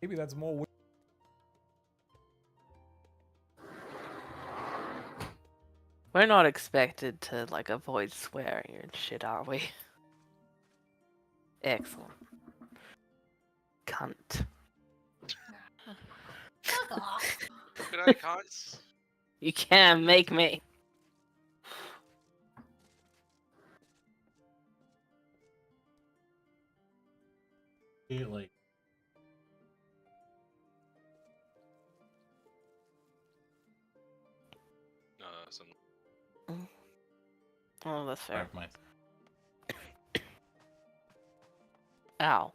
Maybe that's more. We're not expected to, like, avoid swearing and shit, are we? Excellent. Cunt. Fuck off. Good night, cunts. You can't make me. Like, Some... Oh, that's fair. my Ow.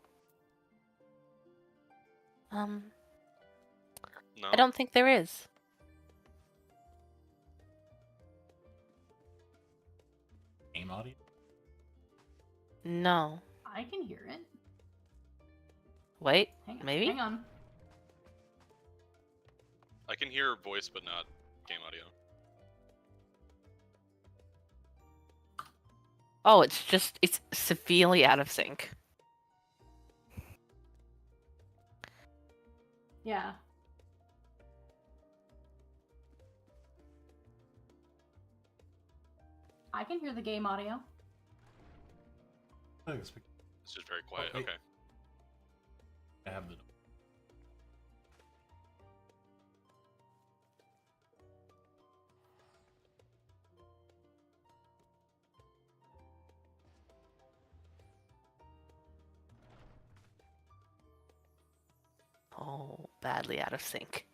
No. I don't think there is. game audio. No. I can hear it. Wait, Hang on. maybe? Hang on. I can hear voice, but not game audio. Oh, it's severely out of sync. Yeah. I can hear the game audio. It's just very quiet. Okay. Okay. I have the. Oh, badly out of sync.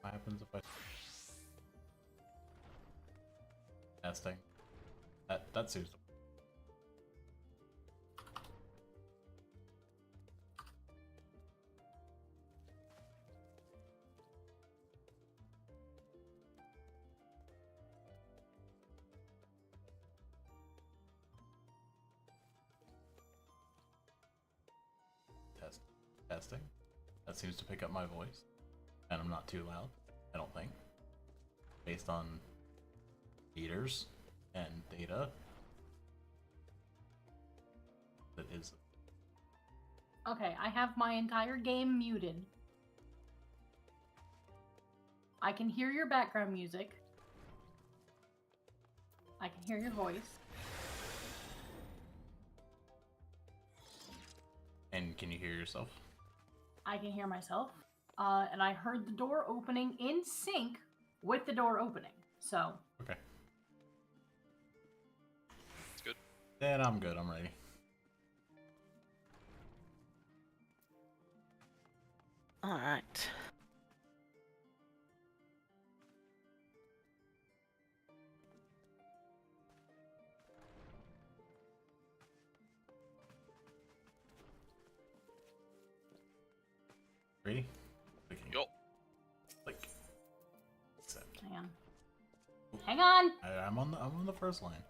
What happens if I testing? That seems to. Testing. That seems to pick up my voice, and I'm not too loud. I don't think, based on meters and data. That is. Okay, I have my entire game muted. I can hear your background music. I can hear your voice. And can you hear yourself? I can hear myself. And I heard the door opening in sync with the door opening. So. Okay. It's good. Then I'm good. I'm ready. All right. Ready? Okay. Yo. Like. Set. Hang on. Hang on! I'm on the first line.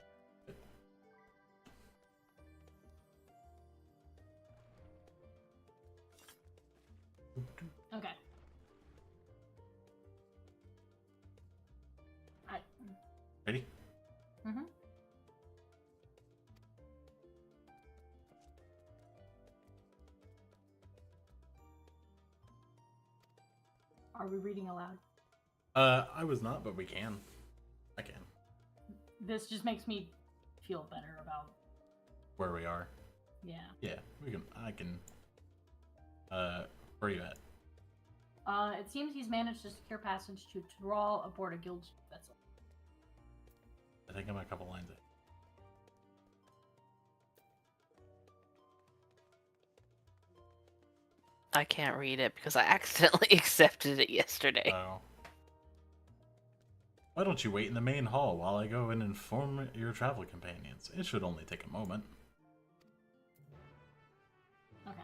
Okay. Ready? Mm-hmm. Are we reading aloud? I was not, but we can. I can. This just makes me feel better about Where we are. yeah. Yeah, we can. I can. Where are you at? It seems he's managed to secure passage to draw aboard a guild vessel. I think I'm a couple lines in. I can't read it because I accidentally accepted it yesterday. Oh. Why don't you wait in the main hall while I go and inform your travel companions? It should only take a moment. Okay.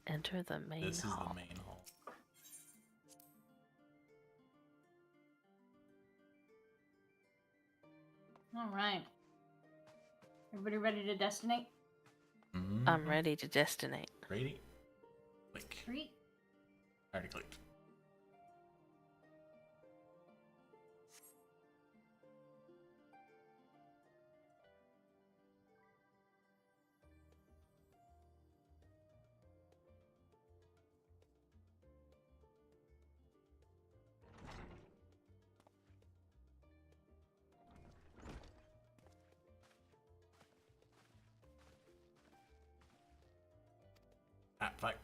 Enter the main This is hall. the main hall. All right. Everybody ready to destinate? I'm ready to destinate. Ready? Click. 3. Already clicked. Ah, fuck.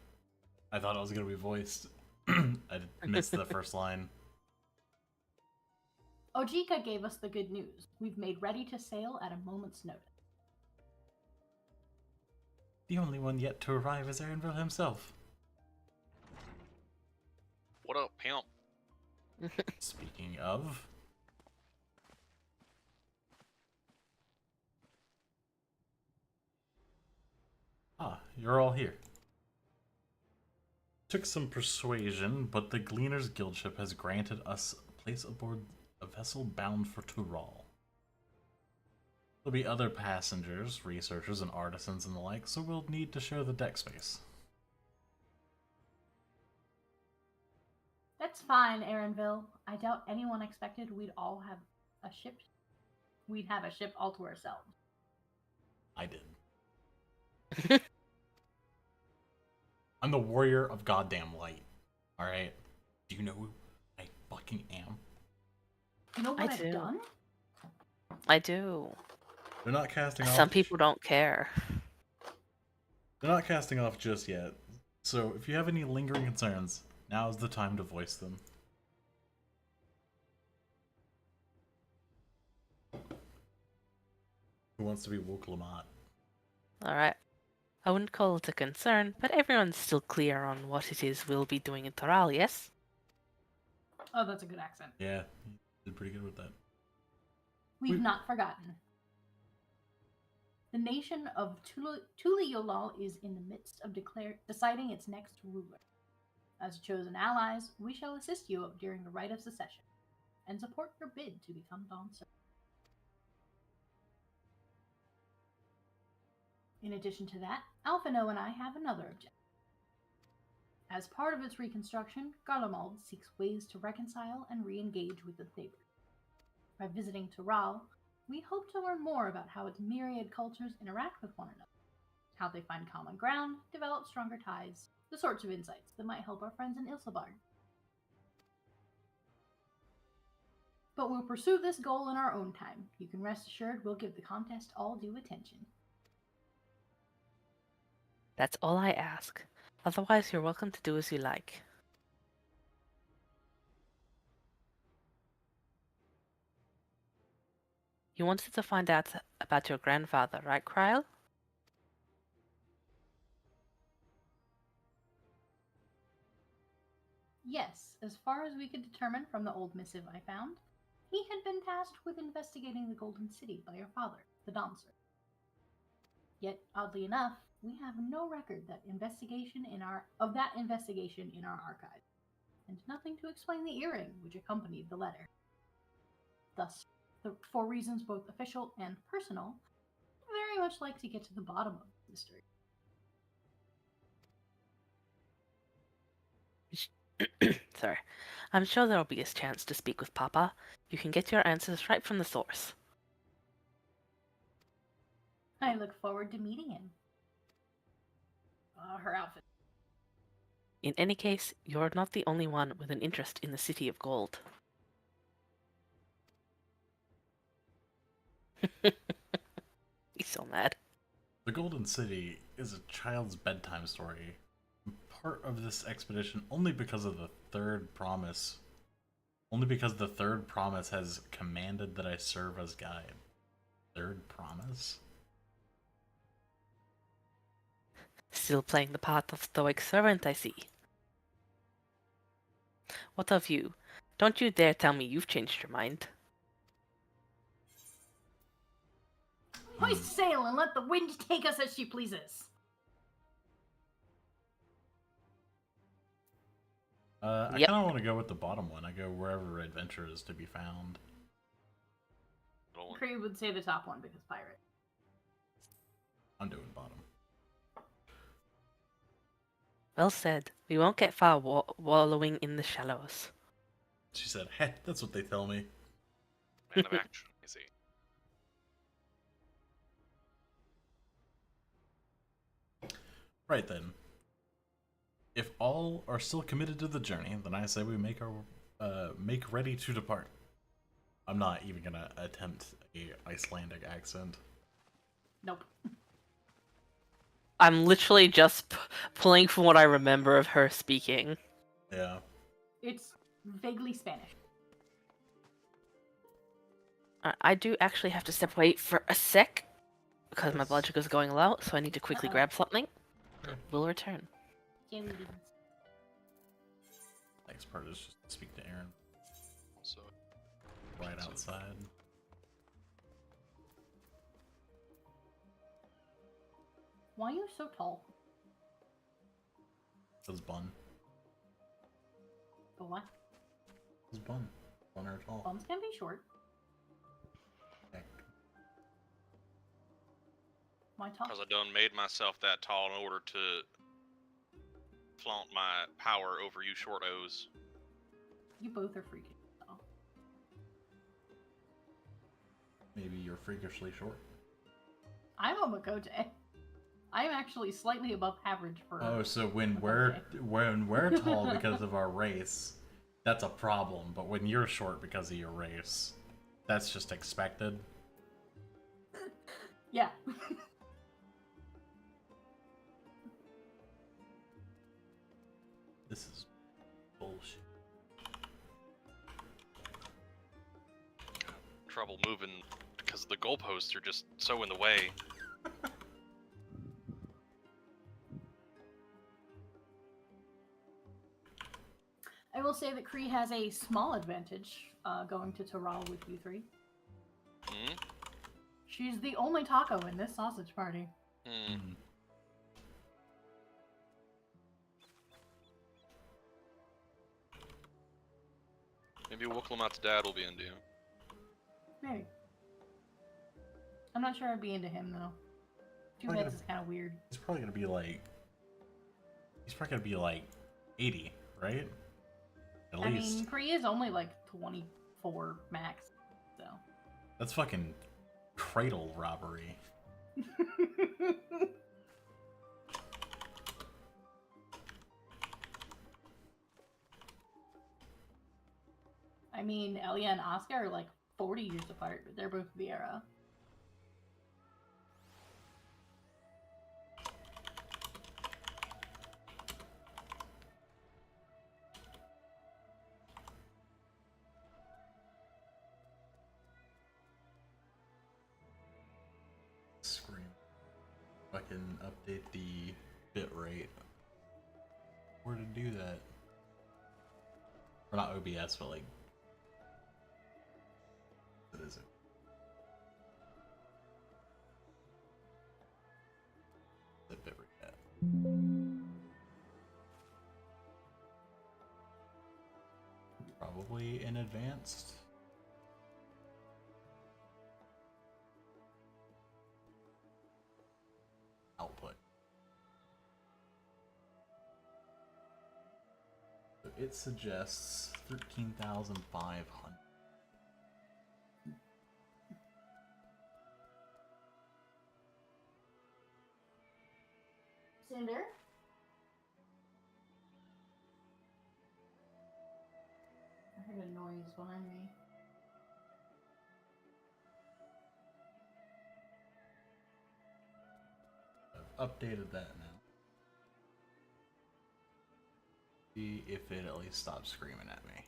I thought it was gonna be voiced. I missed the first line. Ojika gave us the good news. We've made ready to sail at a moment's notice. The only one yet to arrive is Aaronville himself. What up, pimp? Speaking of... Ah, you're all here. Took some persuasion, but the Gleaners Guildship has granted us a place aboard a vessel bound for Tural. There'll be other passengers, researchers, and artisans and the like, so we'll need to share the deck space. That's fine, Aaronville. I doubt anyone expected we'd all have a ship. We'd have a ship all to ourselves. I did. I'm the warrior of goddamn light. Alright? Do you know who I fucking am? You know what I I've do. done? I do. They're not casting off. Some people don't care. They're not casting off just yet. So if you have any lingering concerns, now is the time to voice them. Who wants to be Woke Lamont? Alright. I wouldn't call it a concern, but everyone's still clear on what it is we'll be doing in Toral, yes? Oh, that's a good accent. Yeah, you did pretty good with that. We've not forgotten. The nation of Tuliolal is in the midst of deciding its next ruler. As chosen allies, we shall assist you during the rite of secession, and support your bid to become Dawntrail. In addition to that, Alphino and I have another objective. As part of its reconstruction, Garlemald seeks ways to reconcile and re-engage with the Thabers. By visiting Tural, we hope to learn more about how its myriad cultures interact with one another, how they find common ground, develop stronger ties, the sorts of insights that might help our friends in Ilsabard. But we'll pursue this goal in our own time. You can rest assured we'll give the contest all due attention. That's all I ask. Otherwise, you're welcome to do as you like. You wanted to find out about your grandfather, right, Kryle? Yes, as far as we could determine from the old missive I found, he had been tasked with investigating the Golden City by your father, the Dancer. Yet, oddly enough, we have no record of that investigation in our archive, and nothing to explain the earring which accompanied the letter. Thus, for reasons both official and personal, I'd very much like to get to the bottom of the mystery. Sorry. I'm sure there'll be a chance to speak with Papa. You can get your answers right from the source. I look forward to meeting him. Her outfit. In any case, you're not the only one with an interest in the City of Gold. He's so mad. The Golden City is a child's bedtime story. Part of this expedition only because of the third promise. Only because the third promise has commanded that I serve as guide. Third promise? Still playing the part of stoic servant, I see. What of you? Don't you dare tell me you've changed your mind. Hoist sail and let the wind take us as she pleases. I Yep. kind of want to go with the bottom one. I go wherever adventure is to be found. Middle one. Cree would say the top one because pirate. I'm doing bottom. Well said. We won't get far wallowing in the shallows. She said, "Heh, that's what they tell me." Man of action, you see. Right then. If all are still committed to the journey, then I say we make ready to depart. I'm not even gonna attempt a Icelandic accent. Nope. I'm literally just pulling from what I remember of her speaking. Yeah. It's vaguely Spanish. I do actually have to step away for a sec because my Yes. blood sugar's going low, so I need to quickly Uh-oh. grab something. Okay. We'll return. Jelly beans. Next part is just to speak to Aaron Also, right outside. Why are you so tall? Says bun. The what? Says bun. Bun or tall. Buns can be short. Heck. Why tall? because I done made myself that tall in order to flaunt my power over you short O's. You both are freaking tall. Maybe you're freakishly short. I'm a Makote. I'm actually slightly above average for. Oh, so when Okay. we're tall because of our race, that's a problem. But when you're short because of your race, that's just expected. Yeah. This is bullshit. Trouble moving because the goalposts are just so in the way. I will say that Kree has a small advantage going to Taral with you three. Hmm? She's the only taco in this sausage party. Hmm. Maybe Wooklamat's dad will be into you. Maybe. I'm not sure I'd be into him though. Two Probably heads gonna- is kind of weird. He's probably gonna be like. He's probably gonna be like 80, right? At I least. mean, Kree is only like 24 max, so. That's fucking cradle robbery. I mean, Elia and Oscar are like 40 years apart, but they're both Viera. Scream. Fucking update the bit rate. Where to do that? Or not OBS, but like. What is it? The bit rate at? Probably in advanced. Output. So it suggests 13,500. Cinder? I heard a noise behind me. I've updated that now. See if it at least stops screaming at me.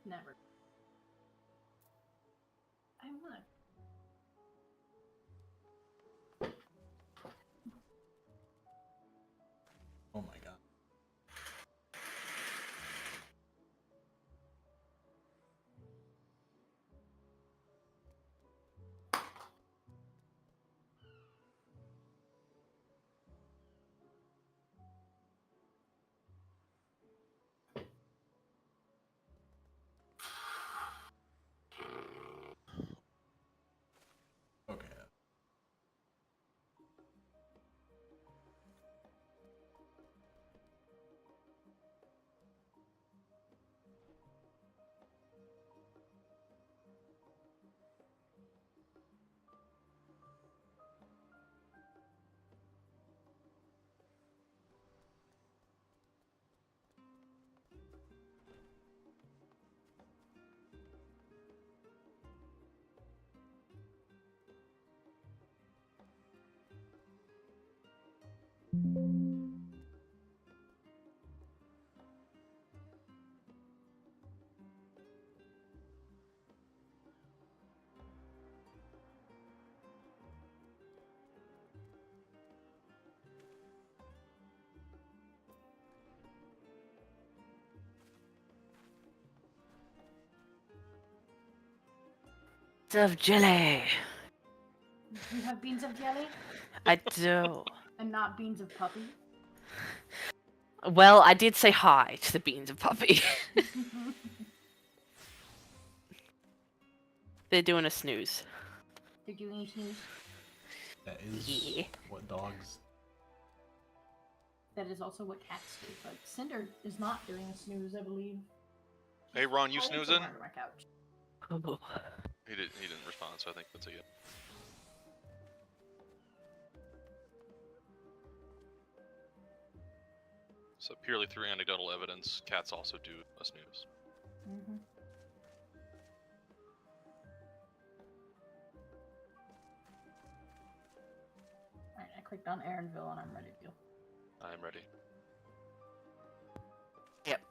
Never. I wanna. Oh my god. Of jelly. You have beans of jelly I do. and not beans of puppy. Well, I did say hi to the beans of puppy. They're doing a snooze. They're doing a snooze. That is Yeah. what dogs. That is also what cats do. But Cinder is not doing a snooze, I believe. Hey, Ron, you Hiding snoozing? somewhere under my couch. Ooh. He didn't respond, so I think that's a yes. So purely through anecdotal evidence, cats also do a snooze. Mm-hmm. Alright, I clicked on Aaronville and I'm ready to go. I am ready. Yep.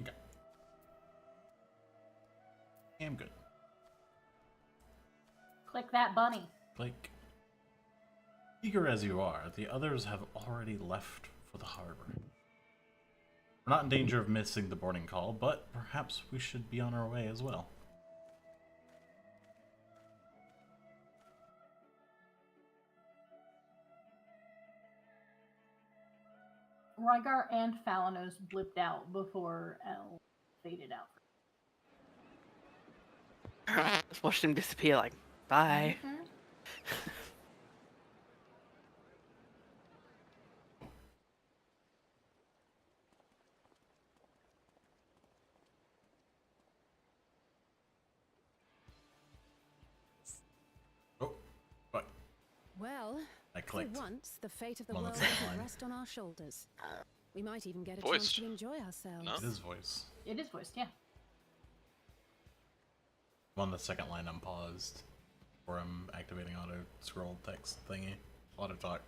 Okay. I'm good. Click that bunny. Like, eager as you are, the others have already left for the harbor. We're not in danger of missing the boarding call, but perhaps we should be on our way as well. Rygar and Falanos blipped out before L faded out. Just watched him disappear, like, bye. Mhm. Oh, but Well, I for clicked. once, the fate of the Well, world that's not doesn't mine. rest on our shoulders. We might even get a Voiced. chance to enjoy ourselves. No? It is voice. It is voiced, yeah. I'm on the second line unpaused, or I'm activating auto scroll text thingy. Auto talk.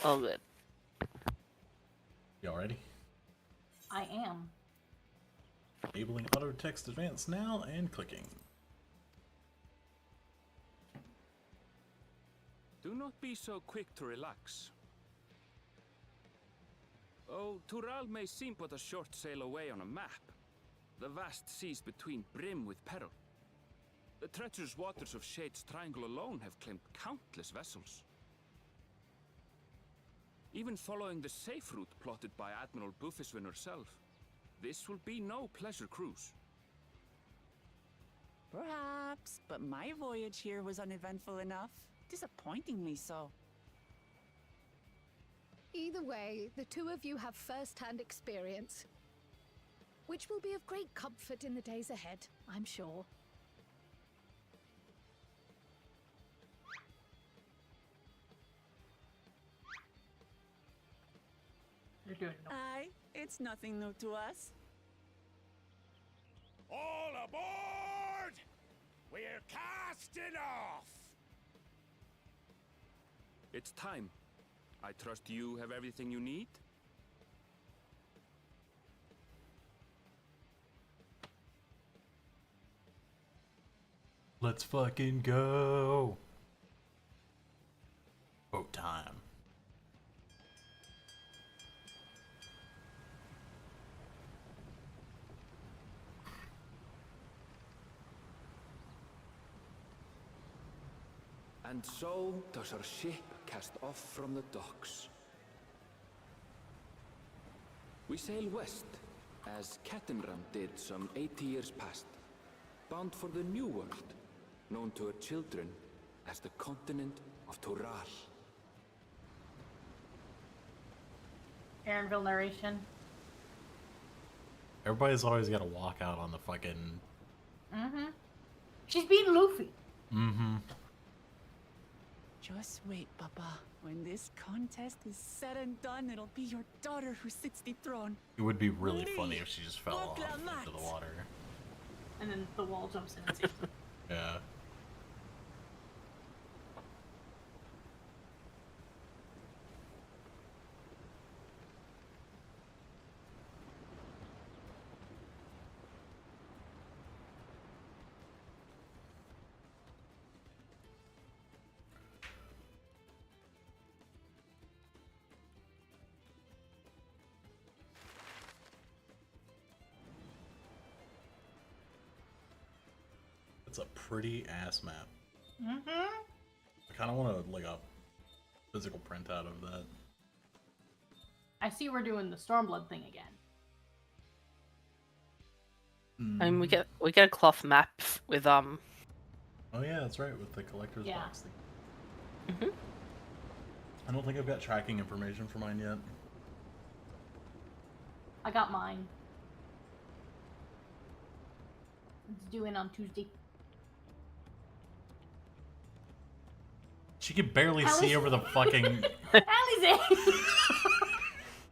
All good. Y'all ready? I am. Enabling auto text advance now and clicking. Do not be so quick to relax. Oh, Tural may seem but a short sail away on a map. The vast seas between brim with peril. The treacherous waters of Shade's Triangle alone have claimed countless vessels. Even following the safe route plotted by Admiral Bufiswin herself, this will be no pleasure cruise. Perhaps, but my voyage here was uneventful enough. Disappointingly so. Either way, the two of you have first-hand experience, which will be of great comfort in the days ahead, I'm sure. You're doing it. Aye, it's nothing new to us. All aboard! We're casting off! It's time. I trust you have everything you need? Let's fucking go. Boat time. And so does our ship cast off from the docks. We sail west, as Cattenram did some 80 years past. bound for the New World, known to her children as the continent of Tural. Aaronville narration. Everybody's always got to walk out on the fucking. Mm-hmm. She's beating Luffy. Mm-hmm. Just wait, Papa. When this contest is said and done, it'll be your daughter who sits the throne. It would be really Marie, funny if she just fell off proclamat. into the water. And then the wall jumps in and saves her. Yeah. It's a pretty ass map. Mm-hmm. I kind of want to like a physical printout of that. I see we're doing the Stormblood thing again. I mean, we get a cloth map with Oh yeah, that's right, with the collector's Yeah. box thing. Mhm. I don't think I've got tracking information for mine yet. I got mine. It's due in on Tuesday. She can barely Alice- see over the fucking. Alize!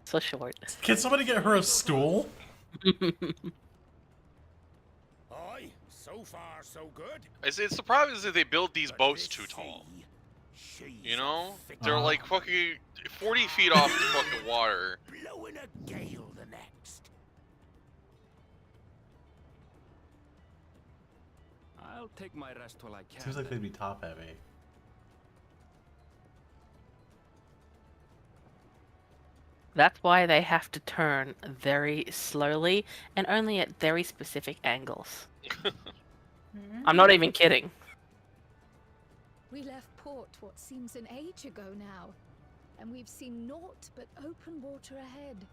so short. Can somebody get her a stool? Aye, so far so good. It's surprising that they build these But boats this too tall. sea, she's You know? a They're Uh-huh. like fucking 40 feet off the fucking water. blowing a gale the next. I'll take my rest while I can. Seems like then. they'd be top heavy. That's why they have to turn very slowly and only at very specific angles. Mhm. I'm not even kidding. We left port what seems an age ago now, and we've seen naught but open water ahead.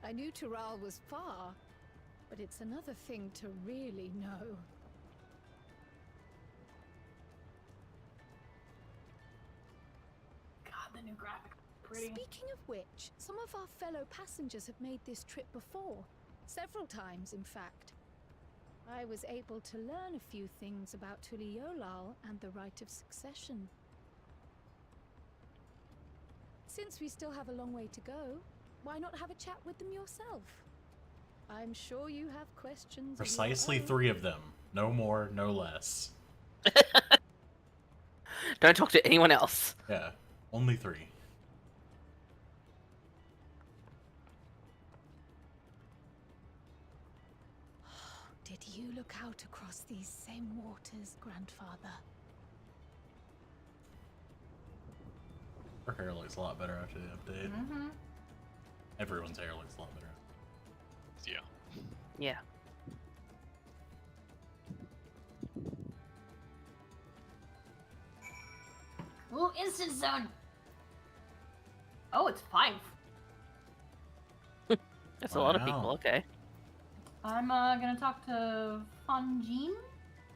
I knew Tural was far, but it's another thing to really know. God, the new graphic. Pretty. Speaking of which, some of our fellow passengers have made this trip before. Several times, in fact. I was able to learn a few things about Tuliolal and the right of succession. Since we still have a long way to go, why not have a chat with them yourself? I'm sure you have questions. of your Precisely own. 3 of them. No more, no less. Don't talk to anyone else. Yeah, only 3. Did you look out across these same waters, grandfather? Her hair looks a lot better after the update. Mm-hmm. Everyone's hair looks a lot better. Yeah. Yeah. Ooh, instant zone. Oh, it's 5. That's a lot of Wow. people, okay. I'm gonna talk to Fonjean.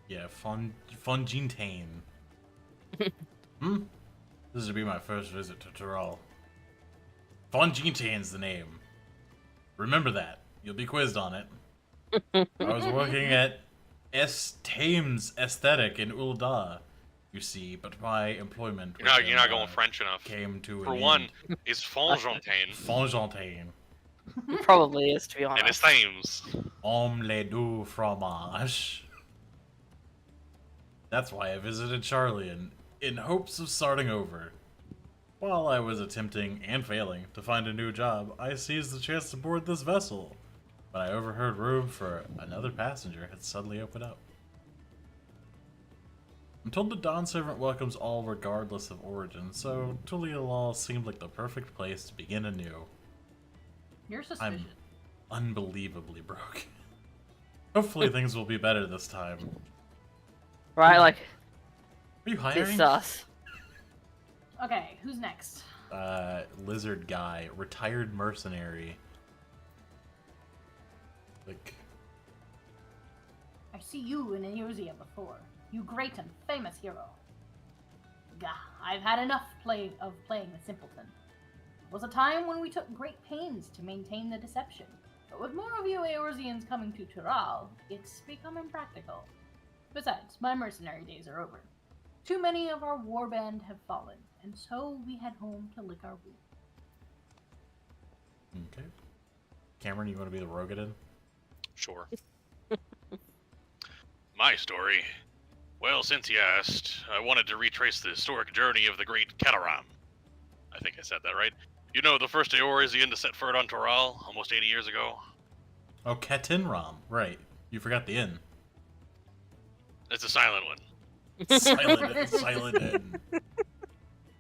Yeah, Fonjintain. This would be my first visit to Tural. Fonjintain's the name. Remember that. You'll be quizzed on it. I was working at S. Thames Aesthetic in Ul'dah, you see, but my employment You're not, with you're not them, going French enough. came to For an one, end. it's Fonjontaine. Fonjintain. Probably is, to be And it's honest. Thames. Omelette du fromage. That's why I visited Charlian, in hopes of starting over. While I was attempting, and failing, to find a new job, I seized the chance to board this vessel, when I overheard room for another passenger had suddenly opened up. I'm told the Dawn Servant welcomes all regardless of origin, so Tuliolal seemed like the perfect place to begin anew. You're suspicious. I'm unbelievably broke. Hopefully things will be better this time. Right, like, Are you it's hiring? us. Okay, who's next? Lizard guy, retired mercenary. Like, I see you in Eorzea before. You great and famous hero. Gah, I've had enough of playing the simpleton. It was a time when we took great pains to maintain the deception. But with more of you Eorzeans coming to Tural, it's become impractical. Besides, my mercenary days are over. Too many of our warband have fallen, and so we head home to lick our wounds. Okay. Cameron, you want to be the Rogadin? Sure. My story. Well, since you asked, I wanted to retrace the historic journey of the great Cataram. I think I said that right. You know, the first Eorzean to set foot on Toral, almost 80 years ago. Oh, Katinram. Right. You forgot the N. It's a silent one. Silent N.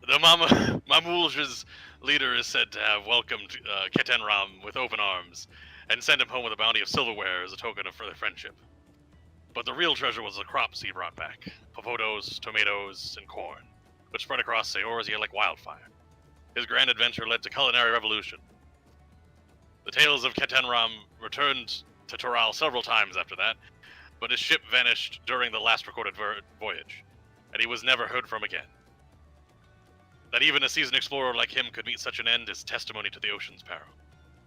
The Mamulja's leader is said to have welcomed Ketenram with open arms and sent him home with a bounty of silverware as a token of further friendship. But the real treasure was the crops he brought back. Popotos, tomatoes, and corn, which spread across Eorzea like wildfire. His grand adventure led to culinary revolution. The tales of Ketenram returned to Toral several times after that, but his ship vanished during the last recorded voyage, and he was never heard from again. That even a seasoned explorer like him could meet such an end is testimony to the ocean's peril.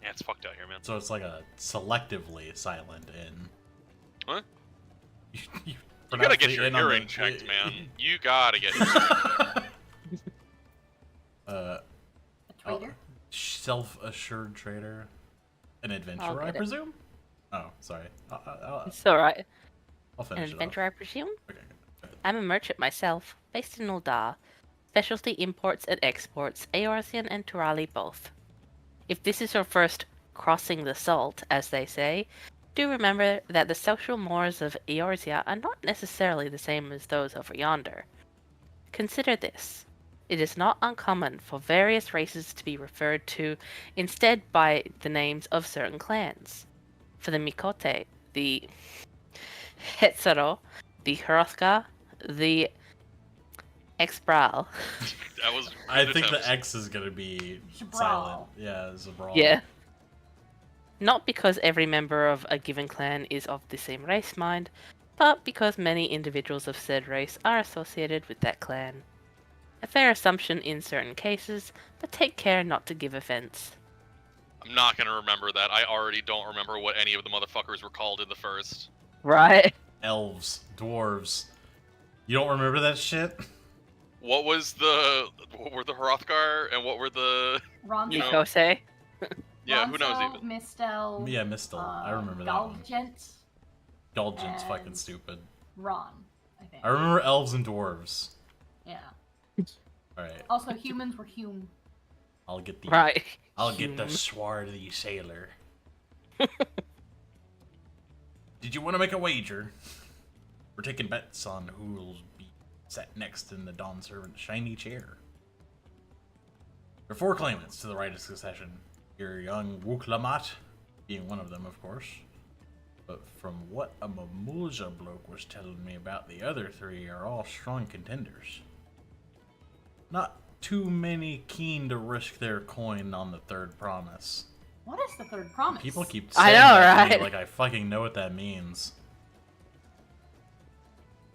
Yeah, it's fucked out here, man. So it's like a selectively silent N. What? You You gotta get the your N on hearing the- checked, man. You gotta get your A trader? Self-assured trader. An adventurer, I get it. presume? Oh, sorry. I'll It's alright. An finish it adventurer, I presume? Okay. I'm a merchant myself, based in Uldar. Specialty imports and exports, Eorzean and Turali both. If this is your first crossing the salt, as they say, do remember that the social mores of Eorzea are not necessarily the same as those over yonder. Consider this. It is not uncommon for various races to be referred to instead by the names of certain clans. For the Mikote, the Hetzero, the Hrothgar, the Exbral. That was. I good think attempts. the X is gonna be Zabral. silent. Yeah, Zabral. Yeah. Not because every member of a given clan is of the same race mind, but because many individuals of said race are associated with that clan. A fair assumption in certain cases, but take care not to give offense. I'm not gonna remember that. I already don't remember what any of the motherfuckers were called in the first. Right? Elves, dwarves. You don't remember that shit? What were the Hrothgar and what were the? Ron You know, Mikote? Yeah, who knows Ronso, even? Mistel. Yeah, Mistel. I remember that one. Galgent, Galgent's fucking and- stupid. Ron, I think. I remember elves and dwarves. Yeah. Alright, Also, humans were Hume. I'll get the Right. I'll get the Hume. swarthy sailor. Did you want to make a wager? We're taking bets on who'll be sat next in the Dawn Servant's shiny chair. There are 4 claimants to the right of succession. Your young Wuklamat being one of them, of course. But from what a Mamulja bloke was telling me about, the other 3 are all strong contenders. Not too many keen to risk their coin on the third promise. What is the third promise? People keep I saying know, that to me right? like I fucking know what that means.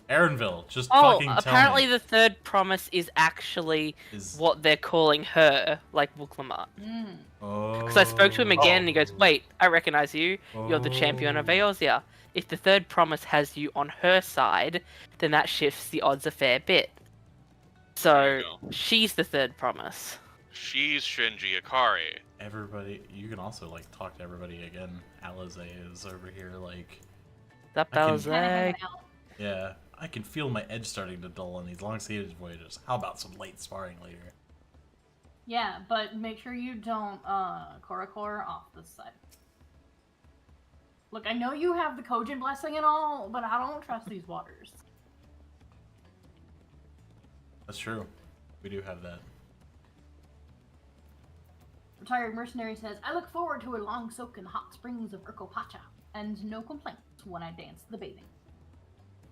Erenville, just Oh, fucking tell apparently me. the third promise is actually Is- what they're calling her, like Wuklamat. Mm. Because I spoke to him again and he goes, wait, I recognize you. You're the champion of Oh. Eorzea. If the third promise has you on her side, then that shifts the odds a fair bit. So, There you go. she's the third promise. She's Shinji Ikari. Everybody, you can also like talk to everybody again. Alize is over here, like, That I can- bell's Kinda hanging like, out. yeah, I can feel my edge starting to dull on these long siege voyages. How about some late sparring later? Yeah, but make sure you don't Korokor off this side. Look, I know you have the Kojin blessing and all, but I don't trust these waters. That's true. We do have that. Retired mercenary says, I look forward to a long soak in the hot springs of Urkopacha, and no complaints when I dance the bathing.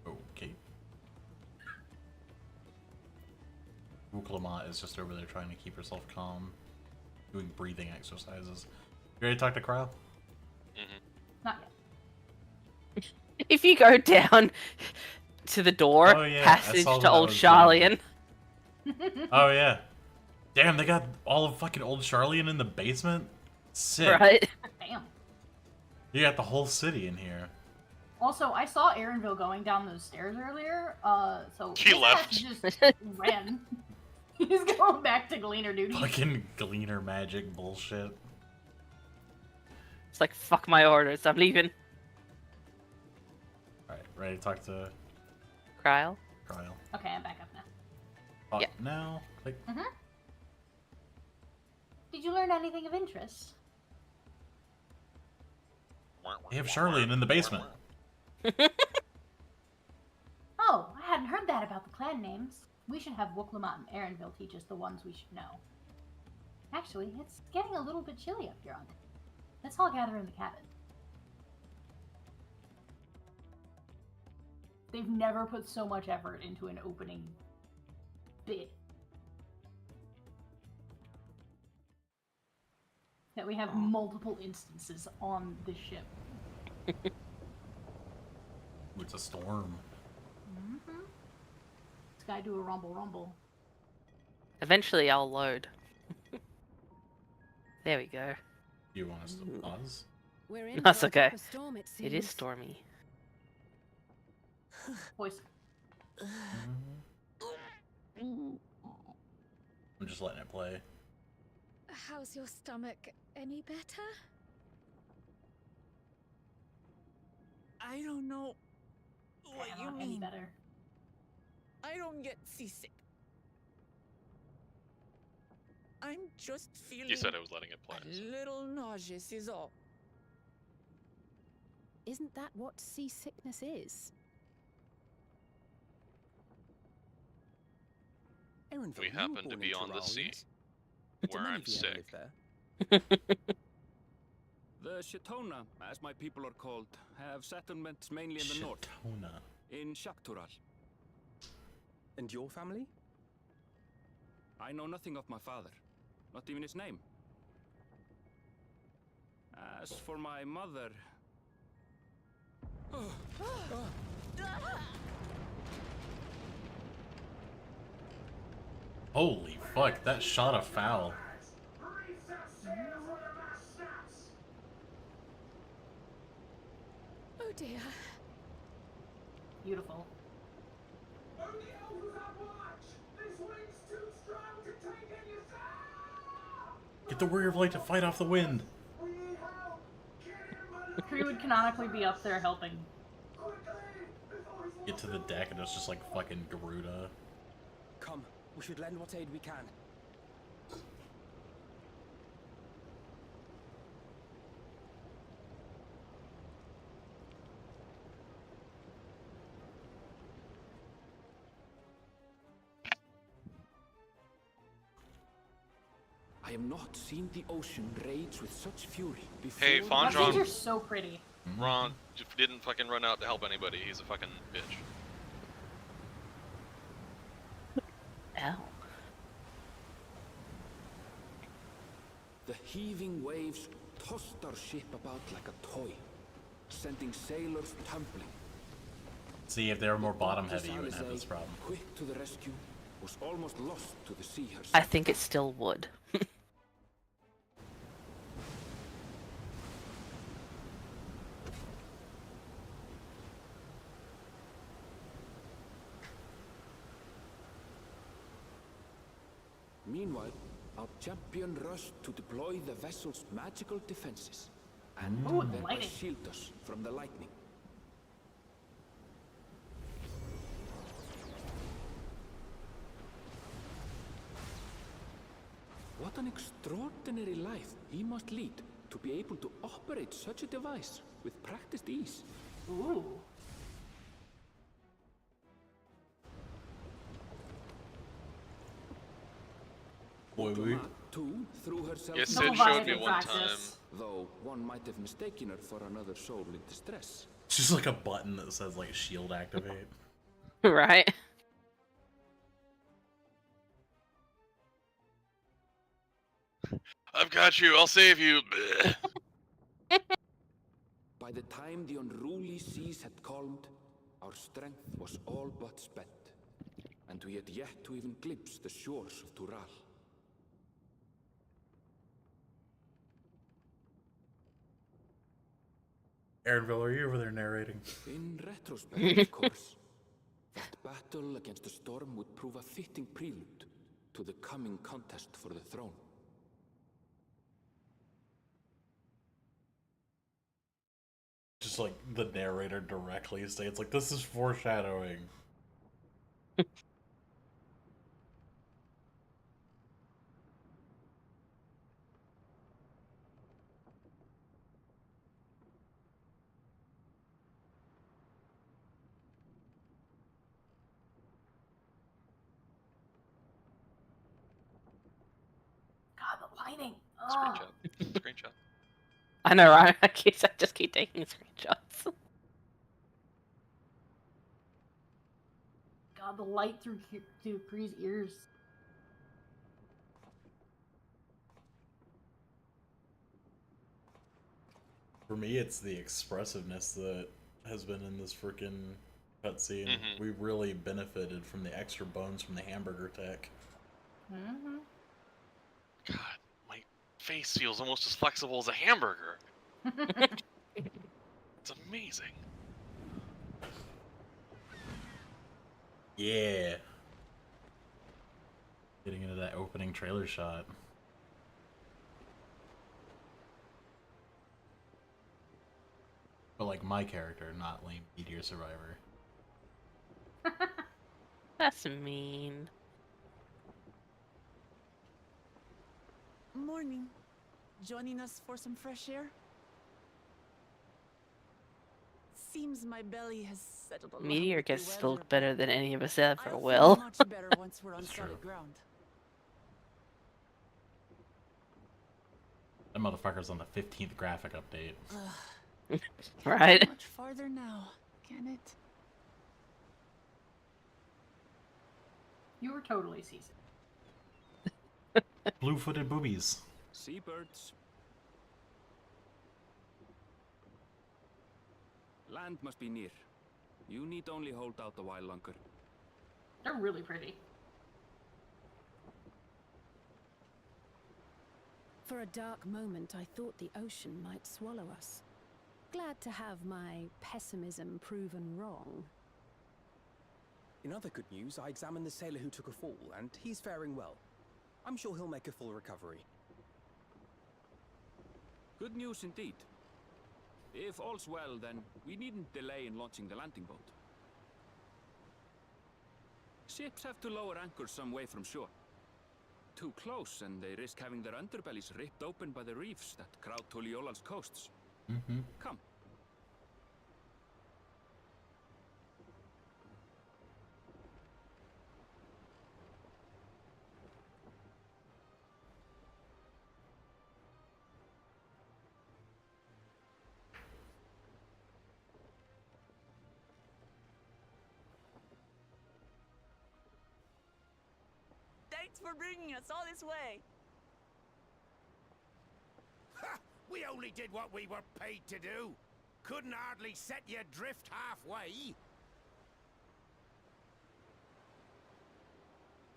Okay. Wuklamat is just over there trying to keep herself calm, doing breathing exercises. You ready to talk to Kryle? Hmm Not yet. If you go down to the door, Oh, yeah, I passage saw to that Old was down Charlian. Oh yeah. Damn, they got all of fucking Old Charlian in the basement? Sick. Right? Damn. You got the whole city in here. Also, I saw Aaronville going down those stairs earlier, so He his left. ass just ran. He's going back to Gleaner duty. Fucking Gleaner magic bullshit. It's like, fuck my orders, I'm leaving. Alright, ready to talk to Kryl? Kryl. Okay, I'm back up now. Talk Yeah. now. Click. Did you learn anything of interest? They have Charlian in the basement. Oh, I hadn't heard that about the clan names. We should have Wooklamot and Aaronville teach us the ones we should know. Actually, it's getting a little bit chilly up here on it. Let's all gather in the cabin. They've never put so much effort into an opening bit. That we have multiple instances on the ship. It's a storm. This guy do a rumble rumble. Eventually I'll load. There we go. You want us to pause? We're in That's for a okay. proper storm, it It is seems. stormy. Voice. I'm just letting it play. How's your stomach? Any better? I don't know what Yeah, you not any mean. better. I don't get seasick. I'm just feeling You said I was letting it play. a little nauseous is all. Isn't that what seasickness is? Aaronville, We you were happen to born be in on the Tyrol, sea, yes? Do where many I'm of you ever sick. live there? The Shatona, as my people are called, have settlements mainly in the north, Shatona. in Shaktural. And your family? I know nothing of my father, not even his name. As for my mother... Holy fuck, that shot a foul. Oh dear. Beautiful. Get the Warrior of Light to fight off the wind. Kree would canonically be up there helping. Get to the deck and it's just like fucking Garuda. Come, we should lend what aid we can. I have not seen the ocean rage with such fury before. Hey, Those Fondron. things are so pretty. Ron didn't fucking run out to help anybody. He's a fucking bitch. Ow. The heaving waves tossed our ship about like a toy, sending sailors tumbling. See, if they were more bottom Dr. heavy, you wouldn't have Salazar, this problem. quick to the rescue, was almost lost to the sea herself. I think it still would. Meanwhile, our champion rushed to deploy the vessel's magical defenses and Ooh, the thereby lighting. shield us from the lightning. What an extraordinary life he must lead to be able to operate such a device with practiced ease. Ooh. Boy, Woklama, too, threw herself Yes, into Sid Double showed me violated one praxis. though one might have mistaken her for another soul in distress. It's just like a button that says like shield activate. Right? I've got you. I'll save you. By By the time the unruly seas had calmed, our strength was all but spent, and we had yet to even glimpse the shores of Tural. Aaronville, are you over there narrating? In retrospect, of course, that battle against the storm would prove a fitting prelude to the coming contest for the throne. Just like the narrator directly states, like, this is foreshadowing. God, the lighting. Oh. Screenshot. Screenshot. I know, right? I just keep taking screenshots. God, the light through Kree's ears. For me, it's the expressiveness that has been in this freaking cutscene. Mm-hmm. We really benefited from the extra bones from the hamburger tech. Mm-hmm. God, my face feels almost as flexible as a hamburger. It's amazing. Yeah. Getting into that opening trailer shot. But like my character, not lame Meteor Survivor. That's mean. Morning. Joining us for some fresh air? Seems my belly has settled a lot Meteor with the gets to look weather, better than any of us ever but I'll feel will. much better once we're on That's solid true. ground. That motherfucker's on the 15th graphic update. Right? Much farther now, can it? You were totally seasick. Blue-footed boobies. Seabirds. Land must be near. You need only hold out a while longer. They're really pretty. For a dark moment, I thought the ocean might swallow us. Glad to have my pessimism proven wrong. In other good news, I examined the sailor who took a fall, and he's faring well. I'm sure he'll make a full recovery. Good news indeed. If all's well, then we needn't delay in launching the landing boat. Ships have to lower anchors some way from shore. Too close, and they risk having their underbellies ripped open by the reefs that crowd Tuliola's coasts. Mm-hmm. Come. Thanks for bringing us all this way. Ha! We only did what we were paid to do. Couldn't hardly set you adrift halfway.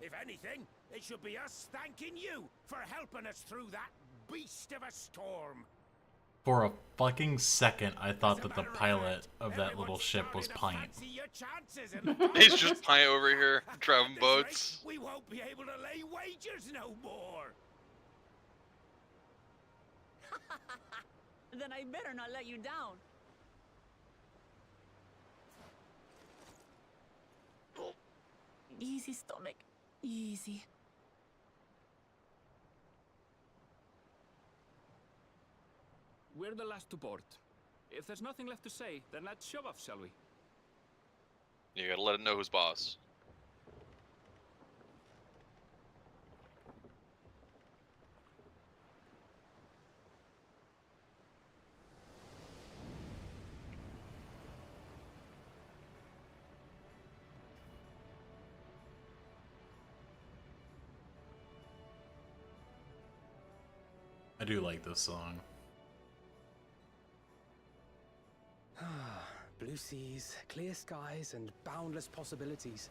If anything, it should be us thanking you for helping us through that beast of a storm. For a fucking second, I thought that the pilot of that little ship was Pint. He's just Pint over here, driving boats. We won't be able to lay wagers no more. Then I better not let you down. Easy, stomach. Easy. We're the last to board. If there's nothing left to say, then let's shove off, shall we? You gotta let him know who's boss. I do like this song. Blue seas, clear skies, and boundless possibilities.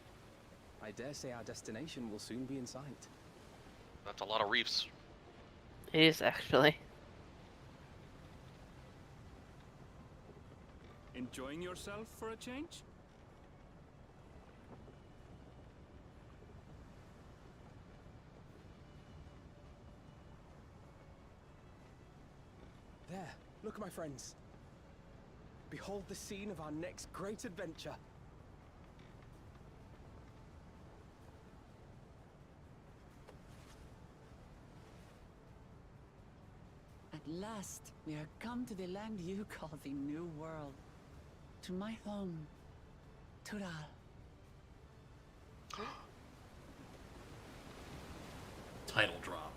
I dare say our destination will soon be in sight. That's a lot of reefs. It is actually. Enjoying yourself for a change? There, look, my friends. Behold the scene of our next great adventure. At last, we are come to the land you call the New World. To my home, Tural. Title drop.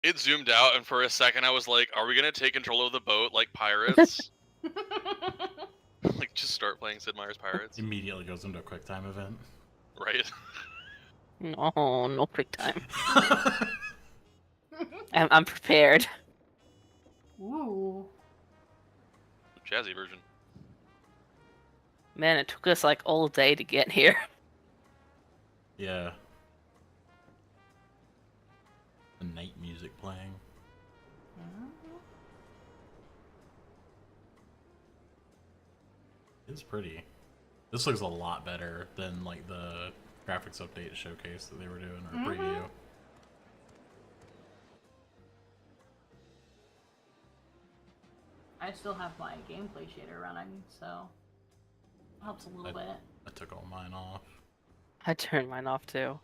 It zoomed out, and for a second I was like, are we gonna take control of the boat like pirates? Like, just start playing Sid Meier's Pirates? Immediately goes into a quick time event. Right? No, no quick time. I'm prepared. Ooh. Jazzy version. Man, it took us like all day to get here. Yeah. The night music playing. It's pretty. This looks a lot better than like the graphics update showcase that they were doing, or preview. I still have my gameplay shader running, so helps a little bit. I took all mine off. I turned mine off too.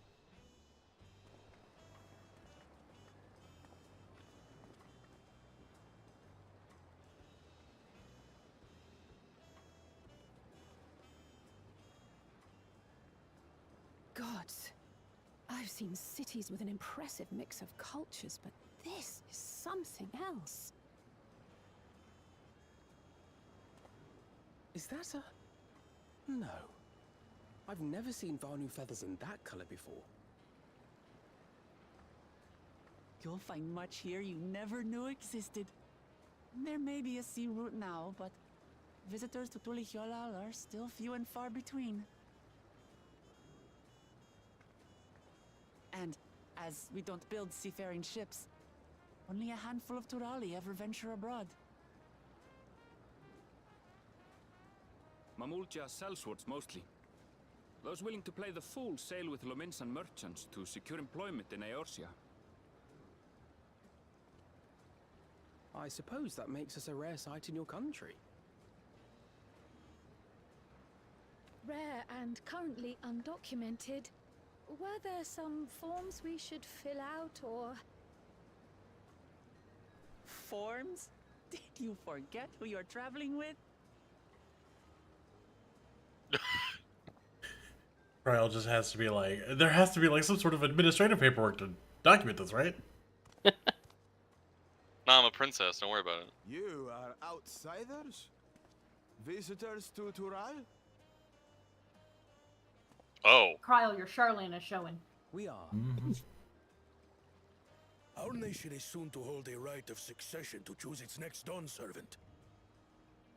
Gods, I've seen cities with an impressive mix of cultures, but this is something else. Is that a... No. I've never seen Vanu feathers in that color before. You'll find much here you never knew existed. There may be a sea route now, but visitors to Tulihyolal are still few and far between. And as we don't build seafaring ships, only a handful of Turali ever venture abroad. Mamulja sellswords mostly. Those willing to play the fool sail with Lominsan merchants to secure employment in Eorzea. I suppose that makes us a rare sight in your country. Rare and currently undocumented. Were there some forms we should fill out, or... Forms? Did you forget who you're traveling with? Trial just has to be like, there has to be like some sort of administrative paperwork to document this, right? Nah, I'm a princess, don't worry about it. You are outsiders? Visitors to Tural? Oh. Kryl, your Charlene is showing. We are. Our nation is soon to hold a right of succession to choose its next Dawn servant.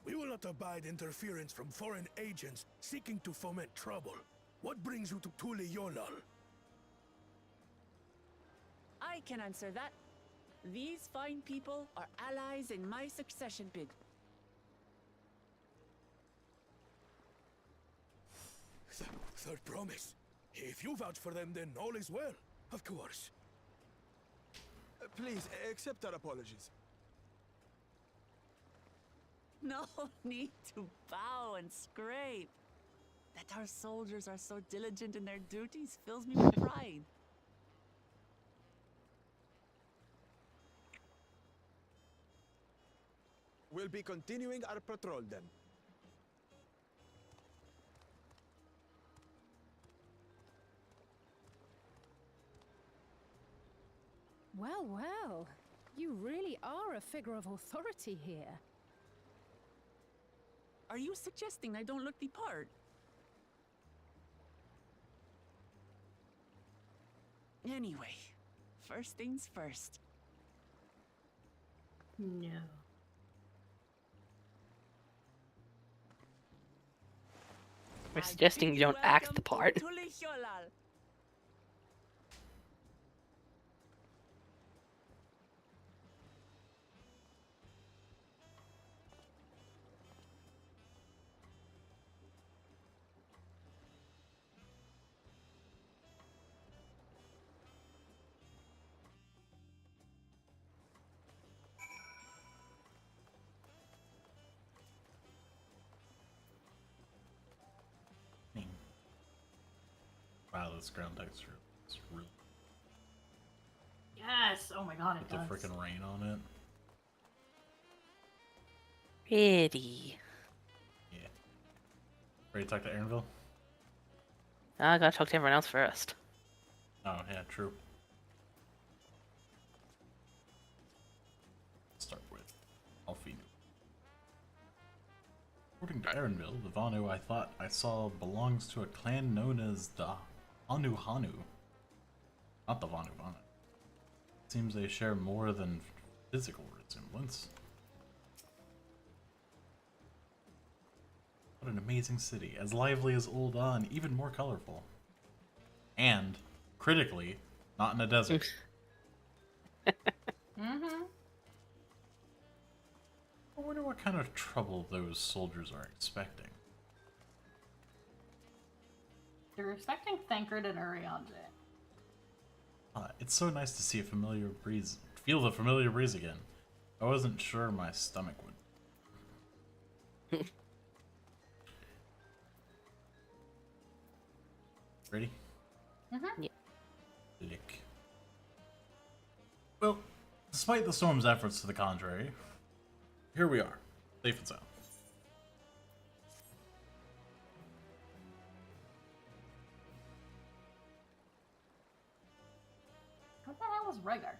We will not abide interference from foreign agents seeking to foment trouble. What brings you to Tulihyolal? I can answer that. These fine people are allies in my succession bid. Third promise. If you vouch for them, then all is well. Of course. Please, accept our apologies. No need to bow and scrape. That our soldiers are so diligent in their duties fills me with pride. We'll be continuing our patrol then. Well, well. You really are a figure of authority here. Are you suggesting I don't look the part? Anyway, first things first. No. We're suggesting you don't act the part. Wow, this ground texture is really Yes! Oh my god, it with the does. freaking rain on it. Pretty. Yeah. Ready to talk to Aaronville? I gotta talk to everyone else first. Oh, yeah, true. Start with Alfinu. According to Aaronville, the Vanu I thought I saw belongs to a clan known as the Anu Hanu. Not the Vanu Vanu. Seems they share more than physical resemblance. What an amazing city. As lively as Ul'dah, even more colorful. And, critically, not in a desert. Mm-hmm. I wonder what kind of trouble those soldiers are expecting. They're expecting Thancred and Urianger. It's so nice to see a familiar breeze. Feel the familiar breeze again. I wasn't sure my stomach would. Ready? Mm-hmm. Yeah. Lick. Well, despite the storm's efforts to the contrary, here we are, safe and sound. What the hell is Rhaegar?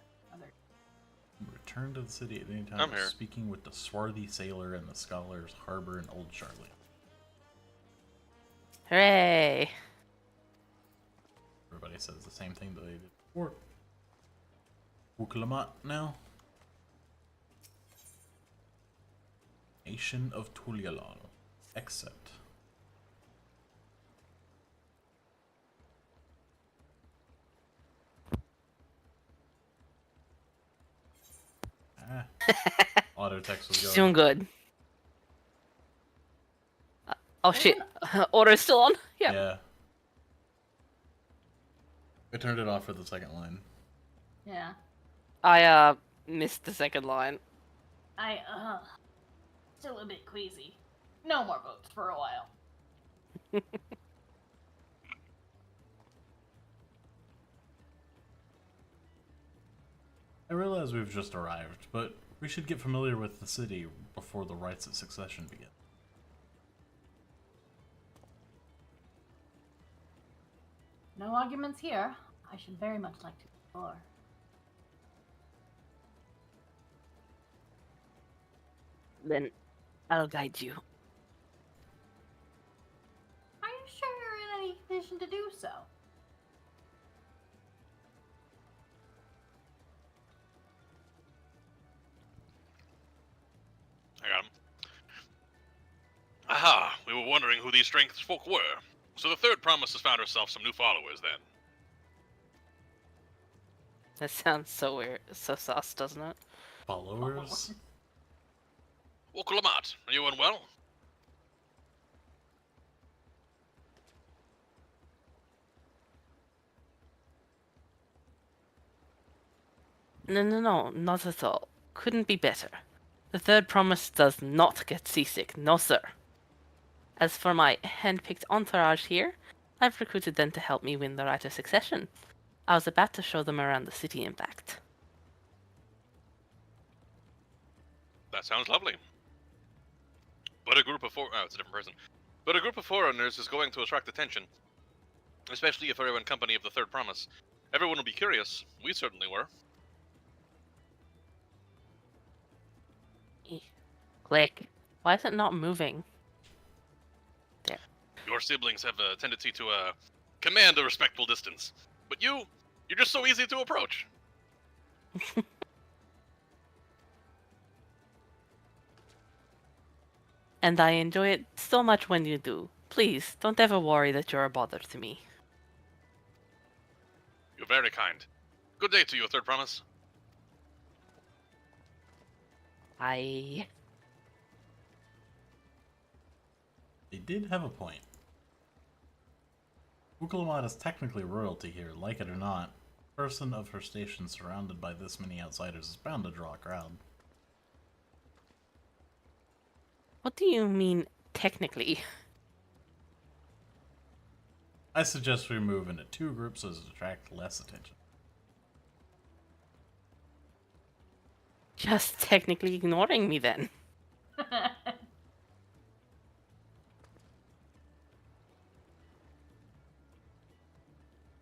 Return to the city at any time. I'm here. Speaking with the swarthy sailor and the scholars harbor in Old Charlotte. Hooray! Everybody says the same thing that they did before. Uklamat now. Nation of Tulialal. Except. Auto text was going. Doing good. Oh shit. Order's still on? Yep. Yeah. I turned it off for the second line. Yeah. I missed the second line. Still a bit queasy. No more boats for a while. I realize we've just arrived, but we should get familiar with the city before the rites of succession begin. No arguments here. I should very much like to explore. Then I'll guide you. Are you sure you're in any condition to do so? I got him. Aha! We were wondering who these strange folk were. So the third promise has found herself some new followers, then. That sounds so weird, so sus, doesn't it? Followers? Well, Kulamat, are you unwell? No, not at all. Couldn't be better. The third promise does not get seasick, no sir. As for my hand-picked entourage here, I've recruited them to help me win the right of succession. I was about to show them around the city, in fact. That sounds lovely. But a group of it's a different person. But a group of foreigners is going to attract attention. Especially if they're in company of the third promise. Everyone will be curious. We certainly were. Click. Why is it not moving? your siblings have a tendency to command a respectful distance. But you're just so easy to approach. And I enjoy it so much when you do. Please, don't ever worry that you're a bother to me. You're very kind. Good day to you, Third Promise. I... They did have a point. Ukulamat is technically royalty here, like it or not. A person of her station surrounded by this many outsiders is bound to draw a crowd. What do you mean, technically? I suggest we move into 2 groups so as to attract less attention. Just technically ignoring me then.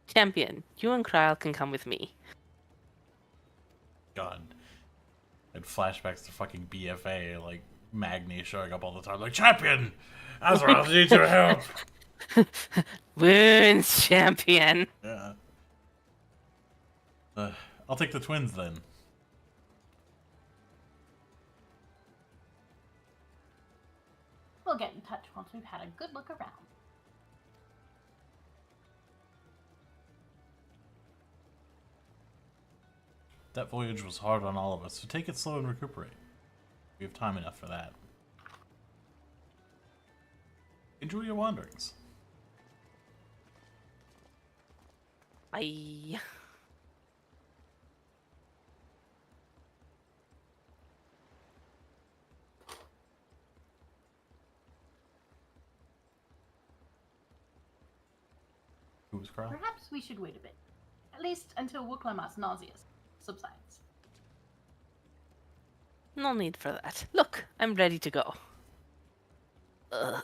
Champion, you and Kryl can come with me. God. I had flashbacks to fucking BFA, like Magni showing up all the time, like, Champion! Azeroth needs your help! Wounds, champion! Yeah. I'll take the twins then. We'll get in touch once we've had a good look around. That voyage was hard on all of us, so take it slow and recuperate. We have time enough for that. Enjoy your wanderings. Bye. Who's Carl? Perhaps we should wait a bit. At least until Wuklamat's nausea subsides. No need for that. Look, I'm ready to go. Ugh.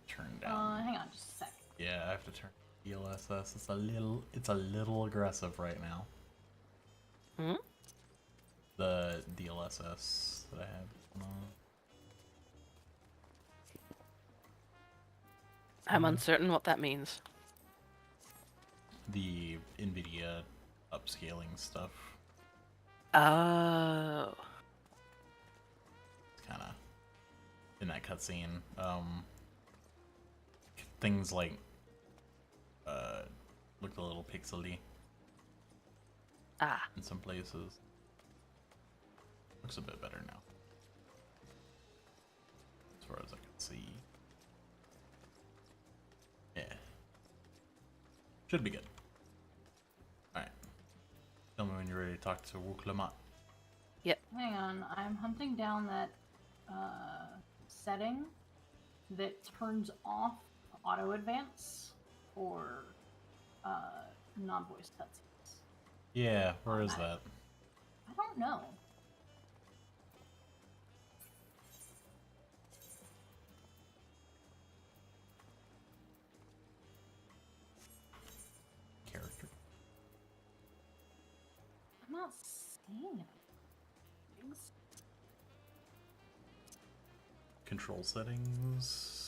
Turn down. Hang on just a sec. Yeah, I have to turn DLSS. It's a little aggressive right now. Hmm? The DLSS that I have on. I'm uncertain what that means. The NVIDIA upscaling stuff. Oh. It's kind of in that cutscene. Things like look a little pixely Ah. in some places. Looks a bit better now, as far as I can see. Yeah, should be good. All right, tell me when you're ready to talk to Wuklamat. Yep. Hang on, I'm hunting down that setting that turns off auto advance for non-voice cutscenes. Yeah, where is that? I don't know. Character. I'm not seeing it. Control settings.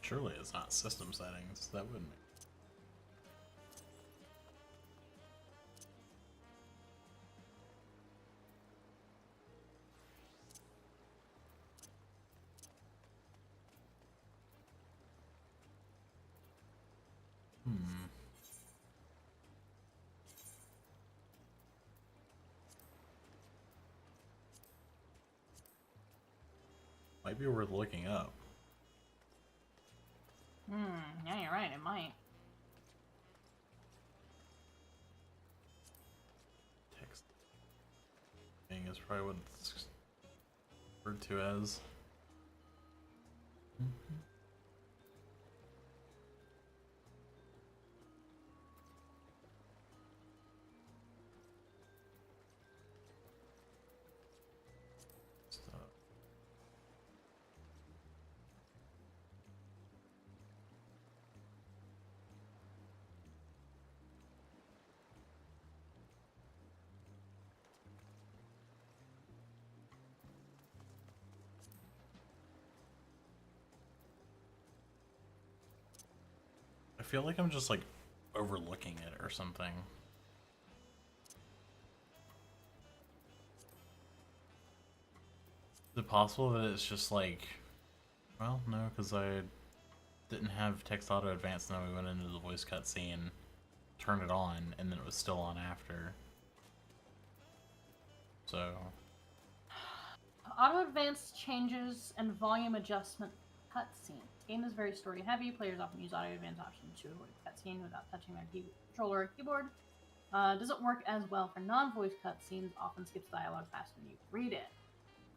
Surely it's not system settings. That wouldn't. Might be worth looking up. Yeah, you're right, it might. Text thing is probably what it's referred to as. I feel like I'm just like overlooking it or something. Is it possible that it's just like, well, no, because I didn't have text auto advance, and then we went into the voice cutscene, turned it on, and then it was still on after. So. Auto advance changes and volume adjustment cutscene. Game is very story heavy. Players often use auto advance options to avoid cutscene without touching their controller or keyboard. Doesn't work as well for non-voice cutscenes. Often skips dialogue faster than you read it.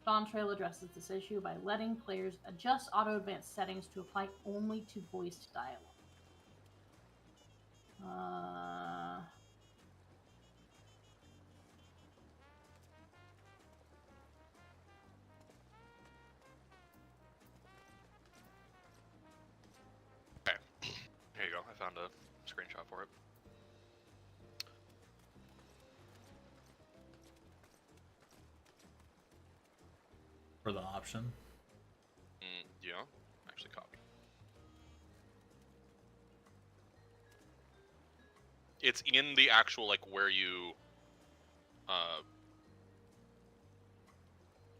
Dawntrail addresses this issue by letting players adjust auto advance settings to apply only to voiced dialogue. Okay, here you go. I found a screenshot for it. For the option? Yeah, actually copy. It's in the actual, like, where you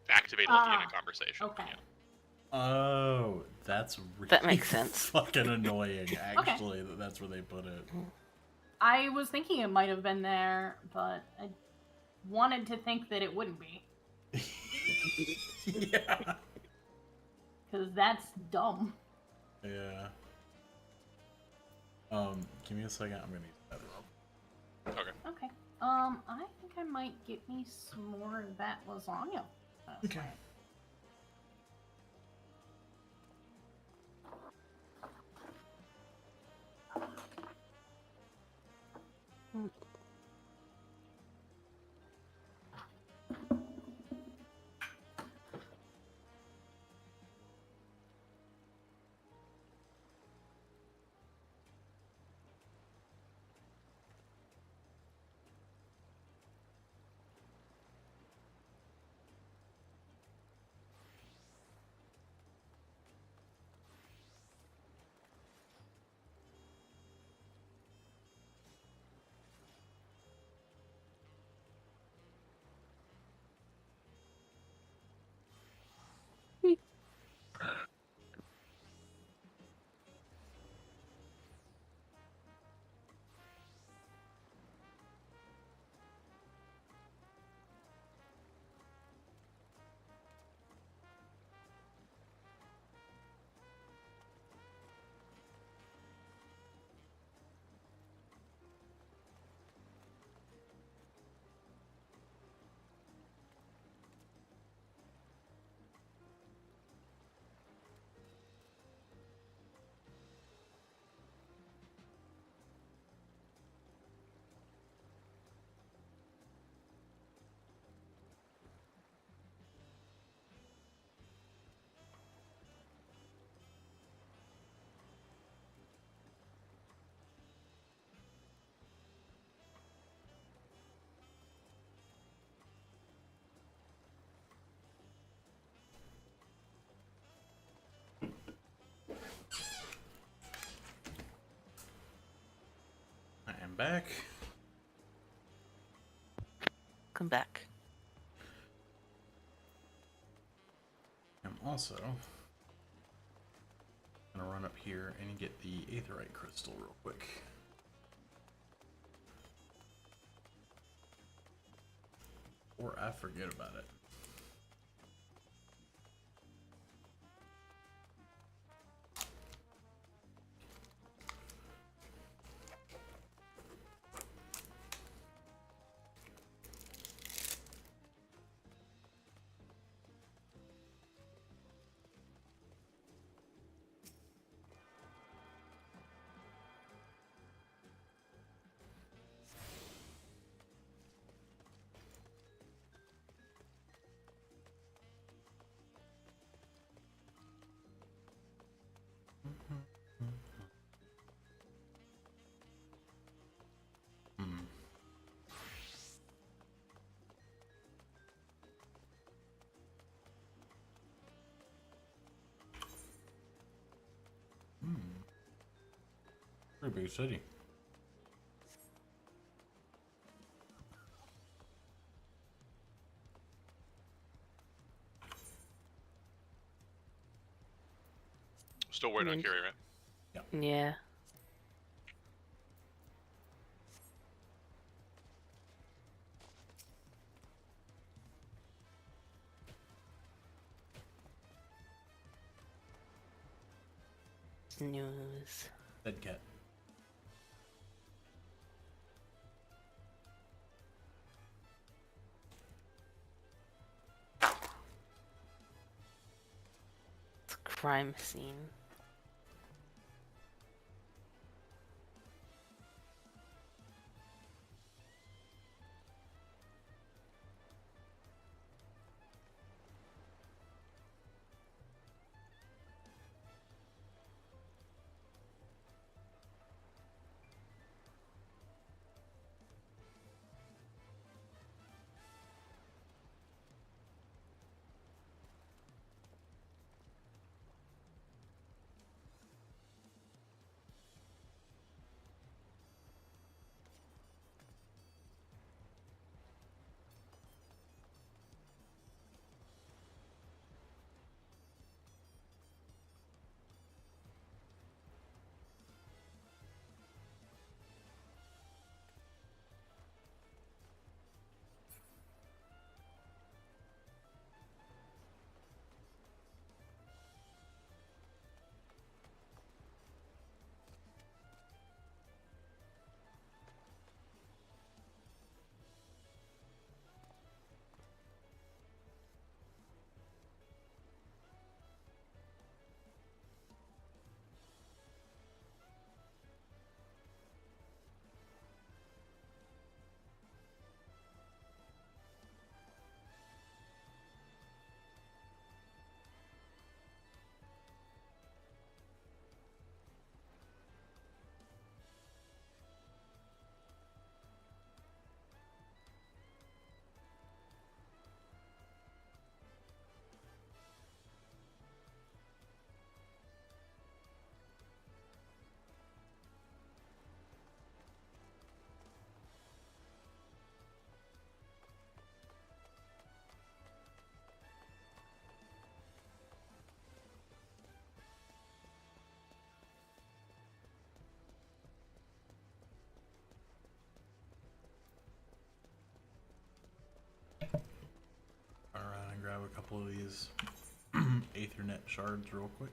activate looking in a conversation. Okay. Yeah. Oh, that's really That makes sense. fucking annoying, actually, that that's where they put it. I was thinking it might have been there, but I wanted to think that it wouldn't be. Yeah. Because that's dumb. Yeah. Give me a second, I'm gonna use that real. Okay. Okay. I think I might get me some more of that lasagna. Okay. I'm back. Come back. I'm also gonna run up here and get the aetherite crystal real quick. Or I forget about it. Hmm. Pretty big city. Still waiting on Kiri, right? Yeah. News. Dead cat. It's a crime scene. Alright, grab a couple of these Aethernet shards real quick.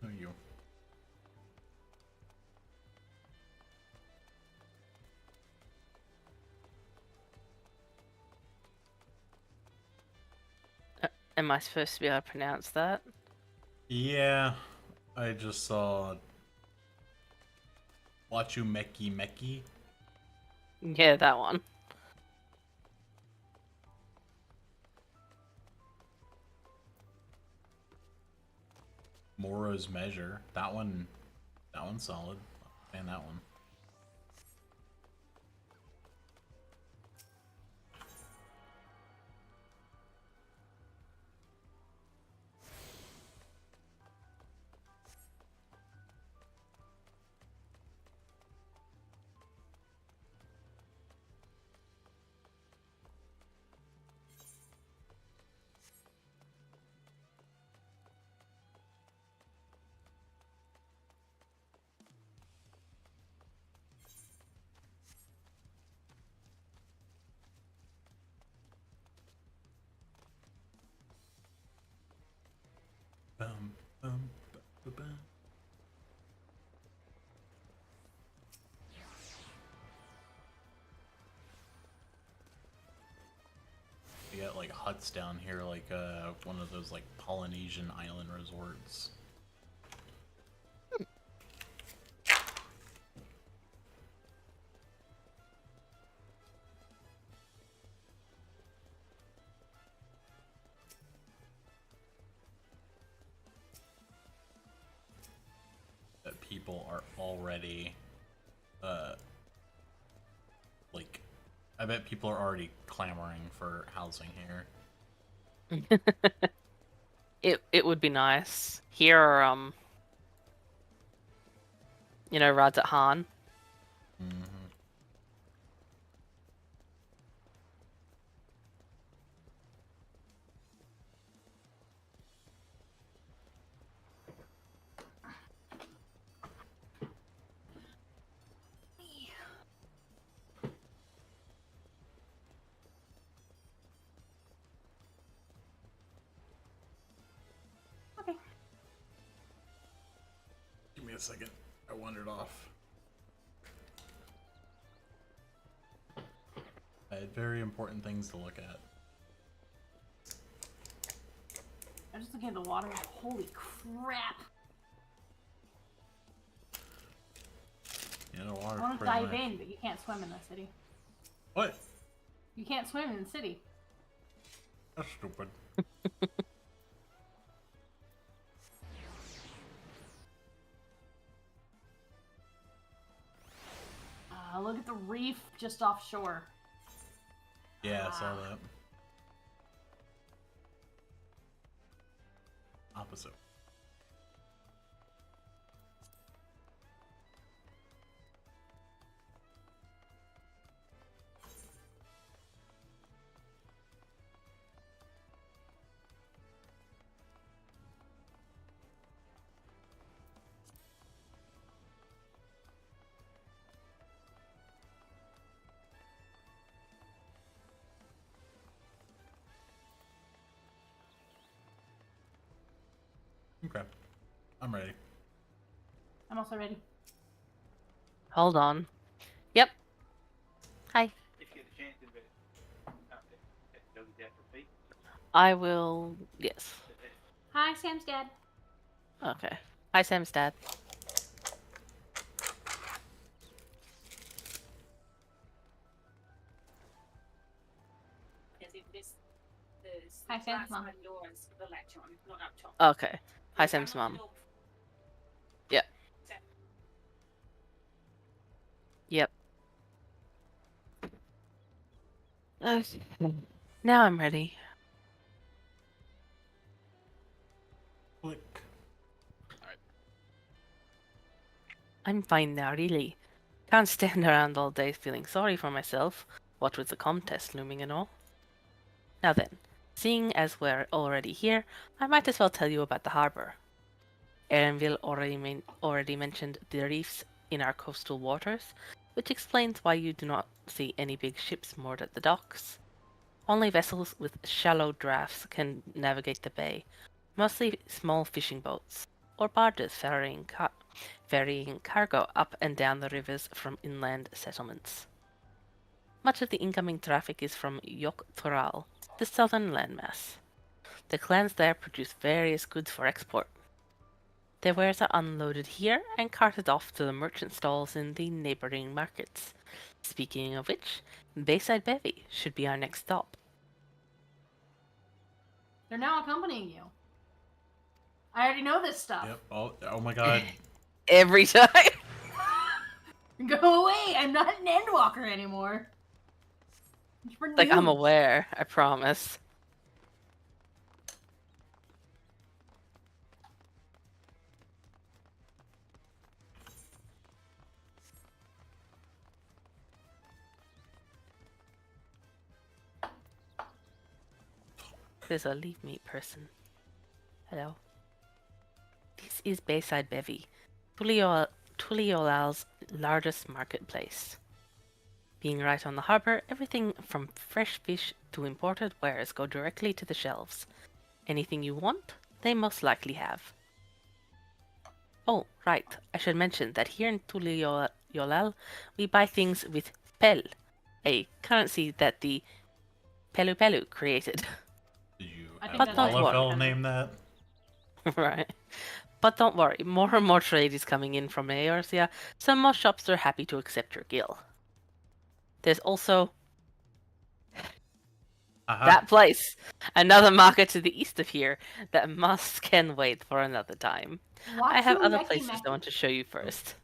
No, you. Am I supposed to be able to pronounce that? Yeah, I just saw Wachu Meki Meki. Yeah, that one. Moro's Measure. That one's solid. And that one. Bum, bum, bum. You got like huts down here, like one of those like Polynesian island resorts. That people are already, like, I bet people are already clamoring for housing here. It would be nice. Here are, you know, Rads at Han. Mm-hmm. Okay. Give me a second. I wandered off. I had very important things to look at. I'm just looking at the water. Holy crap! Yeah, the water. I want to dive in, but you can't swim in the city. What? You can't swim in the city. That's stupid. Look at the reef just offshore. Yeah, I saw that. Opposite. Okay. I'm ready. I'm also ready. Hold on. Yep. Hi. I will. Yes. Hi, Sam's dad. Okay. Hi, Sam's dad. Hi, Sam's mom. Okay. Hi, Sam's mom. Yep. Yep. Okay. Now I'm ready. Click. I'm fine now, really. Can't stand around all day feeling sorry for myself, what with the contest looming and all. Now then, seeing as we're already here, I might as well tell you about the harbor. Erenville already mentioned the reefs in our coastal waters, which explains why you do not see any big ships moored at the docks. Only vessels with shallow drafts can navigate the bay, mostly small fishing boats, or barges ferrying cargo up and down the rivers from inland settlements. Much of the incoming traffic is from Yok Toral, the southern landmass. The clans there produce various goods for export. Their wares are unloaded here and carted off to the merchant stalls in the neighboring markets. Speaking of which, Bayside Bevy should be our next stop. They're now accompanying you. I already know this stuff. Yep. Oh my god. Every time! Go away! I'm not an Endwalker anymore. It's for Like, I'm noobs. aware, I promise. There's a leave meat person. Hello. This is Bayside Bevy, Tuliolal's largest marketplace. Being right on the harbour, everything from fresh fish to imported wares go directly to the shelves. Anything you want, they most likely have. Oh, right, I should mention that here in Tuliolal, we buy things with pel, a currency that the Pelu Pelu created. Did you I have think that's what- LFL name that? Right. But don't worry, more and more trade is coming in from Eorzea, so most shops are happy to accept your gil. There's also that place, another market to the east of here, that can wait for another time. I have Watu other Meki places Meki. I want to show you first.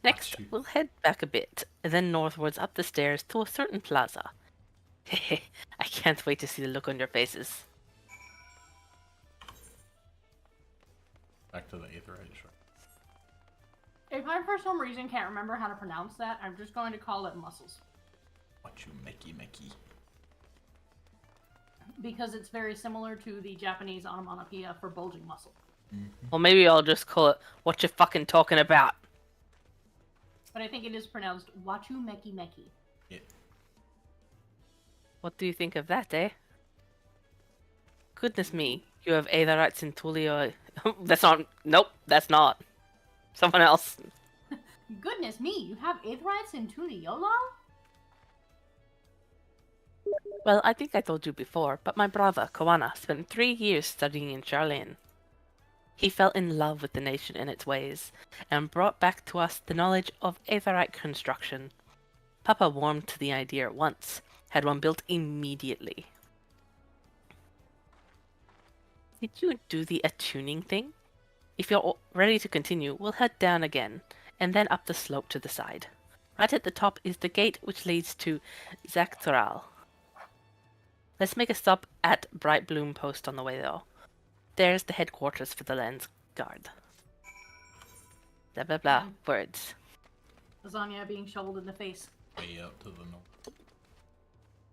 Next, Watu. we'll head back a bit, and then northwards up the stairs to a certain plaza. I can't wait to see the look on your faces. Back to the Aetherite Shrine. If I for some reason can't remember how to pronounce that, I'm just going to call it muscles. Watu Meki Meki. Because it's very similar to the Japanese onomatopoeia for bulging muscle. Or maybe I'll just call it what you fucking talking about. But I think it is pronounced Watu Meki Meki. Yeah. What do you think of that, eh? Goodness me, you have Aetherites in Tulio. That's not. Nope, that's not. Someone else. Goodness me, you have Aetherites in Tuliolal? Well, I think I told you before, but my brother, Koana, spent 3 years studying in Charlene. He fell in love with the nation and its ways, and brought back to us the knowledge of Aetherite construction. Papa warmed to the idea at once, had one built immediately. Did you do the attuning thing? If you're ready to continue, we'll head down again, and then up the slope to the side. Right at the top is the gate which leads to Zaktoral. Let's make a stop at Bright Bloom Post on the way though. There's the headquarters for the Lens Guard. Blah blah blah. Words. Lasagna being shoveled in the face. Way up to the north.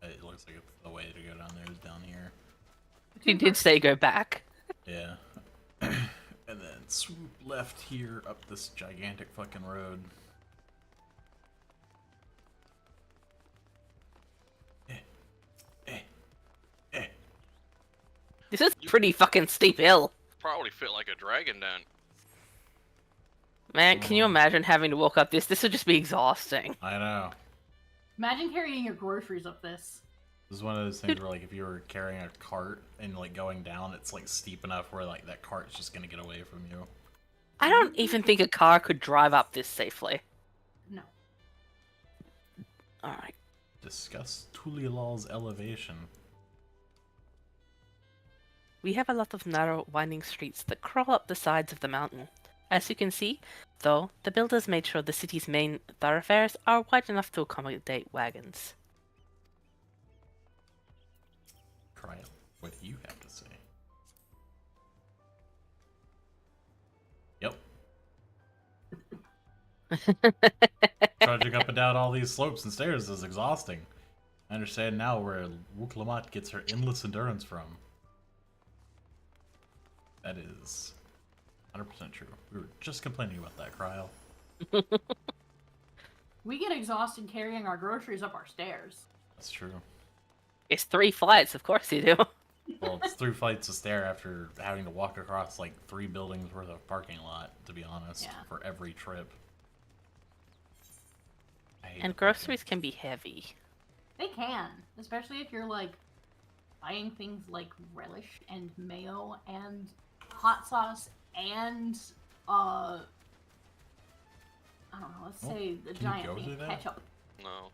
It looks like the way to go down there is down here. He did say go back. Yeah. And then swoop left here up this gigantic fucking road. This is a pretty fucking steep hill. Probably fit like a dragon down. Man, can you imagine having to walk up this? This would just be exhausting. I know. Imagine carrying your groceries up this. This is one of those things where, like, if you were carrying a cart and, like, going down, it's, like, steep enough where, like, that cart's just gonna get away from you. I don't even think a car could drive up this safely. No. Alright. Discuss Tuliolal's elevation. We have a lot of narrow, winding streets that crawl up the sides of the mountain. As you can see, though, the builders made sure the city's main thoroughfares are wide enough to accommodate wagons. Try it. What do you have to say? Yep. Trudging up and down all these slopes and stairs is exhausting. I understand now where Wuklamat gets her endless endurance from. That is 100% true. We were just complaining about that, Cryle. We get exhausted carrying our groceries up our stairs. That's true. It's 3 flights, of course you do. Well, it's 3 flights of stair after having to walk across like 3 buildings worth of parking lot, to be honest, for every trip. And groceries can be heavy. They can, especially if you're like buying things like relish and mayo and hot sauce and I don't know, let's Oh, say the can you giant go can't through that? catch up. No.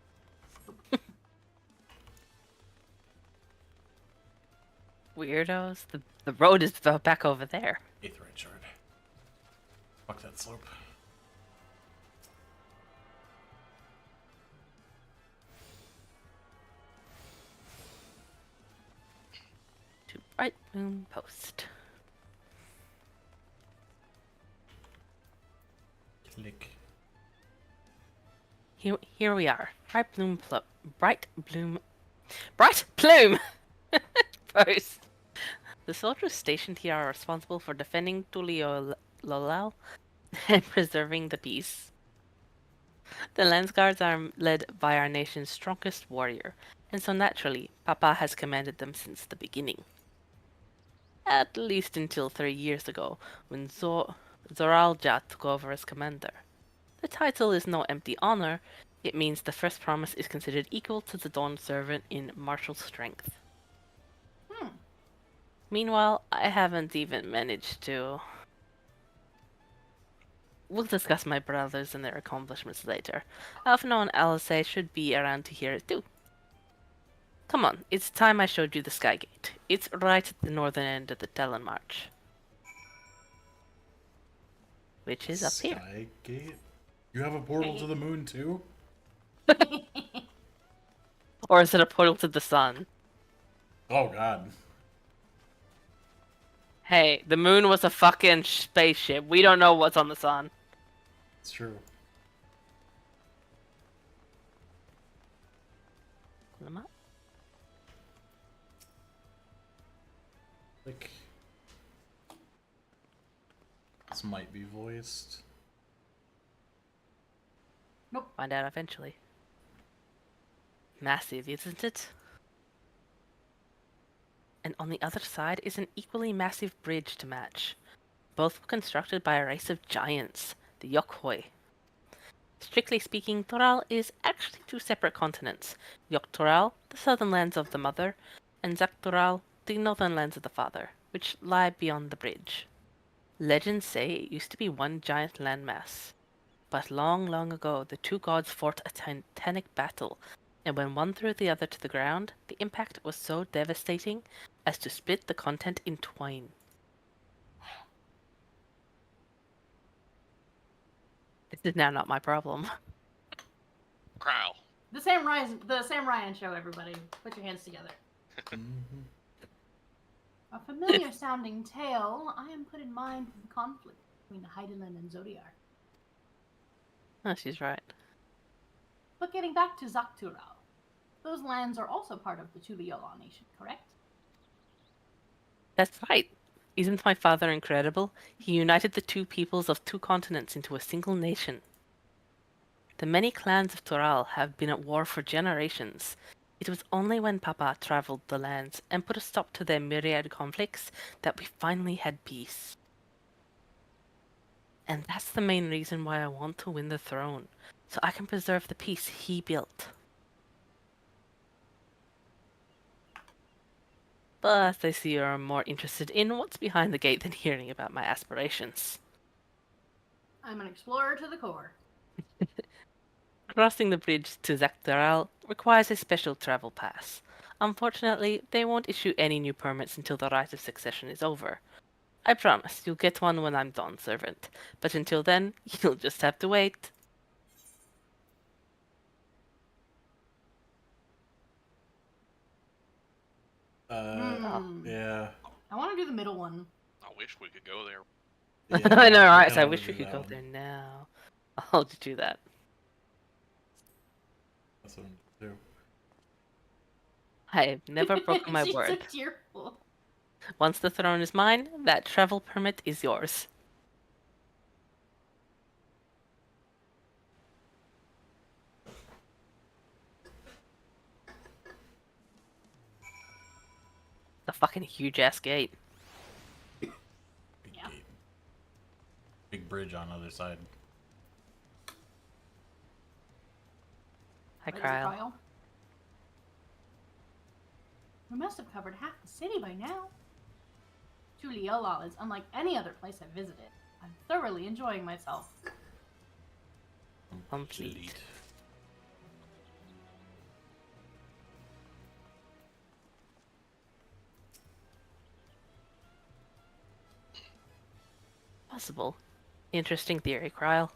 Weirdos. The road is back over there. Aetherite shard. Fuck that slope. To Bright Moon Post. Click. Here we are. Bright Plume Post. The soldiers stationed here are responsible for defending Tuliololal and preserving the peace. The Landsguards are led by our nation's strongest warrior, and so naturally, Papa has commanded them since the beginning. At least until 3 years ago, when Zoralja took over as commander. The title is no empty honor, it means the first promise is considered equal to the Dawn Servant in martial strength. Meanwhile, I haven't even managed to... We'll discuss my brothers and their accomplishments later. Alphino and Alice should be around to hear it too. Come on, it's time I showed you the Skygate. It's right at the northern end of the Talon March. Which is up here. Skygate? You have a portal to the moon too? Or is it a portal to the sun? Oh god. Hey, the moon was a fucking spaceship. We don't know what's on the sun. It's true. Pull them up. Like, this might be voiced. Nope. Find out eventually. Massive, isn't it? And on the other side is an equally massive bridge to match. Both were constructed by a race of giants, the Yokhoi. Strictly speaking, Toral is actually 2 separate continents. Yoktoral, the southern lands of the mother, and Zaktoral, the northern lands of the father, which lie beyond the bridge. Legends say it used to be one giant landmass. But long, long ago, the 2 gods fought a titanic battle, and when one threw the other to the ground, the impact was so devastating as to split the continent in twain. This is now not my problem. Crow. The Sam Ryan show, everybody. Put your hands together. A familiar sounding tale, I am put in mind of the conflict between Heidelin and Zodiar. Oh, she's right. But getting back to Zaktural, those lands are also part of the Tuliola nation, correct? That's right. Isn't my father incredible? He united the 2 peoples of 2 continents into a single nation. The many clans of Toral have been at war for generations. It was only when Papa traveled the lands and put a stop to their myriad conflicts that we finally had peace. And that's the main reason why I want to win the throne, so I can preserve the peace he built. But I see you're more interested in what's behind the gate than hearing about my aspirations. I'm an explorer to the core. Crossing the bridge to Zaktaral requires a special travel pass. Unfortunately, they won't issue any new permits until the Rite of Succession is over. I promise, you'll get one when I'm Dawn Servant, but until then, you'll just have to wait. Yeah. I want to do the middle one. I wish we could go there. Yeah, I know, right? So I kinda wish wanna we do could that go one. there now. I'll just do that. That's what I'm gonna do. I've never broken my She's word. so cheerful. Once the throne is mine, that travel permit is yours. The fucking huge ass gate. Big gate. Big bridge on the other side. Hi, Right, Kyle. Kyle. We must have covered half the city by now. Tuliyollal is unlike any other place I've visited. I'm thoroughly enjoying myself. Complete. Possible. Interesting theory, Kryle.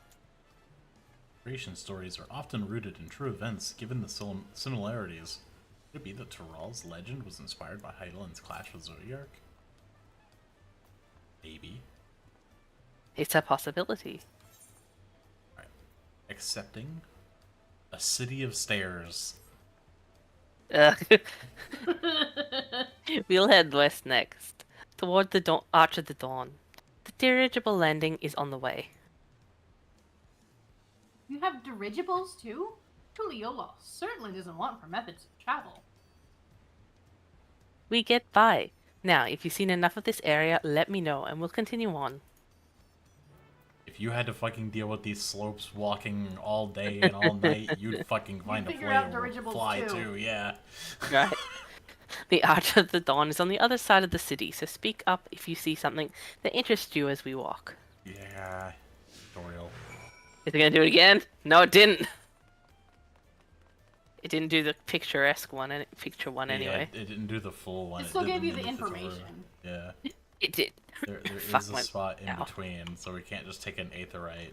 Creation stories are often rooted in true events, given the similarities. Could it be that Tural's legend was inspired by Heidelin's clash with Zodiark? Maybe. It's a possibility. Alright. Accepting a city of stairs. We'll head west next, toward the Arch of the Dawn. The dirigible landing is on the way. You have dirigibles too? Tuliyollal certainly doesn't want for methods of travel. We get by. Now, if you've seen enough of this area, let me know, and we'll continue on. If you had to fucking deal with these slopes walking all day and all night, you'd fucking find a figure way out to dirigibles fly too. too, yeah. Right. The Arch of the Dawn is on the other side of the city, so speak up if you see something that interests you as we walk. Yeah. Tutorial. Is it gonna do it again? No, it didn't. It didn't do the picturesque one, picture one anyway. Yeah, it didn't do the full one. It still gave did you the tutorial. information. Yeah. It did. There Fuck is a went spot in out. between, so we can't just take an aetherite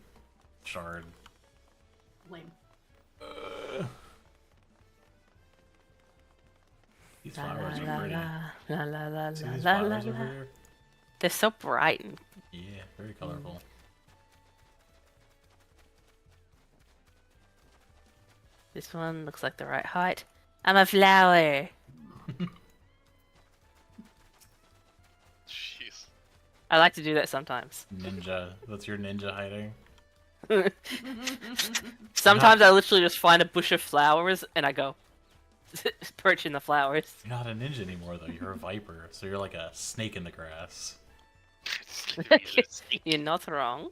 shard. Lame. These La flowers la are pretty. la la la See la these la la flowers over la. here? They're so bright. Yeah, very colorful. This one looks like the right height. I'm a flower. Jeez. I like to do that sometimes. Ninja. That's your ninja hiding. Sometimes I literally just find a bush of flowers and I go perch in the flowers. You're not a ninja anymore, though. You're a viper, so you're like a snake in the grass. You're not wrong.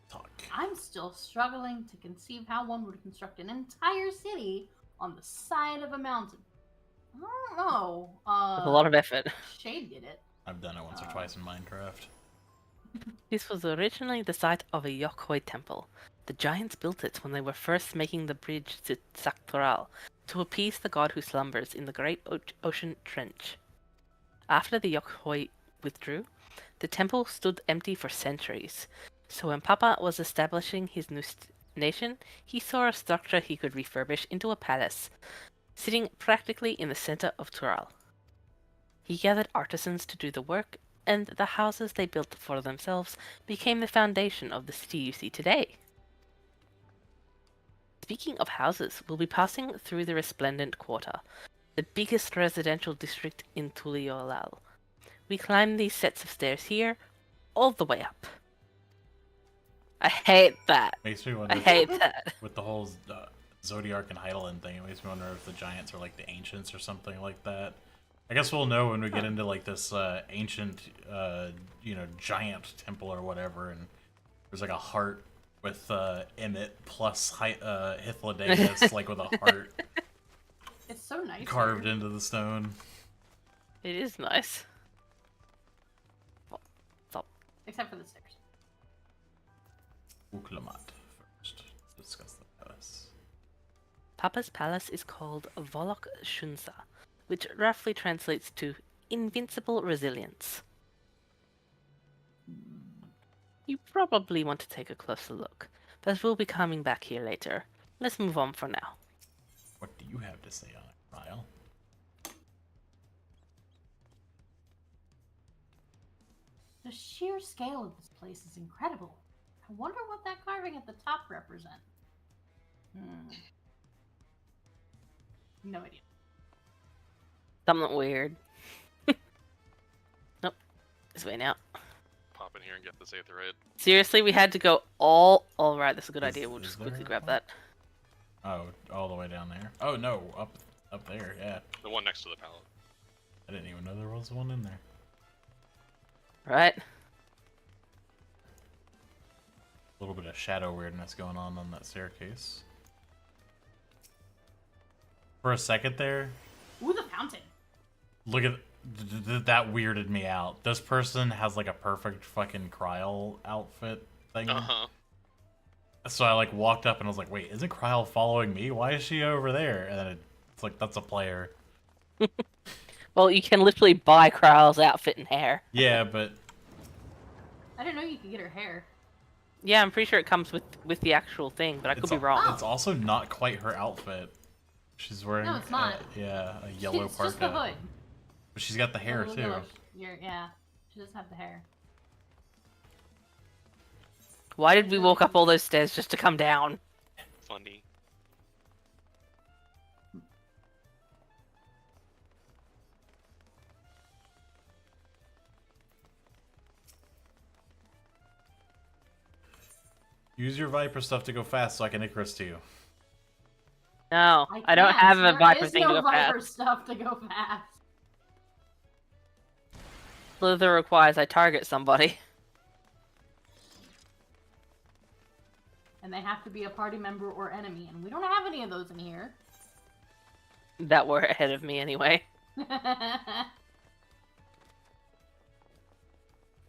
Talk. I'm still struggling to conceive how one would construct an entire city on the side of a mountain. I don't know. With a lot of effort. Shade did it. I've done it once or twice in Minecraft. This was originally the site of a Yokhoi temple. The giants built it when they were first making the bridge to Saktoral to appease the god who slumbers in the great ocean trench. After the Yokhoi withdrew, the temple stood empty for centuries. So when Papa was establishing his new nation, he saw a structure he could refurbish into a palace, sitting practically in the center of Tural. He gathered artisans to do the work, and the houses they built for themselves became the foundation of the city you see today. Speaking of houses, we'll be passing through the Resplendent Quarter, the biggest residential district in Tuliyollal. We climb these sets of stairs here, all the way up. I hate that. Makes me wonder. I hate that. With the whole Zodiark and Heidelin thing, it makes me wonder if the giants are like the ancients or something like that. I guess we'll know when we get into like this ancient, giant temple or whatever, and there's like a heart with Emmett plus Hythlodaeus, like with a heart It's so nice. carved into the stone. It is nice. Stop. Except for the stairs. Uklamat first. Let's discuss the palace. Papa's palace is called Volok Shunsa, which roughly translates to invincible resilience. You probably want to take a closer look, but we'll be coming back here later. Let's move on for now. What do you have to say on it, Ryle? The sheer scale of this place is incredible. I wonder what that carving at the top represents. No idea. Something weird. Nope. This way now. Pop in here and get this aetherite. Seriously, we had to go all right, that's a good idea. We'll Is just there quickly grab one? that. Oh, all the way down there. Oh no, up there. Yeah, The one next to the pallet. I didn't even know there was one in there. Right? A little bit of shadow weirdness going on that staircase. For a second there, Ooh, the fountain. look at that weirded me out. This person has like a perfect fucking Kryl outfit thing. Uh-huh. So I like walked up and I was like, wait, isn't Kryl following me? Why is she over there? And then it's like, that's a player. Well, you can literally buy Kryl's outfit and hair. Yeah, but I didn't know you could get her hair. Yeah, I'm pretty sure it comes with the actual thing, but I could be wrong. It's also not quite her outfit. She's wearing No, it's not. a yellow It's parka. just the hood. But she's got the hair little too. yellow yeah, she doesn't have the hair. Why did we walk up all those stairs just to come down? Funny. Use your Viper stuff to go fast so I can Icarus to you. No, I don't have a Viper thing to go Viper fast. stuff to go fast. Slither requires I target somebody. And they have to be a party member or enemy, and we don't have any of those in here. That were ahead of me anyway.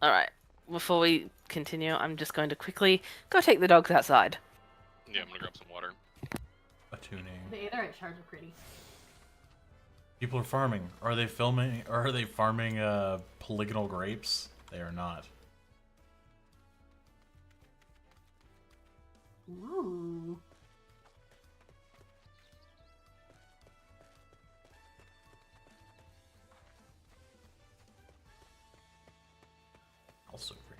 Alright, before we continue, I'm just going to quickly go take the dogs outside. Yeah, I'm gonna grab some water. Attuning. The Aetherite shards are pretty. People are farming. Are they filming? Or are they farming polygonal grapes? They are not. Ooh. Also great.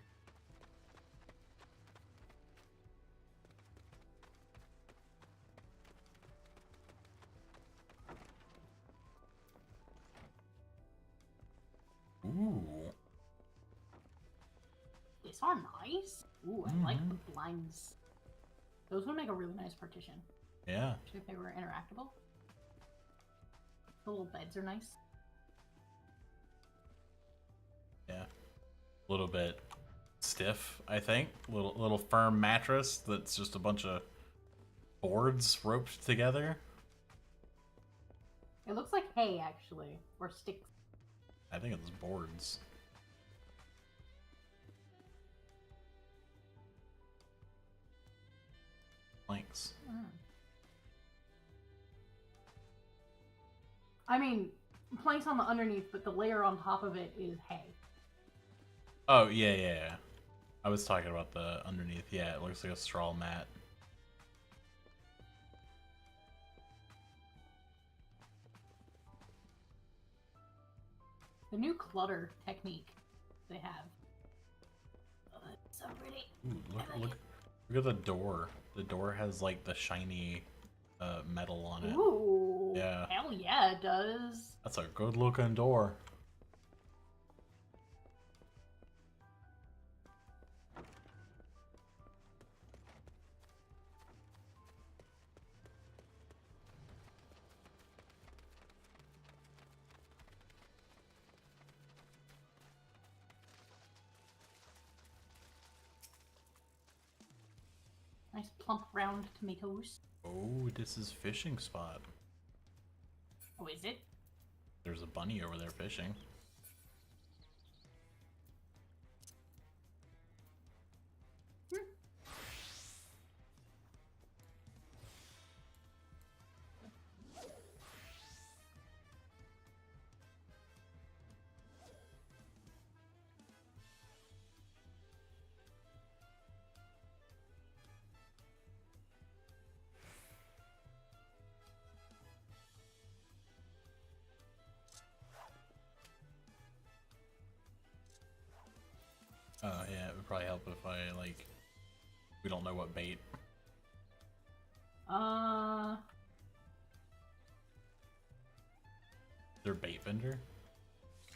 Ooh. These are nice. Ooh, I like the blinds. Those would make a really nice partition. Yeah. Especially if they were interactable. The little beds are nice. Yeah. A little bit stiff, I think. Little firm mattress that's just a bunch of boards roped together. It looks like hay, actually. Or sticks. I think it's boards. Planks. I mean, planks on the underneath, but the layer on top of it is hay. Oh, yeah. I was talking about the underneath. Yeah, it looks like a straw mat. The new clutter technique they have. Oh, that's so pretty. Ooh, look at the door. The door has like the shiny metal on it. Ooh. Yeah. Hell yeah, it does. That's a good looking door. Nice plump round tomatoes. Oh, this is fishing spot. Oh, is it? There's a bunny over there fishing. Yeah, it would probably help if I, like, we don't know what bait. Uh, Is there a bait vendor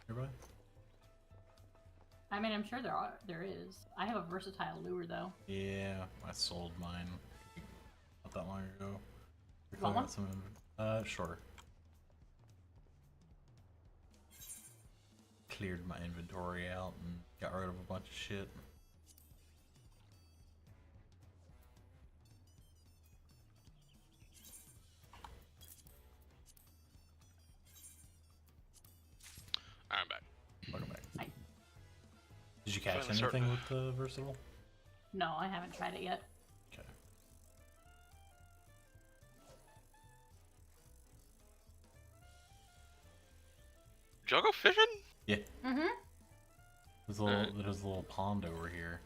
nearby? I mean, I'm sure there is. I have a versatile lure though. Yeah, I sold mine not that long ago. Want one? Sure. Cleared my inventory out and got rid of a bunch of shit. I'm back. Welcome back. Hi. Did you catch Finally anything starting. with the versatile? No, I haven't tried it yet. Okay. Did y'all go fishing? Yeah. Mm-hmm. There's a little pond over here.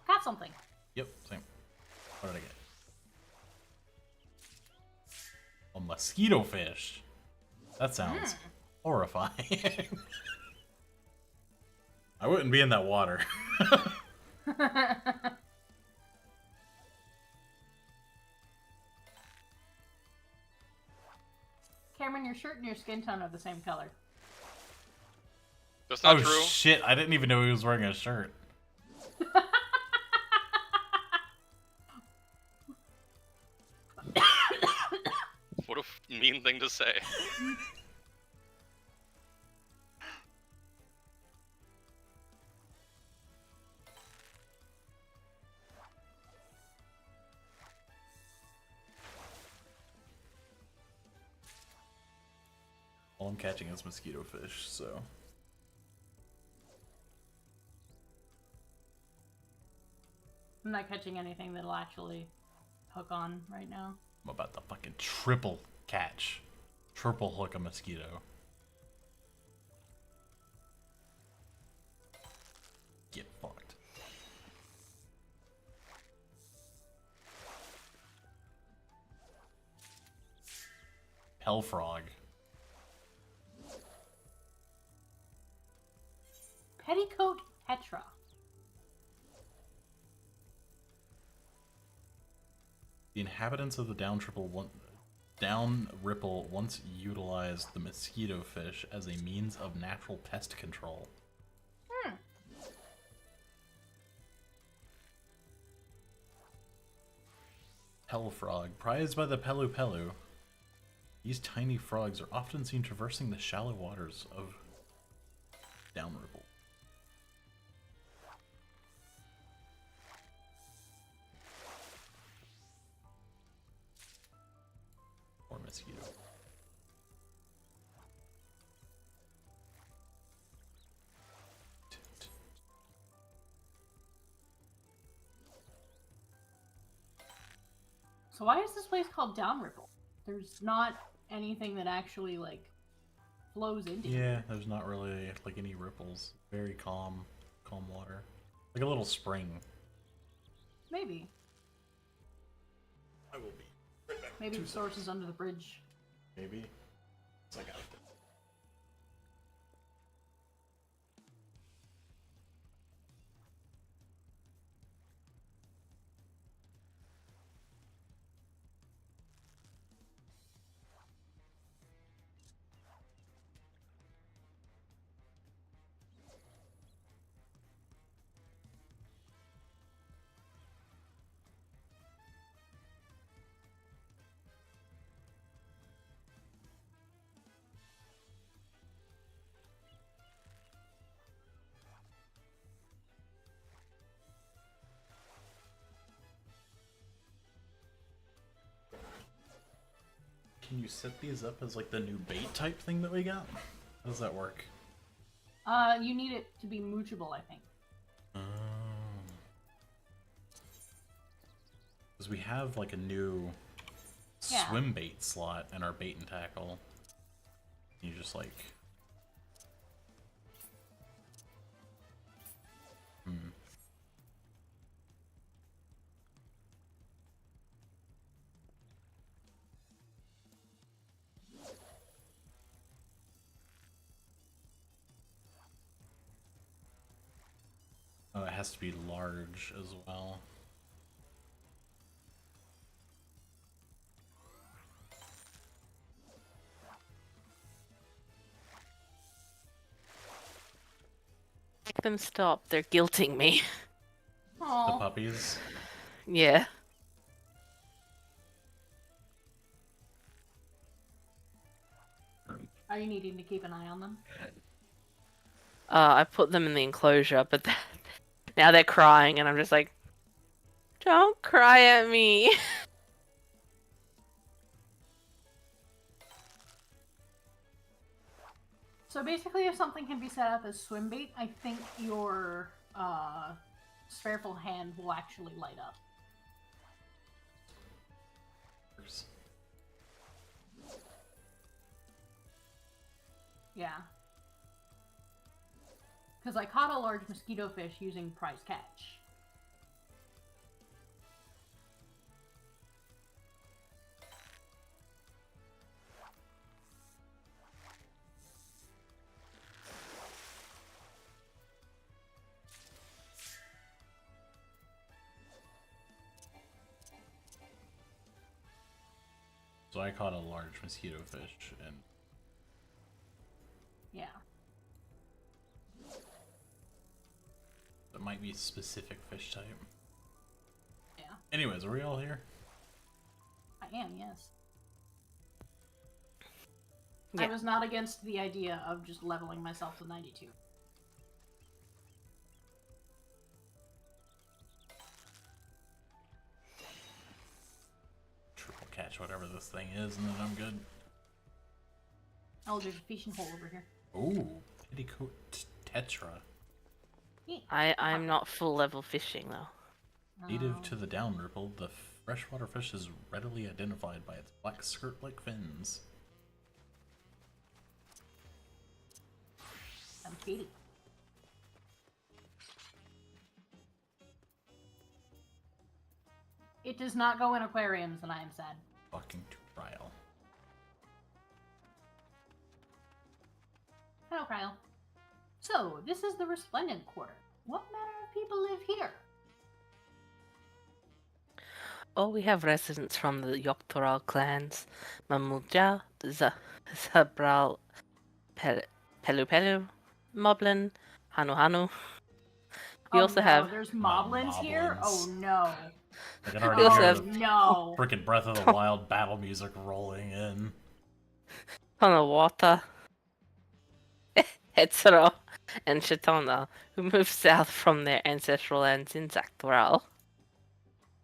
Got something. Yep, same. What did I get? A mosquito fish. That sounds horrifying. I wouldn't be in that water. Cameron, your shirt and your skin tone are the same color. That's not Oh true. shit, I didn't even know he was wearing a shirt. What a mean thing to say. All I'm catching is mosquito fish, so. I'm not catching anything that'll actually hook on right now. I'm about to fucking triple catch. Triple hook a mosquito. Get fucked. Hell frog. Petticoat Petra. The inhabitants of the Down Ripple once utilized the mosquito fish as a means of natural pest control. Hell frog, prized by the Pelu Pelu. These tiny frogs are often seen traversing the shallow waters of Down Ripple. Or mosquito. So why is this place called Down Ripple? There's not anything that actually like flows into it. Yeah, there's not really like any ripples. Very calm water. Like a little spring. Maybe. I will be right back. Maybe the source is under the bridge. Maybe. It's like out there. Can you set these up as like the new bait type thing that we got? How does that work? You need it to be moochable, I think. Because we have like a new swim bait slot in our bait and tackle. You just like... Oh, it has to be large as well. Make them stop. They're guilting me. The Aww. puppies. Yeah. Are you needing to keep an eye on them? I put them in the enclosure, but now they're crying, and I'm just like, don't cry at me. So basically, if something can be set up as swim bait, I think your spherical hand will actually light up. Yeah. Because I caught a large mosquito fish using prize catch. So I caught a large mosquito fish, and Yeah. that might be specific fish type. Yeah. Anyways, are we all here? I am, yes. Yeah. I was not against the idea of just leveling myself to 92. Triple catch whatever this thing is, and then I'm good. Oh, there's a fishing hole over here. Ooh, petticoat tetra. I'm not full level fishing though. Native to the downripple, the freshwater fish is readily identified by its black skirt-like fins. I'm Katie. It does not go in aquariums, and I am sad. Fucking trial. Hello, Kyle. So, this is the Resplendent Quarter. What manner of people live here? Oh, we have residents from the Yoktoral clans, Mamulja, Zabral, Pelu Pelu, Moblin, Hanu Hanu. We Oh, also no, have there's moblins here? Oh no. I can already We also hear have the No. freaking Breath of the Wild battle music rolling in. Tonawata, Hetzero, and Shatona, who moved south from their ancestral lands in Zaktoral.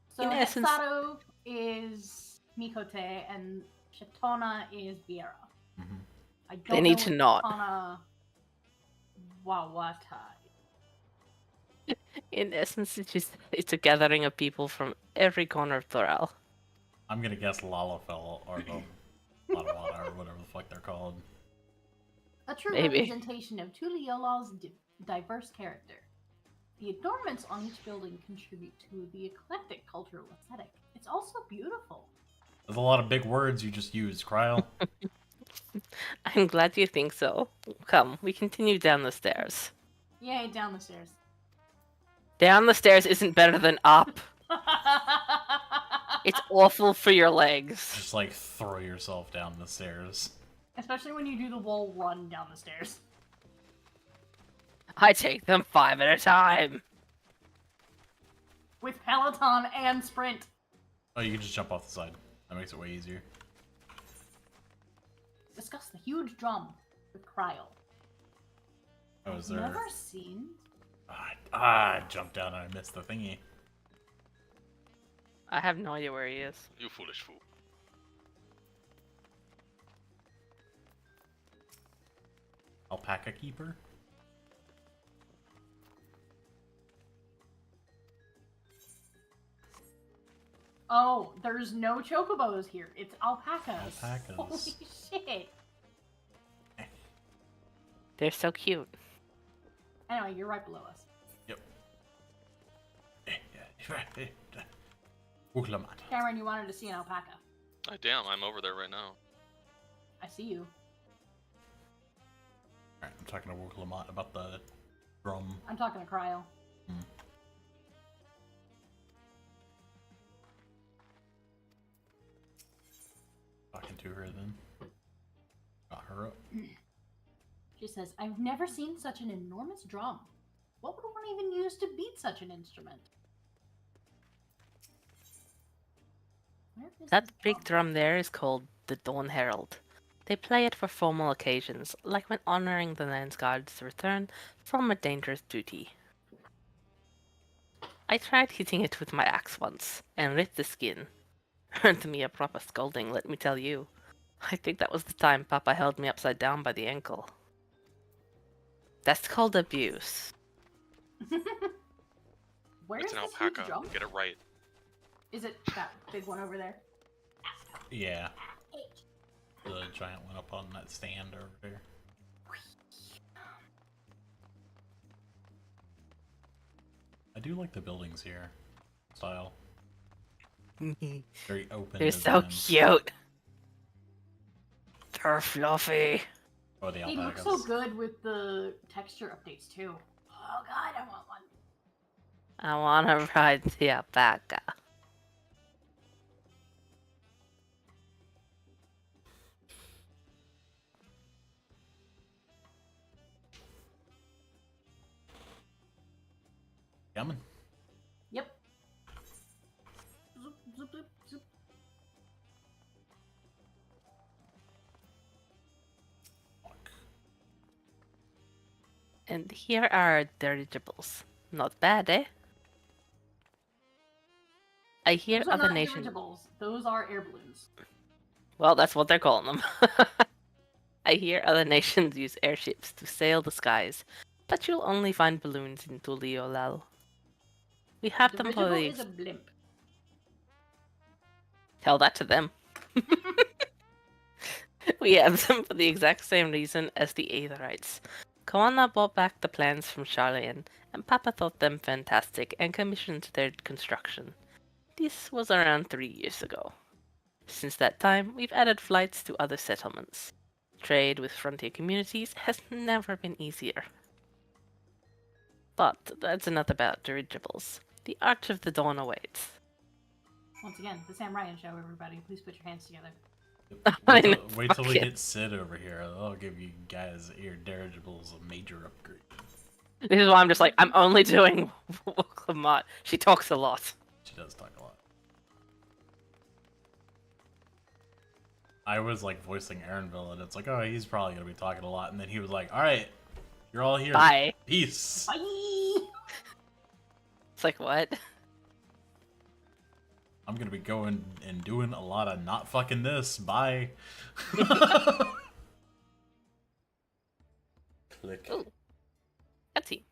So, In essence- Hetsaru is Mikote, and Shatona is Viera. Mhm. I don't They need know to what not. Shatona Wawata. In essence, it's a gathering of people from every corner of Thoral. I'm gonna guess Lalafell or the Lalawada or whatever the fuck they're called. A true Maybe. representation of Tuliola's diverse character. The adornments on each building contribute to the eclectic cultural aesthetic. It's also beautiful. There's a lot of big words you just used, Cryo. I'm glad you think so. Come, we continue down the stairs. Yay, down the stairs. Down the stairs isn't better than up. It's awful for your legs. Just like throw yourself down the stairs. Especially when you do the wall run down the stairs. I take them 5 at a time. With Peloton and Sprint. Oh, you can just jump off the side. That makes it way easier. Discuss the huge drum with Cryo. Oh, is I've there... never seen... I jumped down and I missed the thingy. I have no idea where he is. You foolish fool. Alpaca keeper? Oh, there's no chocobos here. It's alpacas. Alpacas. Holy shit. They're so cute. Anyway, you're right below us. Yep. Uklamat. Cameron, you wanted to see an alpaca. Damn, I'm over there right now. I see you. Alright, I'm talking to Uklamat about the drum. I'm talking to Cryo. Talking to her then. Got her up. She says, I've never seen such an enormous drum. What would one even use to beat such an instrument? Where is That this big drum there is called the Dawn Herald. They play it for formal occasions, like when honoring the Lance Guard's return from a dangerous duty. I tried hitting it with my axe once, and ripped the skin. Earned me a proper scolding, let me tell you. I think that was the time Papa held me upside down by the ankle. That's called abuse. Where It's is an this huge alpaca. drum? Get it right. Is it that big one over there? Yeah. The giant one up on that stand over there. I do like the buildings here. Style. Very open. They're so designs. cute. They're fluffy. Oh, the They look alpacas. so good with the texture updates too. Oh god, I want one. I want to ride the alpaca. Coming. Yep. Zoop, zoop, zoop, zoop. And here are dirigibles. Not bad, eh? I hear Those are other not nations. dirigibles. Those are air balloons. Well, that's what they're calling them. I hear other nations use airships to sail the skies, but you'll only find balloons in Tuliolal. We have them for Dirigible the. is a blimp. Tell that to them. We have them for the exact same reason as the Aetherites. Koana brought back the plans from Charlian, and Papa thought them fantastic and commissioned their construction. This was around 3 years ago. Since that time, we've added flights to other settlements. Trade with frontier communities has never been easier. But that's enough about dirigibles. The Arch of the Dawn awaits. Once again, the Sam Ryan show, everybody. Please put your hands together. I know, Wait till we fuck it. get Sid over here. I'll give you guys your dirigibles a major upgrade. This is why I'm just like, I'm only doing Lamont. She talks a lot. She does talk a lot. I was like voicing Aaronville, and it's like, oh, he's probably gonna be talking a lot, and then he was like, all right, you're all here. Bye. Peace. Bye! It's like, what? I'm gonna be going and doing a lot of not fucking this. Bye. Click. Ooh. Cutscene.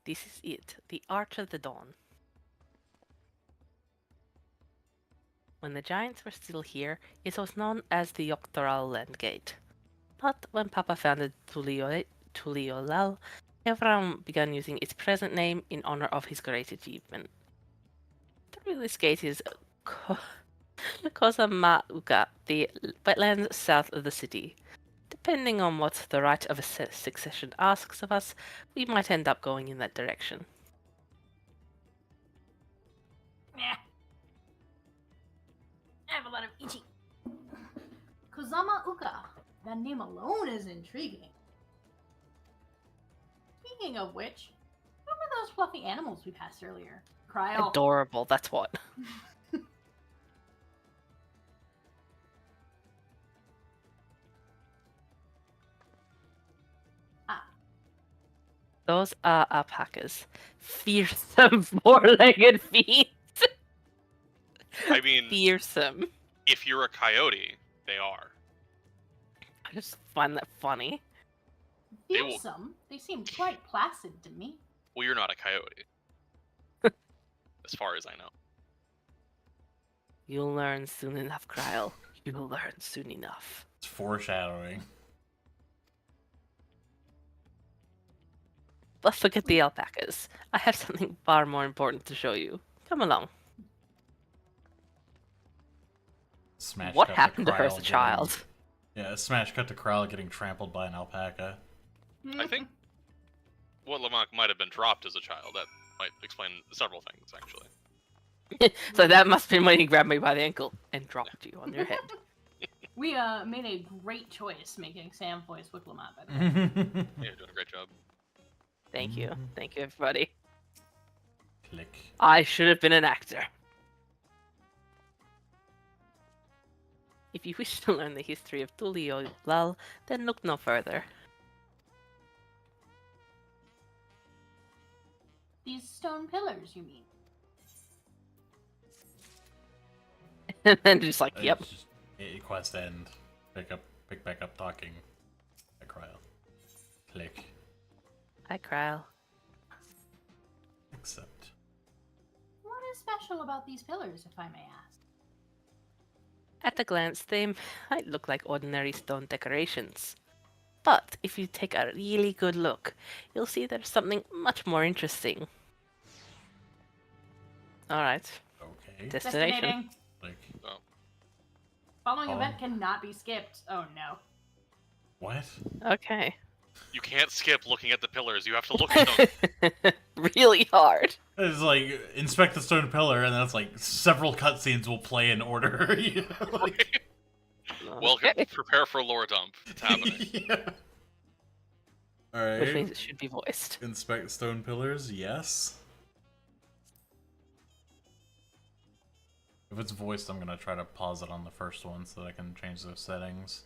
This is it, the Arch of the Dawn. When the Giants were still here, it was known as the Yoctoral Landgate. But when Papa founded Tuliolal, everyone began using its present name in honor of his great achievement. The release gate is Kozamauka, the wetlands south of the city. Depending on what the right of succession asks of us, we might end up going in that direction. Nah. I have a lot of itchy. Kozama Uka. That name alone is intriguing. Speaking of which, what were those fluffy animals we passed earlier? Cryo. Adorable, that's what. Those are alpacas. Fearsome four-legged feet. I mean, Fearsome. if you're a coyote, they are. I just find that funny. They will- Fearsome? They seem quite placid to me. Well, you're not a coyote. As far as I know. You'll learn soon enough, Kryle. You'll learn soon enough. It's foreshadowing. But forget the alpacas. I have something far more important to show you. Come along. Smash What cut happened to her as a Kryle child? Getting, yeah, smash cut to Kryle getting trampled by an alpaca. I think what Lamont might have been dropped as a child. That might explain several things, actually. So that must have been when he grabbed me by the ankle and dropped you on your head. We made a great choice making Sam voice with Lamont, by the way. Yeah, you're doing a great job. Thank you. Thank you, everybody. Click. I should have been an actor. If you wish to learn the history of Tuliolal, then look no further. These stone pillars, you mean? And then just like, yep. Quest end. Pick back up talking. I cry. Click. Hi, Kryle. Accept. What is special about these pillars, if I may ask? At a glance, they might look like ordinary stone decorations. But if you take a really good look, you'll see there's something much more interesting. Alright. Okay. Destination. Destinating. Click. Oh. Following Oh. event cannot be skipped. Oh no. What? Okay. You can't skip looking at the pillars. You have to look at them. Really hard. It's like inspect the stone pillar, and then it's like several cutscenes will play in order. You know, like, Welcome. Okay. Prepare for lore dump. It's happening. yeah. All right. Which means it should be voiced. Inspect stone pillars. Yes. If it's voiced, I'm gonna try to pause it on the first one so that I can change those settings.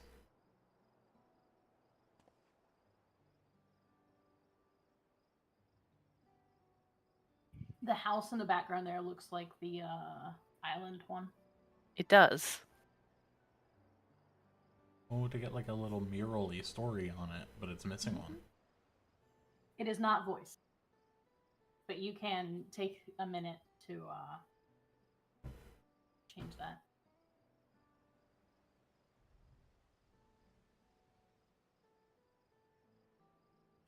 The house in the background there looks like the island one. It does. Oh, to get like a little mural-y story on it, but it's missing one. It is not voiced. But you can take a minute to change that.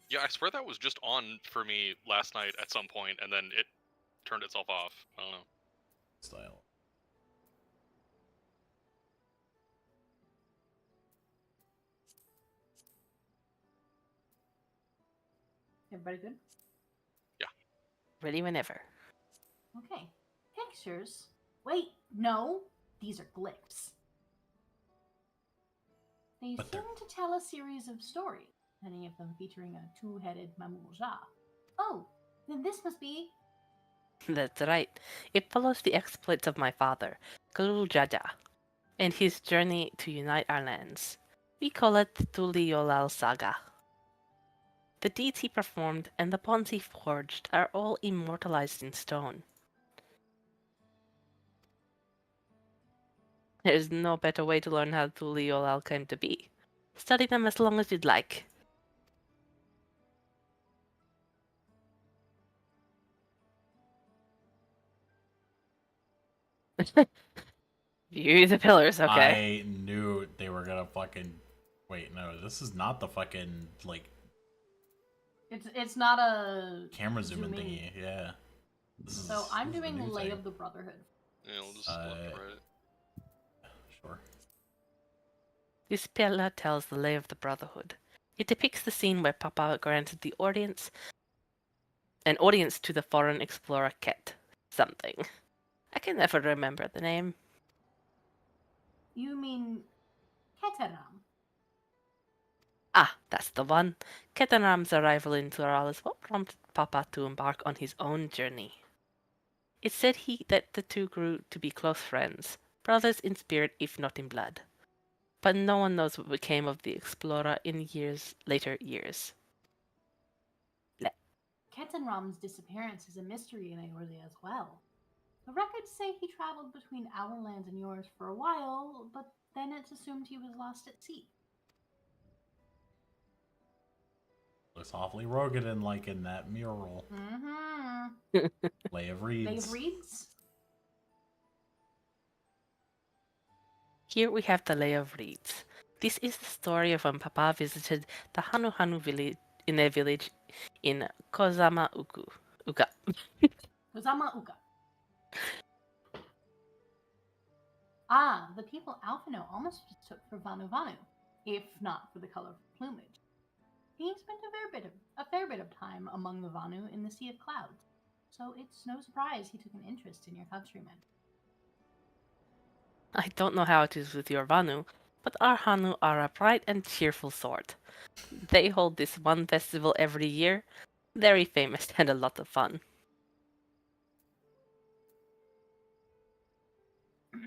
Yeah, I swear that was just on for me last night at some point, and then it turned itself off. I don't know. Style. Everybody good? Ready whenever. Okay. Pictures? Wait, no. These are glyphs. They But seem to tell a series of stories, many of them featuring a two-headed Mamurja. Oh, then this must be... That's right. It follows the exploits of my father, Guru Jaja, and his journey to unite our lands. We call it the Tuliolal Saga. The deeds he performed and the bonds he forged are all immortalized in stone. There's no better way to learn how Tuliolal came to be. Study them as long as you'd like. View the pillars, okay? I knew they were gonna fucking... Wait, no, this is not the fucking, like, It's not a... camera zoom in zoom in. thingy. Yeah. So I'm this is a doing new Lay thing. of the Brotherhood. Yeah, we'll just left and right. Sure. This pillar tells the lay of the Brotherhood. It depicts the scene where Papa granted the audience an audience to the foreign explorer Ket something. I can never remember the name. You mean Keteram? Ah, that's the one. Ketanram's arrival in Tural is what prompted Papa to embark on his own journey. It said that the two grew to be close friends, brothers in spirit if not in blood. But no one knows what became of the explorer in later years. Ketenram's disappearance is a mystery in Eorzea as well. The records say he traveled between our lands and yours for a while, but then it's assumed he was lost at sea. Looks awfully Rogan like in that mural. Mm-hmm. Lay of Reeds. Lay of Reeds? Here we have the Lay of Reeds. This is the story of when Papa visited the Hanu village in a village in Kozama Uka. Kozama Uka. Ah, the people Alphino almost took for Vanu Vanu, if not for the colorful plumage. He spent a fair bit of time among the Vanu in the Sea of Clouds, so it's no surprise he took an interest in your countrymen. I don't know how it is with your Vanu, but our Hanu are a bright and cheerful sort. They hold this one festival every year, very famous and a lot of fun.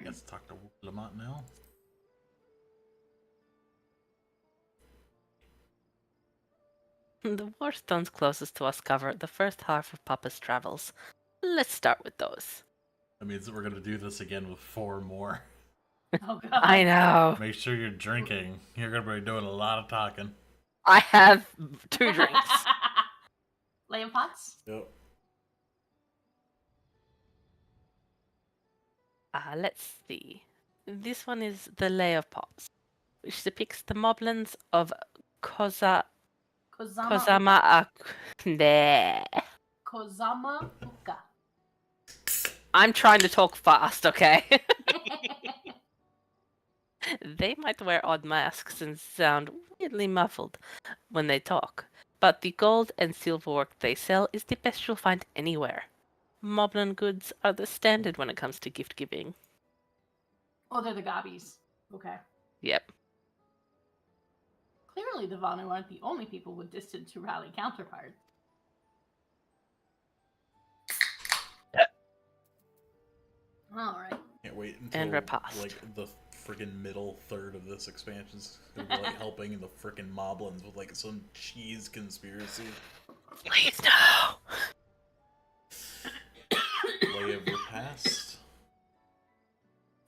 Let's talk to Lamont now. The warstones closest to us cover the first half of Papa's travels. Let's start with those. That means that we're gonna do this again with 4 more. Oh god. I know. Make sure you're drinking. You're gonna be doing a lot of talking. I have 2 drinks. Lay of Pots? Yep. Let's see. This one is the Lay of Pots, which depicts the moblins of Kozama Kozama Kozama Uka. I'm trying to talk fast, okay? They might wear odd masks and sound weirdly muffled when they talk, but the gold and silverwork they sell is the best you'll find anywhere. Moblin goods are the standard when it comes to gift giving. Oh, they're the gobbies. Okay. Yep. Clearly, the Vanu aren't the only people with distant to rally counterparts. Alright. Can't wait And until repast. like the freaking middle third of this expansion's gonna be like helping the freaking moblins with like some cheese conspiracy. Please no! Lay of Repast.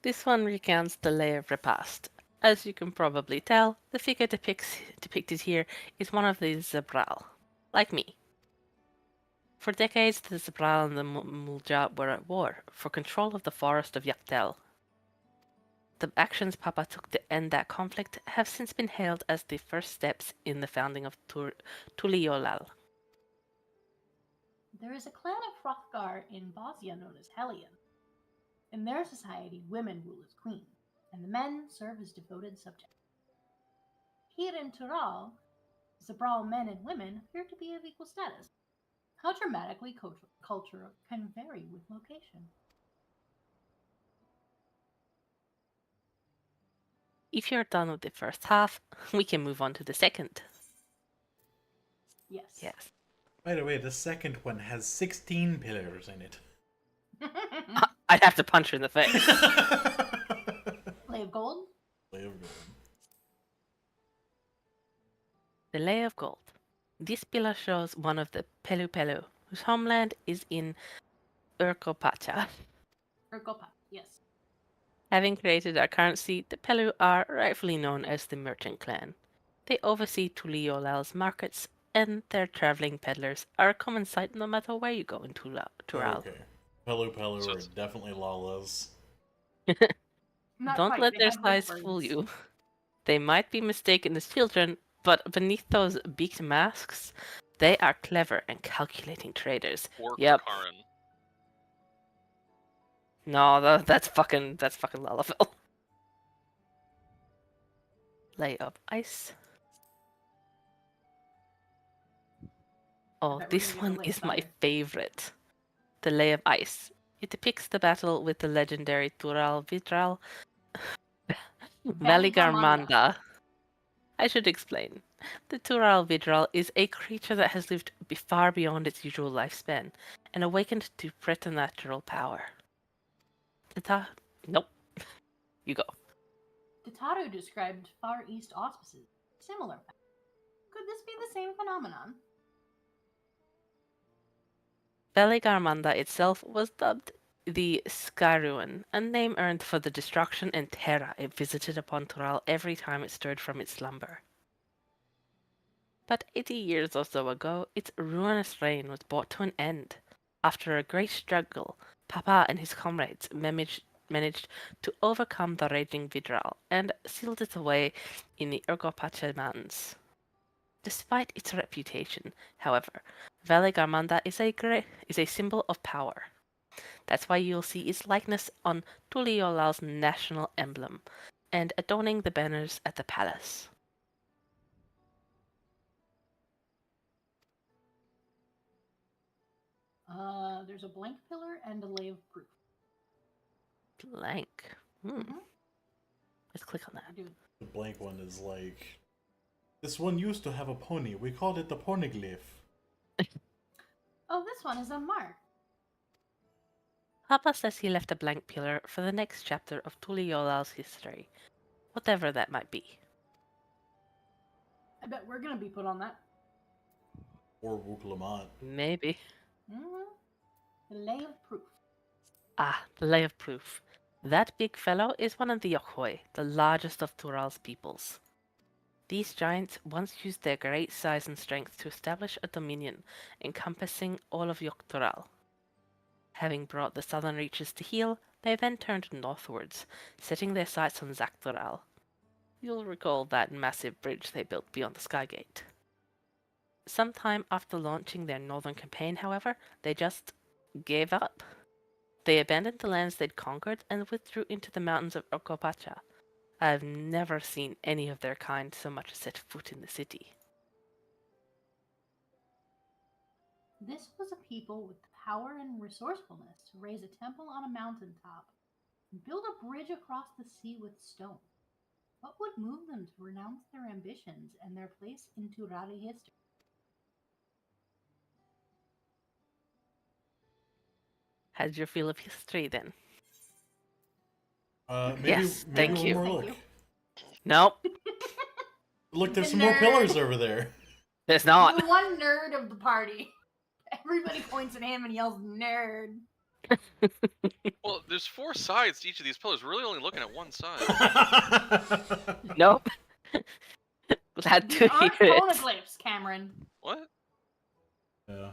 This one recounts the Lay of Repast. As you can probably tell, the figure depicted here is one of the Zabral, like me. For decades, the Zabral and the Mulja were at war for control of the forest of Yaktel. The actions Papa took to end that conflict have since been hailed as the first steps in the founding of Tuliolal. There is a clan of Hrothgar in Bosnia known as Hellion. In their society, women rule as queens, and the men serve as devoted subjects. Here in Tural, Zabral men and women appear to be of equal status. How dramatically culture can vary with location. If you're done with the first half, we can move on to the second. Yes. Yes. By the way, the second one has 16 pillars in it. I'd have to punch her in the face. Lay of Gold? Lay of Gold. The Lay of Gold. This pillar shows one of the Pelu Pelu, whose homeland is in Urkopacha. Urkopa, yes. Having created our currency, the Pelu are rightfully known as the Merchant Clan. They oversee Tuliolal's markets, and their traveling peddlers are a common sight no matter where you go in Tural. Okay. Pelu Pelu So are it's- definitely lawless. Not Don't quite, let they their have size whispers. fool you. They might be mistaken as children, but beneath those beaked masks, they are clever and calculating traders. Orc Yep. Karin. No, that's fucking Lalafell. Lay of Ice. Oh, bet we're this gonna get the one Lay is of my Fire. favorite. The Lay of Ice. It depicts the battle with the legendary Tural Vidral Valigarmanda. I should explain. The Tural Vidral is a creature that has lived far beyond its usual lifespan and awakened to preternatural power. Nope. You go. Tataru described Far East auspices. Similar. Could this be the same phenomenon? Valigarmanda itself was dubbed the Skyruin, a name earned for the destruction and terror it visited upon Tural every time it stirred from its slumber. But 80 years or so ago, its ruinous reign was brought to an end. After a great struggle, Papa and his comrades managed to overcome the raging Vidral and sealed it away in the Urgopacha Mountains. Despite its reputation, however, Valigarmanda is a symbol of power. That's why you'll see its likeness on Tuliolal's national emblem and adorning the banners at the palace. There's a blank pillar and a Lay of Proof. Blank. Mhm. Let's click on that. Dude. The blank one is like, this one used to have a pony. We called it the ponyglyph. Oh, this one is unmarked. Papa says he left a blank pillar for the next chapter of Tuliolal's history, whatever that might be. I bet we're gonna be put on that. Or Wuklamont. Maybe. The Lay of Proof. Ah, the Lay of Proof. That big fellow is one of the Yokhoi, the largest of Tural's peoples. These giants once used their great size and strength to establish a dominion encompassing all of Yoktural. Having brought the southern reaches to heel, they then turned northwards, setting their sights on Zaktural. You'll recall that massive bridge they built beyond the Skygate. Sometime after launching their northern campaign, however, they just gave up. They abandoned the lands they'd conquered and withdrew into the mountains of Okopacha. I've never seen any of their kind so much as set foot in the city. This was a people with the power and resourcefulness to raise a temple on a mountaintop and build a bridge across the sea with stone. What would move them to renounce their ambitions and their place in Turari history? How's your feel of history then? Maybe, Yes, maybe thank one you. more Thank look. you. Nope, Look, there's The some more nerd. pillars over there. there's not. The one nerd of the party. Everybody points at him and yells, "Nerd!" Well, there's 4 sides to each of these pillars. We're really only looking at one side. Nope. Glad These to aren't hear it. phonoglyphs, Cameron. What? Yeah.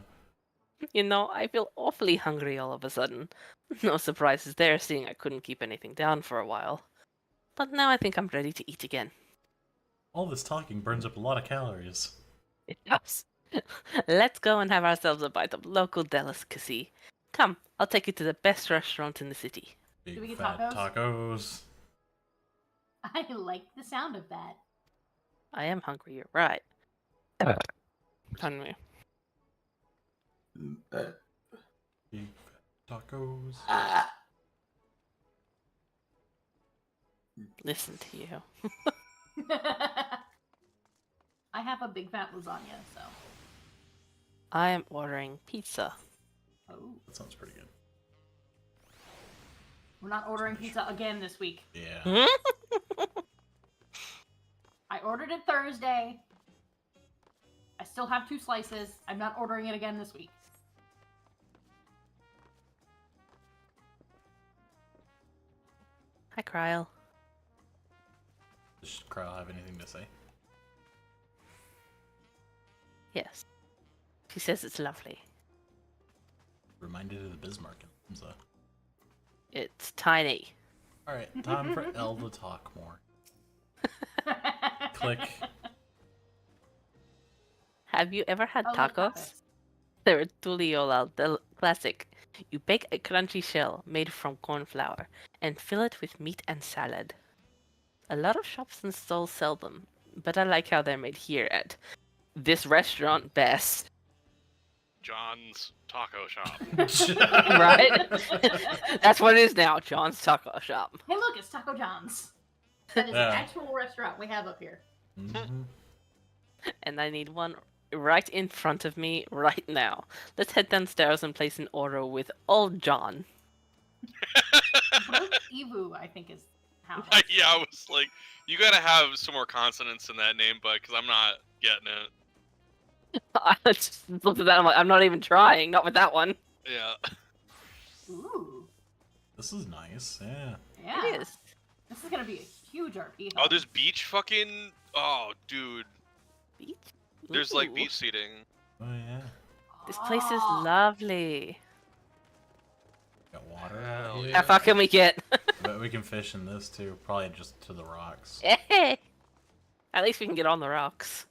You know, I feel awfully hungry all of a sudden. No surprises there, seeing I couldn't keep anything down for a while. But now I think I'm ready to eat again. All this talking burns up a lot of calories. It does. Let's go and have ourselves a bite of local delicacy. Come, I'll take you to the best restaurant in the city. Big Do we get fat tacos? tacos. I like the sound of that. I am hungry, you're right. Pardon me. Big fat tacos. Listen to you. I have a big fat lasagna, so. I am ordering pizza. Oh. That sounds pretty good. We're not ordering pizza again this week. Yeah. I ordered it Thursday. I still have 2 slices. I'm not ordering it again this week. Hi, Kryle. Does Kyle have anything to say? Yes. She says it's lovely. Reminded of the Bismarck in Hamza. It's tiny. Alright, time for Elle to talk more. Click. Have you ever had Oh, look, tacos? tacos. They're a tuliola classic. You bake a crunchy shell made from corn flour and fill it with meat and salad. A lot of shops and stalls sell them, but I like how they're made here at this restaurant best. John's Taco Shop. Right? That's what it is now, John's Taco Shop. Hey, look, it's Taco John's. That is Yeah. an actual restaurant we have up here. Mhm. And I need one right in front of me right now. Let's head downstairs and place an order with old John. Brooke Evu, I think, is how. Yeah, I was like, you gotta have some more consonants in that name, but because I'm not getting it. I just looked at that, I'm like, I'm not even trying, not with that one. Yeah. Ooh. This is nice, yeah. Yeah. It is. This is gonna be a huge RP. Oh, there's beach fucking. Oh, dude. Beach? There's like Ooh. beach seating. Oh yeah. This place is Oh. lovely. Got water Hell out here. How far can we get? But we can fish in this too. Probably just to the rocks. Hey! At least we can get on the rocks.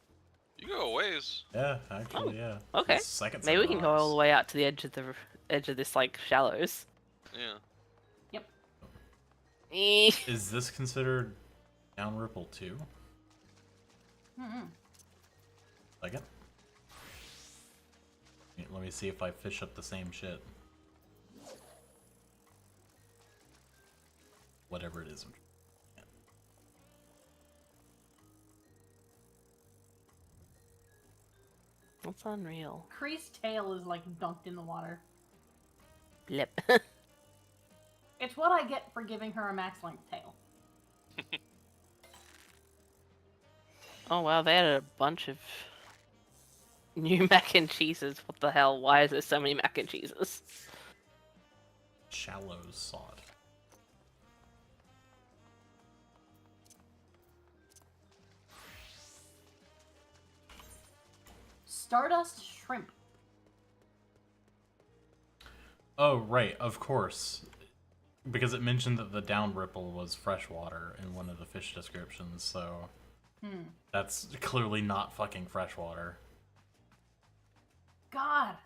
You go a ways. Yeah, actually, yeah. Okay. The second set Maybe we of can go all rocks. the way out to the edge of this like shallows. Yeah. Eh. Is this considered down ripple too? Mm-hmm. Second? Let me see if I fish up the same shit. Whatever it is. That's unreal. Creased tail is like dunked in the water. Blip. It's what I get for giving her a max length tail. Oh wow, they had a bunch of new mac and cheeses. What the hell? Why is there so many mac and cheeses? Shallows sod. Stardust shrimp. Oh, right, of course. Because it mentioned that the down ripple was freshwater in one of the fish descriptions, so that's clearly not fucking freshwater. God,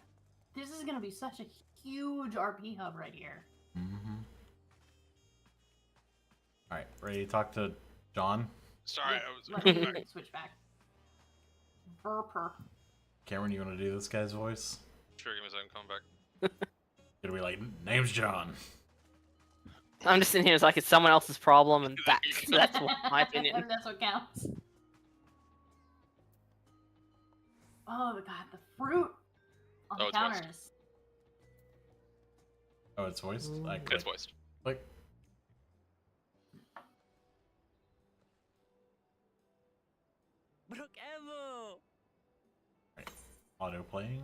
this is gonna be such a huge RP hub right here. Alright, ready to talk to John? Sorry, Yeah, I was. let me switch back. Verper. Cameron, you want to do this guy's voice? Sure, give me a second, come back. Gonna be like, name's John. I'm just sitting here, it's like it's someone else's problem, and that's what, my opinion. That's what counts. Oh god, the fruit on the Oh, it's voiced. counters. Oh, it's voiced? It's voiced. Click. Brook Evo! Right. Auto playing.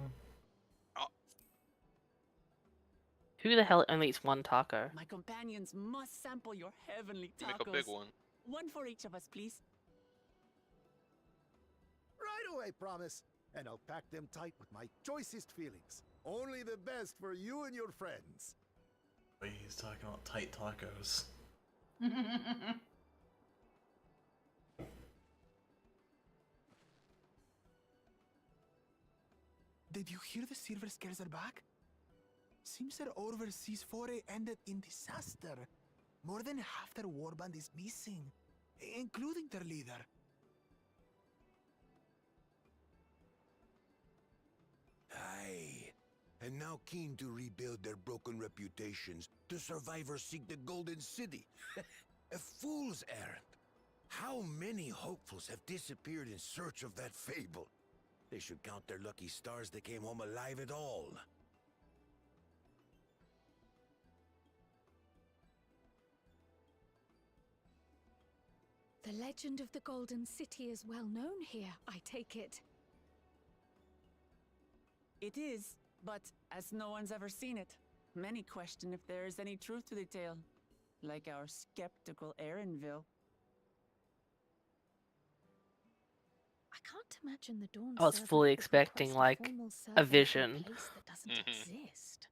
Who the hell only eats one taco? My companions must sample your heavenly tacos. Make a big one. One for each of us, please. Right away, promise. And I'll pack them tight with my choicest feelings. Only the best for you and your friends. Wait, he's talking about tight tacos. Did you hear the Silver Scares are back? Seems their overseas foray ended in disaster. More than half their warband is missing, including their leader. Aye. And now keen to rebuild their broken reputations, the survivors seek the Golden City. A fool's errand. How many hopefuls have disappeared in search of that fable? They should count their lucky stars they came home alive at all. The legend of the Golden City is well known here, I take it. It is, but as no one's ever seen it, many question if there is any truth to the tale. Like our skeptical Erinville. I can't imagine the Dawn I was Servant fully would expecting, request like, formal a survey for vision. place that doesn't exist.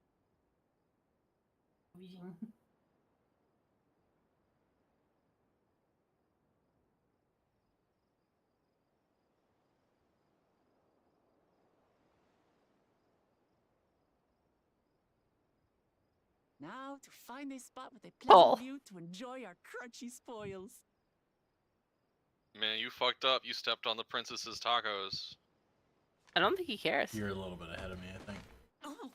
Now to find a spot with a pleasant view to enjoy our crunchy spoils. Man, you fucked up. You stepped on the princess's tacos. I don't think he cares. You're a little bit ahead of me, I think. Oh,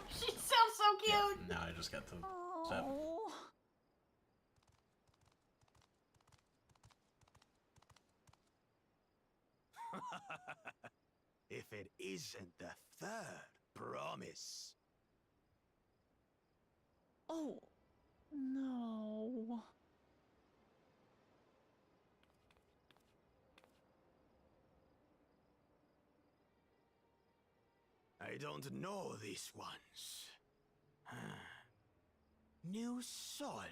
She sounds so cute. Now I just got to step. If it isn't the third promise. Oh, no. I don't know these ones. New salt.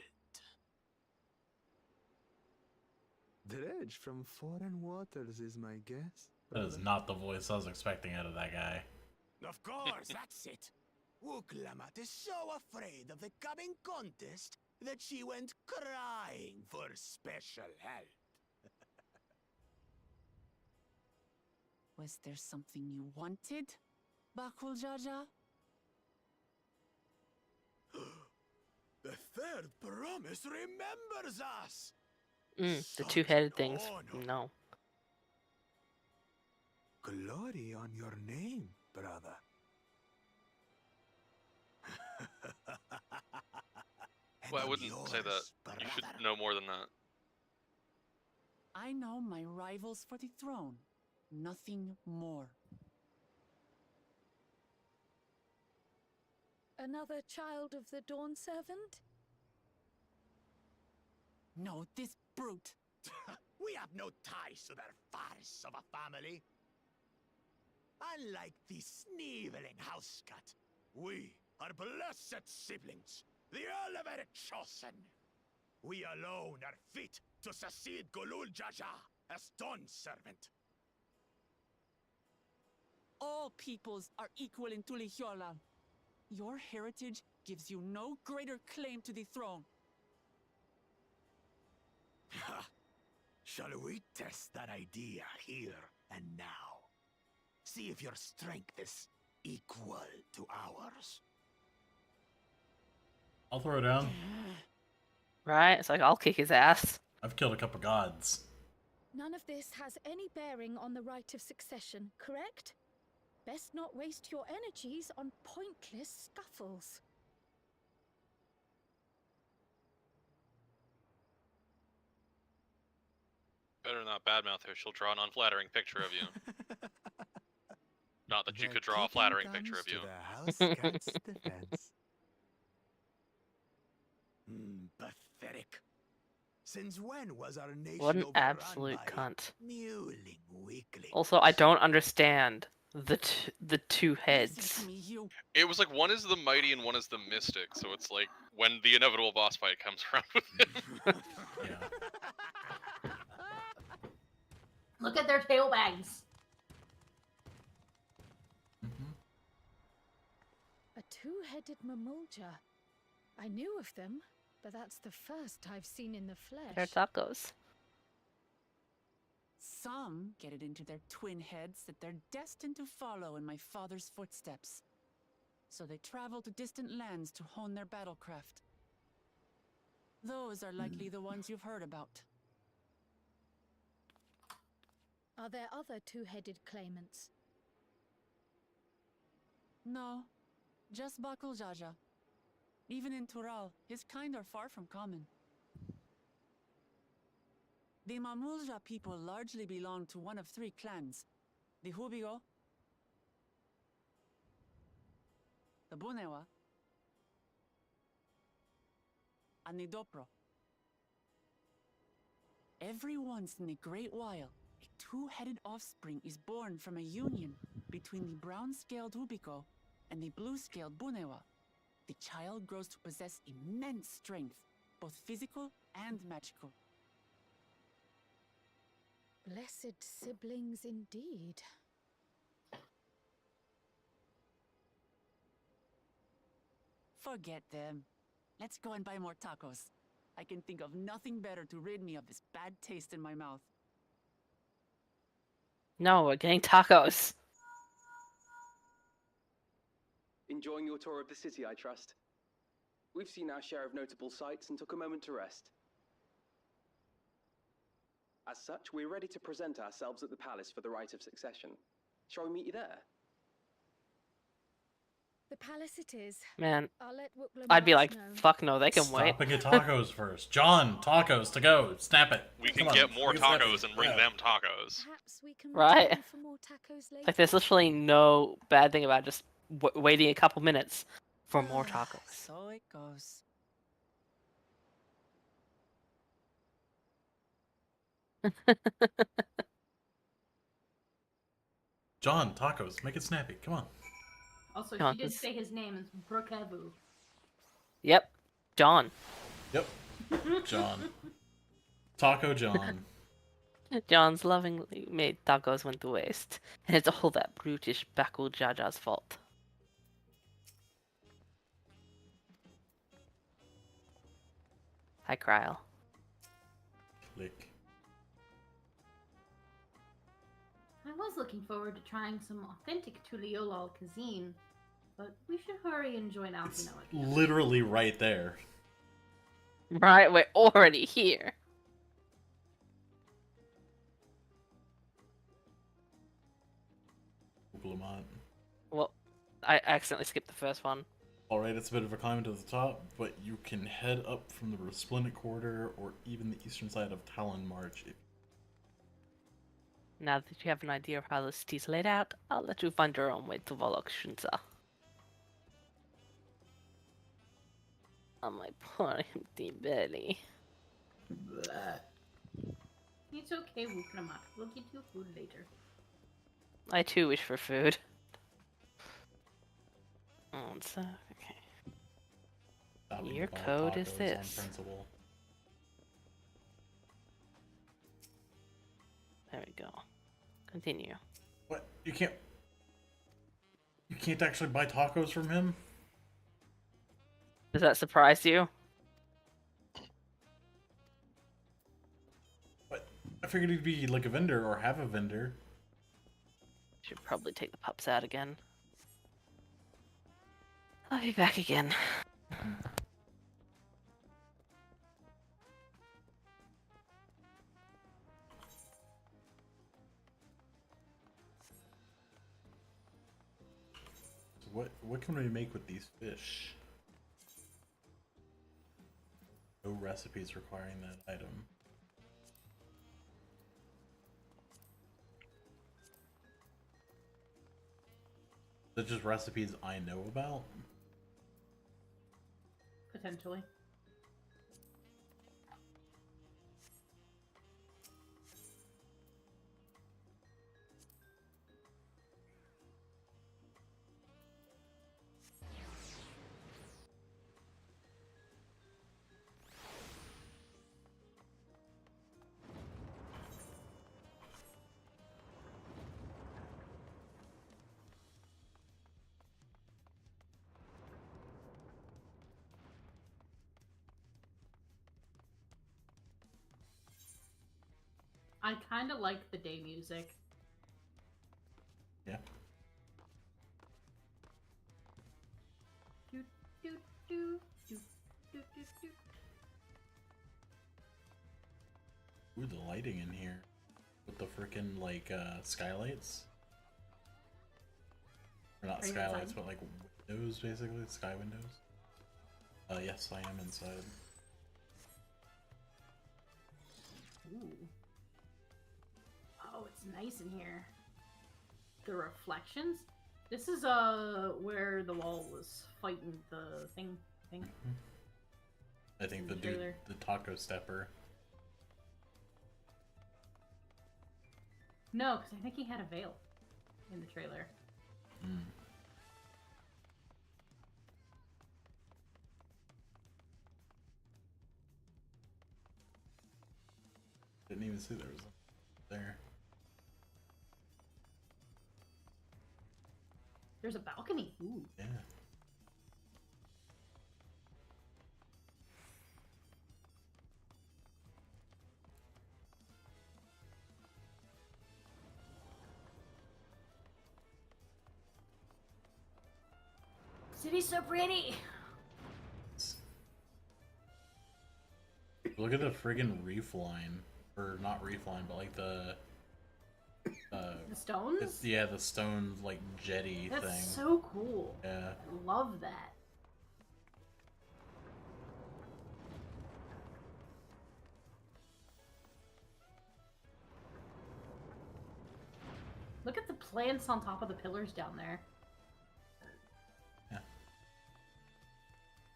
Dredge from foreign waters is my guess. That is not the voice I was expecting out of that guy. Of course, that's it. Wuklamat is so afraid of the coming contest that she went crying for special help. Was there something you wanted, Bakul Jaja? The third promise remembers us. The two-headed things. No. Glory on your name, brother. Well, I wouldn't say that. You should know more than that. I know my rivals for the throne. Nothing more. Another child of the Dawn Servant? No, this brute. We have no ties to their farce of a family. Unlike the sneevling house cat, we are blessed siblings, the elevated chosen. We alone are fit to succeed Golul Jaja as Dawn Servant. all peoples are equal in Tulihyolal. Your heritage gives you no greater claim to the throne. Ha! Shall we test that idea here and now? See if your strength is equal to ours. I'll throw it down. Right? It's like, I'll kick his ass. I've killed a couple gods. None of this has any bearing on the right of succession, correct? Best not waste your energies on pointless scuffles. Better not badmouth her. She'll draw an unflattering picture of you. Not that you The could draw a kitten flattering picture comes of to you. the house cat's defense. Pathetic. Since when was our nation What an overrun absolute by cunt. mewling weaklings? Also, I don't understand the two heads. Listen to me, you. It was like one is the mighty and one is the mystic, so it's like when the inevitable boss fight comes around with him. Yeah. Look at their tail bags. A two-headed mamulja. I knew of them, but that's the first I've seen in the flesh. They're tacos. Some get it into their twin heads that they're destined to follow in my father's footsteps. So they travel to distant lands to hone their battlecraft. Those are likely the ones you've heard about. Are there other two-headed claimants? No, just Bakul Jaja. Even in Tural, his kind are far from common. The Mamulja people largely belong to one of three clans. The Hubigo, the Bunewa, and the Dopro. Every once in a great while, a two-headed offspring is born from a union between the brown-scaled Hubico and the blue-scaled Bunewa. The child grows to possess immense strength, both physical and magical. Blessed siblings indeed. Forget them. Let's go and buy more tacos. I can think of nothing better to rid me of this bad taste in my mouth. No, we're getting tacos. Enjoying your tour of the city, I trust. We've seen our share of notable sights and took a moment to rest. As such, we're ready to present ourselves at the palace for the rite of succession. Shall we meet you there? The palace it is. Man, I'll let Wookla I'd be like, know. fuck no, they can Stop wait. and get tacos first. John, tacos to go. Snap it. We can Come on, get more get snappy. tacos and bring Yeah. them tacos. Perhaps we can Right? return for more tacos later. Like, there's literally no bad thing about just waiting a couple minutes for more tacos. So it goes. John, tacos. Make it snappy. Come on. Also, Come on, she did this- say his name is Brokevu. Yep, John. Yep. John. Taco John. John's lovingly made tacos went to waste, and it's all that brutish Bakul Jaja's fault. Hi, Kryle. Click. I was looking forward to trying some authentic Tuliolal cuisine, but we should hurry and join It's Alpino at literally right there. Right, we're already here. Lamont. Well, I accidentally skipped the first one. Alright, it's a bit of a climb to the top, but you can head up from the Resplendent Corridor or even the eastern side of Talon March. Now that you have an idea of how the city's laid out, I'll let you find your own way to Volok Shunza. On my poor empty belly. It's okay, Wukramat. We'll get you food later. I too wish for food. Oh, it's, okay. Stopping Your to buy code is tacos on this. principle. There we go. Continue. What? You can't. You can't actually buy tacos from him? Does that surprise you? But I figured he'd be like a vendor or have a vendor. Should probably take the pups out again. I'll be back again. So what can we make with these fish? No recipes requiring that item. They're just recipes I know about? Potentially. I kind of like the day music. Yeah. Do, do, do, do, do, do, do. Ooh, the lighting in here. With the freaking, like, skylights? Or not Are you skylights, inside? but like windows, basically. Sky windows. Yes, I am inside. Ooh. Oh, it's nice in here. The reflections. This is where the wall was fighting the thing. I think In the the dude, trailer. the taco stepper. No, because I think he had a veil in the trailer. Mm. Didn't even see there was one there. There's a balcony. Ooh. Yeah. City's so pretty. Look at the friggin' reef line. Or not reef line, but like the The stones? it's yeah, the stone like jetty That's thing. so cool. Yeah. I love that. Look at the plants on top of the pillars down there. Yeah.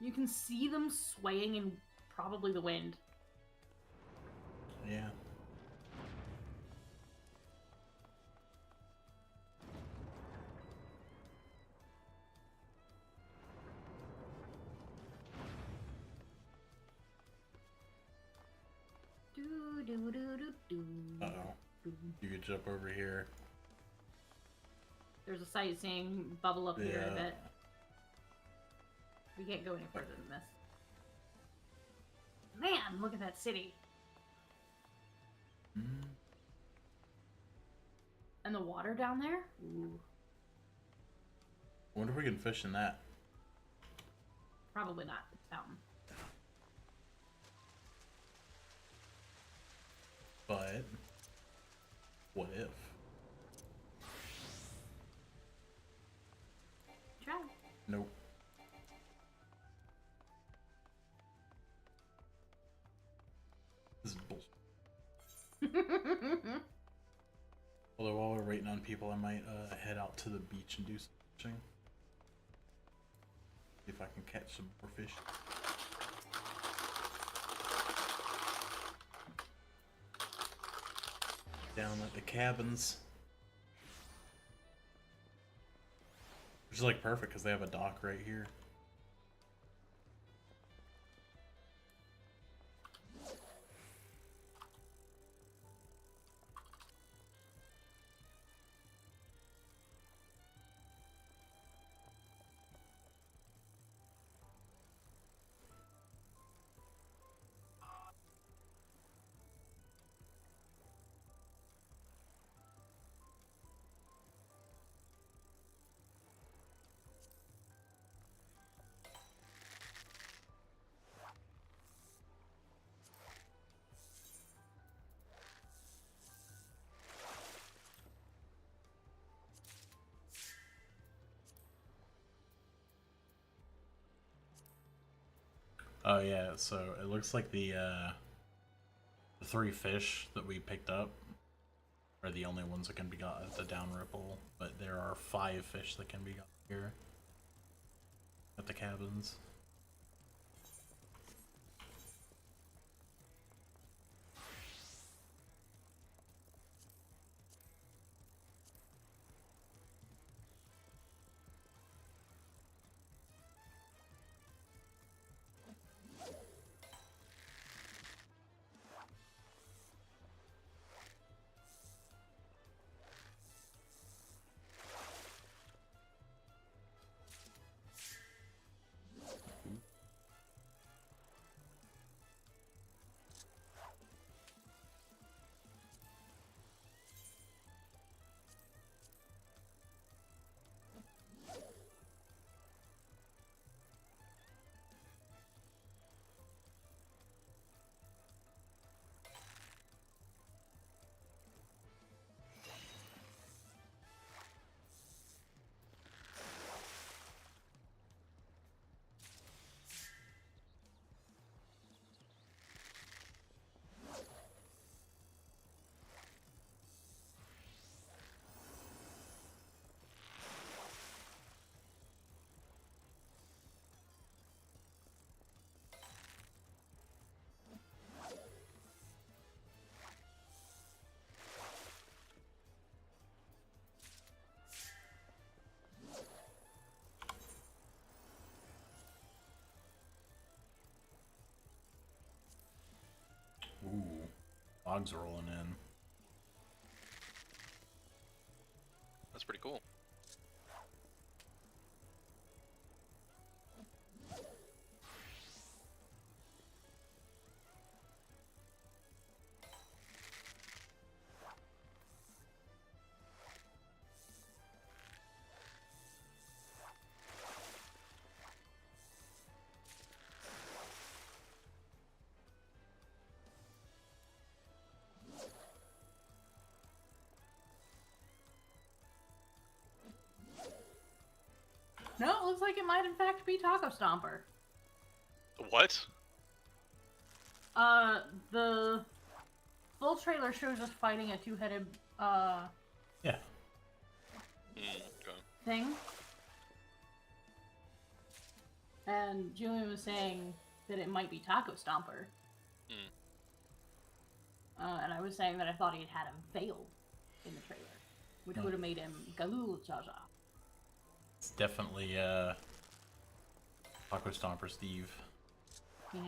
You can see them swaying in probably the wind. Yeah. Do, do, do, do, do. Uh-oh. You could jump over here. There's a sightseeing bubble up here Yeah. that we can't go any further than this. Man, look at that city. Mm. And the water down there? Ooh. I wonder if we can fish in that. Probably not. It's fountain. But what if? Try. Nope. This is bullshit. Although while we're waiting on people, I might head out to the beach and do some fishing. See if I can catch some more fish. Down at the cabins. Which is like perfect because they have a dock right here. Oh yeah, so it looks like the 3 fish that we picked up are the only ones that can be got at the down ripple, but there are 5 fish that can be got here at the cabins. Ooh, logs rolling in. That's pretty cool. No, it looks like it might in fact be Taco Stomper. What? The full trailer shows us fighting a two-headed, Yeah. Okay. thing. And Julian was saying that it might be Taco Stomper. And I was saying that I thought he had him veiled in the trailer, which would have made him Galul Jaja. It's definitely Taco Stomper Steve. Yeah.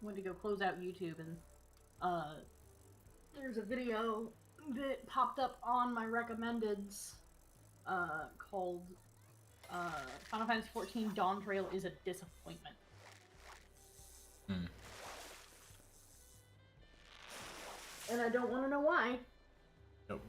Went to go close out YouTube and there's a video that popped up on my recommendeds called Final Fantasy XIV Dawntrail is a disappointment. And I don't want to know why. Nope.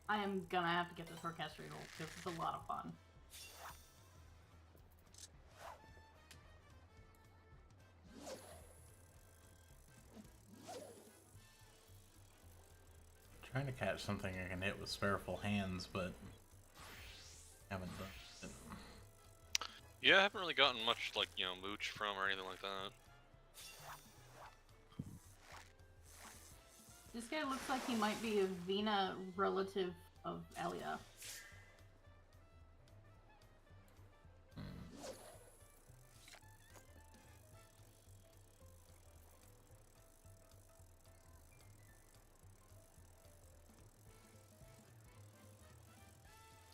I am gonna have to get this orchestrated because it's a lot of fun. trying to catch something I can hit with spherical hands, but haven't done it. Yeah, I haven't really gotten much, like, you know, mooch from or anything like that. This guy looks like he might be a Vina relative of Elia.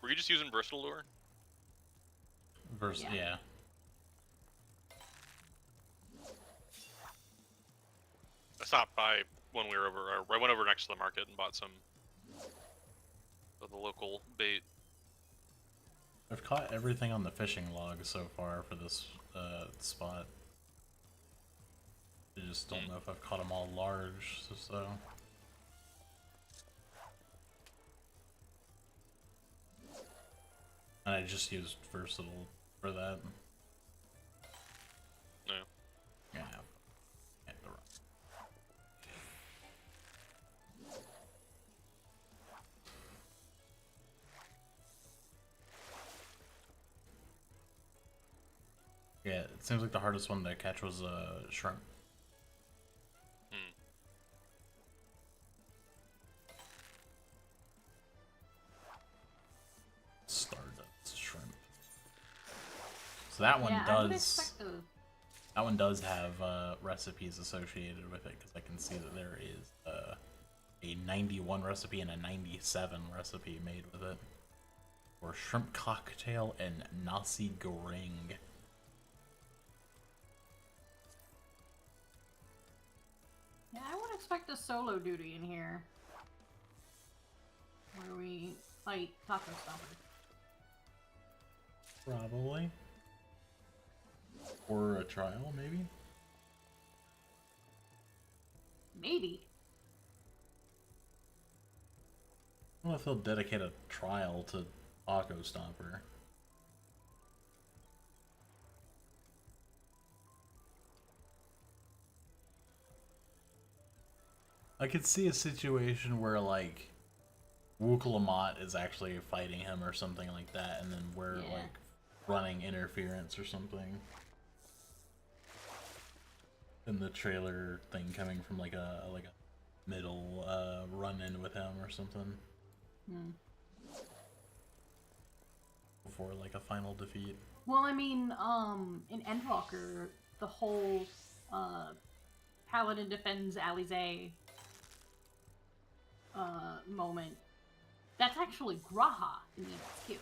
Were you just using Bristol Lure? Yeah. I stopped by when we were over, or I went over next to the market and bought some of the local bait. I've caught everything on the fishing log so far for this spot. I just don't know if I've caught them all large, so. And I just used versatile for that. No. Yeah. At the right. Yeah, it seems like the hardest one to catch was shrimp. Stardust shrimp. So that one does. That one does have recipes associated with it, because I can see that there is a 91 recipe and a 97 recipe made with it. Or shrimp cocktail and nasi goreng. Yeah, I would expect a solo duty in here. Where we fight Taco Stomper. Probably. Or a trial, maybe? Maybe. I don't know if he'll dedicate a trial to Taco Stomper. I could see a situation where, like, Wukalamat is actually fighting him or something like that, and then we're, like, running interference or something. And the trailer thing coming from, like a middle run-in with him or something. Before, like, a final defeat. Well, I mean, in Endwalker, the whole Paladin defends Alize moment, that's actually Graha in the MSQ.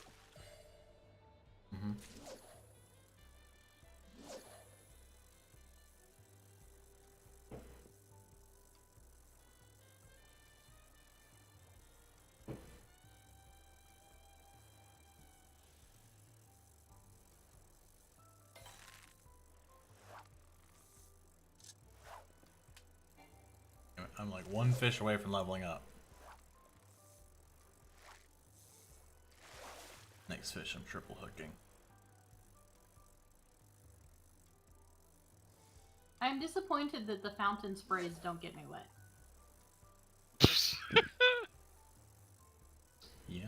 I'm like one fish away from leveling up. Next fish I'm triple hooking. I'm disappointed that the fountain sprays don't get me wet. Yeah.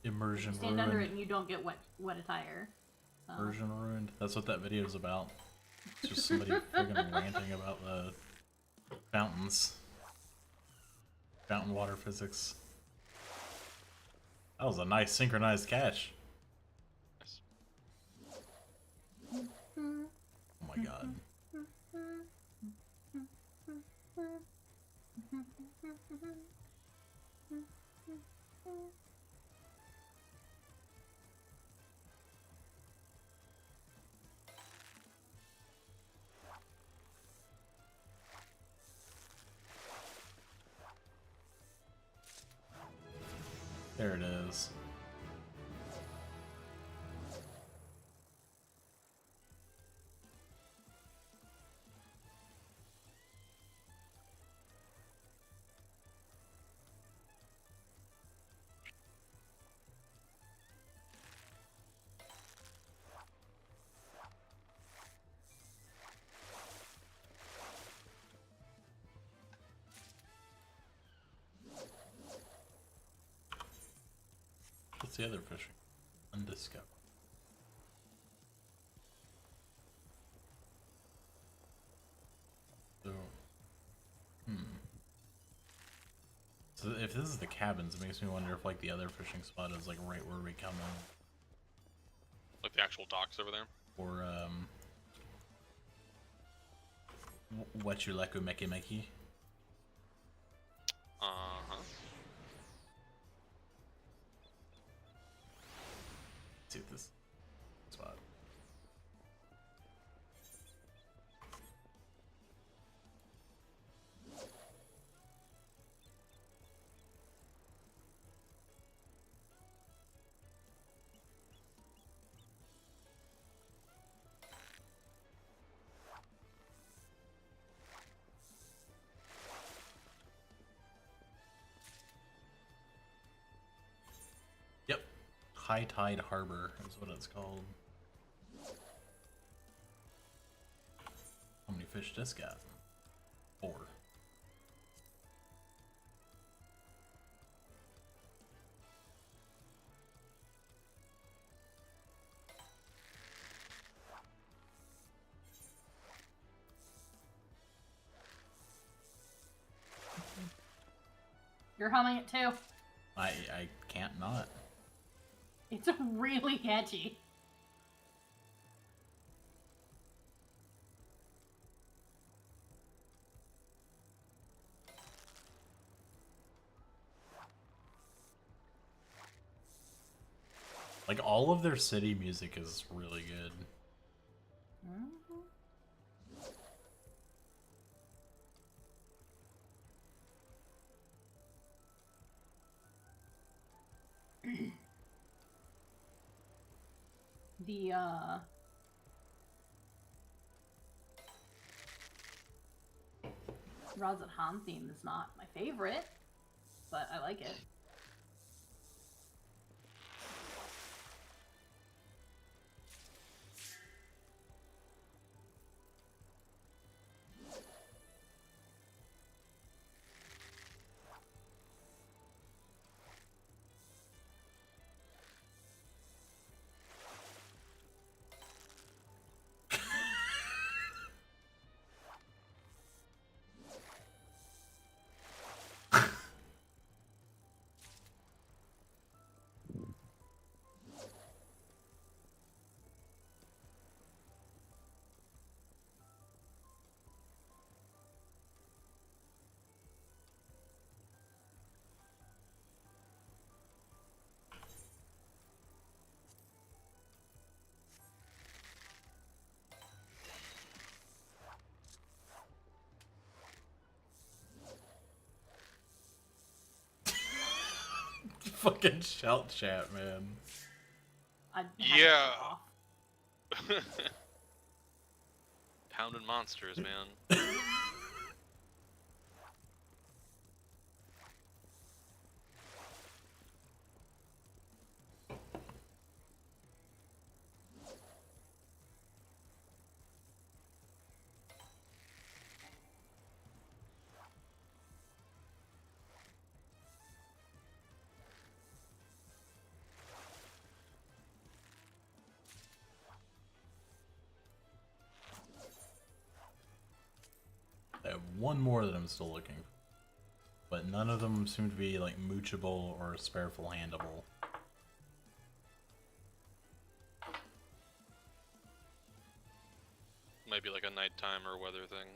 Immersion You stand ruined. under it and you don't get wet attire. Immersion ruined. That's what that video is about. It's just somebody friggin' ranting about the fountains. Fountain water physics. That was a nice synchronized catch. Oh my god. There it is. What's the other fishing? Undiscovered. So, So if this is the cabins, it makes me wonder if like the other fishing spot is like right where we come in. Like the actual docks over there? Or what you like Meki Meki? Uh-huh. See if this spot. Yep. High Tide Harbor is what it's called. How many fish this got? 4. You're humming it too. I can't not. It's really catchy. Like all of their city music is really good. The Razat Han theme is not my favorite, but I like it. Fucking shout chat, man. Yeah. Pounding monsters, man. I have one more that I'm still looking for, but none of them seem to be like moochable or spareful handable. Maybe like a nighttime or weather thing.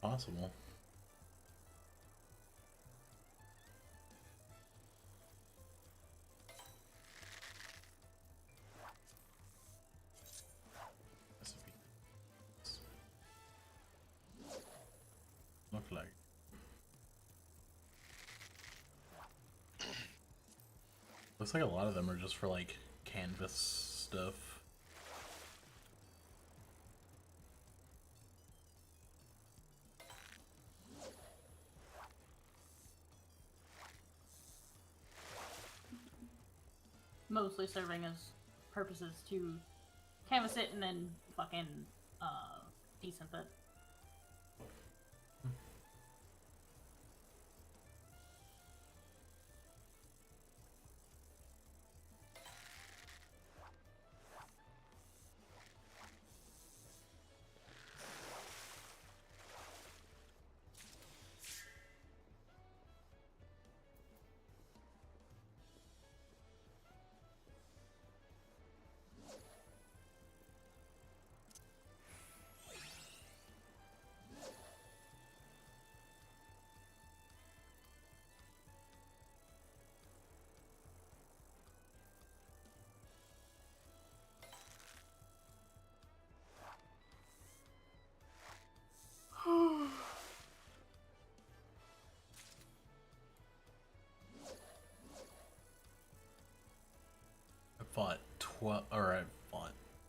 Possible. Look like. Looks like a lot of them are just for like canvas stuff. Mostly serving as purposes to canvas it and then fucking desynth it.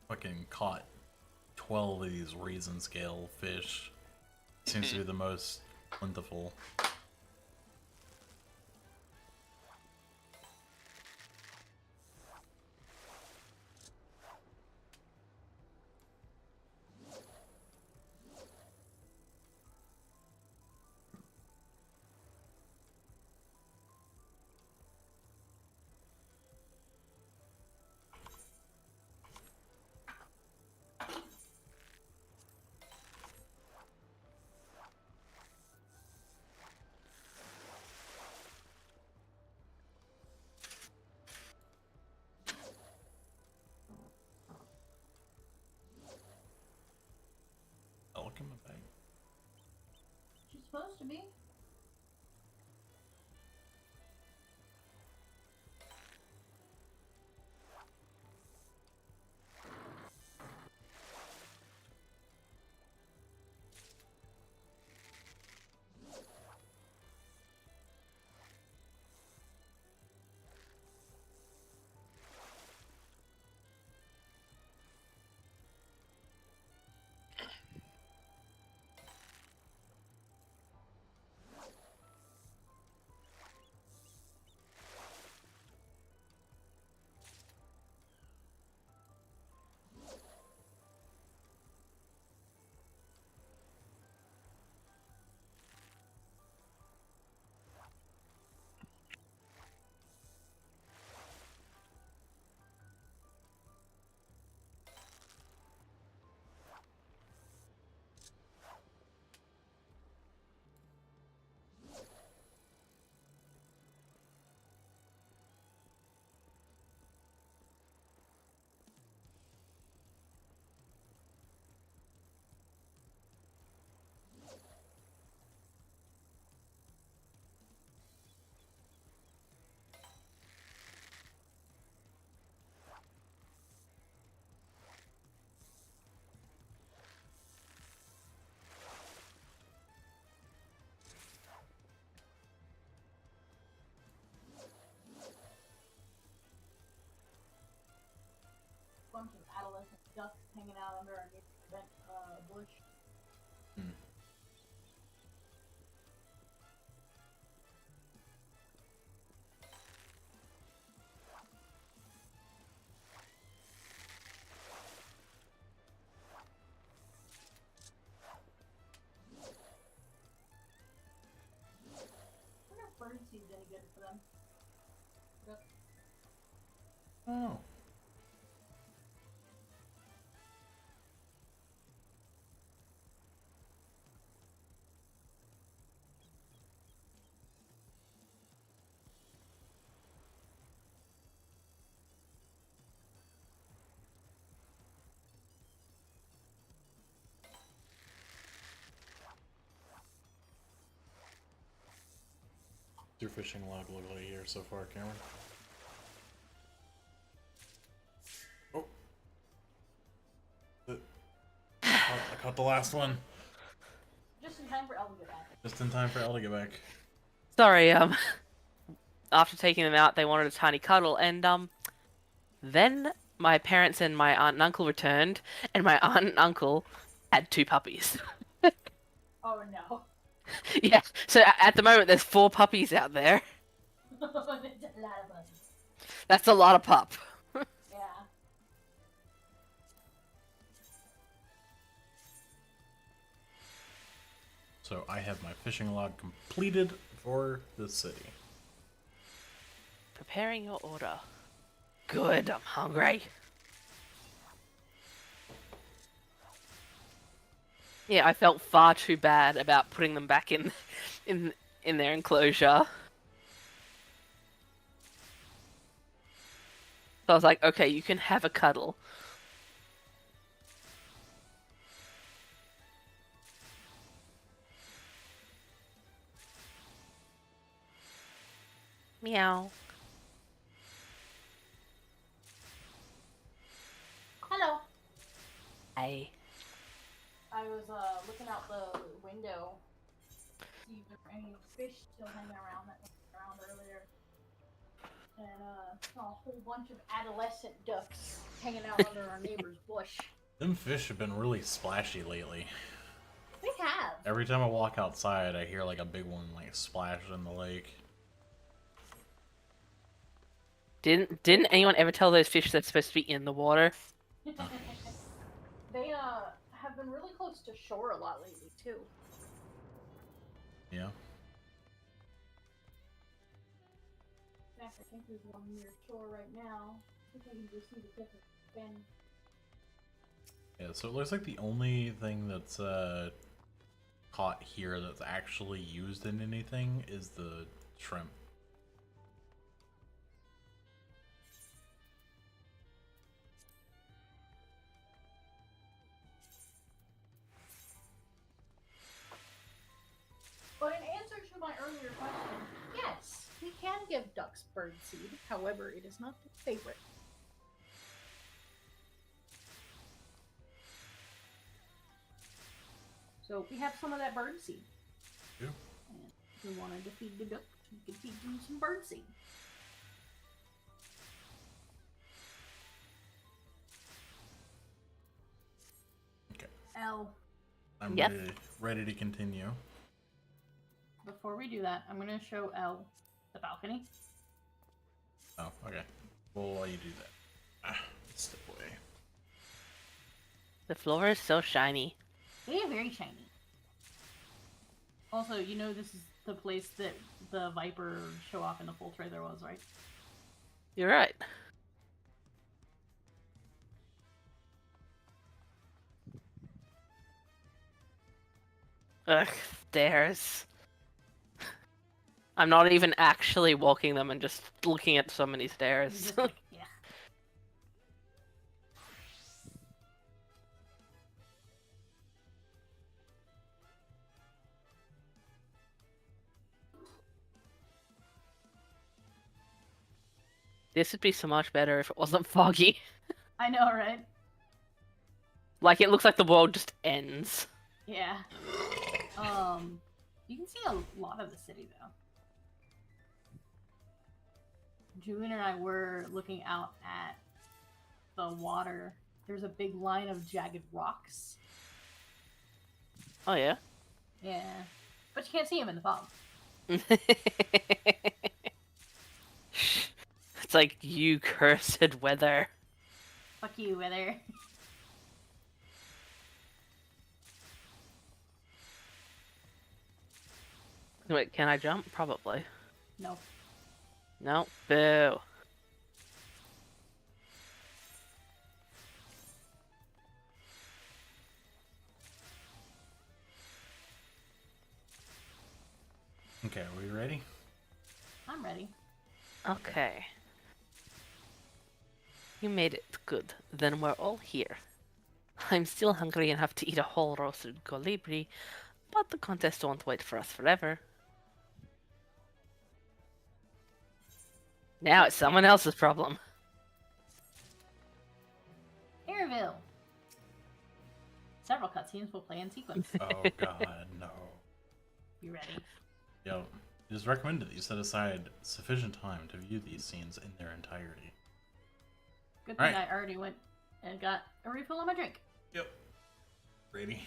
fucking caught 12 of these raisin scale fish. Seems to be the most plentiful. Elk in my bag. She's supposed to be. Bunch of adolescent ducks hanging out under a bush. I wonder if bird seed's any good for them. Oh. Your fishing log look like here so far, Cameron? Oh. I caught the last one. Just in time for Elle to get back. Just in time for Elle to get back. Sorry, after taking them out, they wanted a tiny cuddle, and, then my parents and my aunt and uncle returned, and my aunt and uncle had 2 puppies. Oh no. Yeah, so at the moment there's 4 puppies out there. That's a lot of puppies. That's a lot of pup. Yeah. So I have my fishing log completed for the city. Preparing your order. Good, I'm hungry. Yeah, I felt far too bad about putting them back in their enclosure. So I was like, okay, you can have a cuddle. Meow. Hello. Hey. I was looking out the window to see if there were any fish still hanging around that were around earlier. and saw a whole bunch of adolescent ducks hanging out under our neighbor's bush. Them fish have been really splashy lately. They have. Every time I walk outside, I hear like a big one like splash in the lake. Didn't anyone ever tell those fish that's supposed to be in the water? They have been really close to shore a lot lately too. Yeah. In fact, I think there's one near shore right now. I think I can just see the tip of the fin. Yeah, so it looks like the only thing that's caught here that's actually used in anything is the shrimp. But in answer to my earlier question, yes, we can give ducks birdseed. However, it is not their favorite. So we have some of that birdseed. Yeah. And if we wanted to feed the ducks, we could feed them some birdseed. Okay. L. I'm Yep. ready to continue. Before we do that, I'm going to show L the balcony. Oh, okay. We'll let you do that. Step away. The floor is so shiny. They are very shiny. Also, you know this is the place that the Viper show-off in the full trailer was, right? You're right. Ugh, stairs. I'm not even actually walking them and just looking at so many stairs. Just like, yeah. This would be so much better if it wasn't foggy. I know, right? Like, it looks like the world just ends. Yeah. You can see a lot of the city, though. Julian and I were looking out at the water. There's a big line of jagged rocks. Oh, yeah? Yeah. But you can't see them in the fog. It's like, you cursed weather. Fuck you, weather. Wait, can I jump? Probably. No. No? Boo. Okay, are we ready? I'm ready. Okay. You made it. Good. Then we're all here. I'm still hungry enough to eat a whole roasted colibri, but the contest won't wait for us forever. Now it's someone else's problem. Airville. Several cutscenes will play in sequence. Oh god, no. You ready? Yo, it is recommended that you set aside sufficient time to view these scenes in their entirety. Good thing Alright. I already went and got a refill on my drink. Yep. Ready?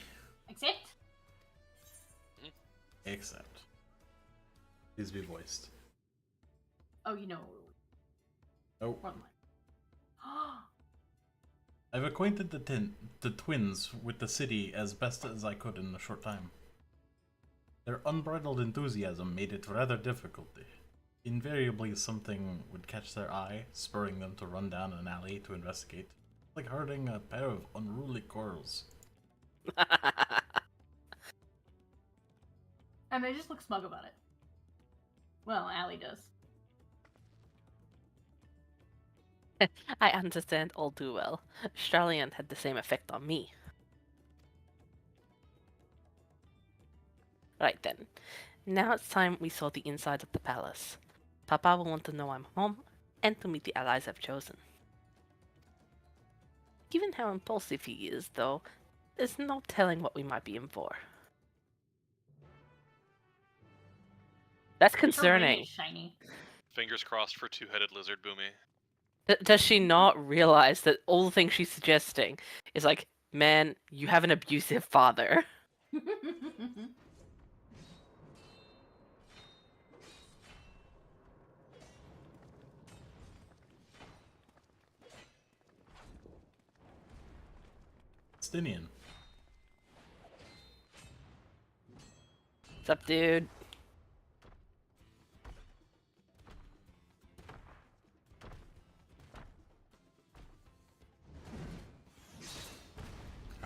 Accept? Accept. Please be voiced. Oh, you know. Oh. One line. I've acquainted the twins with the city as best as I could in a short time. Their unbridled enthusiasm made it rather difficult. Invariably something would catch their eye, spurring them to run down an alley to investigate, like herding a pair of unruly corals. And they just look smug about it. Well, Allie does. I understand all too well. Charlian had the same effect on me. Right then. Now it's time we saw the inside of the palace. Papa will want to know I'm home, and to meet the allies I've chosen. Given how impulsive he is, though, there's no telling what we might be in for. That's Her ring concerning. is shiny. Fingers crossed for two-headed lizard Boomy. Does she not realize that all the things she's suggesting is like, man, you have an abusive father? Stinian. What's up, dude?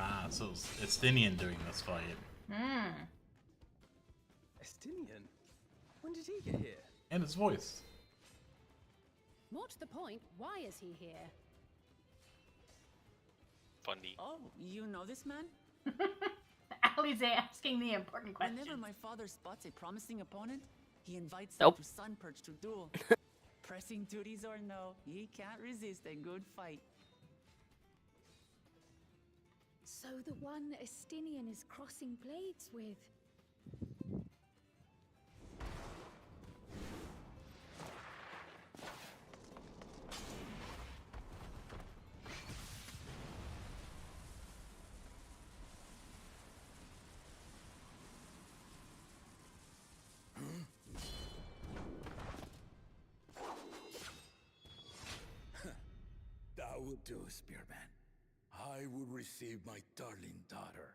Ah, so it's Stinian doing this fight. Estinian? When did he get here? And his voice. What's the point? Why is he here? Funny. Oh, you know this man? Alize asking the important questions. Whenever my father spots a promising opponent, he invites Nope. them to Sunperch to duel. Pressing duties or no, he can't resist a good fight. So the one Estinian is crossing blades with. That will do, Spearman. I will receive my darling daughter.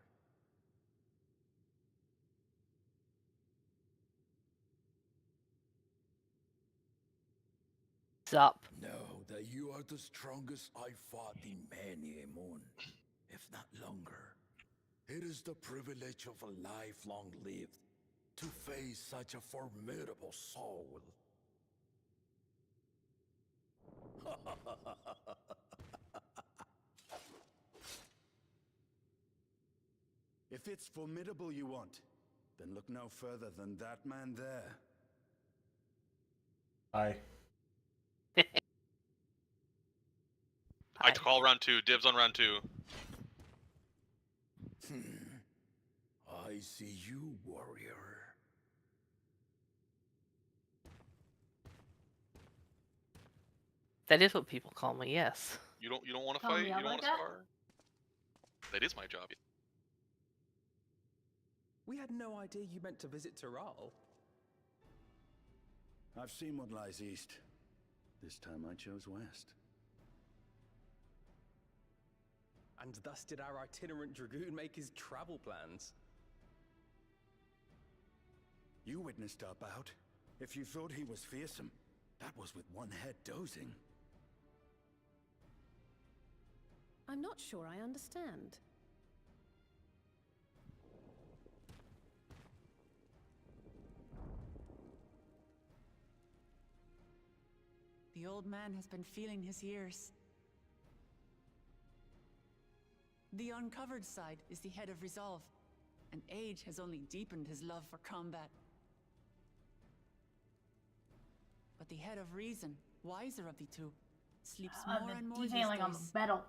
What's up? Know that you are the strongest I fought in many a moon, if not longer. It is the privilege of a life long lived to face such a formidable soul. If it's formidable you want, then look no further than that man there. Hi. I call round 2. Dibs on round 2. I see you, warrior. That is what people call me, yes. You don't want to Call fight? me You out don't like want to that? spar? That is my job. We had no idea you meant to visit Taral. I've seen what lies east. This time I chose west. And thus did our itinerant dragoon make his travel plans. You witnessed our bout. If you thought he was fearsome, that was with one head dozing. I'm not sure I understand. The old man has been feeling his years. The uncovered side is the head of resolve, and age has only deepened his love for combat. But the head of reason, wiser of the two, sleeps more and more these detailing on the days. metal.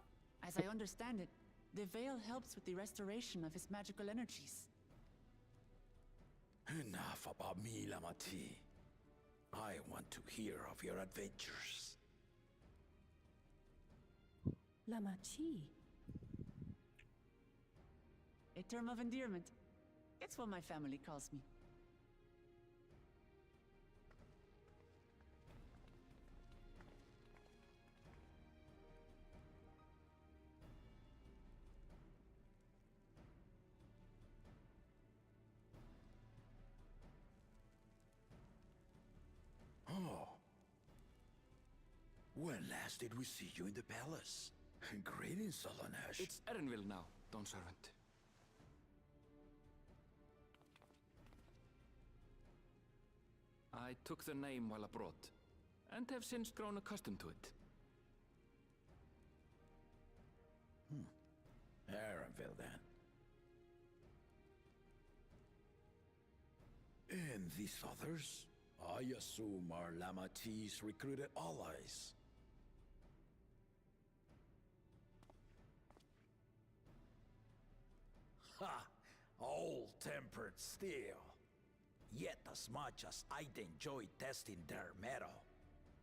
As I understand it, the veil helps with the restoration of his magical energies. Enough about me, Lamati. I want to hear of your adventures. Lamachi. A term of endearment. It's what my family calls me. Oh. When last did we see you in the palace? Greetings, Solonesh. It's Erenville now, Dawnservant. I took the name while abroad, and have since grown accustomed to it. Erenville, then. And these others? I assume are Lamati's recruited allies. Ha! Old-tempered still. Yet as much as I'd enjoy testing their metal,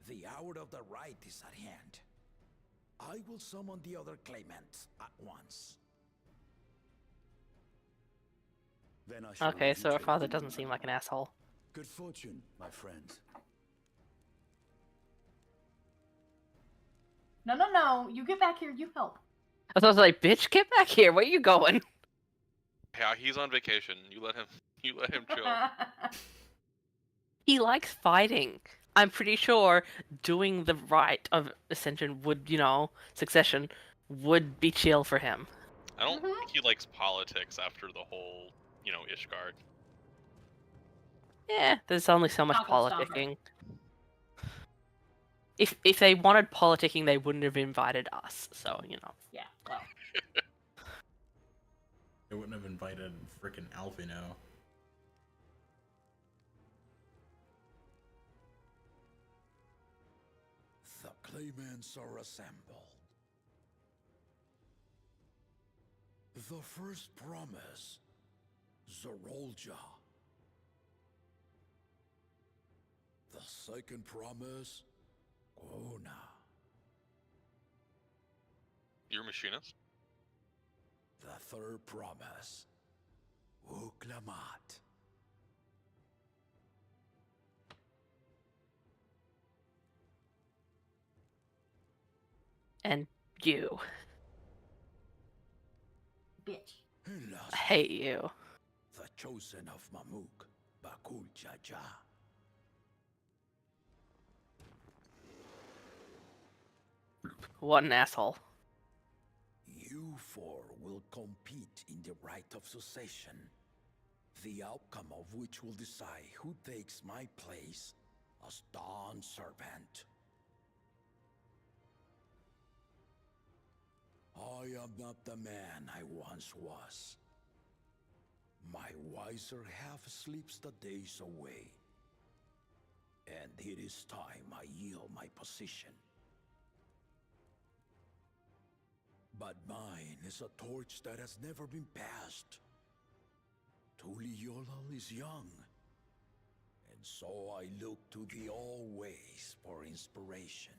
The hour of the right is at hand. I will summon the other claimants at once. Then I shall Okay, leave you so our to it. father doesn't seem like an asshole. Good fortune, my friends. No, no, no. You get back here, you help. I was like, bitch, get back here. Where are you going? Yeah, he's on vacation. You let him. You let him chill. He likes fighting. I'm pretty sure doing the rite of ascension would, succession would be chill for him. I don't think he likes politics after the whole, Ishgard. Yeah, there's only so much Taco stomper. politicking. If they wanted politicking, they wouldn't have invited us. So, Yeah, well. They wouldn't have invited frickin' Alfino. The claimants are assembled. The first promise, Zorolja. The second promise, Gona. You're a machinist? The third promise, Uklamat. And you. Bitch. And I last, hate you. the chosen of Mamuk, Bakul Jaja. What an asshole. You four will compete in the rite of succession, the outcome of which will decide who takes my place as Dawn Servant. I am not the man I once was. My wiser half sleeps the days away, and it is time I yield my position. But mine is a torch that has never been passed. Tuliyola is young, and so I look to thee always for inspiration.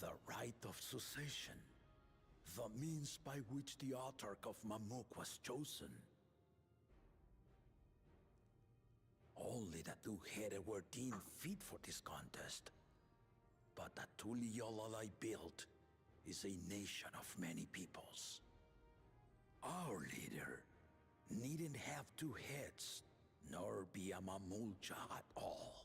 The rite of succession, the means by which the autarch of Mamuk was chosen. Only the two-headed were deemed fit for this contest. But the Tuliyola I built is a nation of many peoples. Our leader needn't have two heads, nor be a Mamulja at all.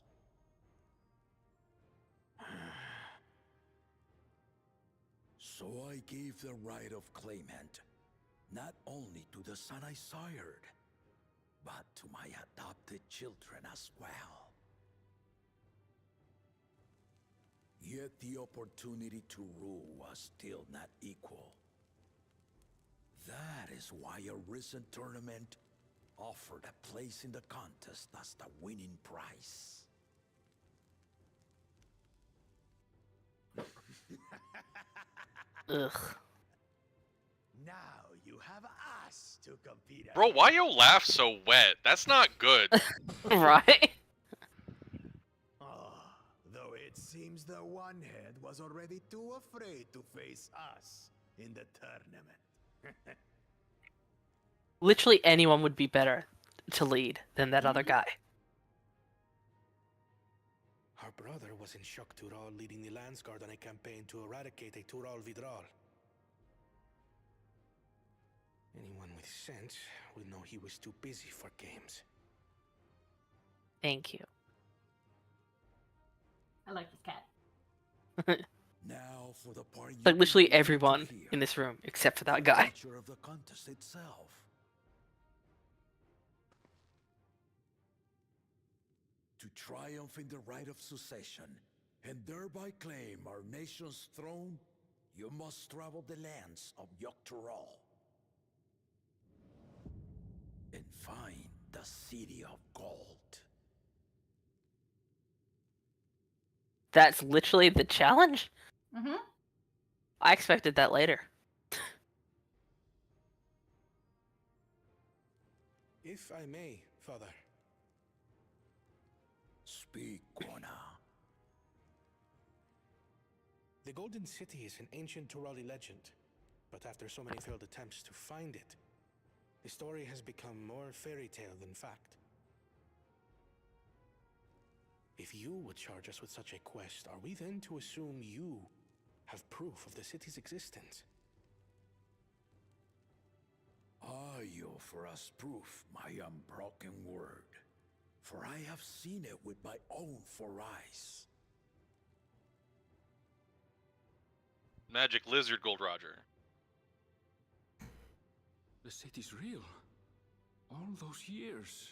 So I gave the right of claimant, not only to the son I sired, but to my adopted children as well. Yet the opportunity to rule was still not equal. That is why a recent tournament offered a place in the contest as the winning prize. Ugh. Now you have us to compete. Bro, why you laugh so wet? That's not good. Right? Though it seems the one head was already too afraid to face us in the tournament. Literally anyone would be better to lead than that other guy. Our brother was in Shock Tural leading the Landsguard on a campaign to eradicate a Tural Vidral. Anyone with sense would know he was too busy for games. Thank you. I like this cat. Now for the part Like you literally didn't want to everyone hear. in this room except for that The guy. nature of the contest itself. To triumph in the right of succession, and thereby claim our nation's throne, you must travel the lands of Yogg-Tural and find the City of Gold. That's literally the challenge? Mm-hmm. I expected that later. If I may, Father. Speak, Kona. The Golden City is an ancient Turali legend, but after so many failed attempts to find it, the story has become more fairy tale than fact. If you would charge us with such a quest, are we then to assume you have proof of the city's existence? Are you for us proof, my unbroken word? For I have seen it with my own 4 eyes. Magic lizard, Gold Roger. The city's real. All those years.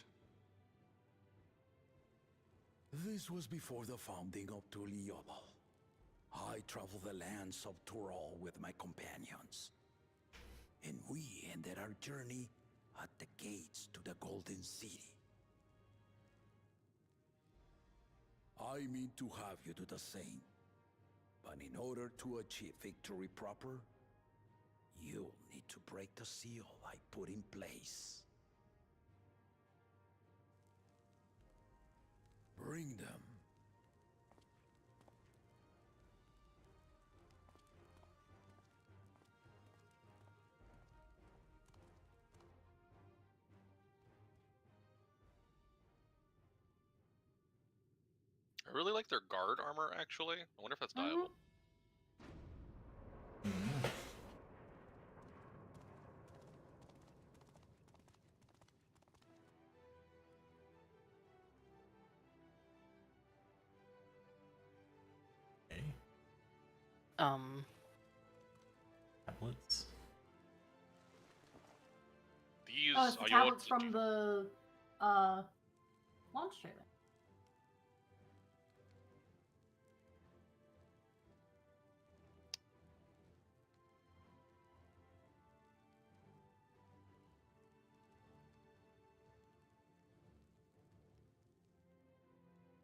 This was before the founding of Tuliyobo. I traveled the lands of Tural with my companions. And we ended our journey at the gates to the Golden City. I mean to have you do the same. But in order to achieve victory proper, you'll need to break the seal I put in place. Bring them. I really like their guard armor, actually. I wonder if that's dyeable. Okay. Tablets. These Oh, it's the are tablets from the launch trailer.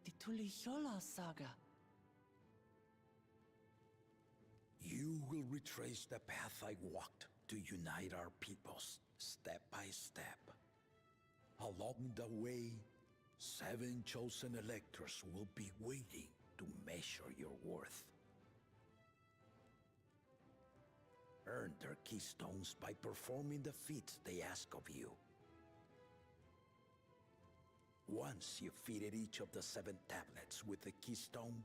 The Tuliyola saga. You will retrace the path I walked to unite our peoples, step by step. Along the way, 7 chosen electors will be waiting to measure your worth. Earn their keystones by performing the feats they ask of you. Once you've fitted each of the 7 tablets with the keystone,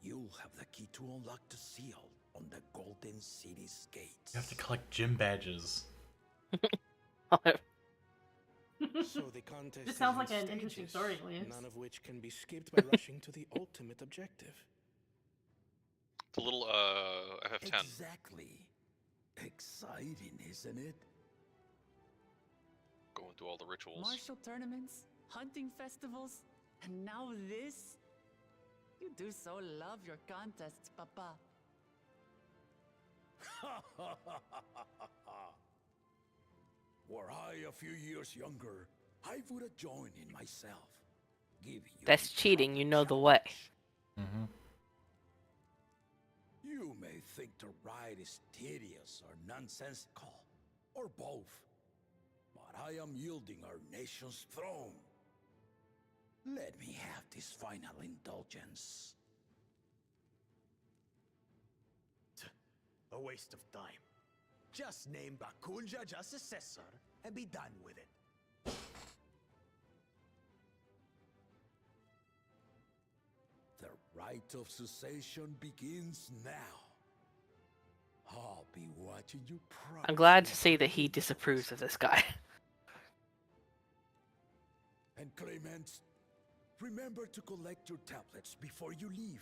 you'll have the key to unlock the seal on the Golden City's gates. You have to collect gym badges. So the contest This sounds is like in an interesting story, stages, Williams. none of which can be skipped by rushing to the ultimate objective. It's a little FF10. Exactly. Exciting, isn't it? Going through all the rituals. Martial tournaments, hunting festivals, and now this? You do so love your contests, Papa. Were I a few years younger, I would have joined in myself. Give you That's cheating, you know the way. Mm-hmm. You may think the ride is tedious or nonsensical, or both. But I am yielding our nation's throne. Let me have this final indulgence. A waste of time. Just name Bakunja as successor and be done with it. The rite of cessation begins now. I'll be watching you proudly. I'm glad to see that he disapproves of this guy. And Clemens, remember to collect your tablets before you leave.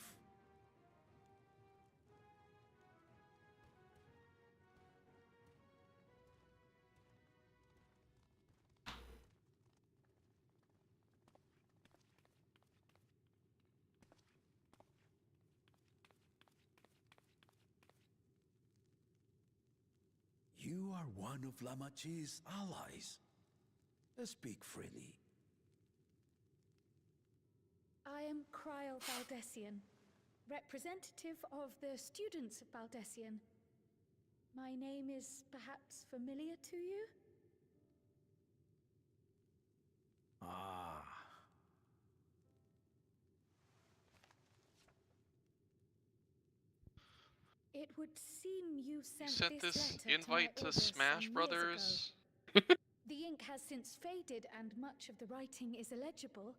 You are one of Lamachi's allies. Speak freely. I am Kryl Valdesian, representative of the students of Valdesian. My name is perhaps familiar to you? Ah. It would seem you You sent, sent this this letter invite to my to order Smash some Brothers? years ago. The ink has since faded and much of the writing is illegible.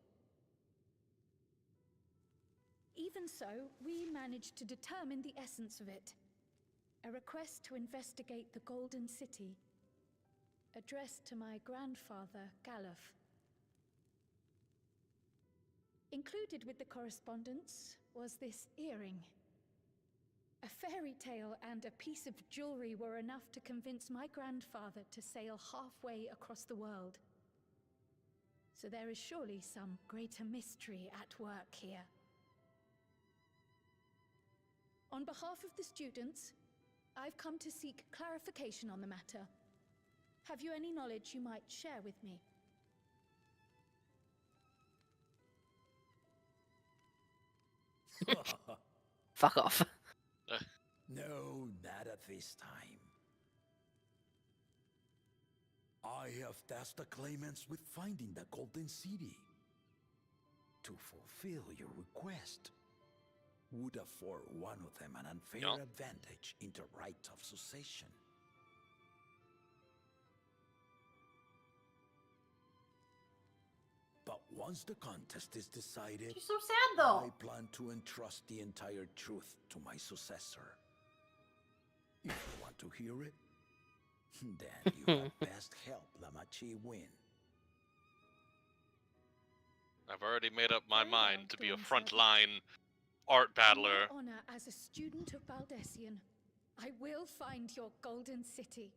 Even so, we managed to determine the essence of it. A request to investigate the Golden City, addressed to my grandfather, Galuf. Included with the correspondence was this earring. A fairy tale and a piece of jewelry were enough to convince my grandfather to sail halfway across the world. So there is surely some greater mystery at work here. On behalf of the students, I've come to seek clarification on the matter. Have you any knowledge you might share with me? Fuck off. No, not at this time. I have tasked the claimants with finding the Golden City. To fulfill your request would afford one of them an unfair advantage in the right of succession. But once the contest is decided, You're so sad, though. I plan to entrust the entire truth to my successor. If you want to hear it, then you had best help Lamachi win. I've already made up my mind to be a frontline art battler. In my honor as a student of Baldessian, I will find your Golden City.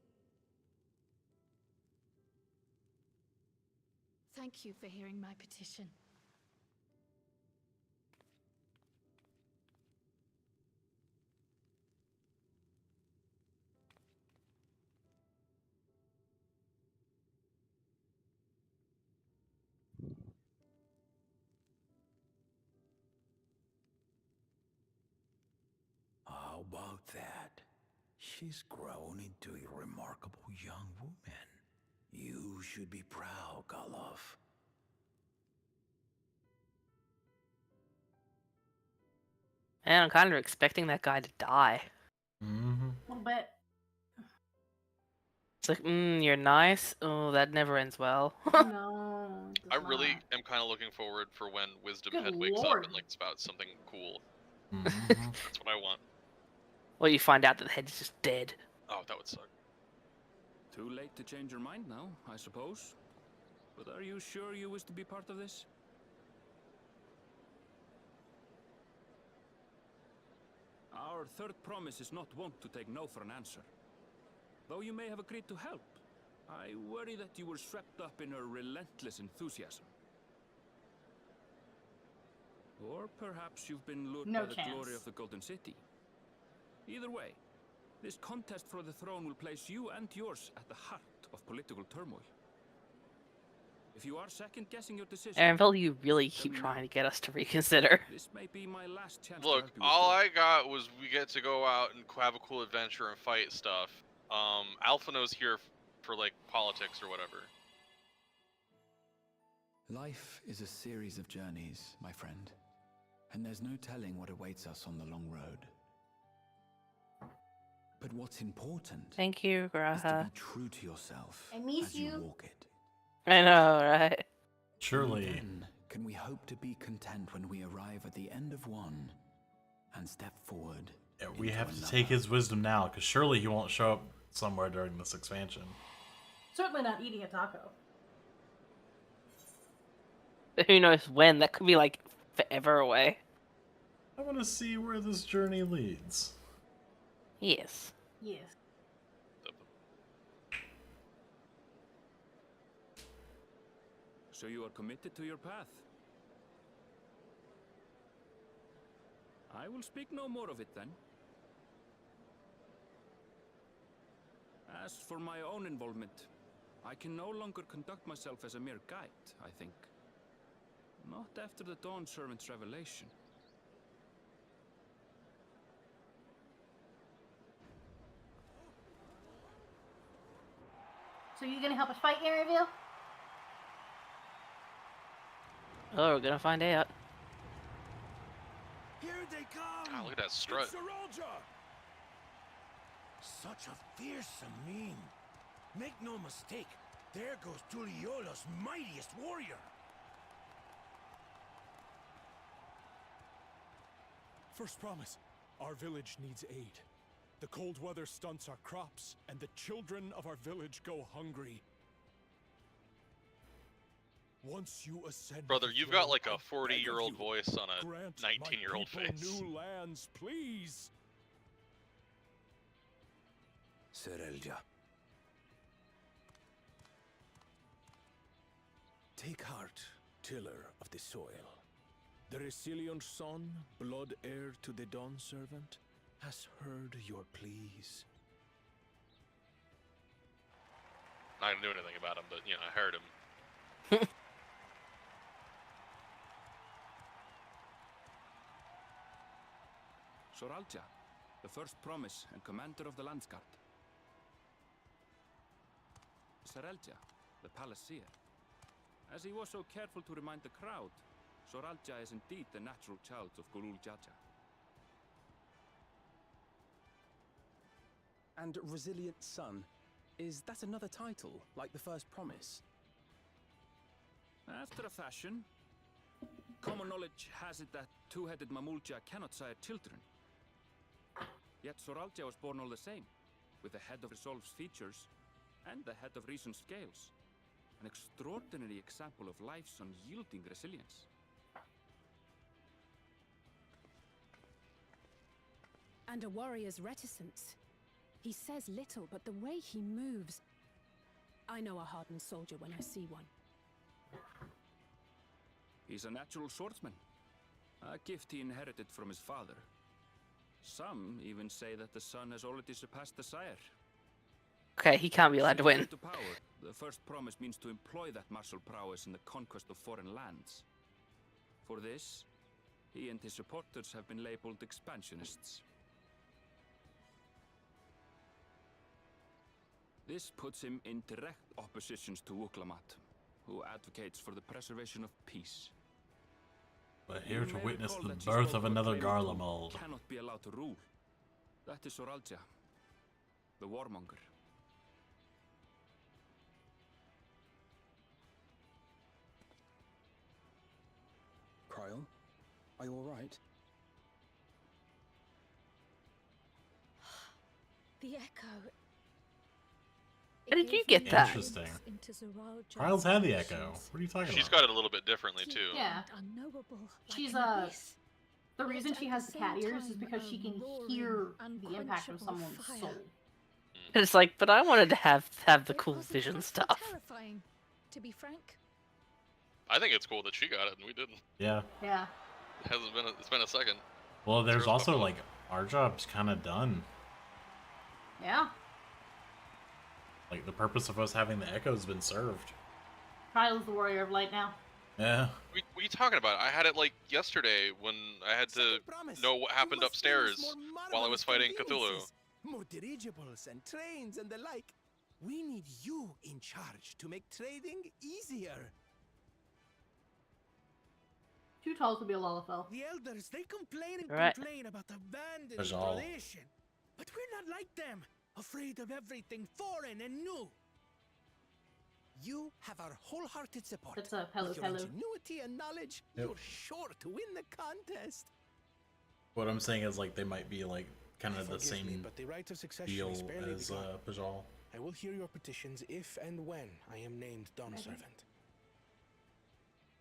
Thank you for hearing my petition. How about that? She's grown into a remarkable young woman. You should be proud, Galuf. Man, I'm kind of expecting that guy to die. Mm-hmm. A little bit. It's like, you're nice. Oh, that never ends well. No. it I does really not. am kind of looking forward for when Wisdom Good Head wakes lord. up and like spouts something cool. Mm-hmm. That's what I want. Well, you find out that the head's just dead. Oh, that would suck. Too late to change your mind now, I suppose. But are you sure you wish to be part of this? Our third promise is not wont to take no for an answer. Though you may have agreed to help, I worry that you were swept up in her relentless enthusiasm. Or perhaps you've been lured No by the chance. glory of the Golden City. Either way, this contest for the throne will place you and yours at the heart of political turmoil. If you are second-guessing your decision, Anvil, you really keep trying to get us to reconsider. this may be my last chance to Look, help you with all this. I got was we get to go out and have a cool adventure and fight stuff. Alphino's here for like politics or whatever. Life is a series of journeys, my friend. And there's no telling what awaits us on the long road. But what's important Thank you, is to Graha. be true to yourself I miss as you you. walk it. I know, right? Only Surely. then can we hope to be content when we arrive at the end of one and step forward. Yeah, we into have to another. take his wisdom now, because surely he won't show up somewhere during this expansion. Certainly not eating a taco. Who knows when? That could be like forever away. I want to see where this journey leads. Yes. Yes. So you are committed to your path? I will speak no more of it then. As for my own involvement, I can no longer conduct myself as a mere guide, I think. Not after the Dawn Servant's revelation. So you gonna help us fight, Garyville? Oh, we're gonna find out. Here they come! God, look at that strut. It's Saralja! Such a fearsome mien. Make no mistake, there goes Tuliola's mightiest warrior. First promise, our village needs aid. The cold weather stunts our crops, and the children of our village go hungry. Once you ascend, Brother, the you've throne, got like a I beg of 40-year-old you, voice on a grant my 19-year-old people face. new lands, please. Serelja. Take heart, tiller of the soil. The resilient son, blood heir to the Dawn Servant, has heard your pleas. Not gonna do anything about him, but you know, I heard him. Soralja, the first promise and commander of the Landsguard. Serelja, the palaceer. As he was so careful to remind the crowd, Soralja is indeed the natural child of Gulul Jaja. And Resilient Son, is that another title, like the first promise? After a fashion. Common knowledge has it that two-headed Mamulja cannot sire children. Yet Soralja was born all the same, with the head of Resolve's features and the head of Reason's scales. An extraordinary example of life's unyielding resilience. And a warrior's reticence. He says little, but the way he moves... I know a hardened soldier when I see one. He's a natural swordsman, a gift he inherited from his father. Some even say that the son has already surpassed the sire. Okay, he can't be allowed to win. To power, the first promise means to employ that martial prowess in the conquest of foreign lands. For this, he and his supporters have been labeled expansionists. This puts him in direct opposition to Wuklamat, who advocates for the preservation of peace. We're here to witness the birth of another Garlemald. Cannot be allowed to rule. That is Soralja, the warmonger. Kryl, are you alright? The echo. How did you get that? Interesting. Kryle's had the echo. What are you talking She's about? got it a little bit differently too. Yeah. She's the reason she has the cat ears is because she can hear the impact of someone's soul. And it's like, but I wanted to have the cool vision stuff. Terrifying, to be frank. I think it's cool that she got it and we didn't. Yeah. Yeah. It's been a second. Well, there's also like our job's kind of done. Yeah. Like the purpose of us having the echo's been served. Kyle's the warrior of light now. Yeah. What are you talking about? I had it like yesterday when I had to know what happened upstairs while I was fighting Cthulhu. More dirigibles and trains and the like. We need you in charge to make trading easier. Too tall to be a Lullafell. The elders, they complain and Right. complain about abandoned Bajal. tradition. But we're not like them, afraid of everything foreign and new. You have our wholehearted support. That's a hello, With your hello. ingenuity and knowledge, Yep. you're sure to win the contest. What I'm saying is like they might be like kind of the Forgive me, same but the right of succession deal is barely as begun. Bajal. I will hear your petitions if and when I am named Dawn Okay. Servant.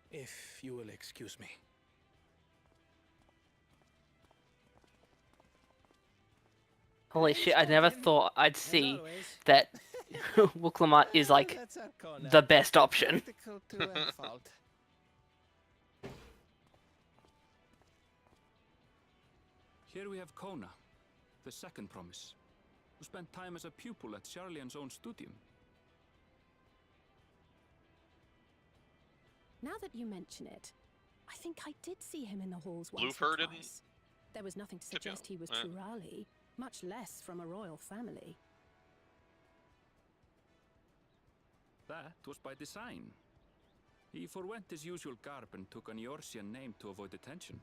If you will excuse me. Holy shit, I never thought I'd see that Wuklamat is like That's our corner. the best option. Practical to a fault. Here we have Kona, the second promise, who spent time as a pupil at Charlian's own studium. Now that you mention it, I think I did see him in the halls Blue once Fur or didn't twice. There was nothing to tip you? suggest he was Eh. Turali, much less from a royal family. That was by design. He forwent his usual garb and took an Eorzean name to avoid attention.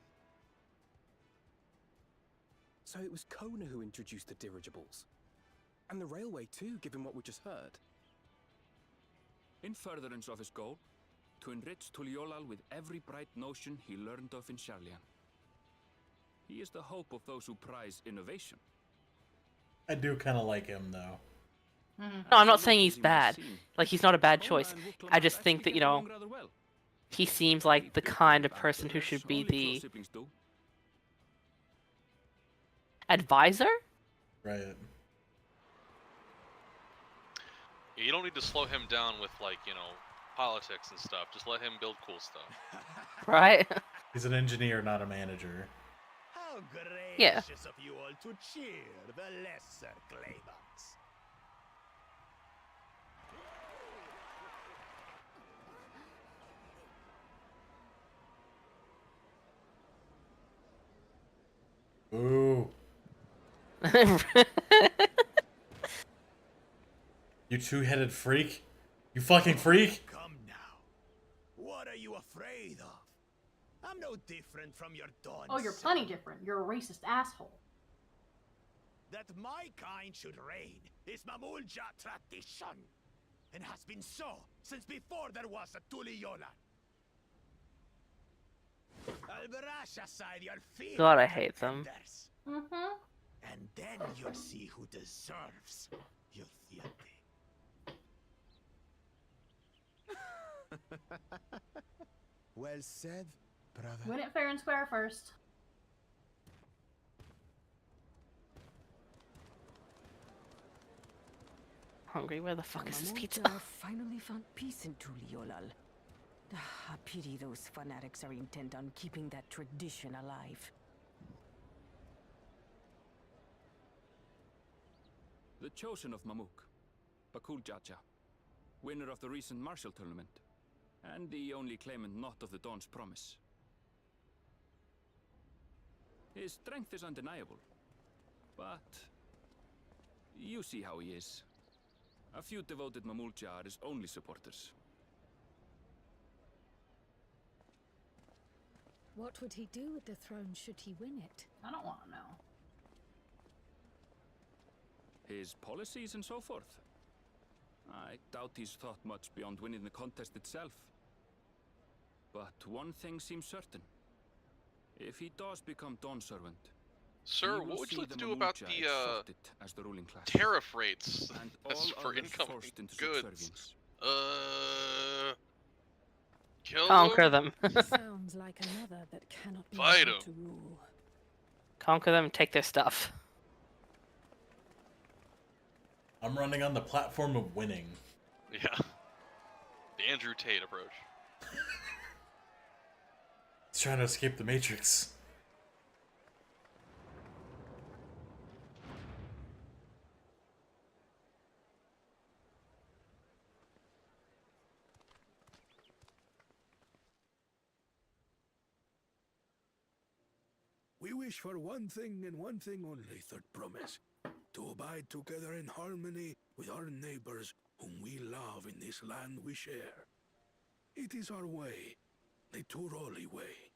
So it was Kona who introduced the dirigibles. And the railway too, given what we just heard. In furtherance of his goal, to enrich Tuliolal with every bright notion he learned of in Sharlian. He is the hope of those who prize innovation. I do kind of like him, though. No, I'm not saying he's bad. Like, he's not a bad choice. I just think that, you know, he seems like the kind of person who should be the advisor? Right. You don't need to slow him down with, like, you know, politics and stuff. Just let him build cool stuff. Right? He's an engineer, not a manager. How gracious Yeah. of you all to cheer the lesser claimants. Ooh. You two-headed freak. You fucking freak. Come now. What are you afraid of? I'm no different from your dawn. Oh, you're plenty different. You're a racist asshole. That my kind should reign is Mamulja tradition, and has been so since before there was a Tuliola. I'll brush aside your fear. God, I hate them. Mm-hmm. And then you'll see who deserves your fealty. Well said, brother. Win it fair and square first. Hungry? Where the fuck is this pizza? Finally found peace in Tuliolal. I pity those fanatics are intent on keeping that tradition alive. The chosen of Mamuk, Bakul Jaja, winner of the recent martial tournament, and the only claimant not of the Dawn's promise. His strength is undeniable, but you see how he is. A few devoted Mamulja are his only supporters. What would he do with the throne should he win it? I don't want to know. His policies and so forth. I doubt he's thought much beyond winning the contest itself. But one thing seems certain. If he does become Dawn Servant, Sir, he will what would you see like to the do about Mamulja the exalted as the ruling class. tariff rates And as all for others incoming forced into goods? subservience. Kill Conquer them. Sounds like another that cannot be Fight held 'em. to rule. Conquer them and take their stuff. I'm running on the platform of winning. Yeah. The Andrew Tate approach. He's trying to escape the Matrix. We wish for one thing and one thing only, Third Promise. To abide together in harmony with our neighbors whom we love in this land we share. It is our way, the Turoli way.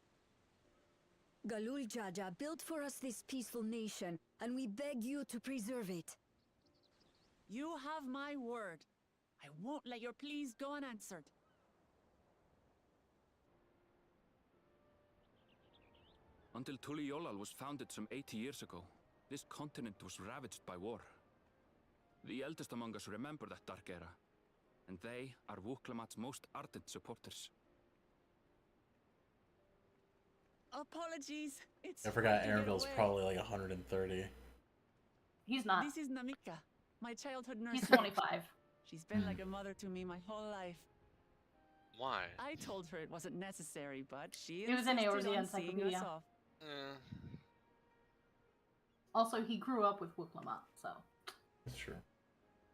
Galul Jaja built for us this peaceful nation, and we beg you to preserve it. You have my word. I won't let your pleas go unanswered. Until Tuliolal was founded some 80 years ago, this continent was ravaged by war. The eldest among us remember that dark era, and they are Wuklamat's most ardent supporters. Apologies. It's I forgot hard to get Arenville's away. probably like 130. He's not. This is Namika, my childhood nurse. He's 25. She's been like a mother to me my whole life. Why? I told her it wasn't necessary, but she It was in insisted Eorzea on seeing us Encyclopedia. off. Also, he grew up with Wuklamat, so. That's true.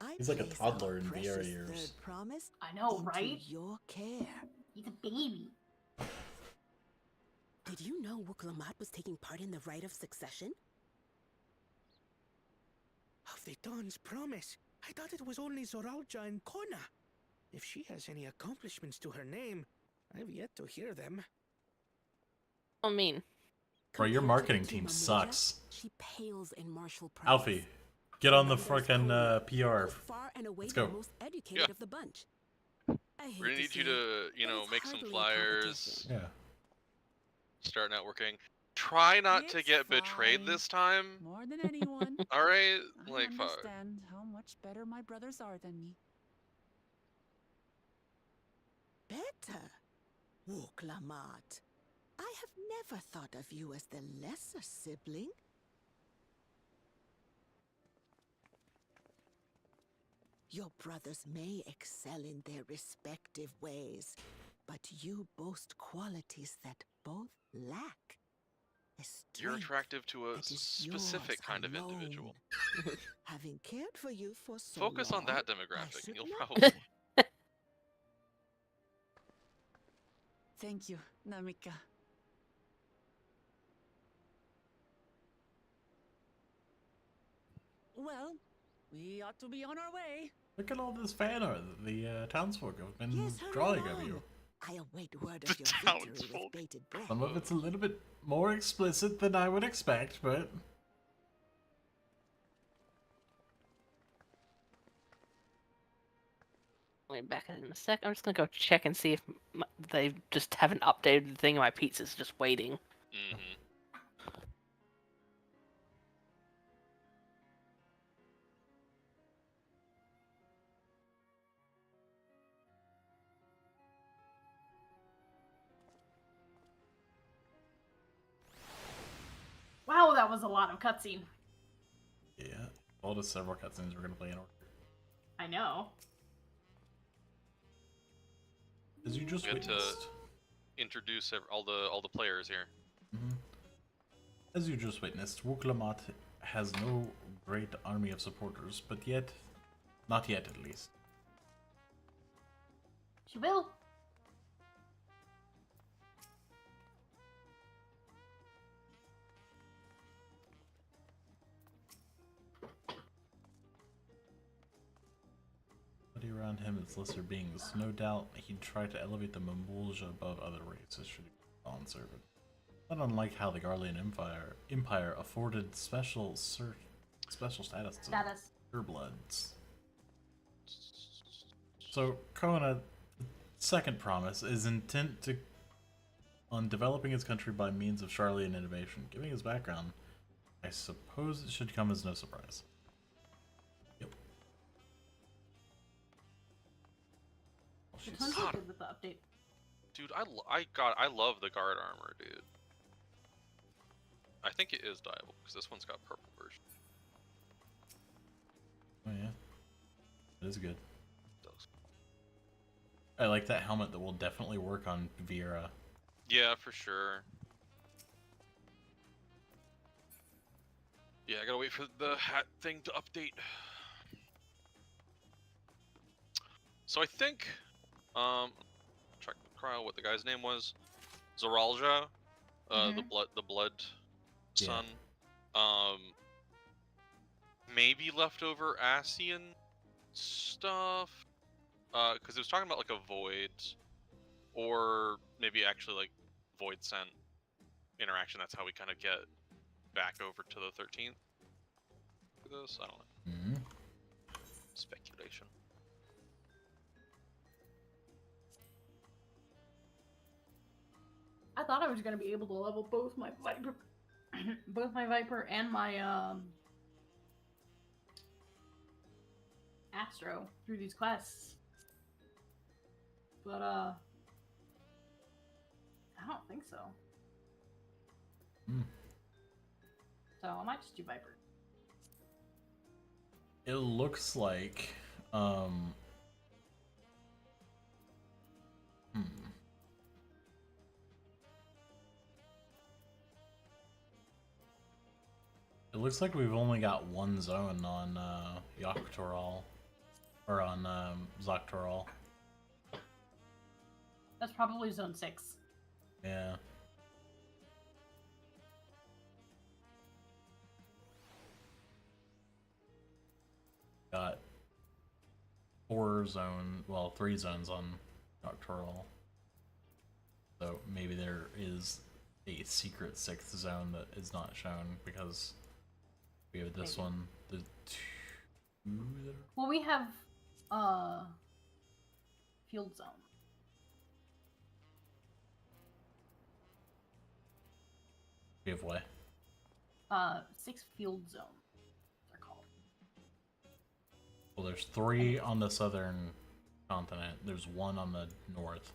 I He's like a place our toddler in VR precious years. third promise I know, into right? Your care. He's a baby. Did you know Wuklamat was taking part in the rite of succession? Of the Dawn's promise. I thought it was only Zoralja and Kona. If she has any accomplishments to her name, I've yet to hear them. I mean, Bro, your Compared to marketing the team Mamulja, sucks. She pales in martial prowess. Alfie, Get on the frickin' PR. Far and away Let's the go. most educated of the bunch. I hate We're gonna to need say you to, you but know, it's make some hardly a flyers. Yeah. Start networking. Try not to It's get betrayed fine. this time. More than anyone. Alright? I Like, fuck. understand how much better my brothers are than me. Better? Wuklamat. I have never thought of you as the lesser sibling. Your brothers may excel in their respective ways, but you boast qualities that both lack. A You're strength attractive to a that is specific yours kind of alone. individual. Having cared for you for so Focus on long, that I demographic, and should you'll know. probably. Thank you, Namika. Well, we ought to be on our way. Look at all this fan art that the townsfolk have been Yes, hurry drawing of along. you. I await word of your victory with bated breath. Some of it's a little bit more explicit than I would expect, but I'll be back in a sec. I'm just gonna go check and see if they just haven't updated the thing. My pizza's just waiting. Mm-hmm. Wow, that was a lot of cutscene. yeah, all the several cutscenes we're gonna play in order. I know. As you just We had to witnessed. introduce all the players here. As you just witnessed, Wuklamat has no great army of supporters, but yet, not yet at least. She will. Around him as lesser beings. No doubt he'd try to elevate the Mamulja above other races should he be on servant. Not unlike how the Garlean Empire afforded special status to purebloods. So Kona, second promise is intent on developing his country by means of Charlian innovation. Given his background, I suppose it should come as no surprise. Which one's God. good with the update? Dude, I love the guard armor, dude. I think it is dyeable because this one's got purple version. Oh yeah, it is good. I like that helmet that will definitely work on Vera. Yeah, for sure. Yeah, I gotta wait for the hat thing to update. So I think, check the crowd what the guy's name was, Zoralja, the blood son. Maybe leftover Asian stuff, because it was talking about like a void, or maybe actually like void sent interaction. That's how we kind of get back over to the 13th. For this, I don't know. Speculation. I thought I was gonna be able to level both my Viper, and my Astro through these quests, but I don't think so. So I might just do Viper. It looks like, It looks like we've only got one zone on Yoctoral, or on Zoctoral. That's probably zone 6. Yeah. Got 3 zones on Yoctoral. So maybe there is a secret 6th zone that is not shown because we have this one the two that are... Well, we have field zone. We have what? 6 field zones, they're called. Well, there's 3 on the southern continent. There's 1 on the north.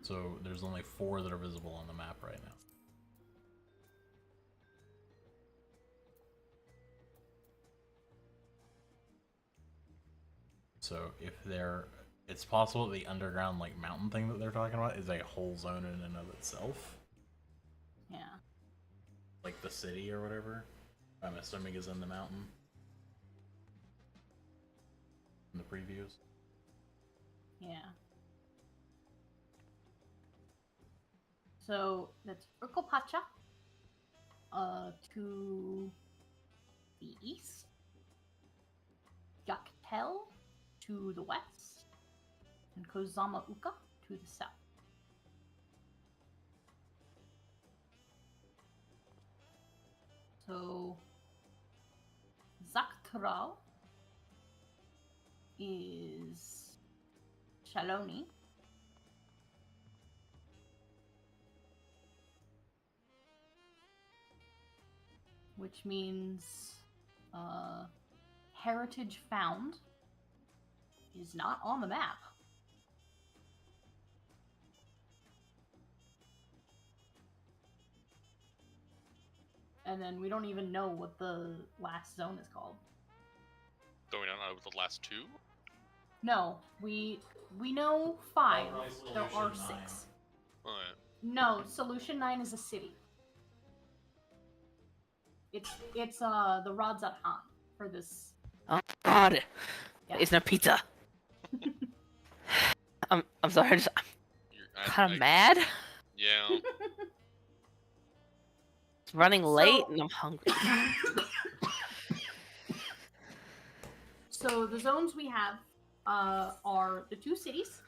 So there's only 4 that are visible on the map right now. So if they're, it's possible the underground like mountain thing that they're talking about is a whole zone in and of itself. Yeah. Like the city or whatever. I'm assuming is in the mountain. In the previews. Yeah. So that's Urkopacha to the east, Yaktel to the west, and Kozama Uka to the south. So Zaktrao is Shaloni. Which means heritage found is not on the map. And then we don't even know what the last zone is called. Do we not know the last 2? No, we know 5. There are 6. Alright. No, Solution 9 is a city. It's the Rods at Han for this. Oh God! Yeah. It's no pizza. I'm sorry. I'm kind of mad. Yeah. It's running late and I'm hungry. So the zones we have are the 2 cities.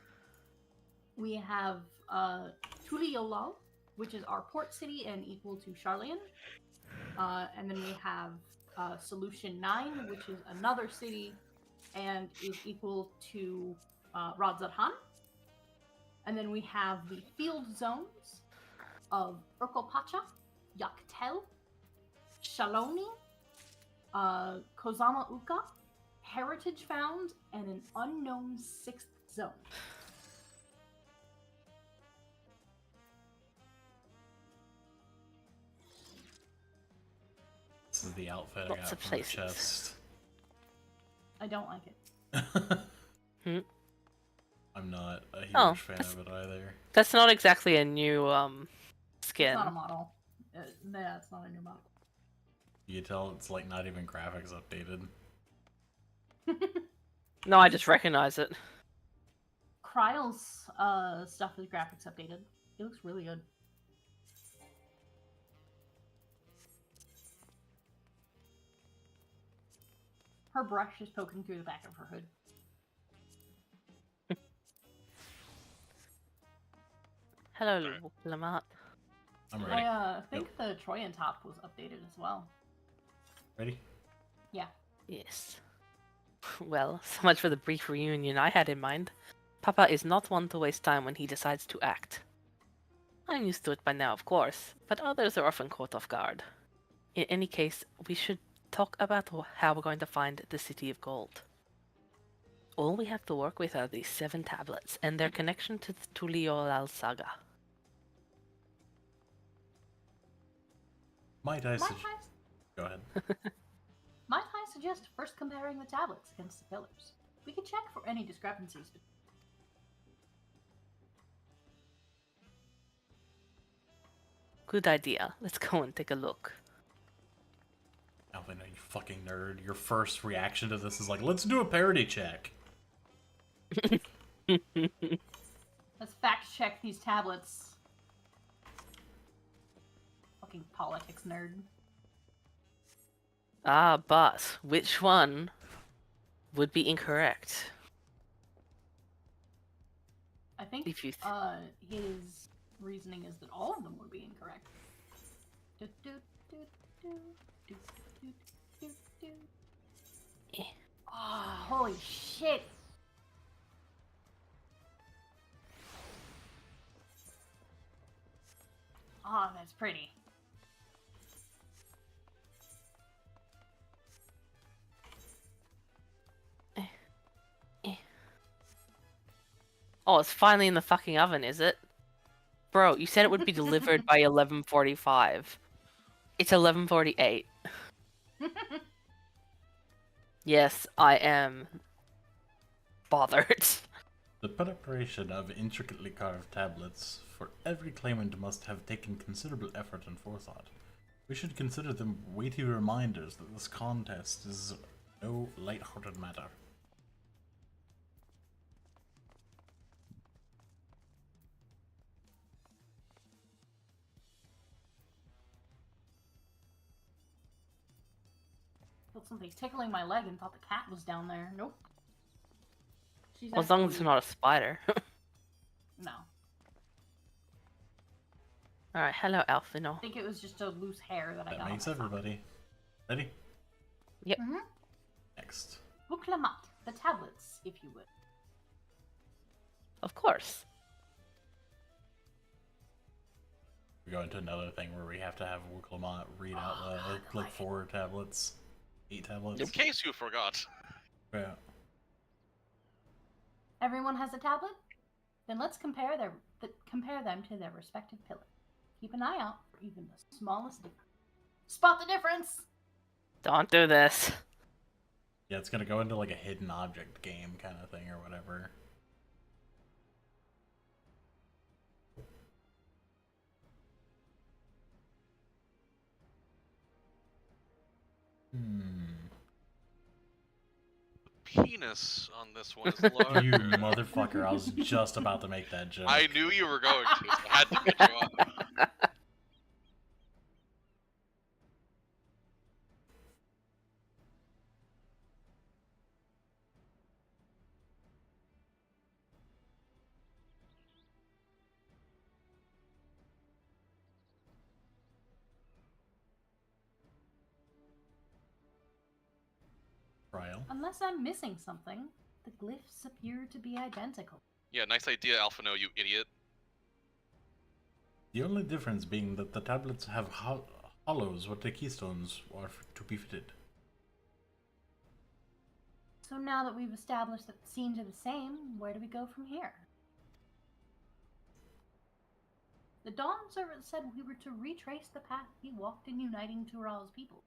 We have Tuliolal, which is our port city and equal to Charlian. And then we have Solution 9, which is another city and is equal to Radzadhan. And then we have the field zones of Urkopacha, Yaktel, Shaloni, Kozama Uka, Heritage Found, and an unknown 6th zone. This is the outfit Lots I got of from places. the chest. I don't like it. I'm not a huge fan of it either. That's not exactly a new skin. It's not a model. Yeah, it's not a new model. You can tell it's like not even graphics updated. No, I just recognize it. Kryle's stuff is graphics updated. It looks really good. Her brush is poking through the back of her hood. Hello, Lamont. I'm ready. I think the Troyan top was updated as well. Ready? Yeah. Yes. Well, so much for the brief reunion I had in mind. Papa is not one to waste time when he decides to act. I'm used to it by now, of course, but others are often caught off guard. In any case, we should talk about how we're going to find the City of Gold. All we have to work with are these 7 tablets and their connection to the Tuliolal saga. Go ahead. Might I suggest first comparing the tablets against the pillars? We can check for any discrepancies. Good idea. Let's go and take a look. Alvin, you fucking nerd. Your first reaction to this is like, let's do a parody check. Let's fact check these tablets. Fucking politics nerd. Ah, but which one would be incorrect? I think If you his reasoning is that all of them would be incorrect. Oh, holy shit! Oh, that's pretty. Oh, it's finally in the fucking oven, is it? Bro, you said it would be delivered by 11:45. It's 11:48. Yes, I am bothered. The preparation of intricately carved tablets for every claimant must have taken considerable effort and forethought. We should consider them weighty reminders that this contest is no light-hearted matter. Felt something tickling my leg and thought the cat was down there. Nope. She's Well, as long as actually... it's not a spider. No. Alright, hello, Alphino. I think it was just a loose hair that I got. That makes everybody. Ready? Yep. Mm-hmm. Next. Buklamat, the tablets, if you would. Of course. We go into another thing where we have to have Wuklamat read out like 4 tablets, 8 tablets. In case you forgot. Yeah. Everyone has a tablet? Then let's compare them to their respective pillars. Keep an eye out for even the smallest difference. Spot the difference! Don't do this. Yeah, it's gonna go into like a hidden object game kind of thing or whatever. Penis on this one is large. You motherfucker, I was just about to make that joke. I knew you were going to, so I had to get you on. Trial. Unless I'm missing something, the glyphs appear to be identical. Yeah, nice idea, Alphino, you idiot. The only difference being that the tablets have hollows where the keystones are to be fitted. So now that we've established that the scenes are the same, where do we go from here? The Dawn Servant said we were to retrace the path he walked in uniting Tural's people,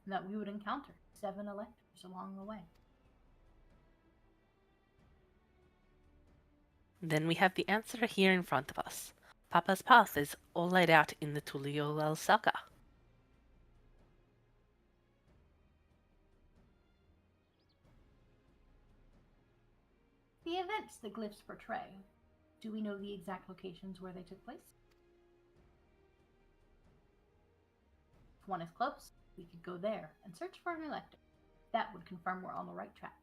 and that we would encounter 7 electors along the way. Then we have the answer here in front of us. Papa's path is all laid out in the Tuliolal saga. The events the glyphs portray, do we know the exact locations where they took place? If one is close, we could go there and search for an elector. That would confirm we're on the right track.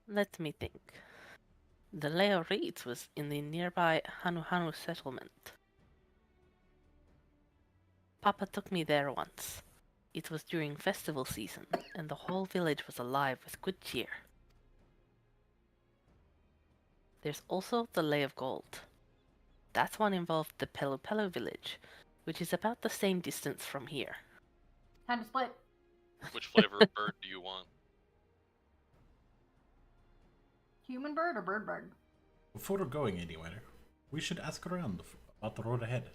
Let me think. The Leo Reeds was in the nearby Hanuhanu settlement. Papa took me there once. It was during festival season, and the whole village was alive with good cheer. There's also the Lay of Gold. That one involved the Pelo Pelo village, which is about the same distance from here. Time to split. Which flavor of bird do you want? Human bird or bird bird? Before going anywhere, we should ask around about the road ahead.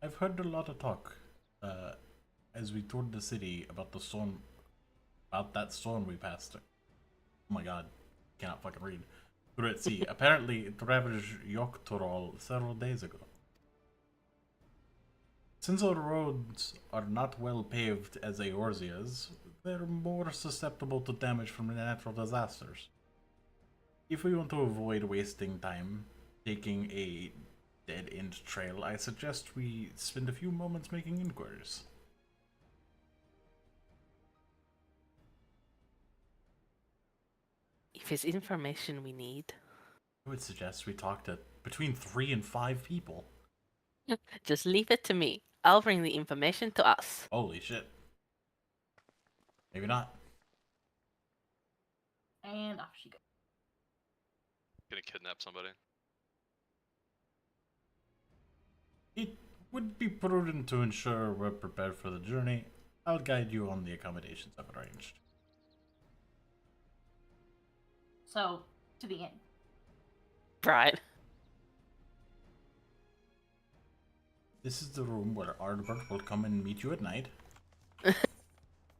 I've heard a lot of talk as we toured the city about the storm, about that storm we passed. Oh my god, cannot fucking read. Through at sea. Apparently, it ravaged Yoktorol several days ago. Since our roads are not well paved as Eorzea's, they're more susceptible to damage from natural disasters. If we want to avoid wasting time taking a dead-end trail, I suggest we spend a few moments making inquiries. If there's information we need, I would suggest we talk to between 3 and 5 people. just leave it to me. I'll bring the information to us. Holy shit. Maybe not. And off she goes. Gonna kidnap somebody. It would be prudent to ensure we're prepared for the journey. I'll guide you on the accommodations I've arranged. So, to the inn. Right. This is the room where Ardbert will come and meet you at night.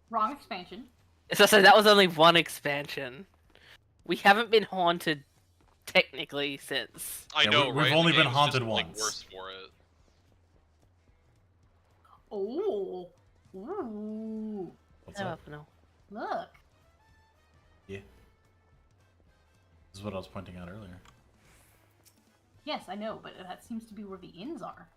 Wrong expansion. So that was only one expansion. We haven't been haunted technically since. I know, right? We've only The been game's haunted just, like, once. worse for it. Oh. Ooh. What's up? No. Look. Yeah. This is what I was pointing out earlier. Yes, I know, but that seems to be where the inns are.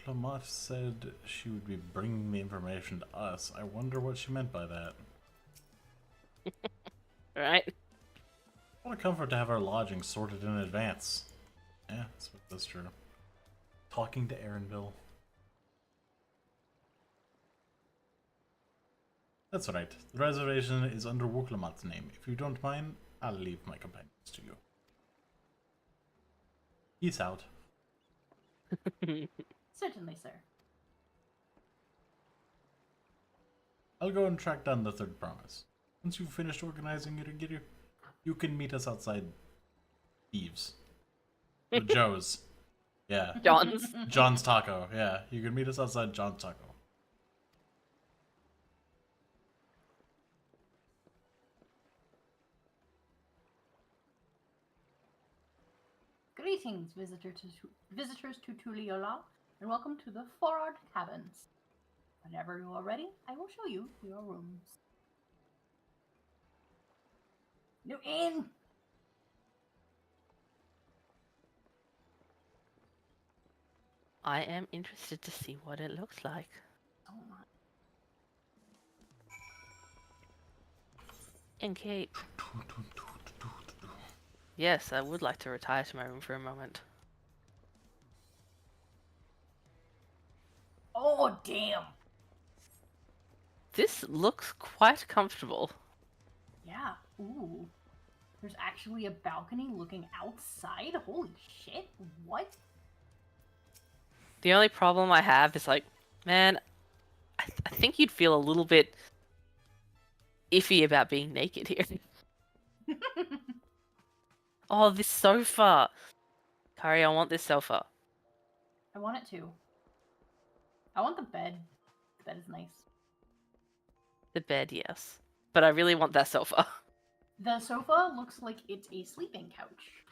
Lamont said she would be bringing the information to us. I wonder what she meant by that. Right? What a comfort to have our lodging sorted in advance. Yeah, that's true. Talking to Aaronville. That's right. The reservation is under Woklamat's name. If you don't mind, I'll leave my companions to you. Peace out. Certainly, sir. I'll go and track down the third promise. Once you've finished organizing your gear, you can meet us outside Eve's. Or Joe's. Yeah. John's. John's Taco. Yeah, you can meet us outside John's Taco. Greetings, visitors to Tuliola, and welcome to the Forard Cabins. Whenever you are ready, I will show you your rooms. New inn! I am interested to see what it looks like. Oh my. And Kate. Yes, I would like to retire to my room for a moment. Oh, damn! This looks quite comfortable. Yeah. Ooh. There's actually a balcony looking outside? Holy shit. What? The only problem I have is like, man, I think you'd feel a little bit iffy about being naked here. Oh, this sofa! Kari, I want this sofa. I want it too. I want the bed. The bed is nice. The bed, yes. But I really want that sofa. The sofa looks like it's a sleeping couch.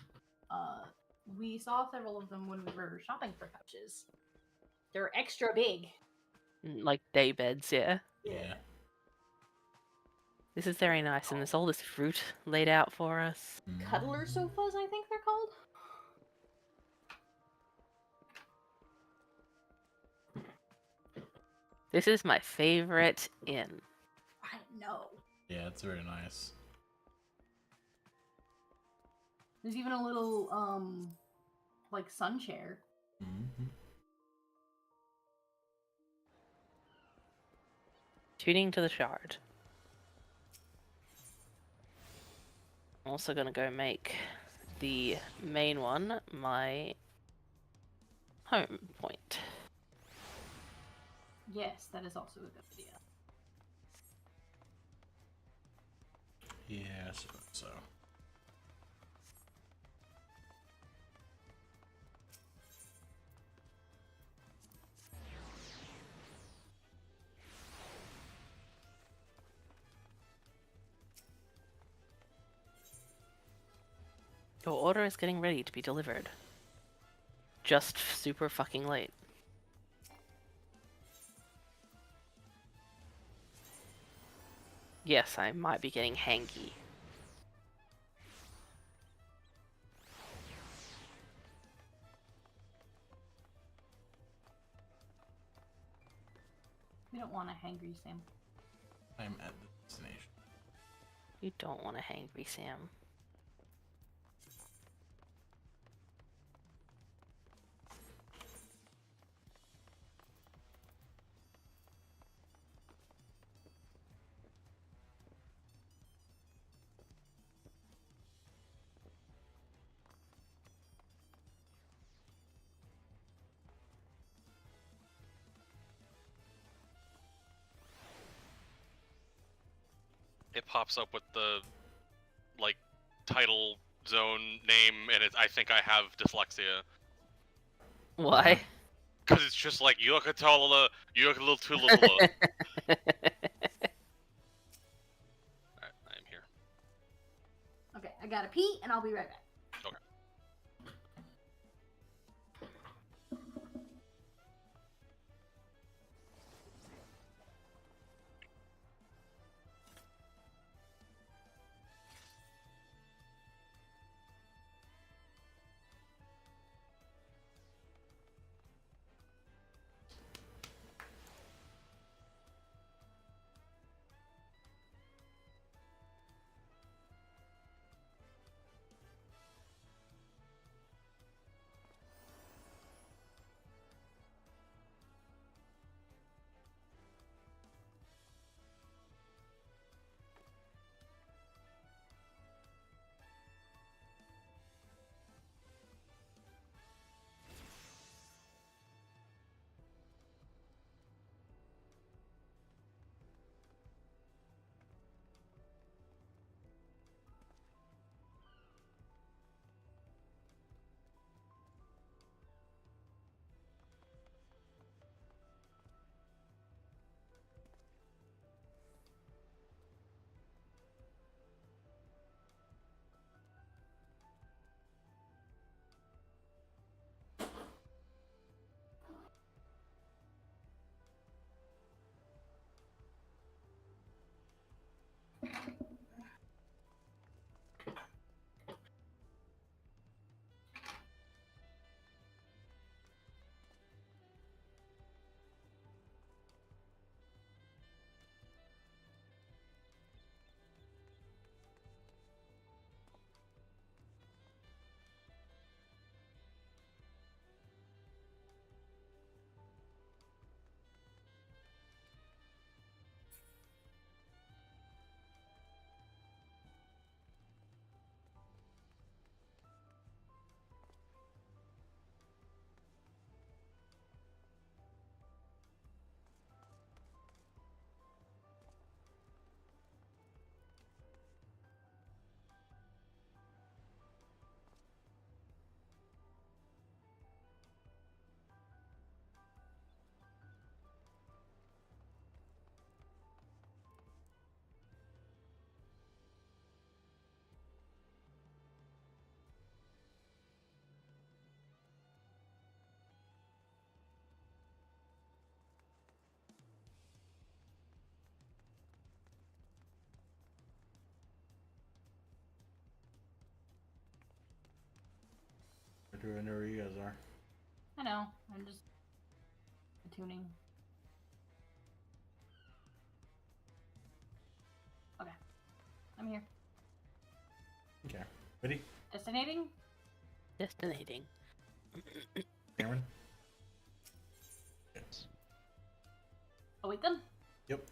We saw several of them when we were shopping for couches. They're extra big. Like day beds, yeah. Yeah. This is very nice, and there's all this fruit laid out for us. Cuddler sofas, I think they're called. This is my favorite inn. I know. Yeah, it's very nice. There's even a little, like sun chair. Mm-hmm. Tuning to the shard. I'm also gonna go make the main one my home point. Yes, that is also a good idea. Yeah, I suppose so. Your order is getting ready to be delivered. Just super fucking late. Yes, I might be getting hanky. We don't want a hangry Sam. I'm at the destination. You don't want a hangry Sam. It pops up with the like title zone name, and I think I have dyslexia. Why? Because it's just like you look a little too little. Alright, I'm here. Okay, I gotta pee, and I'll be right back. Okay. I know where you guys are. I know. I'm just tuning. Okay. I'm here. Okay. Ready? Destinating? Destinating. Cameron? Yes. Await them? Yep.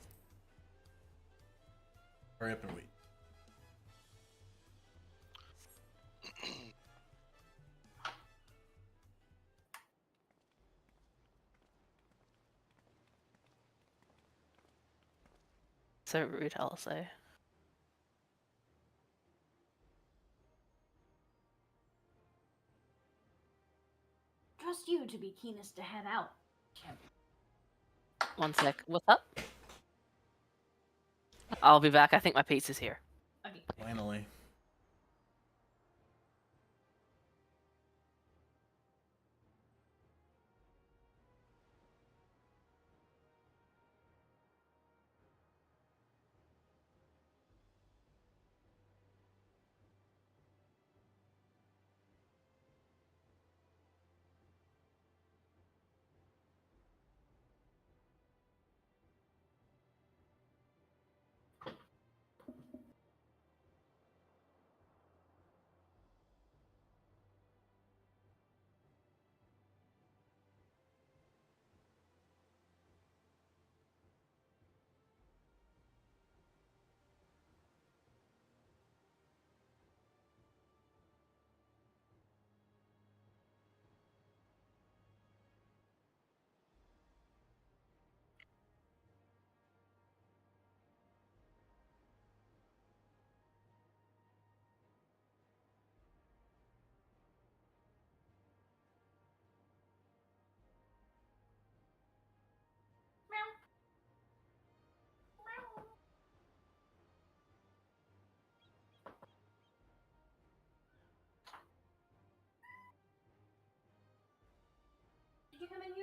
Hurry up and wait. So rude, also. Trust you to be keenest to head out, champion. One sec. What's up? I'll be back. I think my pizza's here. Okay. Finally.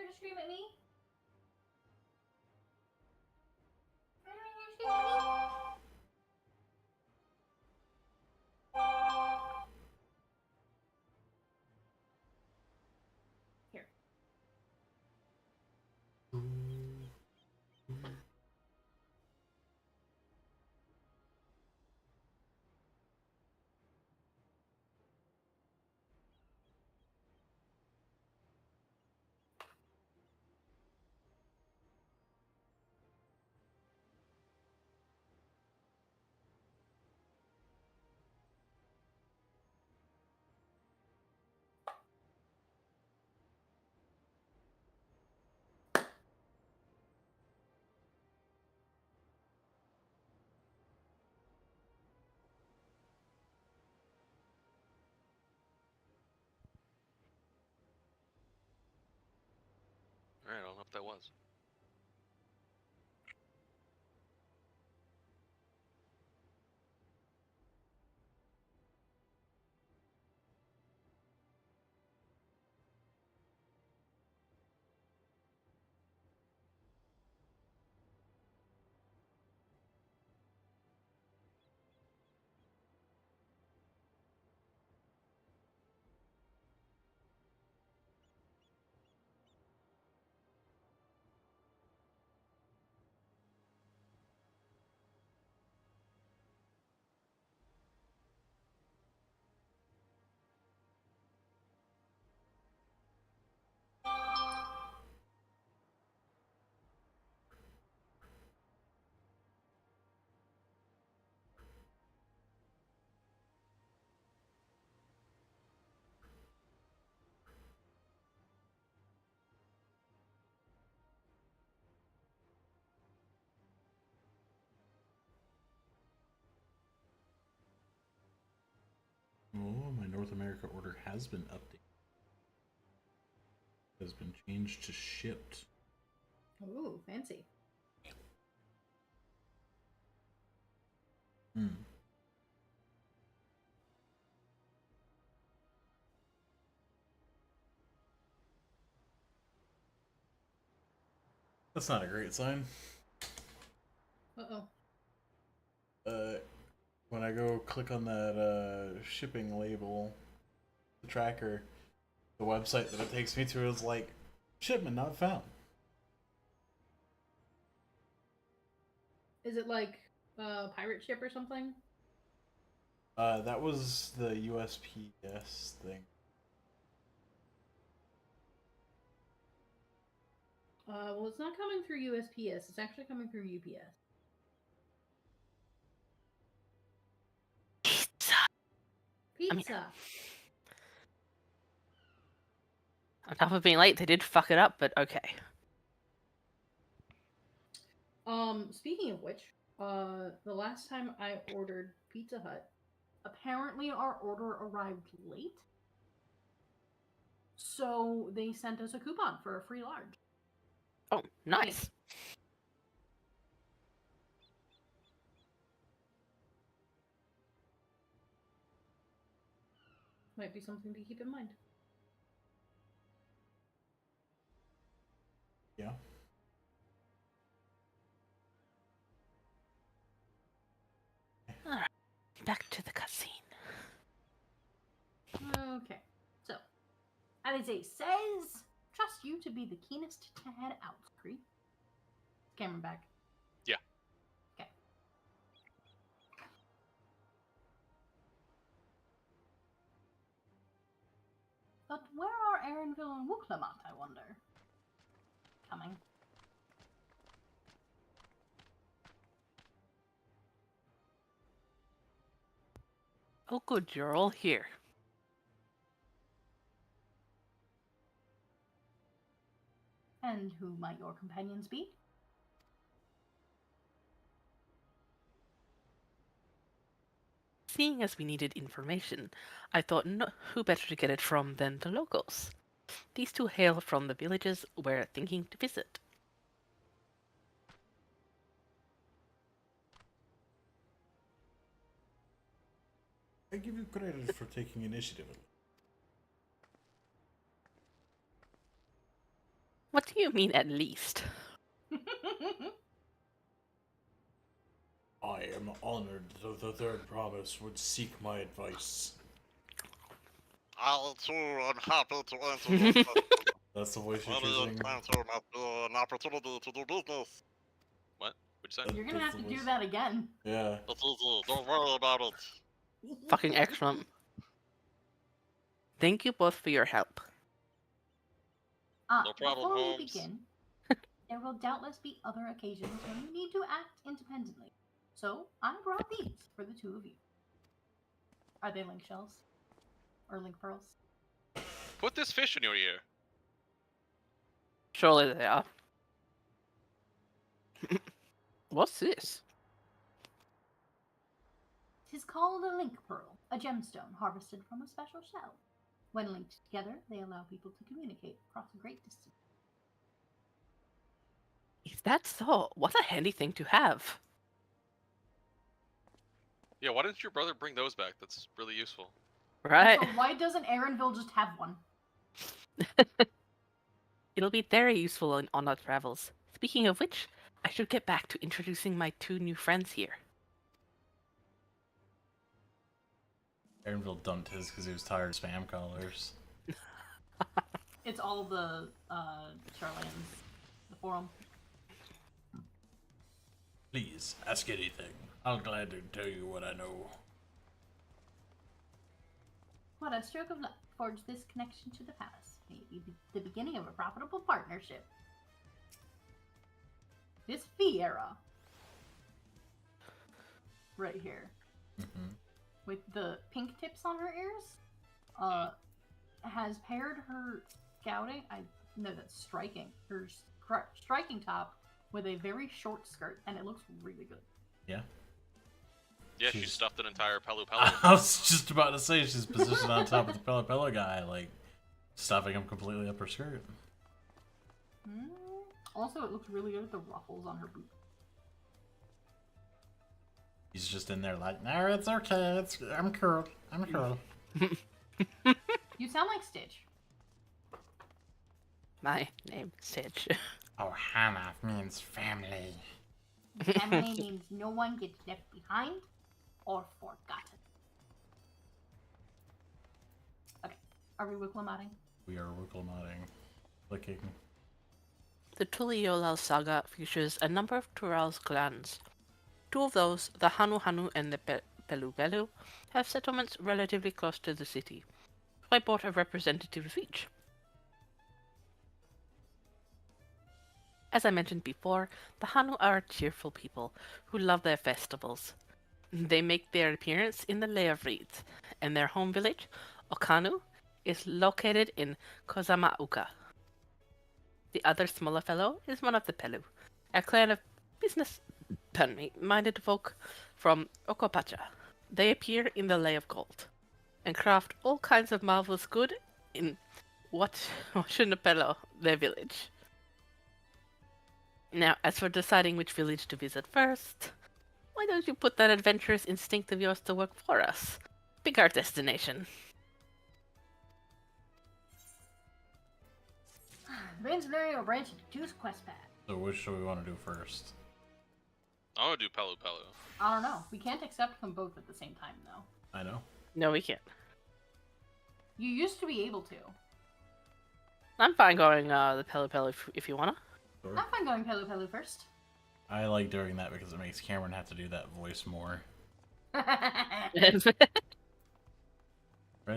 to scream at me? Are you gonna scream at me? Here. All right, I don't know what that was. Oh, my North America order has been updated. Has been changed to shipped. Ooh, fancy. Hmm. That's not a great sign. Uh-oh. When I go click on that shipping label, the tracker, the website that it takes me to is like, shipment not found. Is it like pirate ship or something? That was the USPS thing. Well, it's not coming through USPS. It's actually coming through UPS. Pizza. On top of being late, they did fuck it up, but okay. Speaking of which, the last time I ordered Pizza Hut, apparently our order arrived late. So they sent us a coupon for a free large. Oh, nice. Might be something to keep in mind. Yeah. Alright, back to the cutscene. Okay, so Alize says, "Trust you to be the keenest to head out, Cree." Cameron back. Yeah. Okay. But where are Erinville and Wooklamont, I wonder? Coming. Oh good, you're all here. And who might your companions be? Seeing as we needed information, I thought who better to get it from than the locals. These two hail from the villages we're thinking to visit. I give you credit for taking initiative. What do you mean at least? I am honored that the third promise would seek my advice. I too am happy to answer your question. That's the voice you're Any choosing. encounter might be an opportunity to do business. What? What'd you say? You're gonna have to do that again. Yeah. It's easy. Don't worry about it. Fucking excellent. Thank you both for your help. No problem, Before we Holmes. begin, there will doubtless be other occasions when you need to act independently. So, I brought these for the two of you. Are they link shells? Or link pearls? Put this fish in your ear. Surely they are. What's this? Tis called a link pearl, a gemstone harvested from a special shell. When linked together, they allow people to communicate across a great distance. If that's so, what a handy thing to have. Yeah, why didn't your brother bring those back? That's really useful. Right? So why doesn't Aaronville just have one? It'll be very useful on our travels. Speaking of which, I should get back to introducing my two new friends here. Aaronville dumped his because he was tired of spam callers. It's all the Charlans, the forum. Please, ask anything. I'll gladly tell you what I know. What a stroke of luck forged this connection to the palace. Maybe the beginning of a profitable partnership. This Fiera. Right here. With the pink tips on her ears, has paired her scouting, I know that's striking, her striking top with a very short skirt, and it looks really good. Yeah. Yeah, she stuffed an entire Pelu Pelu. I was just about to say she's positioned on top of the Pella Pella guy, like stuffing him completely up her skirt. Also, it looks really good with the ruffles on her boot. He's just in there like, no, it's okay. I'm cool. I'm cool. You sound like Stitch. My name is Stitch. Oh, Hannah means family. Family means no one gets left behind or forgotten. Okay, are we wicklamating? We are wicklamating. Clicking. The Tuliolal saga features a number of Tural's clans. Two of those, the Hanu Hanu and the Pelu Pelu, have settlements relatively close to the city. I brought a representative of each. As I mentioned before, the Hanu are a cheerful people who love their festivals. They make their appearance in the Lay of Reeds, and their home village, Okanu, is located in Kozamauka. The other smaller fellow is one of the Pelu, a clan of minded folk from Okopacha. They appear in the Lay of Gold, and craft all kinds of marvelous good in Washinapelo, their village. Now, as for deciding which village to visit first, why don't you put that adventurous instinct of yours to work for us? Pick our destination. Brain scenario branch into Juice quest path. So which do we want to do first? I want to do Pelu Pelu. I don't know. We can't accept them both at the same time, though. I know. No, we can't. You used to be able to. I'm fine going the Pelu Pelu if you wanna. Sure. I'm fine going Pelu Pelu first. I like doing that because it makes Cameron have to do that voice more. Ready?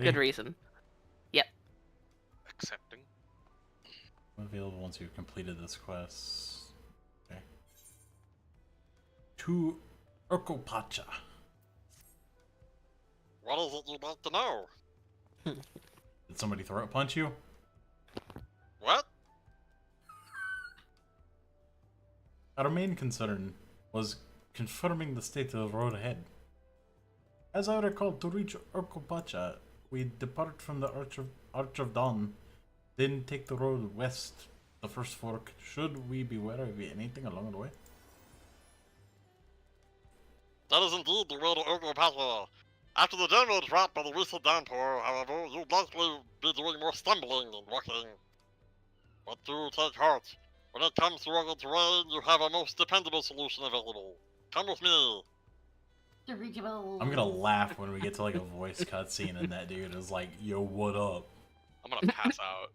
Good reason. Yep. Accepting. Available once you've completed this quest. Okay. To Okopacha. What is it you'd like to know? Did somebody throat punch you? What? Our main concern was confirming the state of the road ahead. As I recall, to reach Okopacha, we depart from the Arch of Dawn, then take the road west, the first fork. Should we be aware of anything along the way? That is indeed the way to Okopacha. After the general drop by the recent downpour, however, you'd likely be doing more stumbling than walking. But do take heart. When it comes to rugged terrain, you have a most dependable solution available. Come with me. Dirigible. I'm gonna laugh when we get to like a voice cutscene and that dude is like, "Yo, what up?" I'm gonna pass out.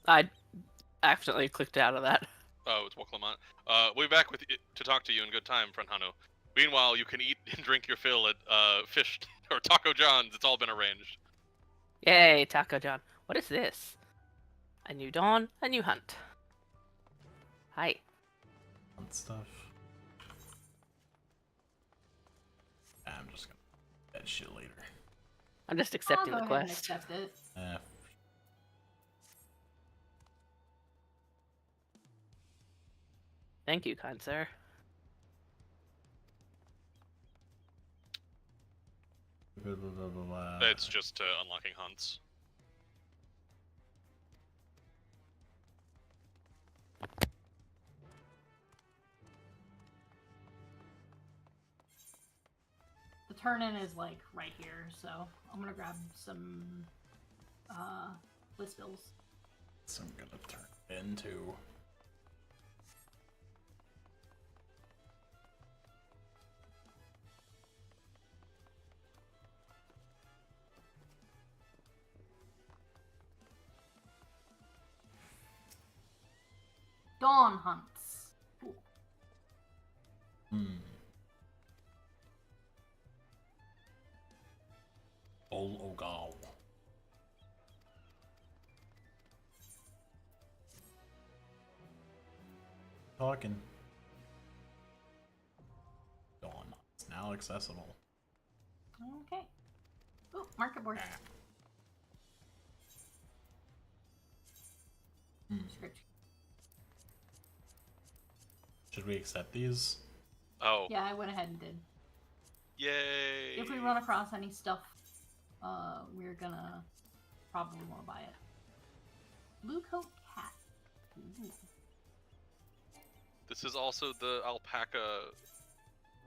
I accidentally clicked out of that. Oh, it's Woklamont. We'll be back with to talk to you in good time, friend Hanu. Meanwhile, you can eat and drink your fill at Fish or Taco John's. It's all been arranged. Yay, Taco John. What is this? A new dawn, a new hunt. Hi. Hunt stuff. I'm just gonna do that shit later. I'm just accepting I'll the go ahead and quest. accept it. Thank you, kind sir. It's just unlocking hunts. The turn-in is like right here, so I'm gonna grab some list bills. So I'm gonna turn into. Dawn hunts. Cool. Oh god. Talking. Dawn hunts now accessible. Okay. Oh, market board. Description. Should we accept these? Oh. Yeah, I went ahead and did. Yay! If we run across any stuff, we're gonna probably want to buy it. Blue coat cat. Ooh. This is also the alpaca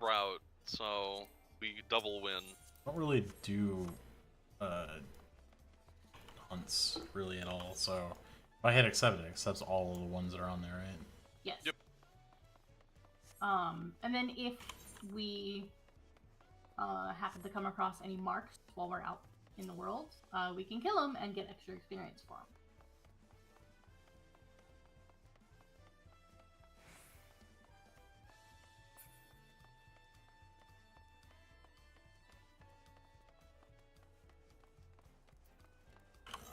route, so we double win. Don't really do hunts really at all, so if I hit accept, it accepts all of the ones that are on there, right? Yes. Yep. And then if we happen to come across any marks while we're out in the world, we can kill them and get extra experience for them.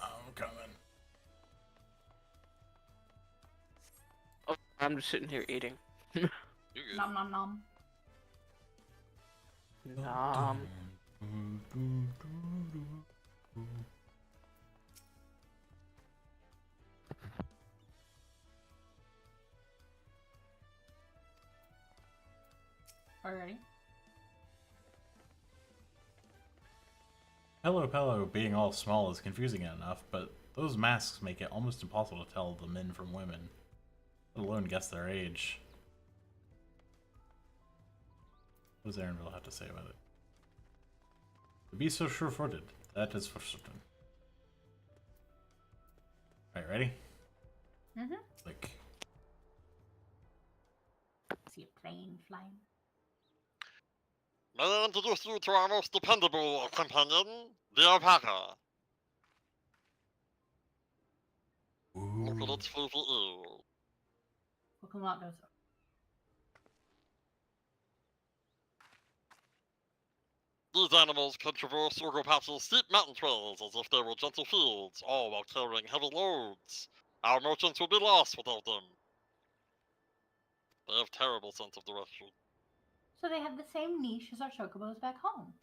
I'm coming. Oh, I'm just sitting here eating. You're good. Nom nom nom. Nom. Alrighty. Hello Pello being all small is confusing enough, but those masks make it almost impossible to tell the men from women, let alone guess their age. What does Aaronville have to say about it? To be so sure-footed, that is for certain. Alright, ready? Mm-hmm. Like, See a plane flying. May I introduce you to our most dependable companion, the alpaca. Look at its fluffy ears. Welcome out, Dozo. These animals can traverse or go past steep mountain trails as if they were gentle fields, all while carrying heavy loads. Our merchants would be lost without them. They have terrible sense of direction. So they have the same niche as our chocobos back home.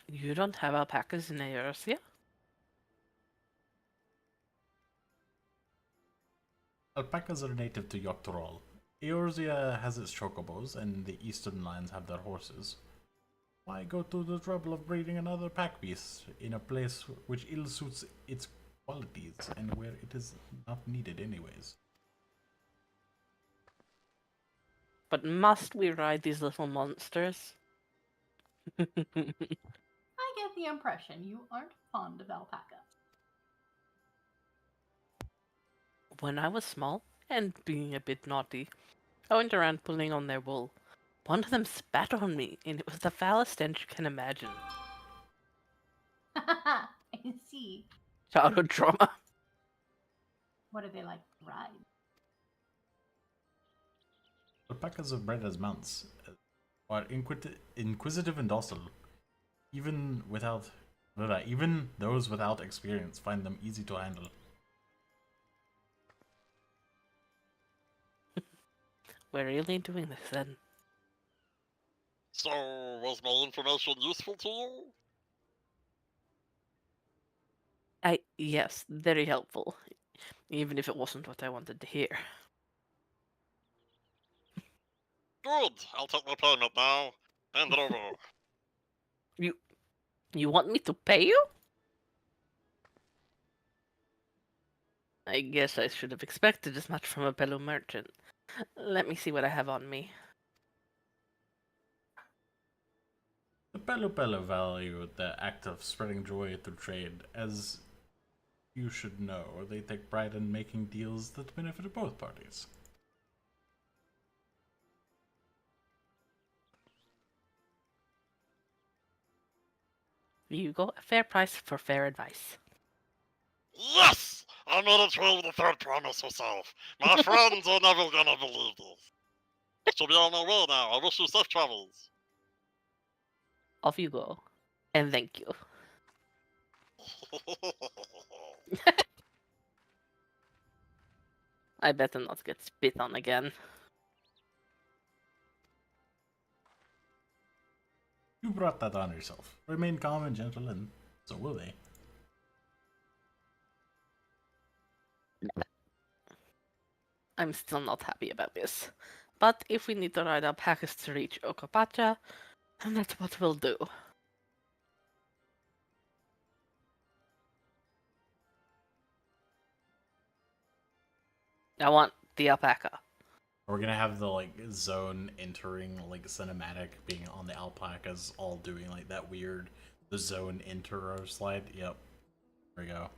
You don't have alpacas in Eorzea? alpacas are native to Yggdrasil. Eorzea has its chocobos, and the eastern lands have their horses. Why go to the trouble of breeding another pack beast in a place which ill suits its qualities and where it is not needed anyways? But must we ride these little monsters? I get the impression you aren't fond of alpacas. When I was small, and being a bit naughty, I went around pulling on their wool. One of them spat on me, and it was the foulest stench you can imagine. I see. Childhood trauma. What are they like to ride? Alpacas are bred as mounts, are inquisitive and docile. Even those without experience find them easy to handle. We're really doing this then. So, was my information useful to you? Yes, very helpful. Even if it wasn't what I wanted to hear. Good. I'll take my payment now. Hand it over. You want me to pay you? I guess I should have expected as much from a fellow merchant. Let me see what I have on me. The Pelu value the act of spreading joy through trade. As you should know, they take pride in making deals that benefit both parties. You got a fair price for fair advice. Yes! I made it through the third promise herself. My friends are never gonna believe this. I shall be on my way now. I wish you safe travels. Off you go. And thank you. I better not get spit on again. You brought that on yourself. Remain calm and gentle, and so will they. I'm still not happy about this. But if we need to ride alpacas to reach Okopacha, then that's what we'll do. I want the alpaca. We're gonna have the zone entering cinematic being on the alpacas all doing that weird the zone intro slide. Yep. There we go.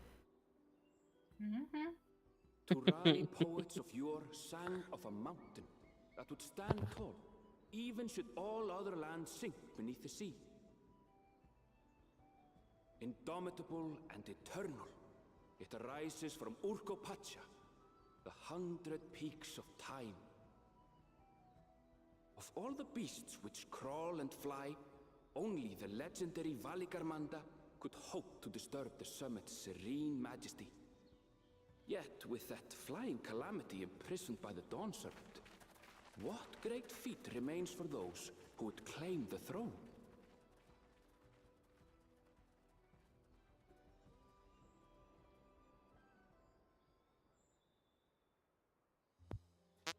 Turali poets of yore sang of a mountain that would stand tall, even should all other lands sink beneath the sea. Indomitable and eternal, it arises from Urkopacha, the 100 peaks of time. Of all the beasts which crawl and fly, only the legendary Valigarmanda could hope to disturb the summit's serene majesty. Yet, with that flying calamity imprisoned by the Dawn Serpent, what great feat remains for those who would claim the throne?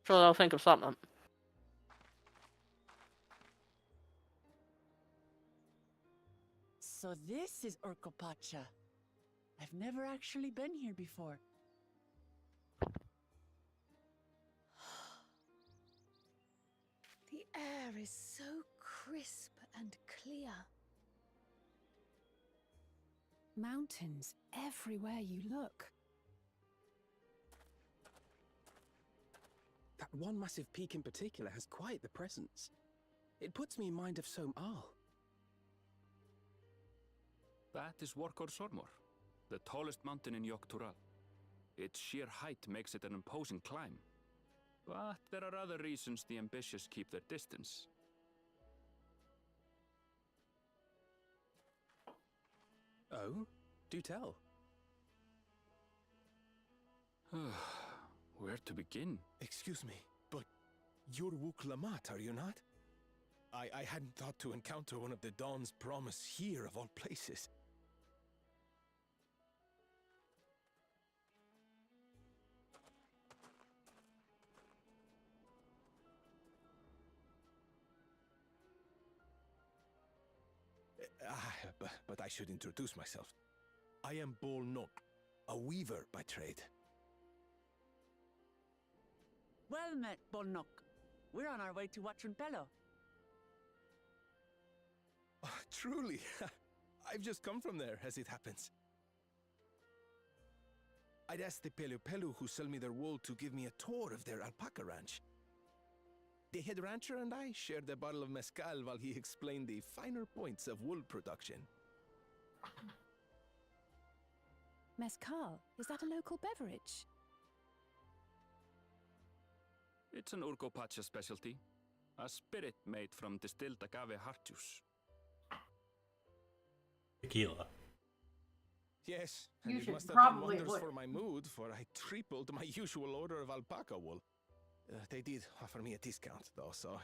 Sure, I'll think of something. So this is Urkopacha. I've never actually been here before. The air is so crisp and clear. Mountains everywhere you look. That one massive peak in particular has quite the presence. It puts me in mind of Som-Al. That is Workor Sormor, the tallest mountain in Yogg-Tural. Its sheer height makes it an imposing climb. But there are other reasons the ambitious keep their distance. Oh? Do tell. Where to begin? Excuse me, but you're Wuk Lamat, are you not? I hadn't thought to encounter one of the Dawn's promise here of all places. But I should introduce myself. I am Bol Nok, a weaver by trade. Well met, Bolnok. We're on our way to Huachunpelo. Oh, truly. I've just come from there, as it happens. I'd asked the Pelu who sell me their wool to give me a tour of their alpaca ranch. The head rancher and I shared a bottle of mezcal while he explained the finer points of wool production. Mezcal, is that a local beverage? It's an Urcopacha specialty. A spirit made from distilled agave heart juice. Tequila. Yes, You and it should must have done probably wonders would. for my mood, for I tripled my usual order of alpaca wool. They did offer me a discount, though, so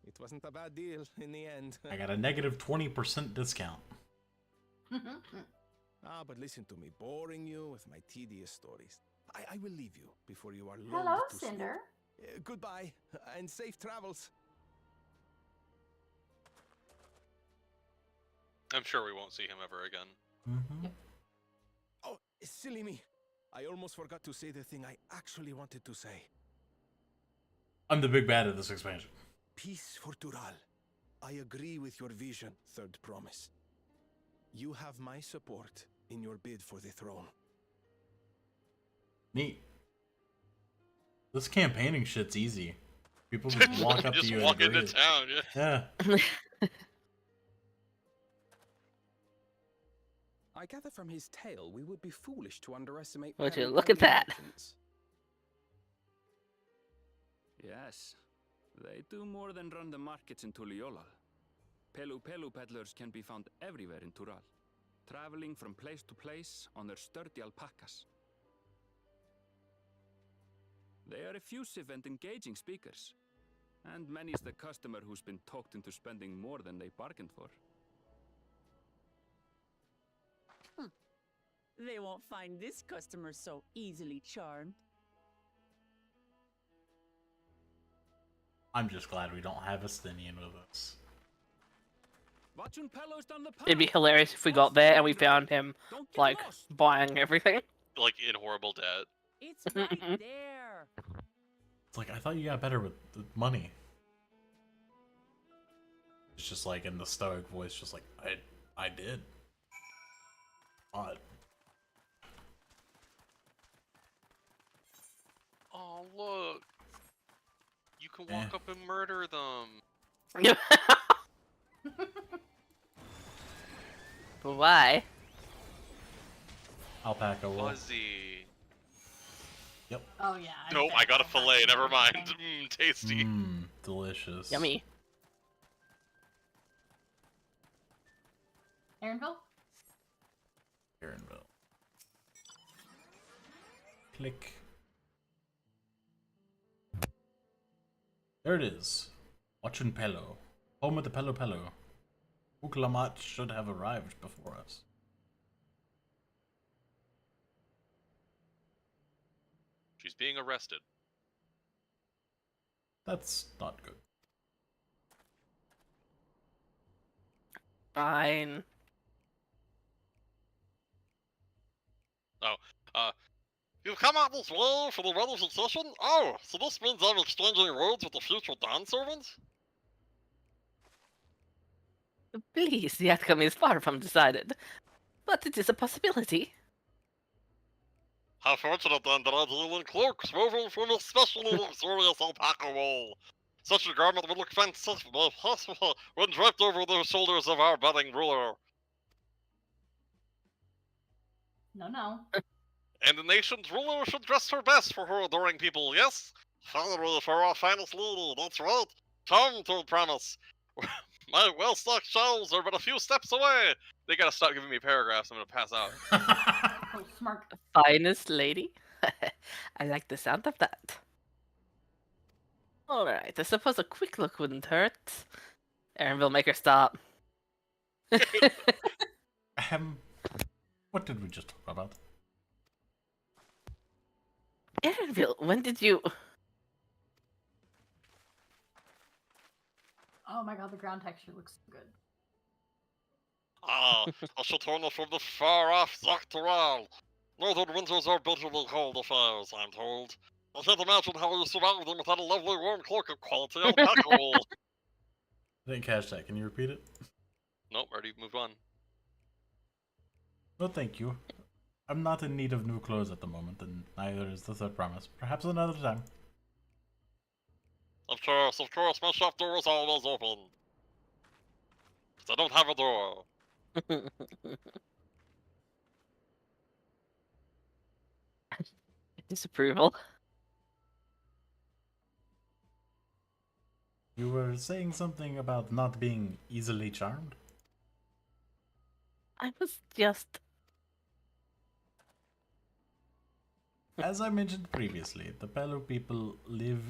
it wasn't a bad deal in the end. I got a negative 20% discount. But listen to me, boring you with my tedious stories. I will leave you before you are Hello, lulled to sleep. Cinder. Goodbye, and safe travels. I'm sure we won't see him ever again. Mm-hmm. Oh, silly me. I almost forgot to say the thing I actually wanted to say. I'm the big bad of this expansion. Peace for Tural. I agree with your vision, Third Promise. You have my support in your bid for the throne. Neat. This campaigning shit's easy. People just walk up Just to you walk and agree. into town, yeah. Yeah. I gather from his tale we would be foolish to underestimate. Would you Perry look at Golden that? merchants. Yes, they do more than run the markets in Tuliyola. Pelu peddlers can be found everywhere in Tural, traveling from place to place on their sturdy alpacas. They are effusive and engaging speakers, and many's the customer who's been talked into spending more than they bargained for. They won't find this customer so easily charmed. I'm just glad we don't have Estinian with us. It'd be hilarious if we got there and we found him, like, buying everything. Like in horrible debt. It's right there. It's like, I thought you got better with the money. It's just like in the stoic voice, just like, I did. Odd. Oh, look. You can walk up and murder them. Why? Alpaca wool. Fuzzy. Yep. Oh yeah. Nope, I got a fillet. Never mind. Tasty. Delicious. Yummy. Aaronville? Aaronville. Click. There it is. Huachunpelo. Home of the Pelu. Uklamat should have arrived before us. She's being arrested. That's not good. Fine. You've come out this way for the wedding succession? Oh, so this means I'm exchanging words with the future Dawn servant? Please, the outcome is far from decided, but it is a possibility. How fortunate then that I deal in cloaks woven from especially luxurious alpaca wool. Such a garment would look fantastic when draped over the shoulders of our budding ruler. No. And the nation's ruler should dress her best for her adoring people, yes? Finally, for our finest lady, that's right. Come to promise. My well-stocked shelves are but a few steps away. They gotta stop giving me paragraphs, I'm gonna pass out. Oh, smart. Finest lady? I like the sound of that. Alright, I suppose a quick look wouldn't hurt. Aaronville, make her stop. What did we just talk about? Aaronville, when did you... Oh my god, the ground texture looks so good. Ah, a Shatorna from the far-off Zaktaral. Northern winters are bitterly cold affairs, I'm told. I can't imagine how you survived them without a lovely warm cloak of quality alpaca wool. I didn't catch that. Can you repeat it? Nope, already moved on. No, thank you. I'm not in need of new clothes at the moment, and neither is the third promise. Perhaps another time. Of course, my shop door is always open. 'Cause I don't have a door. Disapproval. You were saying something about not being easily charmed? I was just... As I mentioned previously, the Pelu people live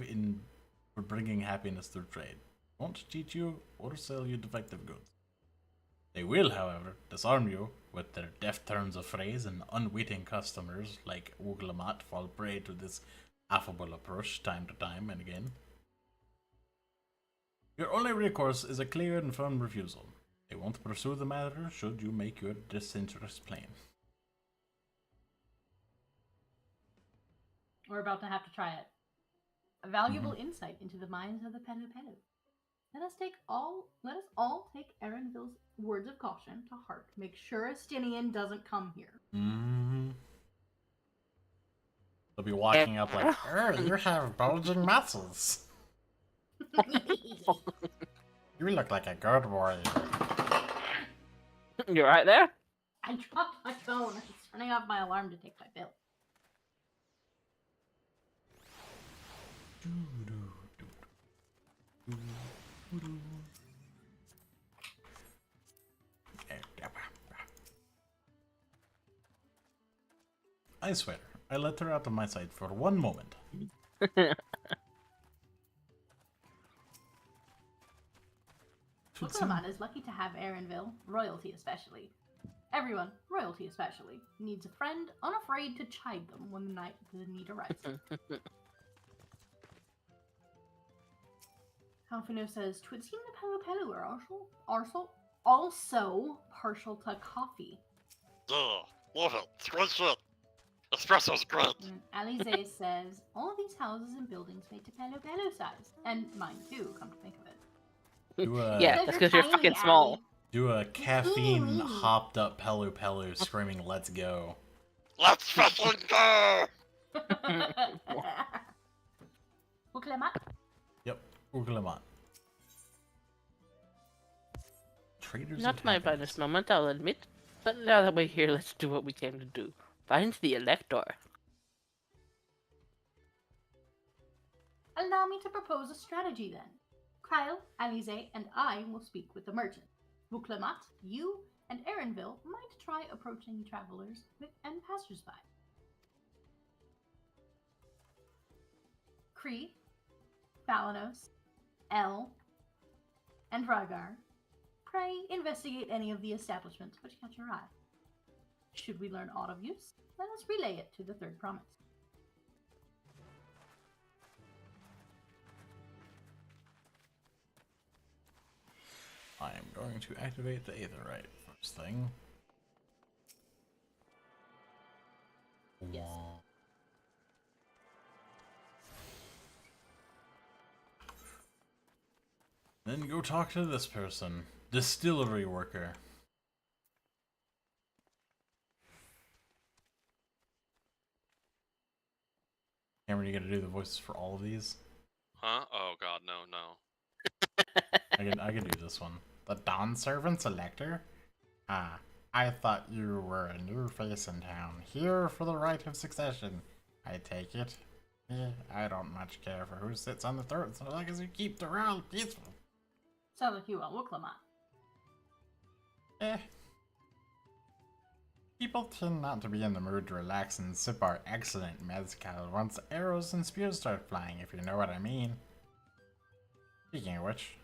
for bringing happiness through trade. Won't cheat you or sell you defective goods. They will, however, disarm you with their deft turns of phrase, and unwitting customers like Uglamat fall prey to this affable approach time to time and again. Your only recourse is a clear and firm refusal. They won't pursue the matter should you make your disinterest plain. We're about to have to try it. A valuable insight into the minds of the Pelu Pelu. Let us all take Erenville's words of caution to heart. Make sure Estinian doesn't come here. They'll be walking up like, "Oh, you have bulging muscles. You look like a good warrior." You're right there? I dropped my phone. I was turning off my alarm to take my pill. I swear, I let her out of my sight for one moment. Pokemon is lucky to have Erenville, royalty especially. Everyone, royalty especially, needs a friend unafraid to chide them when the need arises. Halfino says, "'Twould seem the Pelu Pelu are also partial to coffee." Yeah, love it. It's great shit. Espresso's great. Alize says, "All of these houses and buildings made to Pelu Pelu size. And mine too, come to think of it." Yeah, that's because you're fucking small. Do a caffeine hopped up Pelu Pelu screaming, "Let's go." Let's fucking go! Uklamat? Yep, Uglamat. Traders Not my finest moment, I'll admit. But now that we're here, let's do what we came to do. Find the Elector. Allow me to propose a strategy then. Kyle, Alize, and I will speak with the merchant. Vuklamat, you, and Erenville might try approaching travelers and passersby. Kree, Balanos, El, and Rygar, pray investigate any of the establishments which catch your eye. Should we learn aught of use, let us relay it to the third promise. I am going to activate the Aetherite first thing. Yes. Then go talk to this person. Distillery worker. Cameron, you gonna do the voices for all of these? Huh? Oh god, no. I can do this one. The Dawn Servant Selector? Ah, I thought you were a new face in town, here for the right of succession. I take it. I don't much care for who sits on the throne, so long as you keep the realm peaceful. Sounds like you are Wuklamat. People tend not to be in the mood to relax and sip our excellent mezcal once arrows and spears start flying, if you know what I mean. Speaking of which,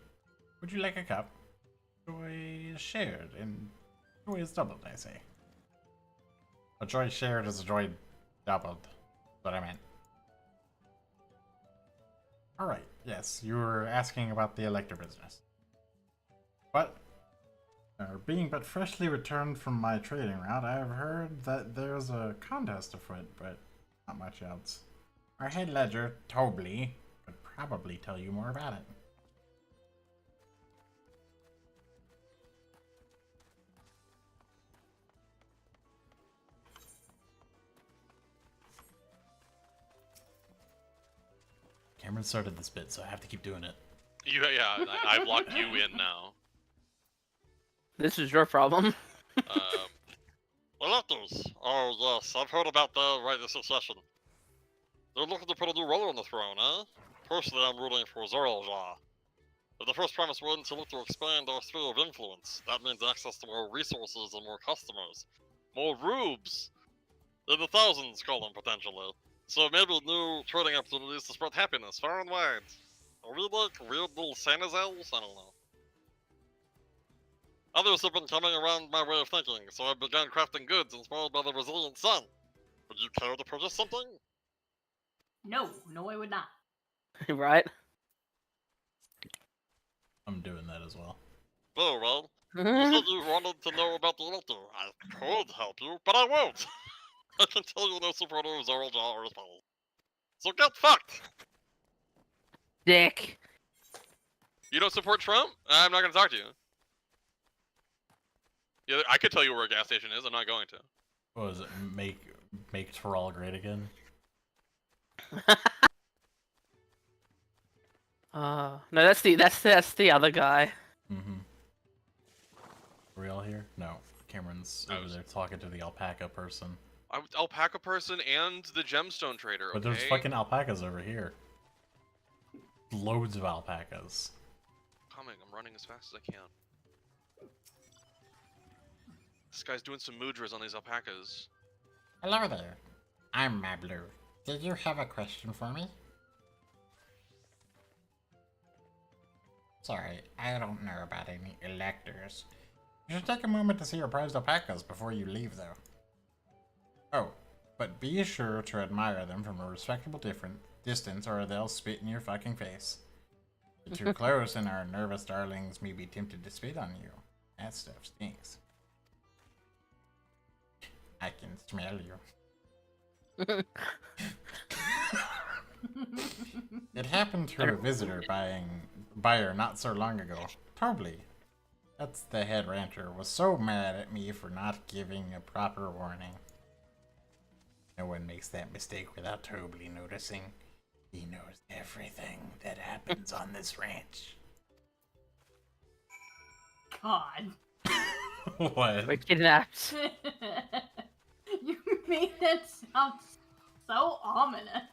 would you like a cup? Joy is shared, and joy is doubled, I say. A joy shared is a joy doubled. That's what I meant. Alright, yes, you were asking about the elector business. What? Being but freshly returned from my trading route, I have heard that there's a contest afoot, but not much else. Our head ledger, Tobley, could probably tell you more about it. Cameron started this bit, so I have to keep doing it. Yeah, I've locked you in now. This is your problem. Electors. Oh yes, I've heard about the right of succession. They're looking to put a new ruler on the throne, eh? Personally, I'm rooting for Zoralja. If the first premise were to look to expand our sphere of influence, that means access to more resources and more customers. More rubes! In the thousands, call them, potentially. So maybe new trading opportunities to spread happiness far and wide. Are we like weird little Santa's elves? I don't know. Others have been coming around my way of thinking, so I've begun crafting goods inspired by the resilient sun. Would you care to purchase something? No, I would not. Right? I'm doing that as well. Very well. You said you wanted to know about the Elector. I could help you, but I won't. I can tell you no supporter of Zoralja or his pals. So get fucked! Dick. You don't support Trump? I'm not gonna talk to you. Yeah, I could tell you where a gas station is, I'm not going to. What was it? Make Terrell great again? No, that's the other guy. Mm-hmm. Are we all here? No. Cameron's over there talking to the alpaca person. Alpaca person and the gemstone trader, okay? But there's fucking alpacas over here. Loads of alpacas. Coming, I'm running as fast as I can. This guy's doing some mudras on these alpacas. Hello there. I'm Mablu. Did you have a question for me? Sorry, I don't know about any electors. You should take a moment to see your prized alpacas before you leave, though. Oh, but be sure to admire them from a respectable distance or they'll spit in your fucking face. Get too close and our nervous darlings may be tempted to spit on you. That stuff stinks. I can smell you. It happened to a visitor buyer not so long ago. Tobley, that's the head rancher, was so mad at me for not giving a proper warning. No one makes that mistake without Tobley noticing. He knows everything that happens on this ranch. God. What? We're kidnapped. You made that sound so ominous.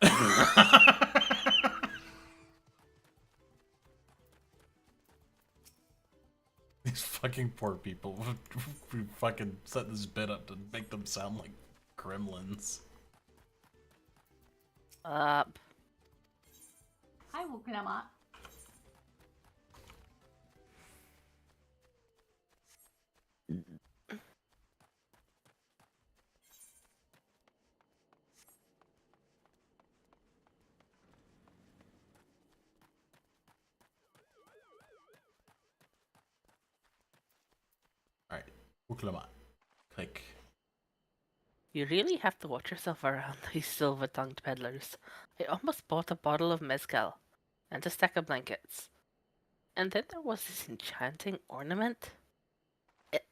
These fucking poor people. We fucking set this bit up to make them sound like gremlins. Up. Hi, Wukanama. Alright, Wuklama. Click. You really have to watch yourself around these silver-tongued peddlers. I almost bought a bottle of mezcal and a stack of blankets. And then there was this enchanting ornament.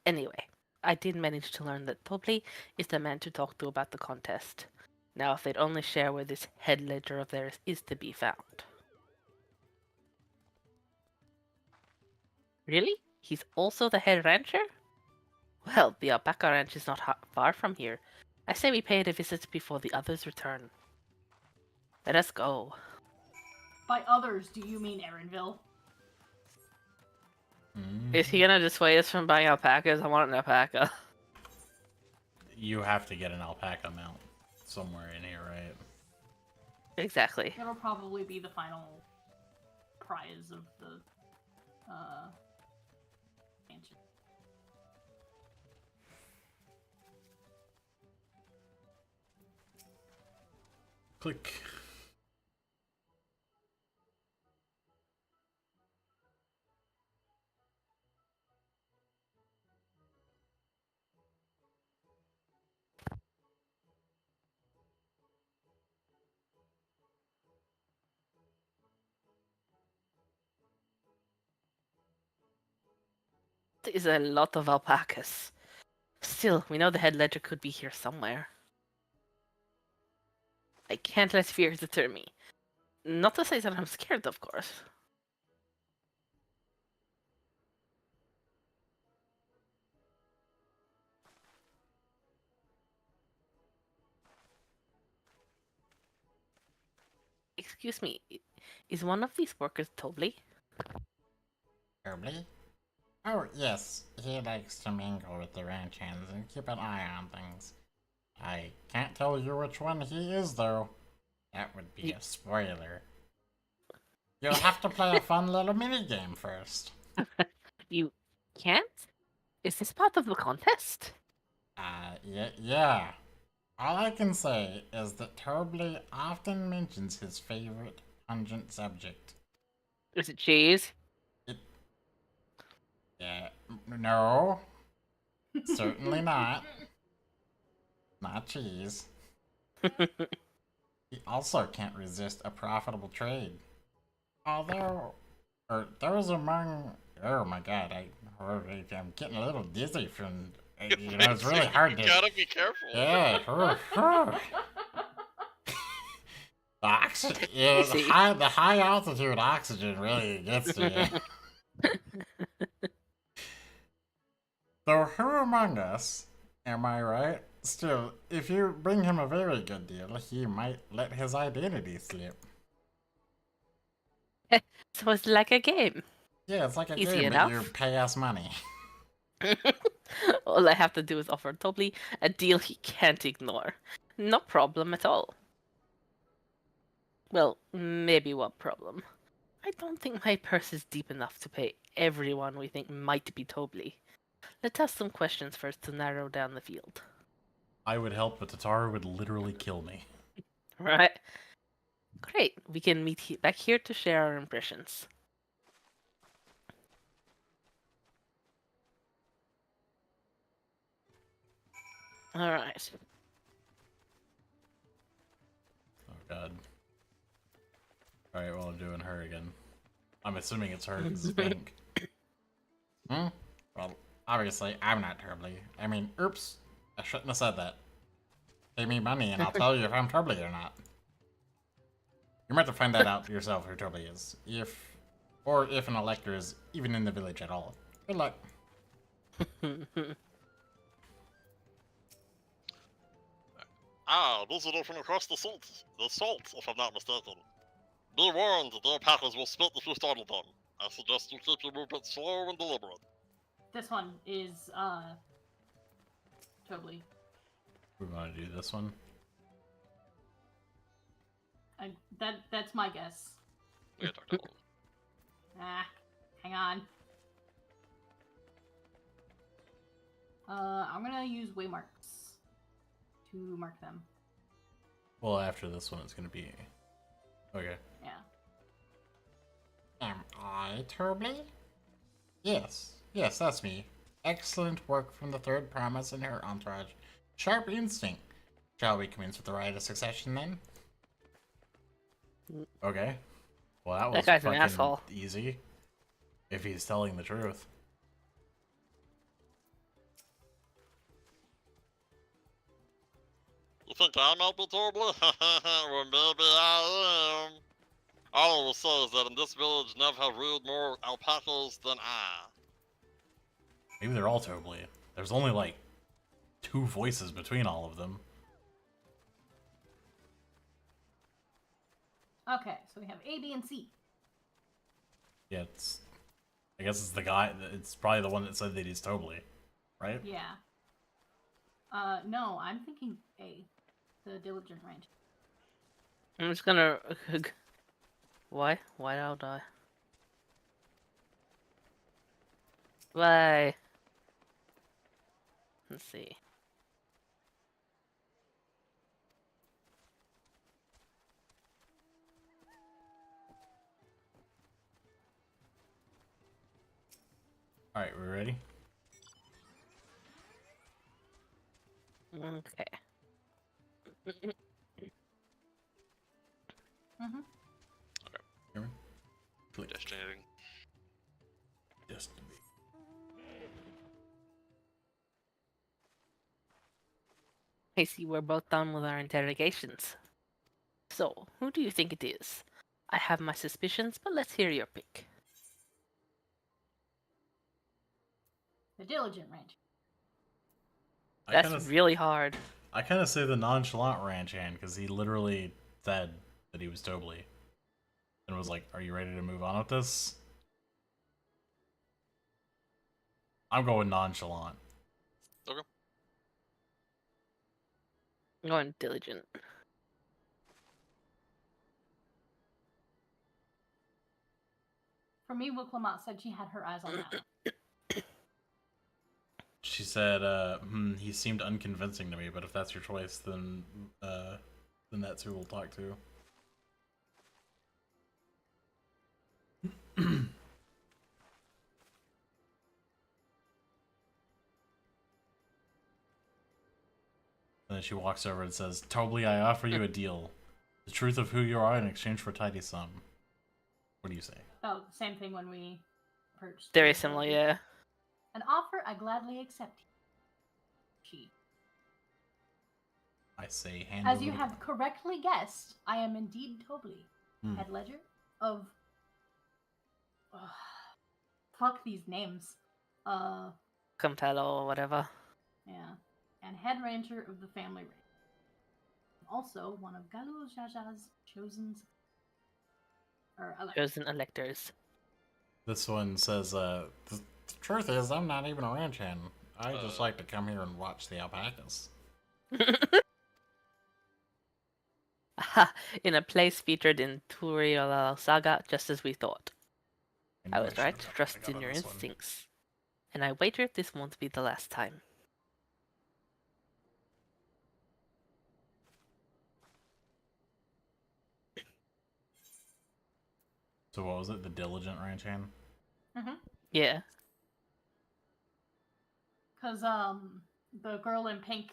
Anyway, I did manage to learn that Tobley is the man to talk to about the contest. Now if they'd only share where this head ledger of theirs is to be found. Really? He's also the head rancher? Well, the alpaca ranch is not far from here. I say we pay it a visit before the others return. Let us go. By others, do you mean Erinville? Is he gonna dissuade us from buying alpacas? I want an alpaca. You have to get an alpaca mount somewhere in here, right? Exactly. That'll probably be the final prize of the mansion. Click. That is a lot of alpacas. Still, we know the head ledger could be here somewhere. I can't let fear deter me. Not to say that I'm scared, of course. Excuse me, is one of these workers Tobley? Tobley? Oh, yes. He likes to mingle with the ranch hands and keep an eye on things. I can't tell you which one he is, though. That would be a spoiler. You'll have to play a fun little minigame first. You can't? Is this part of the contest? Yeah. All I can say is that Tobley often mentions his favorite pungent subject. Is it cheese? No. Certainly not. Not cheese. He also can't resist a profitable trade. Although, those among... Oh my god, I'm getting a little dizzy from... it's really hard to... You gotta be careful. Yeah. The oxygen... Yeah, the high altitude oxygen really gets to you. Though who among us, am I right? Still, if you bring him a very good deal, he might let his identity slip. So it's like a game. Yeah, it's like a Easy game, enough. but you pay us money. All I have to do is offer Tobley a deal he can't ignore. No problem at all. Well, maybe one problem. I don't think my purse is deep enough to pay everyone we think might be Tobley. Let's ask some questions first to narrow down the field. I would help, but Tataru would literally kill me. Right? Great. We can meet back here to share our impressions. Alright. Oh god. Alright, well, I'm doing her again. I'm assuming it's her because it's pink. Well, obviously, I'm not Tobley. I mean, oops. I shouldn't have said that. Pay me money and I'll tell you if I'm Tobley or not. You might have to find that out yourself who Tobley is. Or if an elector is even in the village at all. Good luck. Visitor from across the salt, if I'm not mistaken. Be warned, the alpacas will spit if you startle them. I suggest you keep your movement slow and deliberate. This one is, Tobley. We want to do this one? That's my guess. We gotta talk to Hang on. I'm gonna use waymarks to mark them. Well, after this one, it's gonna be... Okay. Yeah. Am I Tobley? Yes, that's me. Excellent work from the third promise and her entourage. Sharp instinct. Shall we commence with the rite of succession then? Okay. Well, that was That guy's an fucking asshole. easy. If he's telling the truth. You think I might be Tobley? Well, maybe I am. All I will say is that in this village, never have ruled more alpacas than I. Maybe they're all Tobley. There's only like 2 voices between all of them. Okay, so we have A, B, and C. Yeah, I guess it's the guy. It's probably the one that said that he's Tobley, right? Yeah. No, I'm thinking A, the diligent range. I'm just gonna... Why? Why did I die? Why? Let's see. Alright, we ready? Okay. Mm-hmm. Hear me? Click. Destinating. Destiny. I see we're both done with our interrogations. So, who do you think it is? I have my suspicions, but let's hear your pick. The Diligent Ranch. That's really hard. I kind of say the nonchalant ranch hand because he literally said that he was Tobley and was like, "Are you ready to move on with this?" I'm going nonchalant. Okay. I'm going diligent. For me, Wilclamont said she had her eyes on that one. She said, he seemed unconvincing to me, but if that's your choice, then that's who we'll talk to. And then she walks over and says, Tobley, I offer you a deal. The truth of who you are in exchange for a tidy sum. What do you say? Oh, same thing when we approached. Very similar, yeah. An offer I gladly accept. She. I say hand As over you the- have correctly guessed, I am indeed Tobley, head ledger of. Fuck these names. Compello or whatever. Yeah. And head rancher of the family ranch. Also one of Galu Jaja's chosen electors. This one says, the truth is, I'm not even a ranch hand. I just like to come here and watch the alpacas. In a place featured in Turiola Saga, just as we thought. I was right, trust in your instincts. And I wager this won't be the last time. So what was it? The diligent ranch hand? Mm-hmm. Yeah. Because the girl in pink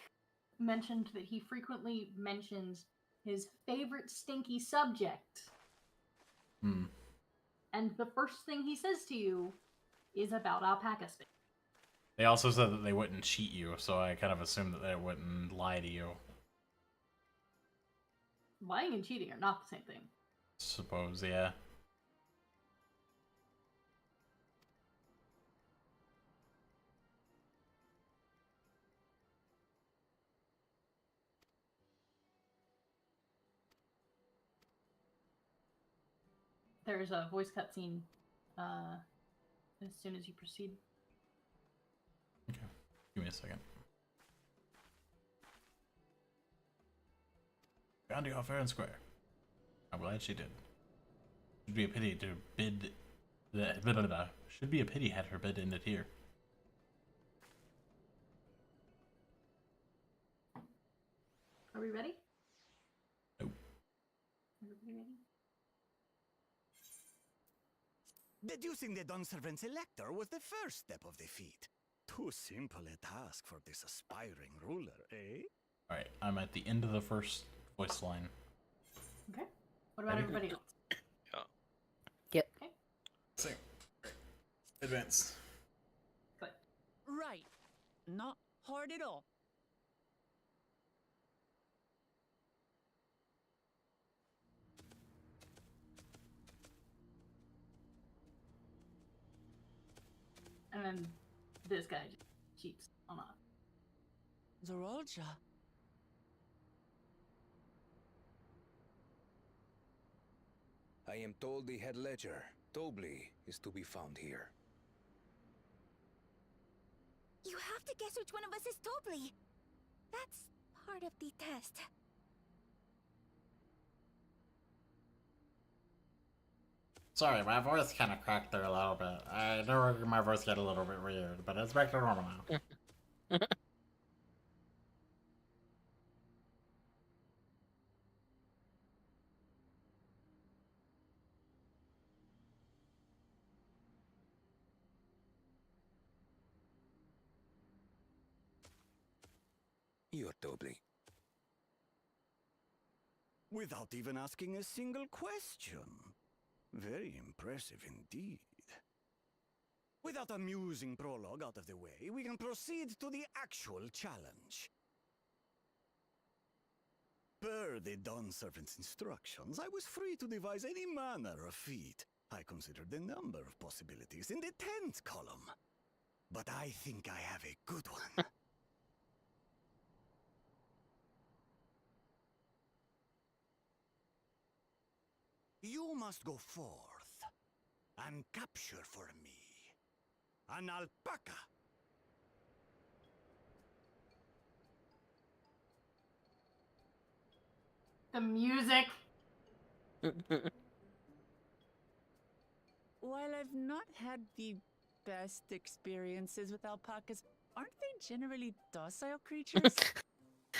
mentioned that he frequently mentions his favorite stinky subject. And the first thing he says to you is about alpaca sting. They also said that they wouldn't cheat you, so I kind of assumed that they wouldn't lie to you. Lying and cheating are not the same thing. Suppose, yeah. There's a voice cutscene as soon as you proceed. Okay, give me a second. Found you all fair and square. I'm glad she did. Should be a pity to bid. Should be a pity had her bid ended here. Are we ready? Nope. Everybody ready? Deducing the Dawnservant's elector was the first step of the feat. Too simple a task for this aspiring ruler, eh? Alright, I'm at the end of the first voice line. Okay. What about everybody else? Yep. Okay. Same. Advance. Good. Right. Not hard at all. And then this guy just cheats on us. Zorolja. I am told the head ledger, Tobley, is to be found here. You have to guess which one of us is Tobley. That's part of the test. Sorry, my voice kind of cracked there a little bit. I know my voice got a little bit weird, but it's back to normal now. You're Tobley. Without even asking a single question. Very impressive indeed. With that amusing prologue out of the way, we can proceed to the actual challenge. Per the Dawn Servant's instructions, I was free to devise any manner of feat. I considered a number of possibilities in the 10th column. But I think I have a good one. You must go forth and capture for me an alpaca. The music. While I've not had the best experiences with alpacas, aren't they generally docile creatures?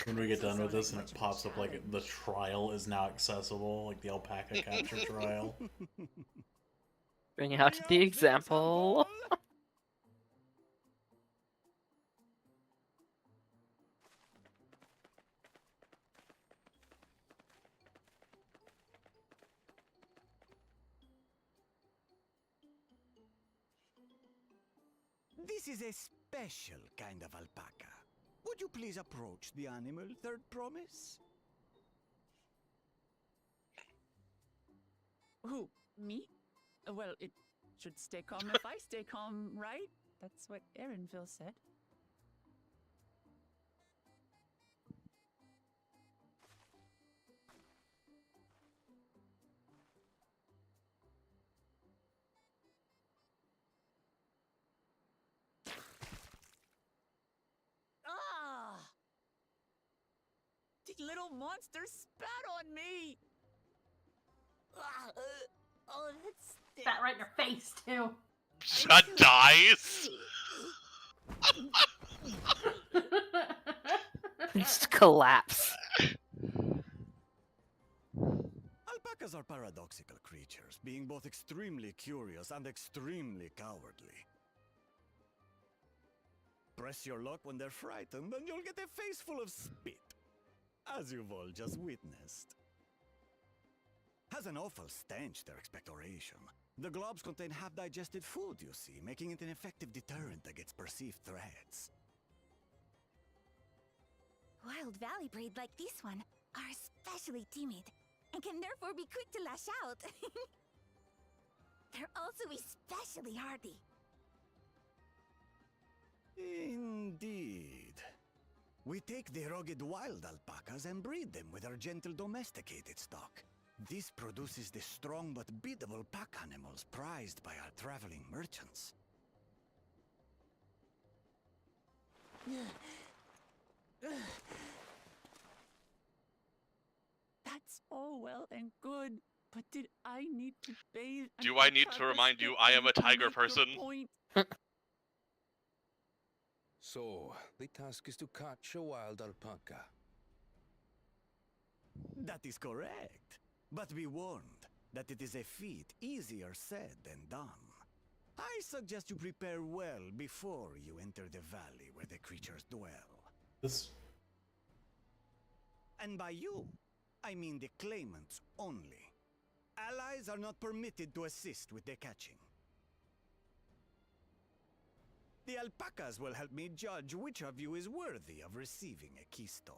When we get done with this and it pops up like the trial is now accessible, like the alpaca capture trial. Bring out the example. This is a special kind of alpaca. Would you please approach the animal, Third Promise? Who? Me? Well, it should stay calm if I stay calm, right? That's what Erinville said. Ah! The little monster spat on me! Oh, that's Spat right in your face, too. Shut dies. Just collapse. Alpacas are paradoxical creatures, being both extremely curious and extremely cowardly. Press your luck when they're frightened, and you'll get a face full of spit, as you've all just witnessed. Has an awful stench, their expectoration. The globs contain half-digested food, you see, making it an effective deterrent against perceived threats. Wild valley breed like this one are especially timid and can therefore be quick to lash out. They're also especially hardy. Indeed. We take the rugged wild alpacas and breed them with our gentle domesticated stock. This produces the strong but biddable pack animals prized by our traveling merchants. That's all well and good, but did I need to bathe? Do I need to remind you I am a tiger person? So, the task is to catch a wild alpaca. That is correct. But be warned that it is a feat easier said than done. I suggest you prepare well before you enter the valley where the creatures dwell. And by you, I mean the claimants only. Allies are not permitted to assist with the catching. The alpacas will help me judge which of you is worthy of receiving a keystone.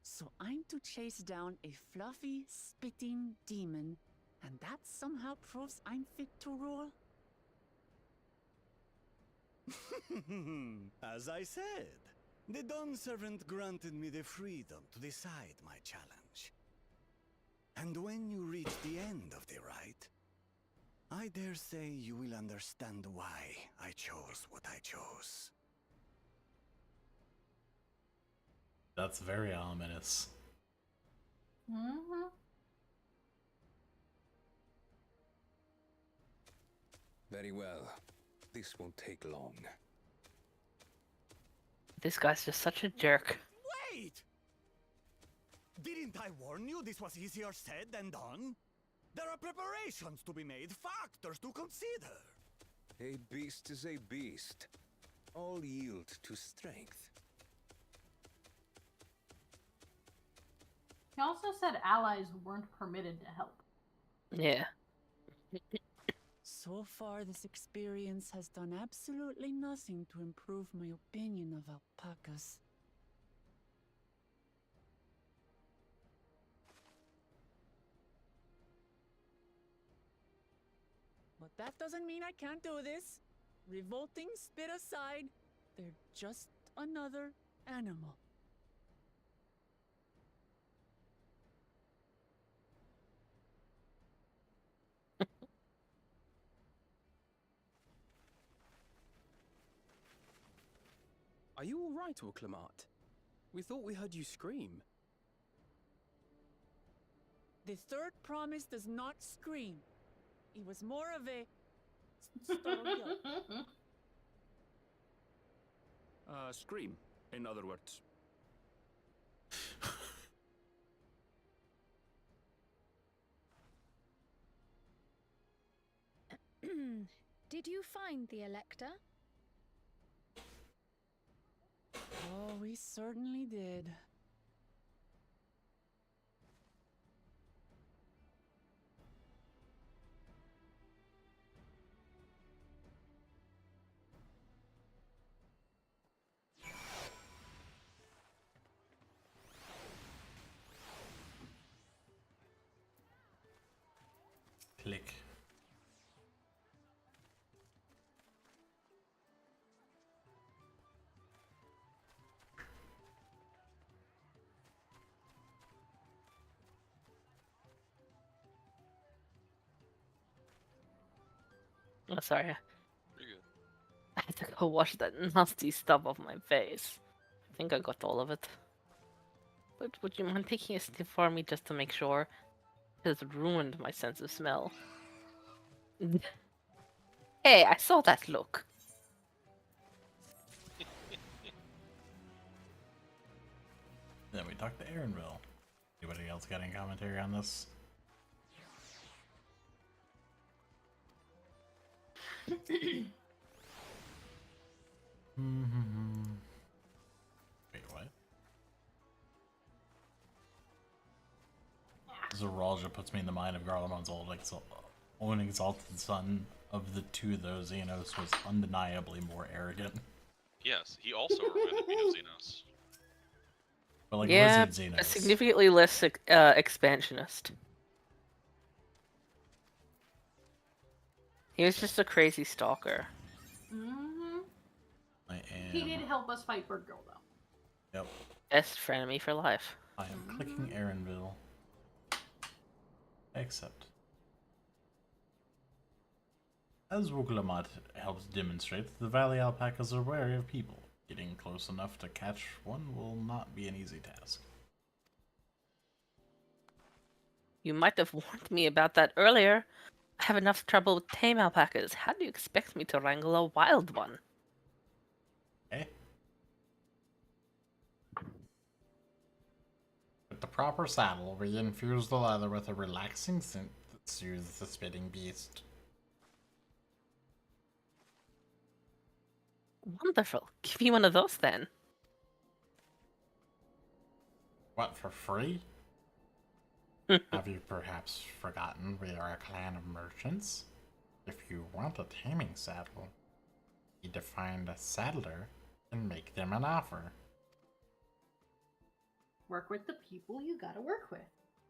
So I'm to chase down a fluffy, spitting demon, and that somehow proves I'm fit to rule? As I said, the Dawn Servant granted me the freedom to decide my challenge. And when you reach the end of the rite, I dare say you will understand why I chose what I chose. That's very ominous. Mm-hmm. Very well. This won't take long. This guy's just such a jerk. Wait! Didn't I warn you this was easier said than done? There are preparations to be made, factors to consider. A beast is a beast. All yield to strength. He also said allies weren't permitted to help. Yeah. So far, this experience has done absolutely nothing to improve my opinion of alpacas. But that doesn't mean I can't do this. Revolting spit aside, they're just another animal. Are you all right, Orclamat? We thought we heard you scream. The third promise does not scream. It was more of a startled yelp. Scream, in other words. Did you find the Elector? Oh, we certainly did. Click. Oh, sorry. You're good. I had to go wash that nasty stuff off my face. I think I got all of it. But would you mind taking a sniff for me just to make sure? It has ruined my sense of smell. Hey, I saw that look. Then we talked to Aaronville. Anybody else got any commentary on this? Wait, what? Zoralja puts me in the mind of Garlemon's own exalted son. Of the two, though, Xenos was undeniably more arrogant. Yes, he also reminded me of Xenos. But like Yeah, Lizard a Xenos. significantly less expansionist. He was just a crazy stalker. Mm-hmm. I am. He did help us fight Bird Girl, though. Yep. Best frenemy for life. I am clicking Aaronville. Accept. As Wuglamat helps demonstrate, the valley alpacas are wary of people. Getting close enough to catch one will not be an easy task. You might have warned me about that earlier. I have enough trouble with tame alpacas. How do you expect me to wrangle a wild one? Eh? With the proper saddle, we infuse the leather with a relaxing scent that soothes the spitting beast. Wonderful. Give me one of those then. What, for free? Have you perhaps forgotten we are a clan of merchants? If you want a taming saddle, you need to find a saddler and make them an offer. Work with the people you gotta work with.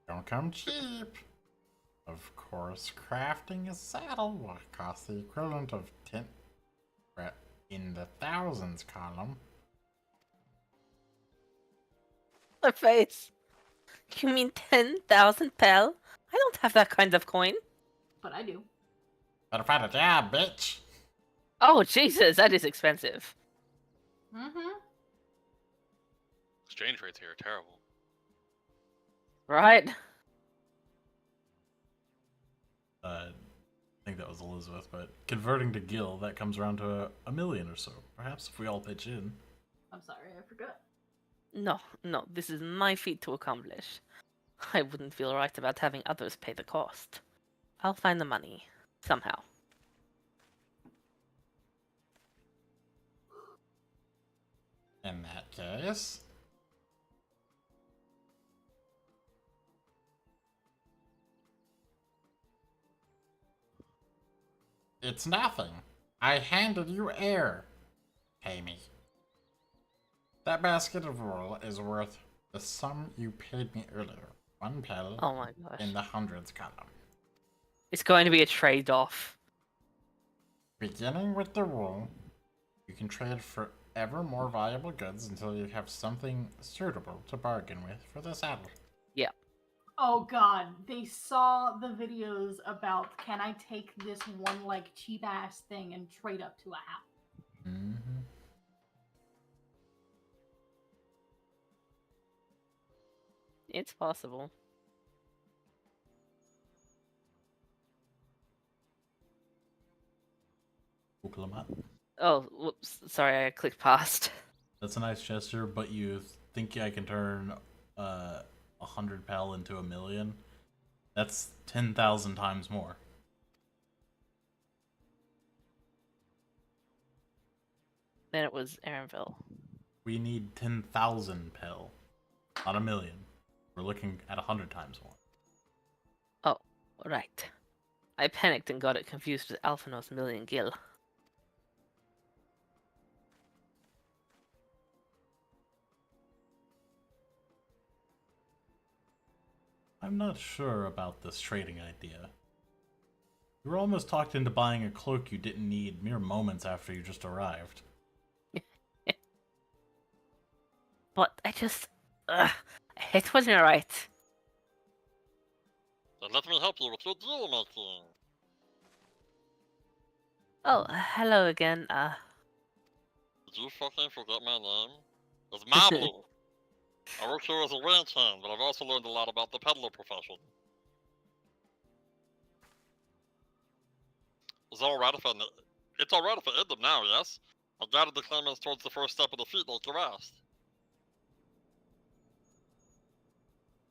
Don't come cheap! Of course, crafting a saddle will cost the equivalent of 10 in the thousands column. My face. You mean 10,000 pel? I don't have that kind of coin. But I do. Better find a job, bitch! Oh, Jesus, that is expensive. Mm-hmm. Exchange rates here are terrible. Right? I think that was Elizabeth, but converting to Gil, that comes around to a million or so. Perhaps if we all pitch in. I'm sorry, I forgot. No, this is my feat to accomplish. I wouldn't feel right about having others pay the cost. I'll find the money. Somehow. In that case... It's nothing. I handed you air. Pay me. That basket of wool is worth the sum you paid me earlier. 1 pel Oh my gosh. in the hundreds column. It's going to be a trade-off. Beginning with the wool, you can trade for ever more valuable goods until you have something suitable to bargain with for the saddle. Yeah. Oh god, they saw the videos about can I take this one like cheap ass thing and trade up to a house? Mm-hmm. It's possible. Uklamat. Oh, whoops. Sorry, I clicked past. That's a nice gesture, but you think I can turn 100 pel into 1,000,000? That's 10,000 times more. Then it was Aaronville. We need 10,000 pel, not 1,000,000. We're looking at 100 times more. Oh, right. I panicked and got it confused with Alphanos Million Gil. I'm not sure about this trading idea. You were almost talked into buying a cloak you didn't need mere moments after you just arrived. But I just... it wasn't right. Then let me help you with your deal making. Oh, hello again. Did you fucking forget my name? It's Mablu. I work here as a ranch hand, but I've also learned a lot about the peddler profession. It's alright if I end them now, yes? I guided the claimants towards the first step of the feat like you asked.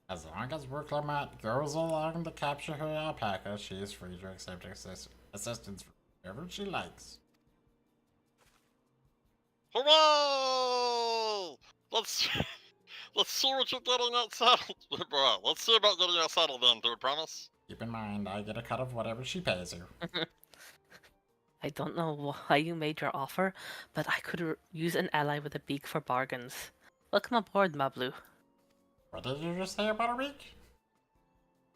As long as Uklamat goes along to capture her alpaca, she is free to accept assistance from whoever she likes. Hooray! Let's see what you're getting that saddle. Bro, let's see about getting that saddle then, dude, promise? Keep in mind, I get a cut of whatever she pays you. I don't know why you made your offer, but I could use an ally with a beak for bargains. Welcome aboard, Mablu. What did you just say about a week?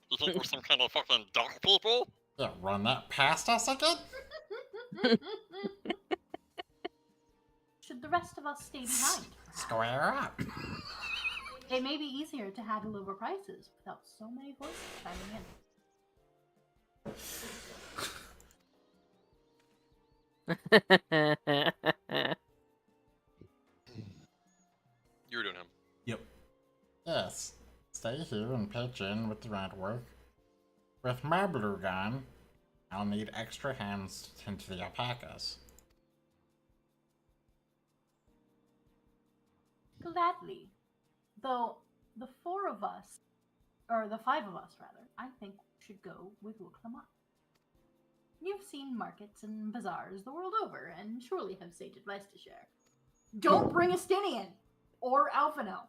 You think we're some kind of fucking duck people? Yeah, run that past us again? Should the rest of us stay behind? Square up. It may be easier to haggle over prices without so many voices chiming in. You're doing him. Yep. Yes. Stay here and pitch in with the rent work. With Mablu gone, I'll need extra hands to tend to the alpacas. Gladly. Though the 4 of us, or the 5 of us rather, I think we should go with Uklamat. You've seen markets and bazaars the world over, and surely have sage advice to share. Don't bring a Stinian! Or Alphino.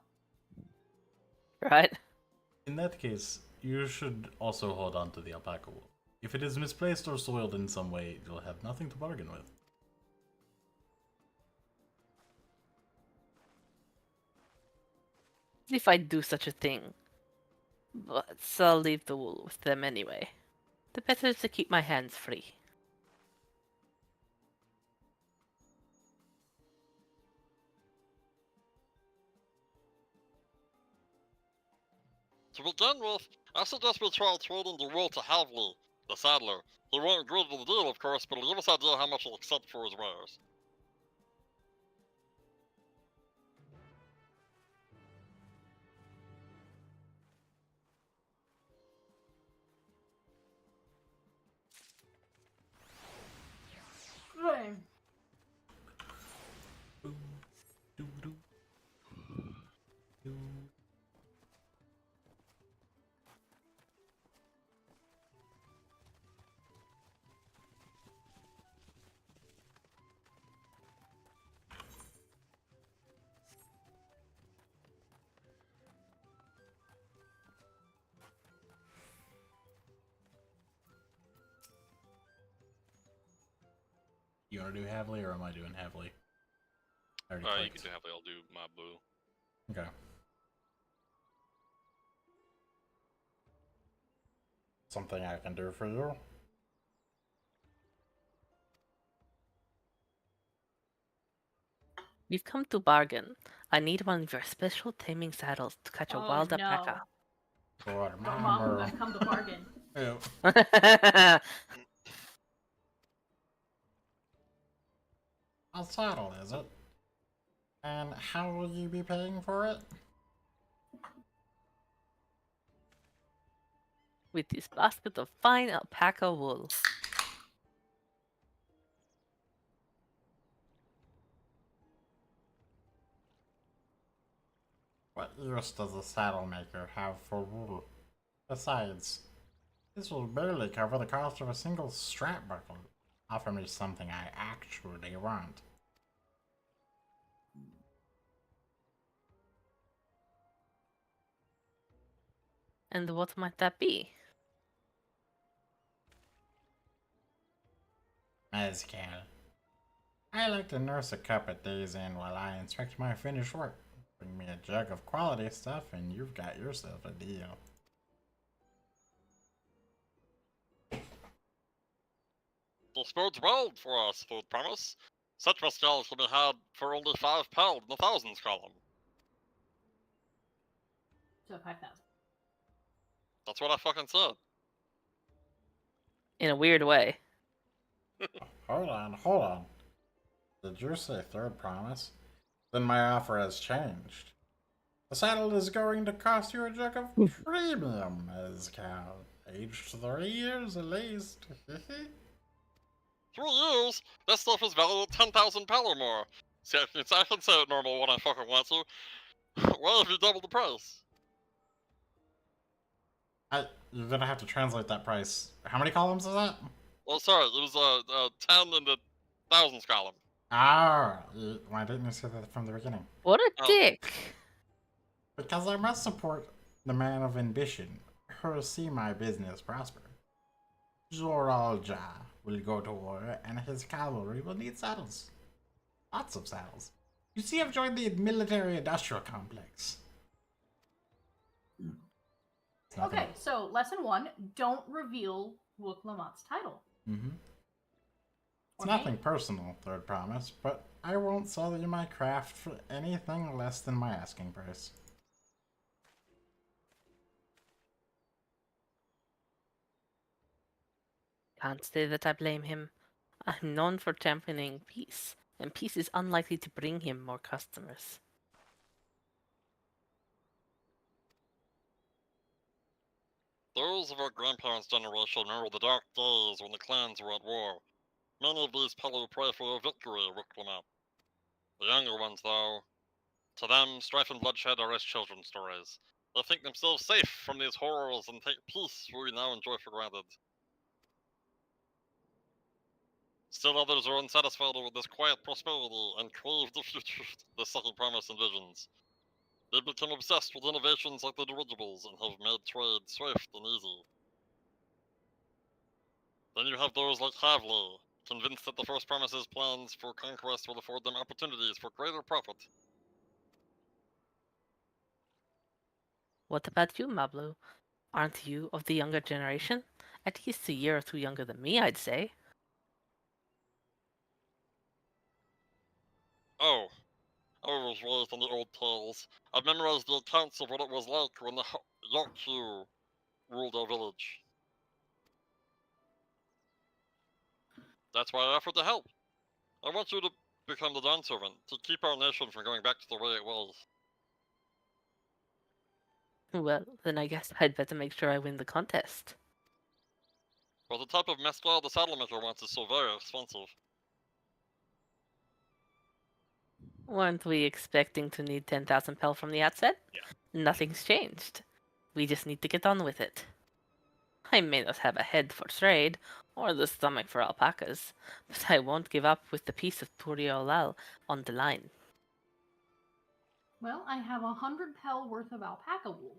Right? In that case, you should also hold on to the alpaca wool. If it is misplaced or soiled in some way, you'll have nothing to bargain with. If I do such a thing. But I'll leave the wool with them anyway. The better is to keep my hands free. To begin with, I suggest we try trading the wool to Havli, the saddler. He won't agree to the deal, of course, but he'll give us an idea how much he'll accept for his wares. Right. You want to do heavily, or am I doing heavily? I already You clicked. can do heavily. I'll do my blue. Okay. Something I can do for you? We've come to bargain. I need one of your special taming saddles to catch a wild alpaca. For Mom, we're gonna come to bargain. Yep. A saddle, is it? And how will you be paying for it? With this basket of fine alpaca wool. What use does a saddle maker have for wool? Besides, this will barely cover the cost of a single strap buckle. Offer me something I actually want. And what might that be? Mezcal. I like to nurse a cup at day's end while I inspect my finished work. Bring me a jug of quality stuff and you've got yourself a deal. This bodes well for us, food promise. Such mescal can be had for only 5 pound in the thousands column. So 5,000. That's what I fucking said. In a weird way. Hold on. Did you say third promise? Then my offer has changed. The saddle is going to cost you a jug of premium mezcal. Aged 3 years at least. 3 years? That stuff is valued at 10,000 pel or more. See, I can say it normal when I fucking want to. Why have you doubled the price? You're gonna have to translate that price. How many columns is that? Oh, sorry, it was 10 in the thousands column. Ah, why didn't you say that from the beginning? What a dick! Because I must support the man of ambition, who see my business prosper. Zoralja will go to war, and his cavalry will need saddles. Lots of saddles. You see, I've joined the military-industrial complex. Okay, so lesson 1, don't reveal Wook Lamott's title. It's nothing personal, third promise, but I won't sell you my craft for anything less than my asking price. Can't say that I blame him. I'm known for championing peace, and peace is unlikely to bring him more customers. Those of our grandparents' generation remember the dark days when the clans were at war. Many of these Pelu pray for a victory, Rooklamap. The younger ones, though, to them, strife and bloodshed are as children's stories. They think themselves safe from these horrors and take peace we now enjoy for granted. Still others are unsatisfied with this quiet prosperity and crave the future the second promise envisions. They become obsessed with innovations like the dirigibles and have made trade swift and easy. Then you have those like Havli, convinced that the first promise's plans for conquest will afford them opportunities for greater profit. What about you, Mablu? Aren't you of the younger generation? At least a year or two younger than me, I'd say. Oh, I was raised on the old tales. I've memorized the accounts of what it was like when the Yorkshire ruled our village. That's why I offered to help. I want you to become the Dawn Servant, to keep our nation from going back to the way it was. Well, then I guess I'd better make sure I win the contest. But the type of mescal the saddle maker wants is so very expensive. Weren't we expecting to need 10,000 pel from the outset? Yeah. Nothing's changed. We just need to get on with it. I may not have a head for trade, or the stomach for alpacas, but I won't give up with the piece of Turiolal on the line. Well, I have 100 pel worth of alpaca wool.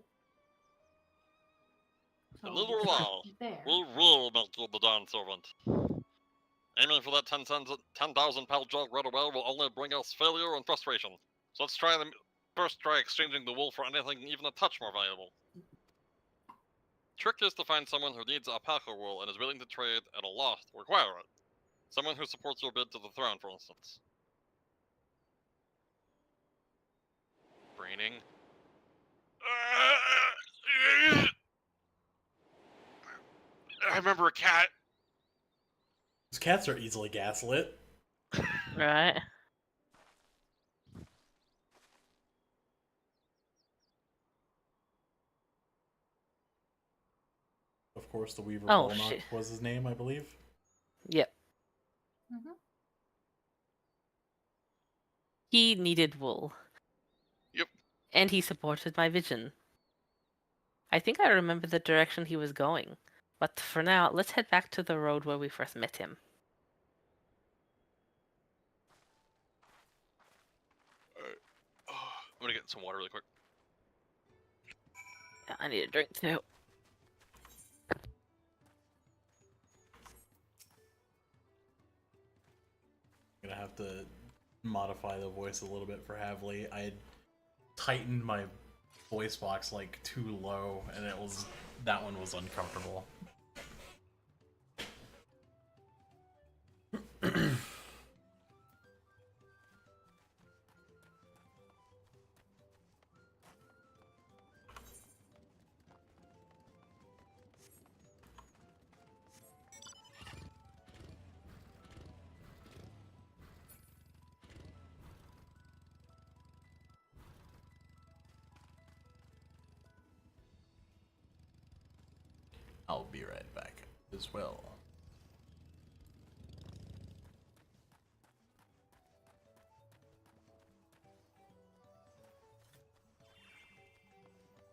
So neither will I. There. We will make you the Dawn Servant. Aiming for that 10,000 pound jug right away will only bring us failure and frustration. So let's first try exchanging the wool for anything even a touch more valuable. Trick is to find someone who needs alpaca wool and is willing to trade at a loss to acquire it. Someone who supports your bid to the throne, for instance. Braining. I remember a cat. These cats are easily gaslit. Right. Of course, the Weaver Oh, Belloc shit. was his name, I believe. Yep. Mm-hmm. He needed wool. Yep. And he supported my vision. I think I remember the direction he was going. But for now, let's head back to the road where we first met him. I'm gonna get some water really quick. Yeah, I need a drink too. I'm gonna have to modify the voice a little bit for Havli. I had tightened my voice box like too low, and that one was uncomfortable. I'll be right back as well.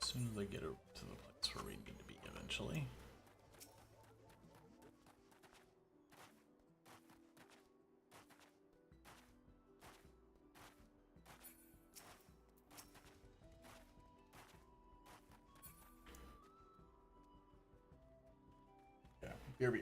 As soon as I get to the place where we need to be eventually. Yeah, BRB.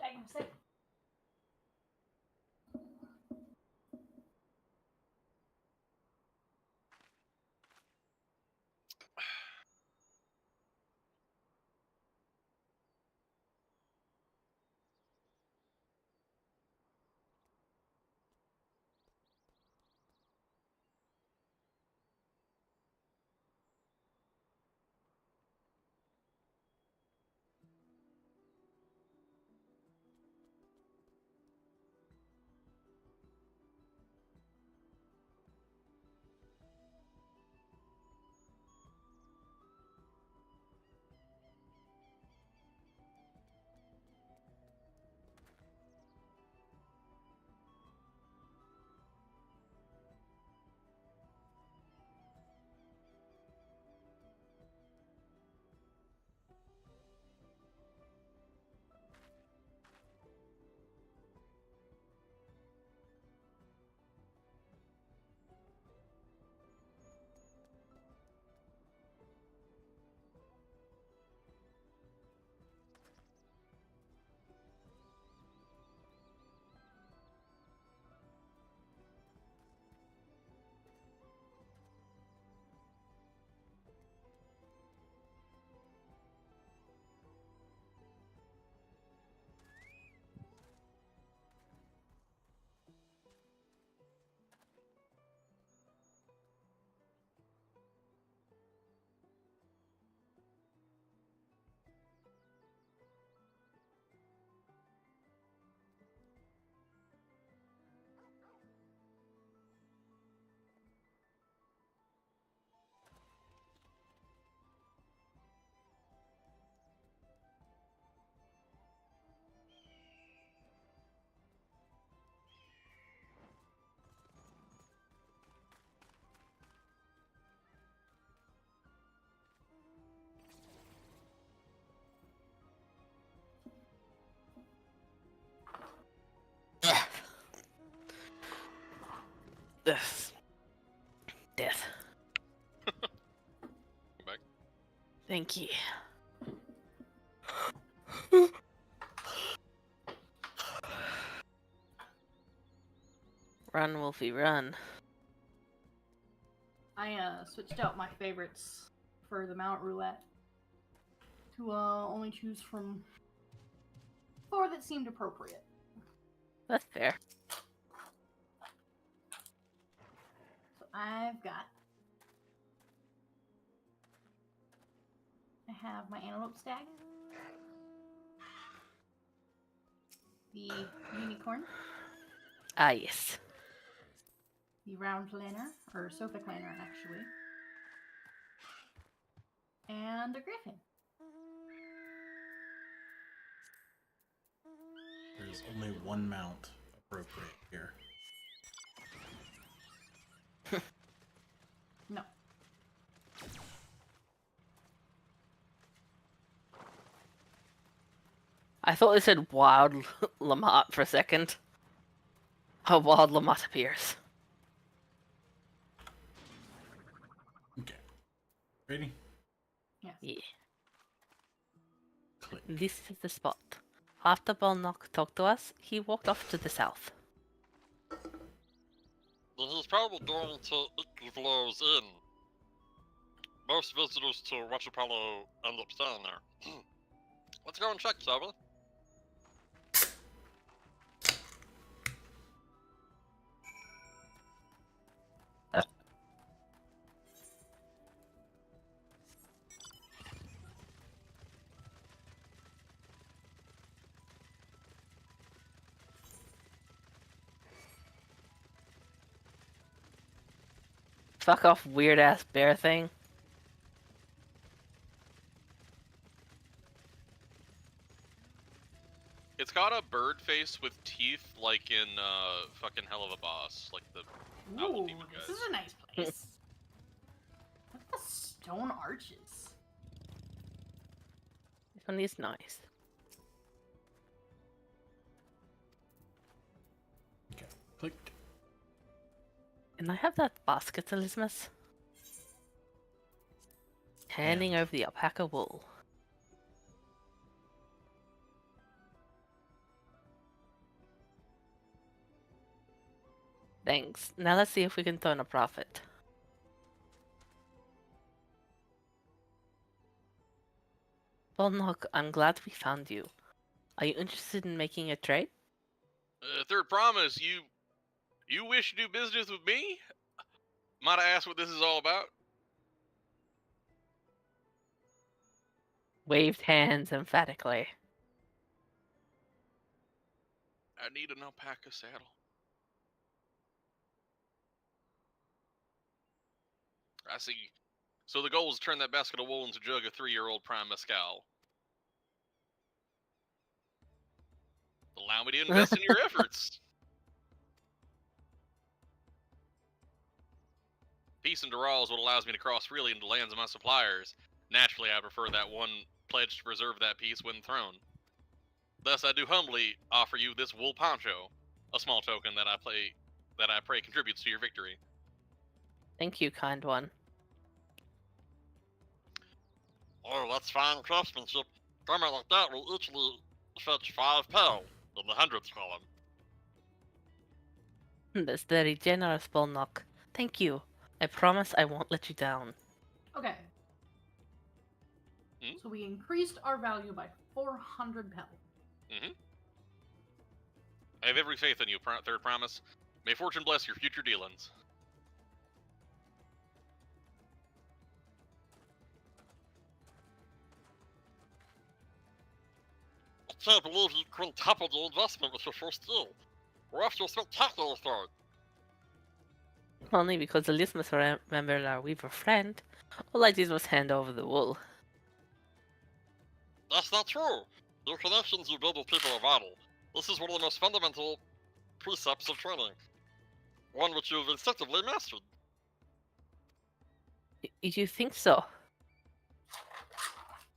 back in a second. Death. Death. Come back. Thank you. Run, Wolfie, run. I switched out my favorites for the Mount Roulette to only choose from 4 that seemed appropriate. That's fair. So I have my Antelope Stag, the Unicorn, Ah, yes. the Round Lanner, or Sophic Lanner actually, and the Griffin. There's only one mount appropriate here. No. I thought they said wild Lamont for a second. A wild Lamont appears. Okay. Ready? Yes. Yeah. Click. This is the spot. After Bolnock talked to us, he walked off to the south. Then he's probably going to Ikivlo's Inn. Most visitors to Wachapalo end up staying there. Let's go and check, shall we? Fuck off, weird ass bear thing. It's got a bird face with teeth, like in fucking Hell of a Boss, like the Owl Ooh, Demon guys. this is a nice place. Look at the stone arches. This one is nice. Okay. Click. And I have that basket, Elizabeth. Handing over the alpaca wool. Thanks. Now let's see if we can turn a profit. Volnok, I'm glad we found you. Are you interested in making a trade? Third promise, you wish to do business with me? Might I ask what this is all about? Waved hands emphatically. I need an alpaca saddle. I see. So the goal is to turn that basket of wool into a jug of 3-year-old prime mezcal. Allow me to invest in your efforts. Peace and Dural is what allows me to cross freely into lands of my suppliers. Naturally, I prefer that one pledge to preserve that peace when thrown. Thus, I do humbly offer you this wool poncho, a small token that I pray contributes to your victory. Thank you, kind one. Oh, that's fine craftsmanship. Garment like that will easily fetch 5 pel in the hundreds column. That's very generous, Volnok. Thank you. I promise I won't let you down. Okay. So we increased our value by 400 pel. Mm-hmm. I have every faith in you, third promise. May fortune bless your future dealings. I can't believe you quintupled your investment with your first deal. We're off to a spectacular start. Only because Elizabeth remembered our weaver friend. All I did was hand over the wool. That's not true. Your connections you build with people are vital. This is one of the most fundamental precepts of training. One which you've instinctively mastered. You think so?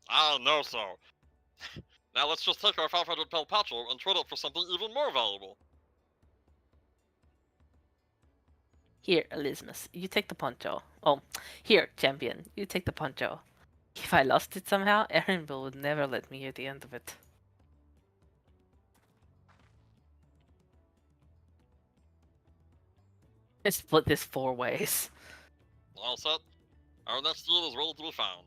I know so. Now let's just take our 500 pel patcho and trade it for something even more valuable. Here, Elizabeth, you take the poncho. Oh, here, champion, you take the poncho. If I lost it somehow, Erinville would never let me hear the end of it. Let's split this 4 ways. All set. Our next deal is ready to be found.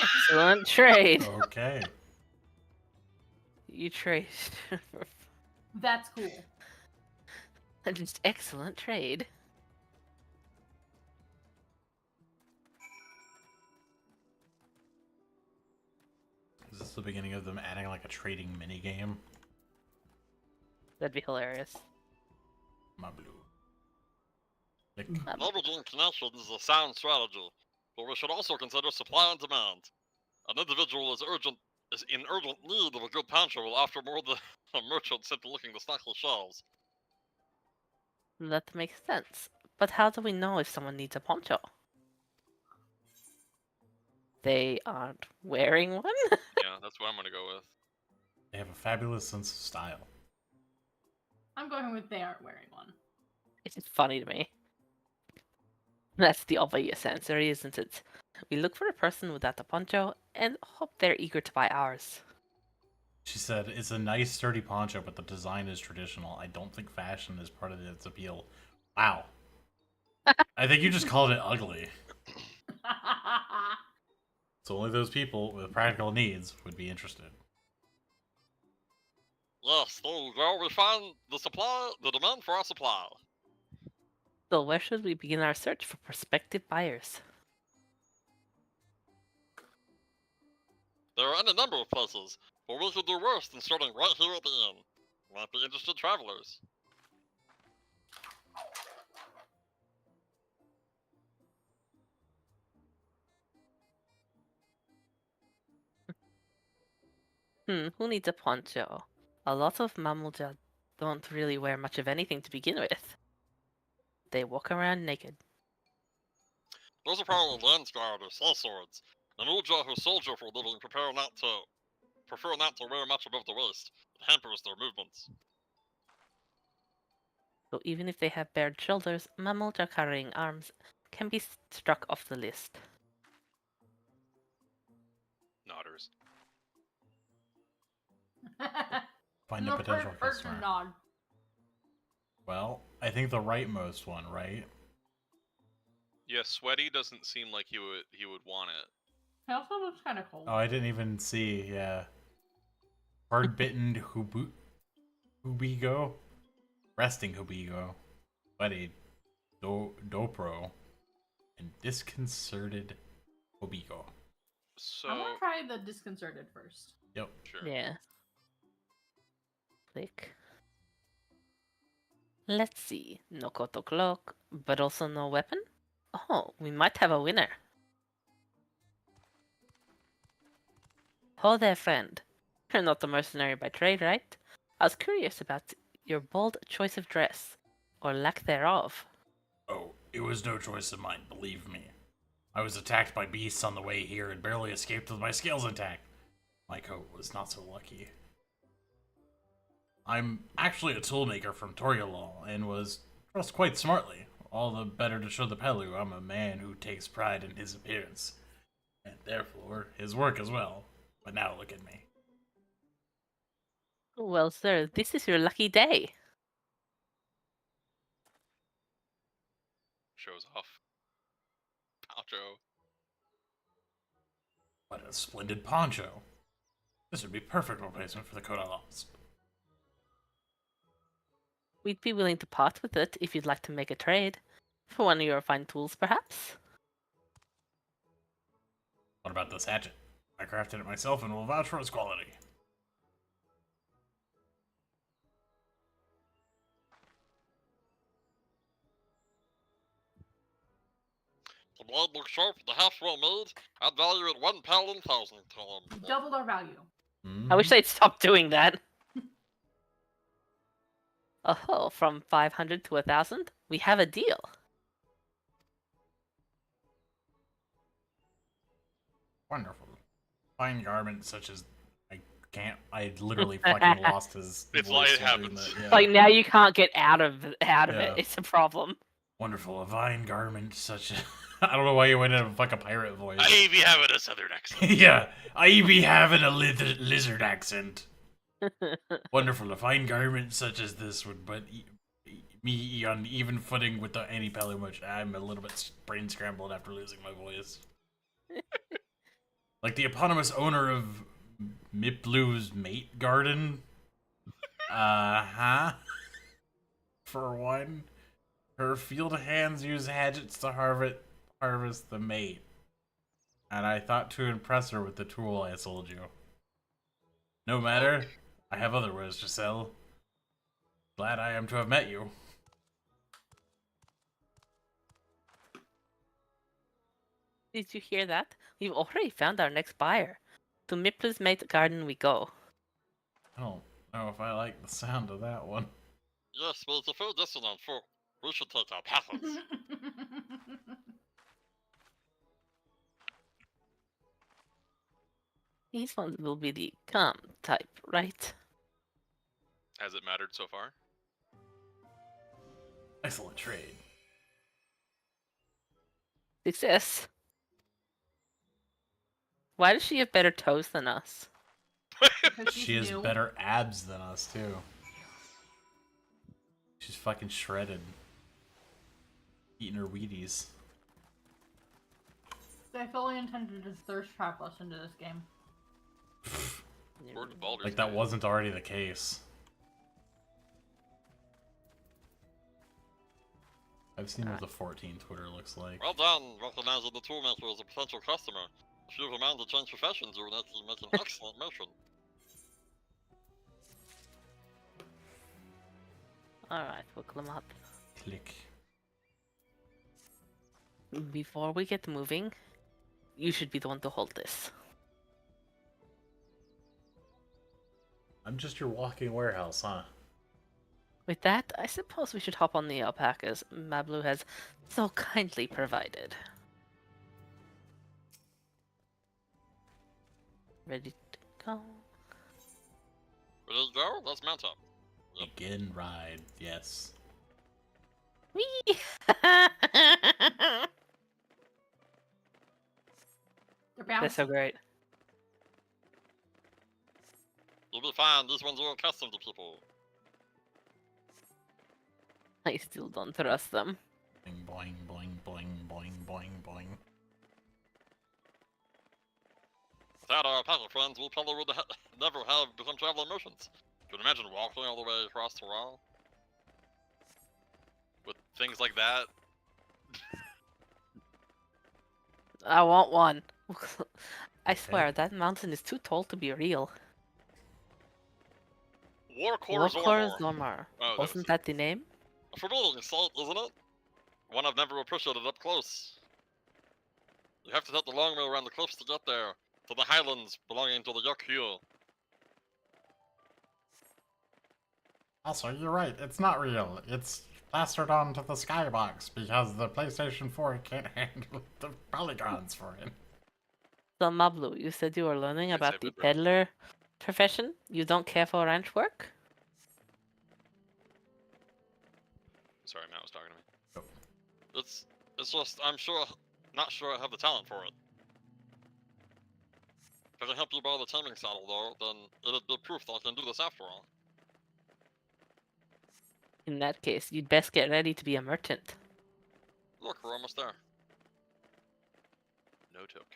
Excellent trade. Okay. You trade. That's cool. Just excellent trade. Is this the beginning of them adding like a trading minigame? That'd be hilarious. My blue. Leveraging connections is a sound strategy, but we should also consider supply and demand. An individual is in urgent need of a good poncho will offer more than a merchant simply looking to stock the shelves. That makes sense. But how do we know if someone needs a poncho? They aren't wearing one? Yeah, that's what I'm gonna go with. They have a fabulous sense of style. I'm going with they aren't wearing one. It's just funny to me. That's the obvious answer, isn't it? We look for a person without a poncho and hope they're eager to buy ours. She said, it's a nice sturdy poncho, but the design is traditional. I don't think fashion is part of its appeal. Wow. I think you just called it ugly. So only those people with practical needs would be interested. Yes, there you go. We find the demand for our supply. So where should we begin our search for prospective buyers? There are any number of places, but we could do worse than starting right here at the inn. Might be interested travelers. Who needs a poncho? A lot of Mamulja don't really wear much of anything to begin with. They walk around naked. Those are probably Landsguard or sellswords. The Muja who soldier for a living prefer not to wear much above the waist. It hampers their movements. So even if they have bared shoulders, Mamulja carrying arms can be struck off the list. Nodders. Find a potential customer. Nod. Well, I think the rightmost one, right? Yeah, Sweaty doesn't seem like he would want it. He also looks kind of cold. Oh, I didn't even see. Yeah. Hard bitten Hubigo, resting Hubigo, Sweaty Dopro, and disconcerted Hubigo. So I'm gonna try the disconcerted first. Yep. Sure. Yeah. Click. Let's see. No Koto cloak, but also no weapon? Oh, we might have a winner. Oh there, friend. You're not a mercenary by trade, right? I was curious about your bold choice of dress, or lack thereof. Oh, it was no choice of mine, believe me. I was attacked by beasts on the way here and barely escaped with my scales intact. My coat was not so lucky. I'm actually a toolmaker from Toriolol and was dressed quite smartly. All the better to show the Pelu I'm a man who takes pride in his appearance, and therefore his work as well. But now look at me. Well, sir, this is your lucky day. Shows off. Poncho. What a splendid poncho. This would be perfect replacement for the coat I lost. We'd be willing to part with it if you'd like to make a trade. For one of your fine tools, perhaps? What about this hatchet? I crafted it myself and will vouch for its quality. The blade looks sharp, the haft's well made. I'd value it 1 paladin 1,000 to him. Double our value. I wish they'd stop doing that. Oh, from 500 to 1,000? We have a deal. Wonderful. Fine garments such as I literally fucking lost his It's voice like it while doing happens. that, yeah. Like, now you can't get out of it. Yeah. It's a problem. Wonderful. A fine garment such as I don't know why you went in a fucking pirate voice. I be having a southern accent. Yeah, I be having a lizard accent. Wonderful. A fine garment such as this would but me on even footing with the anti-Pelu, which I'm a little bit brain scrambled after losing my voice. Like the eponymous owner of Miplu's mate garden. For one, her field hands use hatchets to harvest the mate. And I thought to impress her with the tool I sold you. No matter, I have other wares to sell. Glad I am to have met you. Did you hear that? We've already found our next buyer. To Miplu's mate garden we go. I don't know if I like the sound of that one. Yes, but it's a fair dissonance for we should take our passes. These ones will be the calm type, right? Has it mattered so far? Excellent trade. Success. Why does she have better toes than us? She has better abs than us, too. She's fucking shredded. Eating her Wheaties. I fully intended to thirst trap us into this game. Like that wasn't already the case. I've seen what the 14 Twitter looks like. Well done, recognizing the toolmaker as a potential customer. If you're a man to change professions, you would actually make an excellent merchant. Alright, hook them up. Click. Before we get moving, you should be the one to hold this. I'm just your walking warehouse, huh? With that, I suppose we should hop on the alpacas Mablu has so kindly provided. Ready to go? Ready to go? Let's mount up. Begin ride, yes. Whee! They're so great. You'll be fine. These ones are accustomed to people. I still don't trust them. Boing, boing, boing, boing, boing, boing, boing. Without our packet friends, we probably would never have become traveling merchants. Can you imagine walking all the way across Toronto? With things like that? I want one. I swear, that mountain is too tall to be real. Warcore Warcore Zormor. Zormar. Oh, Wasn't that the name? a forbidding sight, isn't it? One I've never appreciated up close. You have to take the long way around the cliffs to get there, to the highlands belonging to the Yakyu. Also, you're right, it's not real. It's plastered onto the skybox because the PlayStation 4 can't handle the polygons for it. So, Mablu, you said you were learning about the peddler profession? You don't care for ranch work? Sorry, Matt was talking to me. It's just, not sure I have the talent for it. If I can help you buy the taming saddle, though, then it'd be proof that I can do this after all. In that case, you'd best get ready to be a merchant. Look, we're almost there. No took.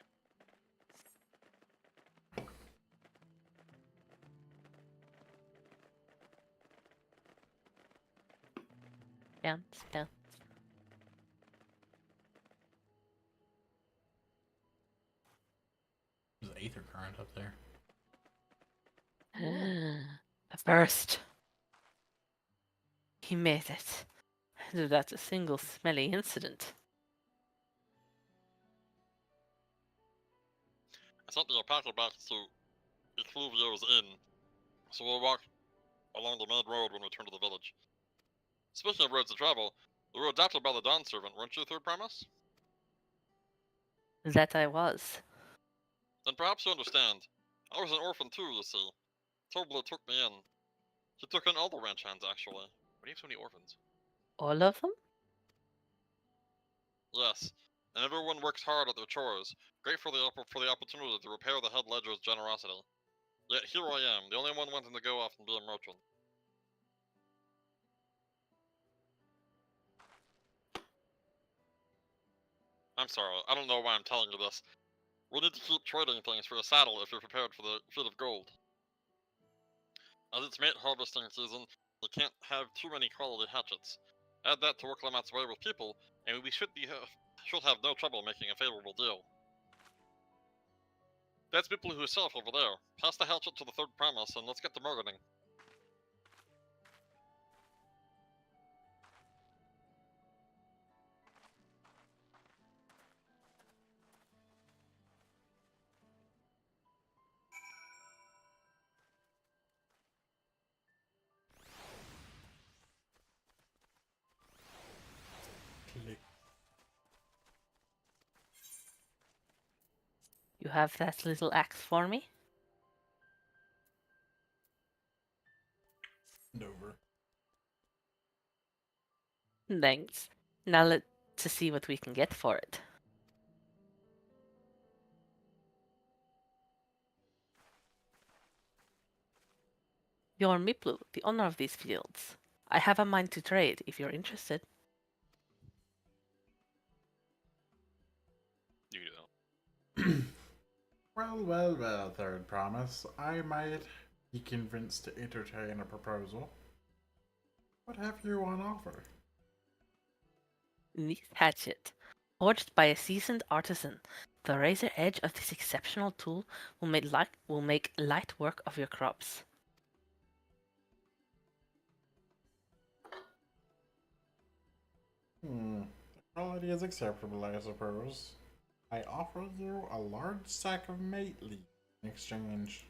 Bounce, bounce. There's an aether current up there. A burst. He made it. And that's a single smelly incident. I sent the alpaca back to Ekluvio's inn, so we'll walk along the main road when we return to the village. Speaking of roads to travel, we were adopted by the Dawn Servant, weren't you, Third Promise? That I was. Then perhaps you understand. I was an orphan too, you see. Tobler took me in. He took in all the ranch hands, actually. Why do you have so many orphans? All of them? Yes, and everyone works hard at their chores. Great for the opportunity to repair the head ledger's generosity. Yet here I am, the only one wanting to go off and be a merchant. I'm sorry, I don't know why I'm telling you this. We need to keep trading things for a saddle if you're prepared for the feat of gold. As it's mate harvesting season, you can't have too many quality hatchets. Add that to Worklamat's way with people, and we should have no trouble making a favorable deal. That's people who sell over there. Pass the hatchet to the Third Promise, and let's get to bargaining. You have that little axe for me? Over. Thanks. Now let's see what we can get for it. You're Miplu, the owner of these fields. I have a mind to trade if you're interested. You know. Well, Third Promise. I might be convinced to entertain a proposal. What have you on offer? This hatchet, forged by a seasoned artisan, the razor edge of this exceptional tool will make light work of your crops. The quality is acceptable, I suppose. I offer you a large sack of mate leaf in exchange.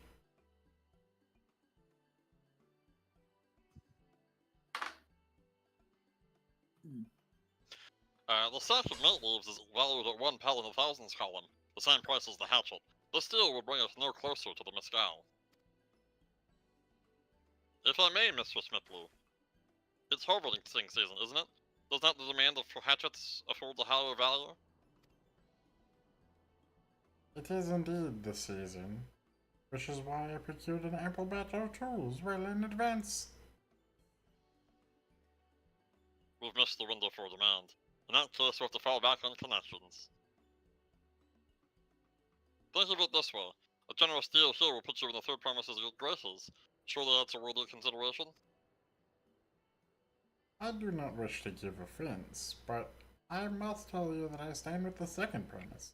The sack of mate leaves is valued at 1 pal in the thousands column, the same price as the hatchet. This deal would bring us no closer to the mescal. If I may, Mr. Smithlew, it's harvesting season, isn't it? Does not the demand for hatchets afford a higher value? It is indeed the season. which is why I procured an ample batch of tools well in advance. We've missed the window for demand. In that case, we have to fall back on connections. Think of it this way. A generous deal here will put you in the third promise's good graces. Surely that's a worthy consideration? I do not wish to give offense, but I must tell you that I stand with the second premise.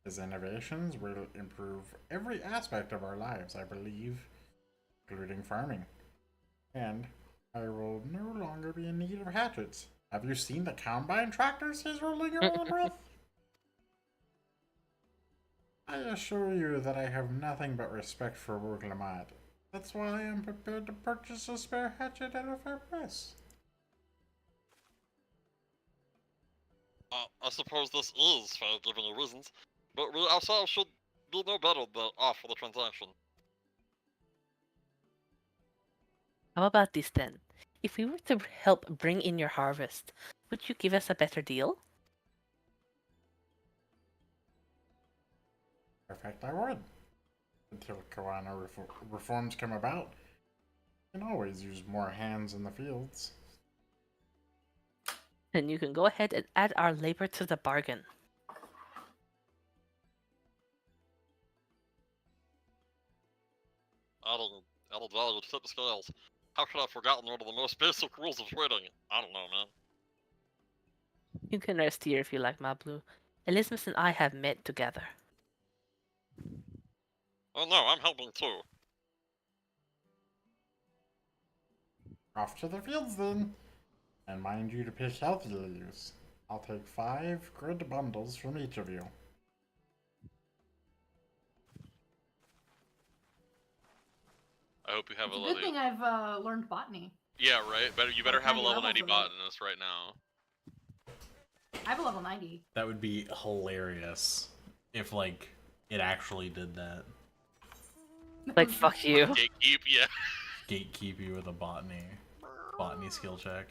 His innovations will improve every aspect of our lives, I believe, including farming. And I will no longer be in need of hatchets. Have you seen the combine tractors he's rolling around with? I assure you that I have nothing but respect for Wurglamat. That's why I am prepared to purchase a spare hatchet at a fair price. I suppose this is fair given the reasons, but we ourselves should be no better than off for the transaction. How about this then? If we were to help bring in your harvest, would you give us a better deal? Perfect, I would. Until Koana reforms come about, you can always use more hands in the fields. Then you can go ahead and add our labor to the bargain. Added value to tip the scales. How could I have forgotten one of the most basic rules of trading? I don't know, man. You can rest here if you like, Mablu. Elizabeth and I have met together. Oh no, I'm helping too. Off to the fields then. And mind you to pick healthy leaves. I'll take 5 grid bundles from each of you. I hope you have It's a a level. good thing I've learned botany. Yeah, right. But you better have a How level many 90 levels is it? botanist right now. I have a level 90. That would be hilarious if, like, it actually did that. Like, fuck you. Gatekeep, yeah. Gatekeep you with a botany skill check.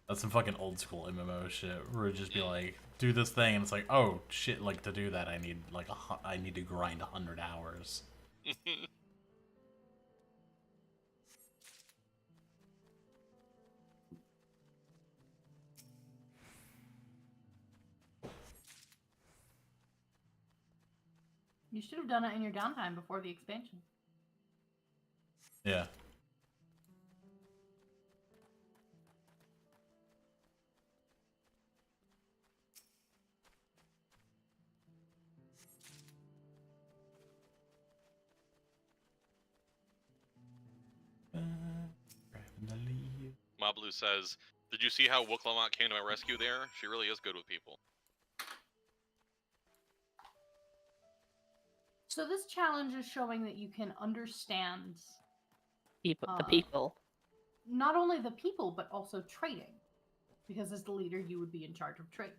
That's some fucking old school MMO shit. Where it'd just be like, do this thing, and it's like, oh shit, like to do that, I need like I need to grind 100 hours. You should have done it in your downtime before the expansion. Yeah. Moblu says, "Did you see how Wuklamot came to my rescue there? She really is good with people." So this challenge is showing that you can understand The people. not only the people, but also trading. Because as the leader, you would be in charge of trade.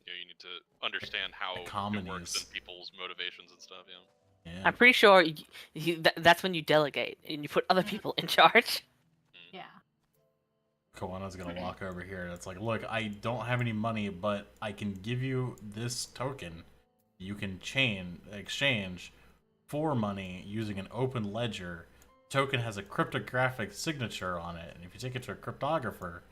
Yeah, you need to understand how it works and people's motivations and stuff. Yeah. I'm pretty sure that's when you delegate and you put other people in charge. Yeah. Koana's gonna walk over here and it's like, look, I don't have any money, but I can give you this token. You can exchange for money using an open ledger. Token has a cryptographic signature on it, and if you take it to a cryptographer,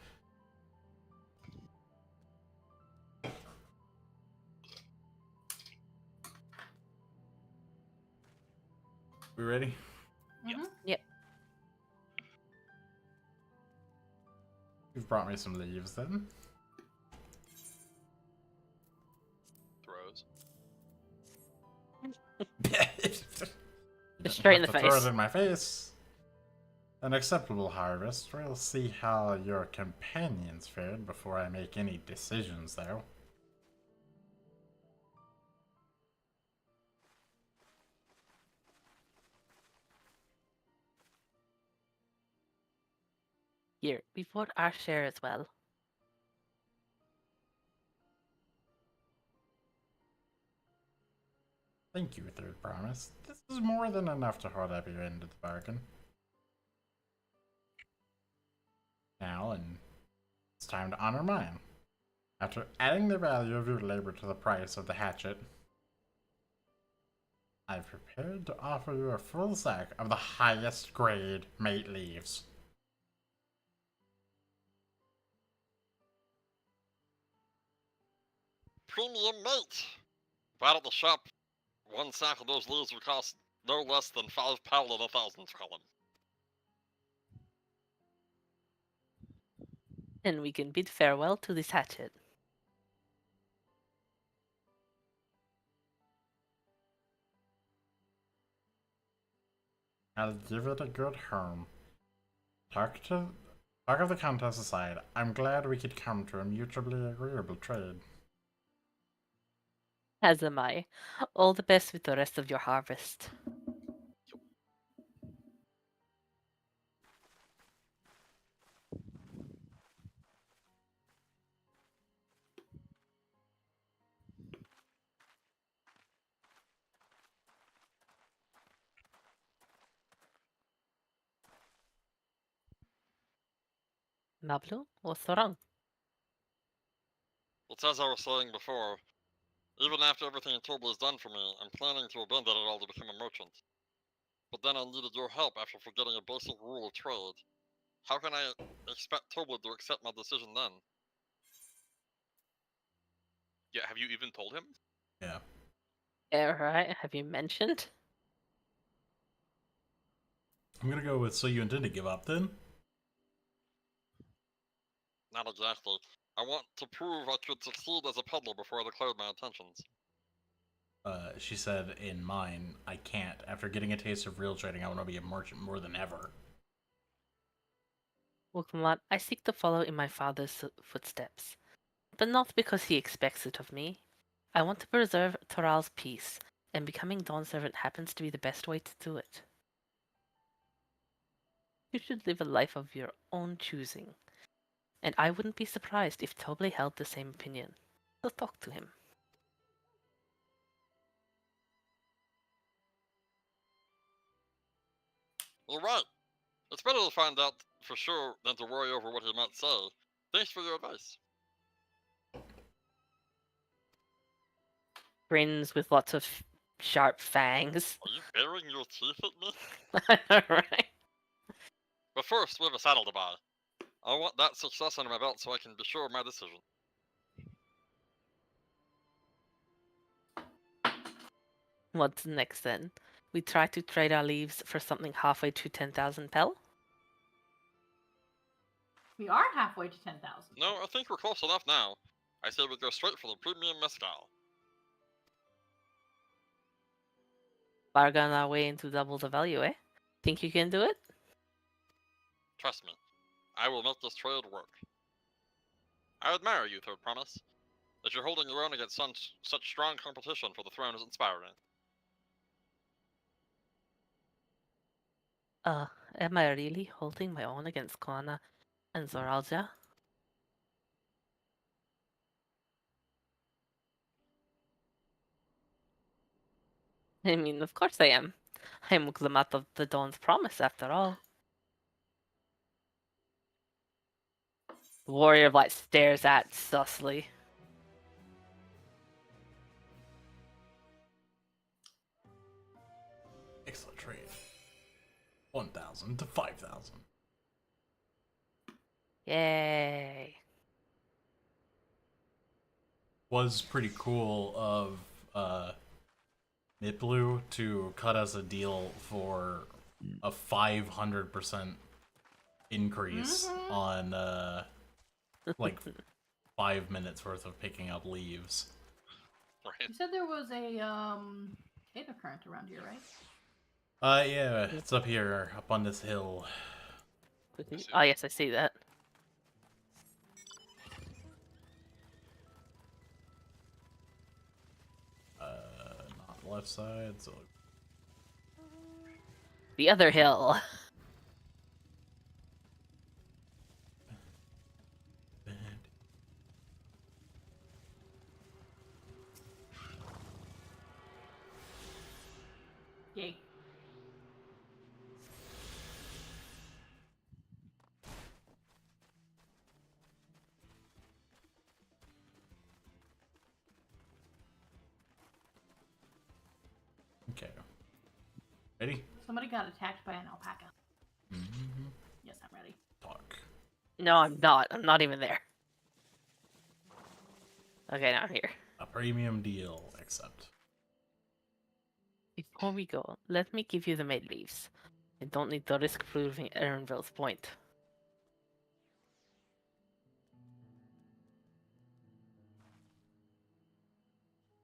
we ready? Yep. You've brought me some leaves then. Throws. Just straight in the Have to Throw face. it in my face. An acceptable harvest. We'll see how your companions fared before I make any decisions, though. Here, we bought our share as well. Thank you, Third Promise. This is more than enough to hold up your end of the bargain. Now, and it's time to honor mine. After adding the value of your labor to the price of the hatchet, I've prepared to offer you a full sack of the highest grade mate leaves. Premium mate! If out at the shop, one sack of those leaves would cost no less than 5 pal and 1,000 column. And we can bid farewell to this hatchet. I'll give it a good home. Talk of the contest aside, I'm glad we could come to a mutually agreeable trade. As am I. All the best with the rest of your harvest. Nablu, what's wrong? It's as I was saying before, even after everything Toba has done for me, I'm planning to abandon it all to become a merchant. But then I needed your help after forgetting a basic rule of trade. How can I expect Toba to accept my decision then? Yeah, have you even told him? Yeah. Alright, have you mentioned? I'm gonna go with so you intend to give up then? Not exactly. I want to prove I could succeed as a peddler before I declared my intentions. She said in mine, I can't. After getting a taste of real trading, I want to be a merchant more than ever. Well, come on, I seek to follow in my father's footsteps. But not because he expects it of me. I want to preserve Toral's peace, and becoming Dawn Servant happens to be the best way to do it. You should live a life of your own choosing. And I wouldn't be surprised if Toble held the same opinion. So talk to him. You're right. It's better to find out for sure than to worry over what he might say. Thanks for your advice. Grins with lots of sharp fangs. Are you baring your teeth at me? Right. But first, we have a saddle to buy. I want that success under my belt so I can be sure of my decision. What's next then? We try to trade our leaves for something halfway to 10,000 pel? We are halfway to 10,000. No, I think we're close enough now. I say we go straight for the premium mezcal. Bargain our way into double the value, eh? Think you can do it? Trust me, I will make this trade work. I admire you, Third Promise. That you're holding your own against such strong competition for the throne is inspiring. Am I really holding my own against Koana and Zoralja? I mean, of course I am. I'm Uklamat of the Dawn's Promise, after all. The Warrior of Light stares at sussly. Excellent trade. 1,000 to 5,000. Yay. Was pretty cool of Miplu to cut us a deal for a 500% increase on like 5 minutes worth of picking up leaves. You said there was a data current around here, right? Yeah, it's up here, up on this hill. Oh yes, I see that. Not the left side, so The other hill. Yay. Okay. Ready? Somebody got attacked by an alpaca. Mm-hmm. Yes, I'm ready. Talk. No, I'm not. I'm not even there. Okay, now I'm here. A premium deal, accept. Before we go, let me give you the maid leaves. I don't need to risk proving Erinville's point.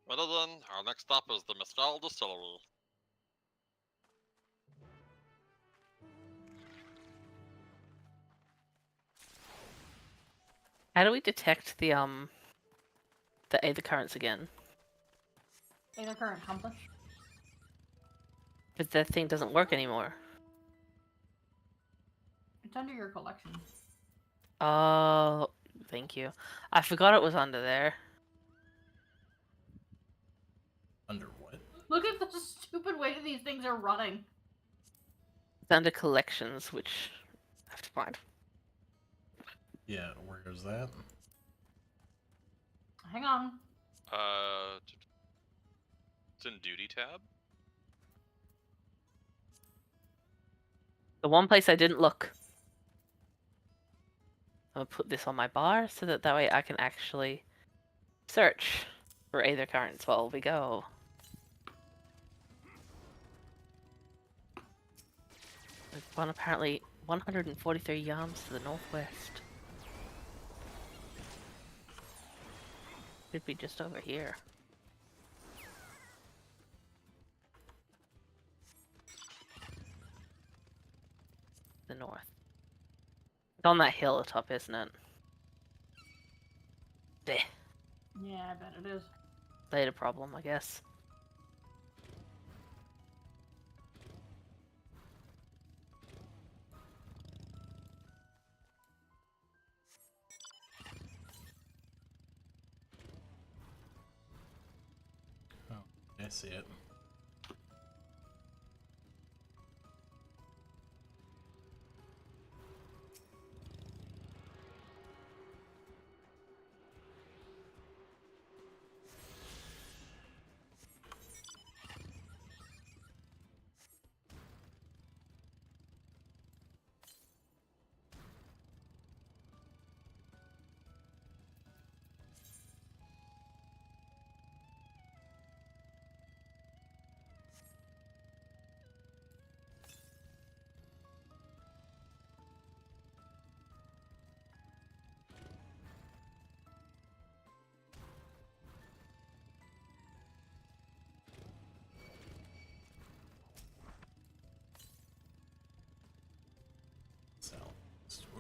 Well then, our next stop is the Mescal Distillery. How do we detect the Aether currents again? Aether current compass. But that thing doesn't work anymore. It's under your collection. Oh, thank you. I forgot it was under there. Under what? Look at the stupid way these things are running. It's under collections, which I have to find. Yeah, where's that? Hang on. It's in duty tab. The one place I didn't look. I'm gonna put this on my bar so that way I can actually search for Aether currents while we go. There's one apparently 143 yards to the northwest. Should be just over here. The north. It's on that hill at the top, isn't it? Bleh. Yeah, I bet it is. Later problem, I guess. Oh, I see it.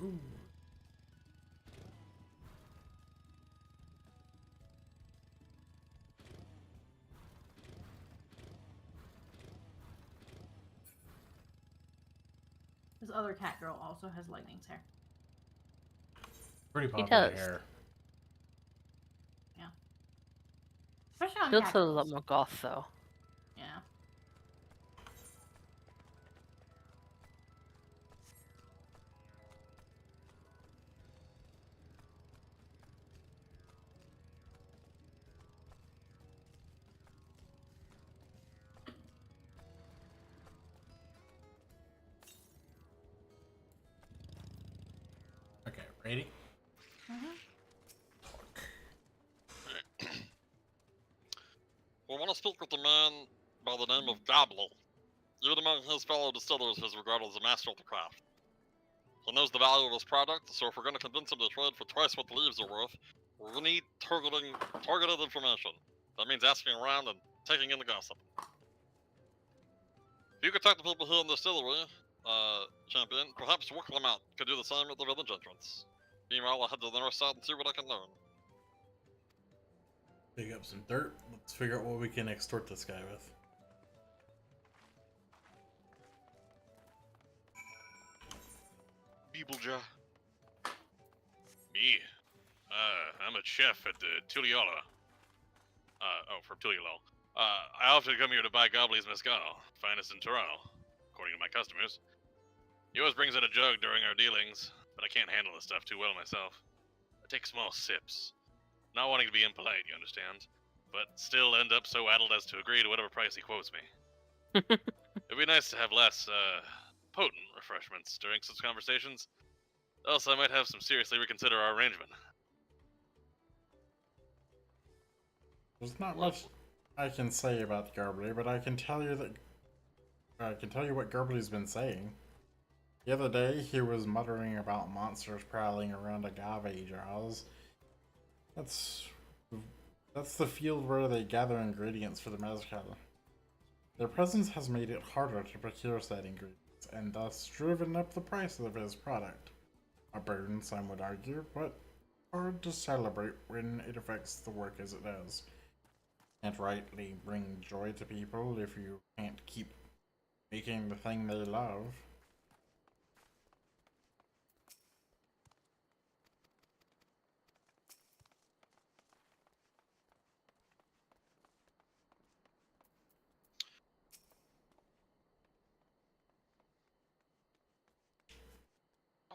Ooh. This other cat girl also has lightning's hair. Pretty He popular does. hair. Yeah. Especially on Feels cat a girls. lot more goth though. Yeah. Okay, ready? We want to speak with a man by the name of Gobble. Even among his fellow distillers, he is regarded as a master of the craft. He knows the value of his product, so if we're going to convince him to trade for twice what the leaves are worth, we need targeted information. That means asking around and taking in the gossip. If you could talk to people here in the distillery, champion, perhaps Wicklemount could do the same at the village entrance. Meanwhile, I'll head to the north side and see what I can learn. Dig up some dirt. Let's figure out what we can extort this guy with. Beeblejaw. Me? I'm a chef at the Tuliola. From Tuliolol. I often come here to buy Gobley's Mescal, finest in Tural, according to my customers. He always brings out a jug during our dealings, but I can't handle the stuff too well myself. I take small sips. Not wanting to be impolite, you understand, but still end up so addled as to agree to whatever price he quotes me. It'd be nice to have less potent refreshments during such conversations. Else, I might have some seriously reconsider our arrangement. There's not much I can say about Garbly, but I can tell you what Garbly's been saying. The other day, he was muttering about monsters prowling around agave jars. That's the field where they gather ingredients for the mezcal. Their presence has made it harder to procure said ingredients, and thus driven up the price of his product. A burden, some would argue, but hard to celebrate when it affects the work as it does. Can't rightly bring joy to people if you can't keep making the thing they love.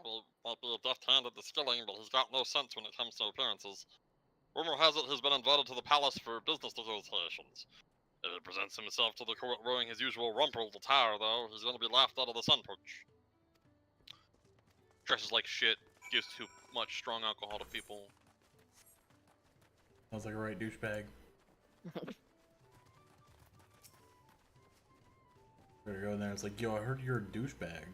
Well, might be a deft hand at distilling, but he's got no sense when it comes to appearances. Rumor has it he's been invited to the palace for business negotiations. If he presents himself to the court wearing his usual rumpled attire, though, he's going to be laughed out of the sun perch. Dresses like shit, gives too much strong alcohol to people. Sounds like a right douchebag. Better go in there. It's like, yo, I heard you're a douchebag.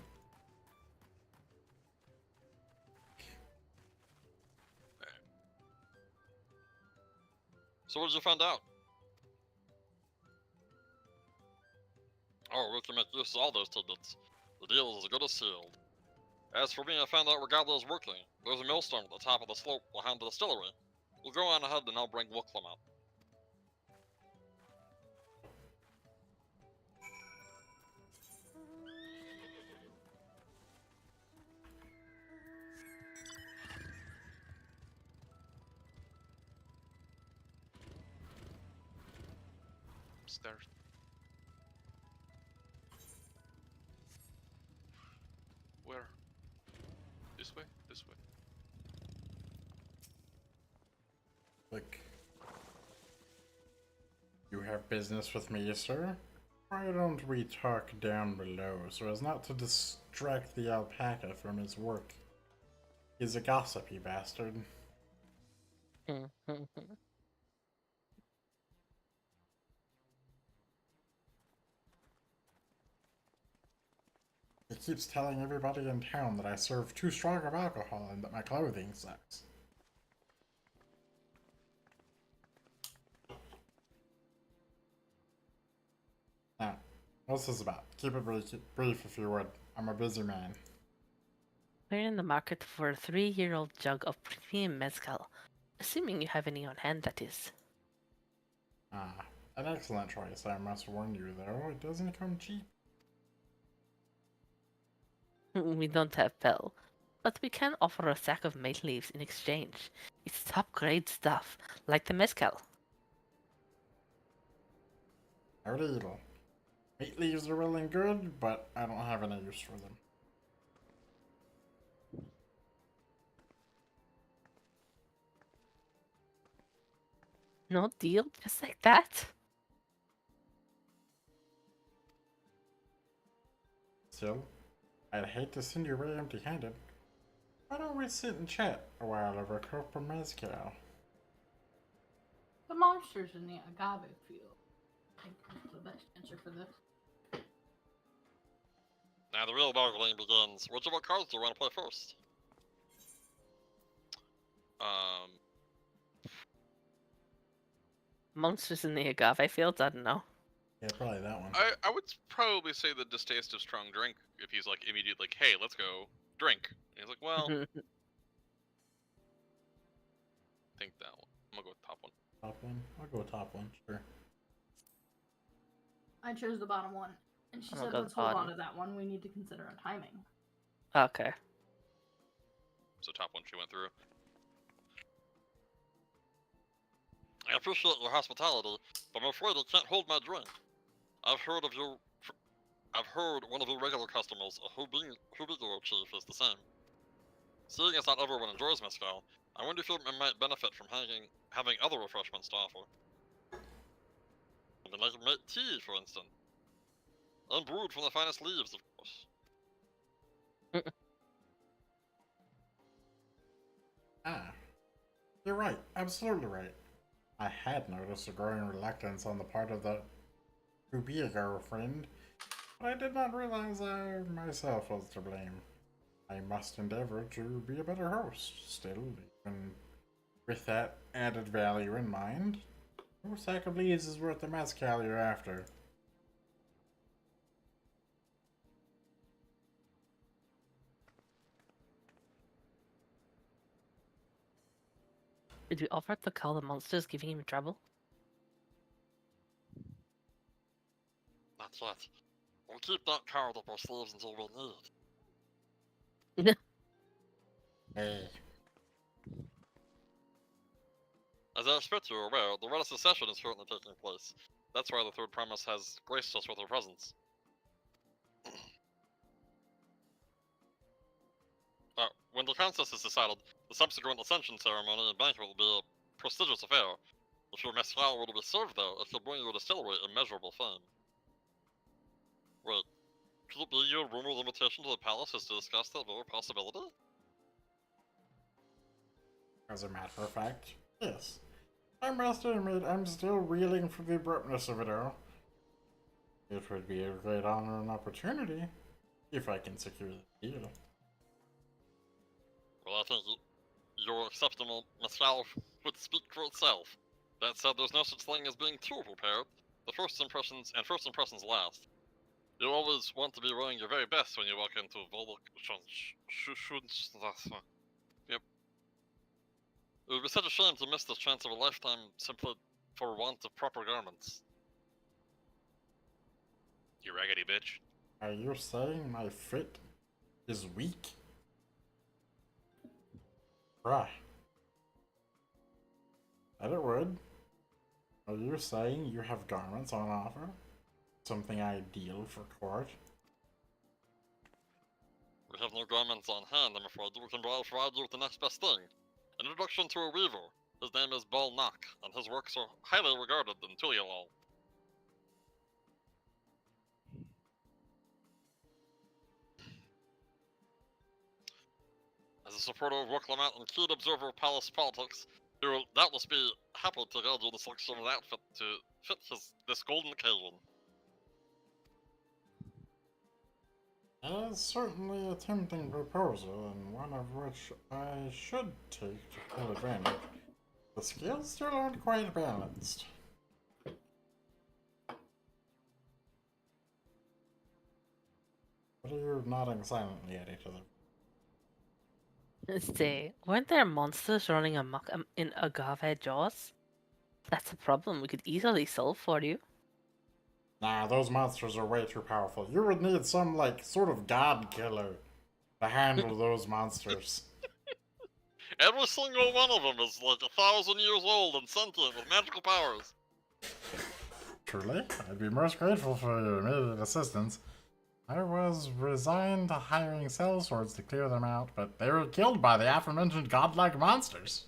So what did you find out? Oh, we can make use of all those tidbits. The deal is as good as sealed. As for me, I found out Regalia is working. There's a millstone at the top of the slope behind the distillery. We'll go on ahead and I'll bring Wooklem out. Stairs. Where? This way? This way. Like, you have business with me, sir? Why don't we talk down below so as not to distract the alpaca from his work? He's a gossipy bastard. He keeps telling everybody in town that I serve too strong of alcohol and that my clothing sucks. Now, what's this about? Keep it brief if you would. I'm a busy man. We're in the market for a 3-year-old jug of premium mezcal. Assuming you have any on hand, that is. Ah, an excellent choice, I must warn you, though. It doesn't come cheap. We don't have Pel, but we can offer a sack of mate leaves in exchange. It's top-grade stuff, like the mezcal. No deal. Mate leaves are well and good, but I don't have any use for them. No deal? Just like that? Still, I'd hate to send you away empty-handed. Why don't we sit and chat a while over a cup of mezcal? The monsters in the agave field. I think that's the best answer for this. Now the real bargaining begins. Which of our cards do you want to play first? Monsters in the agave fields? I don't know. Yeah, probably that one. I would probably say the distaste of strong drink if he's like immediately like, hey, let's go drink. And he's like, well, I think that one. I'm gonna go with top one. Top one? I'll go with top one, sure. I chose the bottom one, and she I'll said, go let's hold on bottom. to that one. We need to consider our timing. Okay. So top one she went through. I appreciate your hospitality, but I'm afraid I can't hold my drink. I've heard one of your regular customers, a Hubigoro chief, is the same. Seeing as not everyone enjoys mezcal, I wonder if you might benefit from having other refreshments to offer. Like tea, for instance. And brewed from the finest leaves, of course. You're right. Absolutely right. I had noticed a growing reluctance on the part of the to-be girlfriend, but I did not realize I myself was to blame. I must endeavor to be a better host. Still, even with that added value in mind, no sack of leaves is worth the mezcal you're after. Did we offer to call the monsters giving him trouble? Not yet. We'll keep that card up our sleeves until we need. Hey. As I expect you're aware, the Red Secession is currently taking place. That's why the Third Promise has graced us with her presence. When the contest is decided, the subsequent ascension ceremony and banquet will be a prestigious affair. If your mezcal were to be served there, it could bring your distillery immeasurable fame. Wait, could it be your rumored invitation to the palace is to discuss that very possibility? As a matter of fact, yes. I must admit, I'm still reeling from the abruptness of it all. It would be a great honor and opportunity, if I can secure the deal. Well, I think your acceptable mezcal would speak for itself. That said, there's no such thing as being too prepared. The first impressions last. You always want to be wearing your very best when you walk into Volok. Yep. It would be such a shame to miss this chance of a lifetime simply for want of proper garments. You raggedy bitch. Are you saying my fit is weak? Bruh. That it would. Are you saying you have garments on offer? Something ideal for court? We have no garments on hand, I'm afraid. We can provide you with the next best thing. An introduction to a weaver. His name is Bal Nak, and his works are highly regarded in Tulialal. As a supporter of Wuklamant and keen observer of palace politics, he will doubtless be happy to guide you in the selection of an outfit to fit this golden occasion. That is certainly a tempting proposal, and one of which I should take to full advantage. The skills still aren't quite balanced. What are you nodding silently at each other? Say, weren't there monsters running amok in agave jaws? That's a problem we could easily solve for you. Nah, those monsters are way too powerful. You would need some, like, sort of god killer to handle those monsters. Every single one of them is like 1,000 years old and sentient with magical powers. Truly, I'd be most grateful for your immediate assistance. I was resigned to hiring sellswords to clear them out, but they were killed by the aforementioned godlike monsters.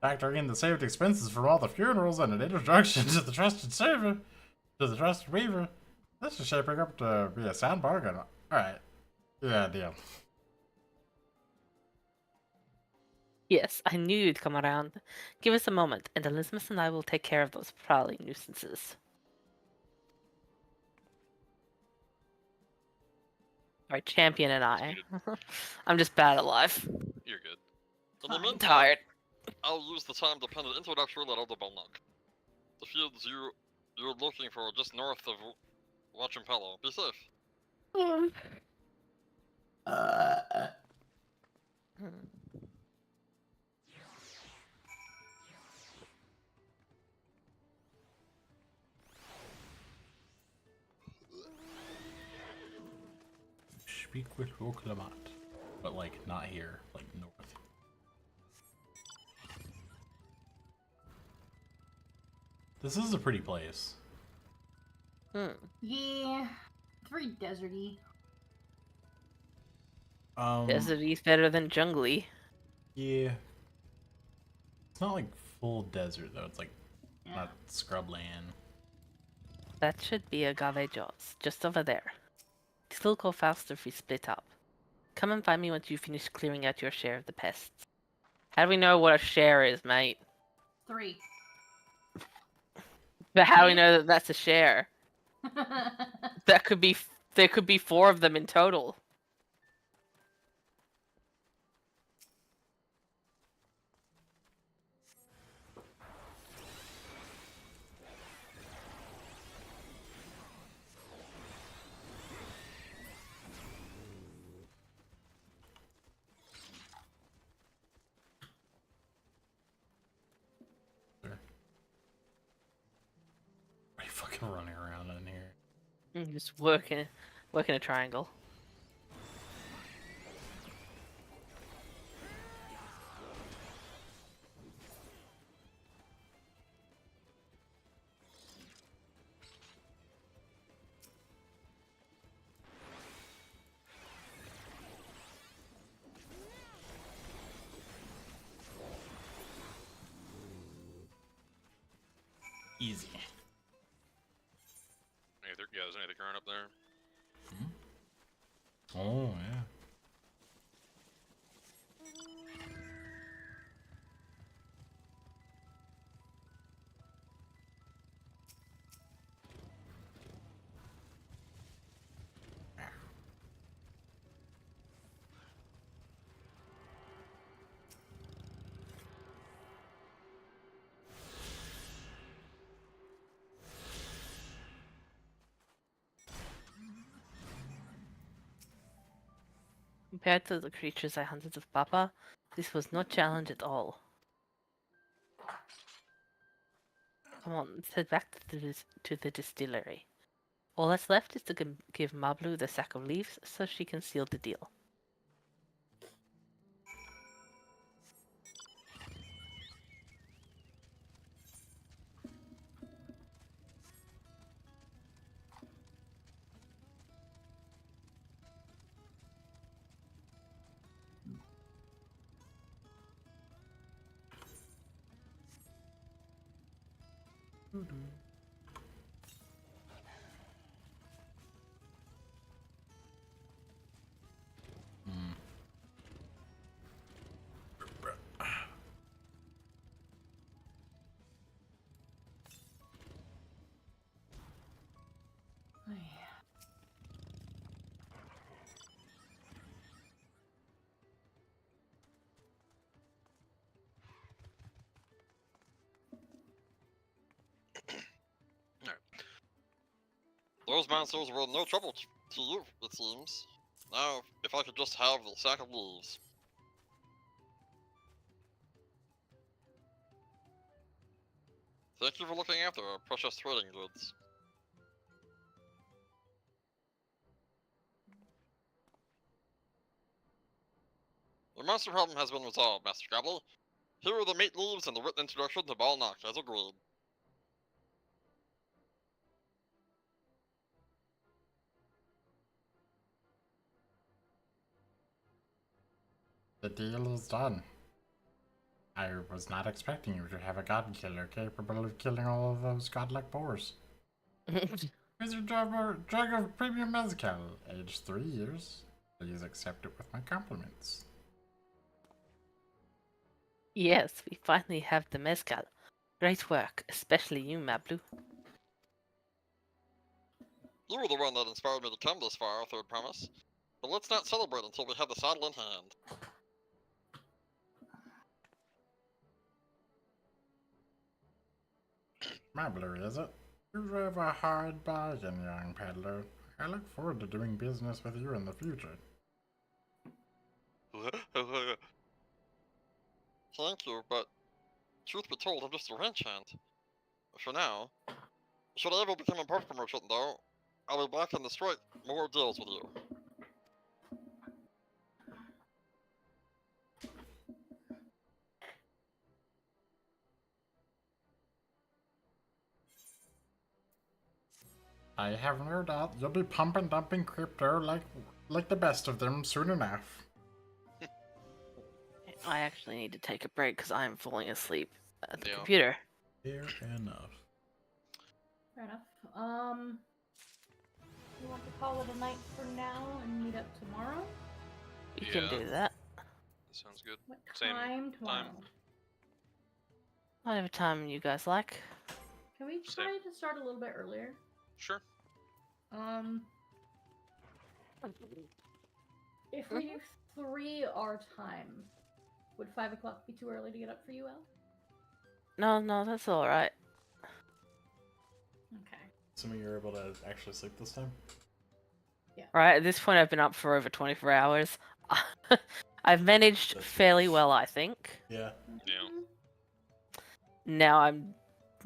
Factoring in the saved expenses from all the funerals and an introduction to the trusted server, to the trusted weaver, this is shaping up to be a sound bargain. Alright, yeah, deal. Yes, I knew you'd come around. Give us a moment, and Elizabeth and I will take care of those prowling nuisances. Our champion and I. I'm just bad at life. You're good. In the I'm meantime, tired. I'll use the time-dependent introductory letter to Balnok. The fields you're looking for are just north of Wachimpello. Be safe. Speak with Wuklamant, but like not here, like north. This is a pretty place. Yeah, it's very deserty. Deserty's better than jungly. Yeah. It's not like full desert though. It's like not scrubland. That should be Agave Jaws, just over there. This'll go faster if we split up. Come and find me once you finish clearing out your share of the pests. How do we know what a share is, mate? 3. But how do we know that that's a share? That could be. There could be 4 of them in total. Why are you fucking running around in here? Just working a triangle. Easy. Yeah, there's anything current up there. Oh, yeah. Compared to the creatures I hunted with Papa, this was no challenge at all. Come on, let's head back to the distillery. All that's left is to give Mablu the sack of leaves so she can seal the deal. Those monsters were no trouble to you, it seems. Now, if I could just have the sack of leaves. Thank you for looking after our precious trading goods. The monster problem has been resolved, Master Gobbler. Here are the mate leaves and the written introduction to Balnock, as agreed. The deal is done. I was not expecting you to have a god killer capable of killing all of those godlike boars. Here's your jug of premium mezcal, aged 3 years. Please accept it with my compliments. Yes, we finally have the mezcal. Great work, especially you, Mablu. You were the one that inspired me to come this far, Third Promise. But let's not celebrate until we have the saddle in hand. Mabler, is it? You drive a hard bargain, young peddler. I look forward to doing business with you in the future. Thank you, but truth be told, I'm just a ranch hand. For now. Should I ever become a pork merchant, though, I'll be back in the strike more deals with you. I have no doubt you'll be pumping dumping crypto like the best of them soon enough. I actually need to take a break because I'm falling asleep at the computer. Fair enough. Fair enough. You want to call it a night for now and meet up tomorrow? You can do that. Sounds good. What Same time tomorrow? Whatever time you guys like. Can we try to start a little bit earlier? Sure. If we do 3 our time, would 5 o'clock be too early to get up for you, El? No, that's all right. Okay. Assuming you're able to actually sleep this time? Right, at this point I've been up for over 24 hours. I've managed fairly well, I think. Yeah. Yeah. Now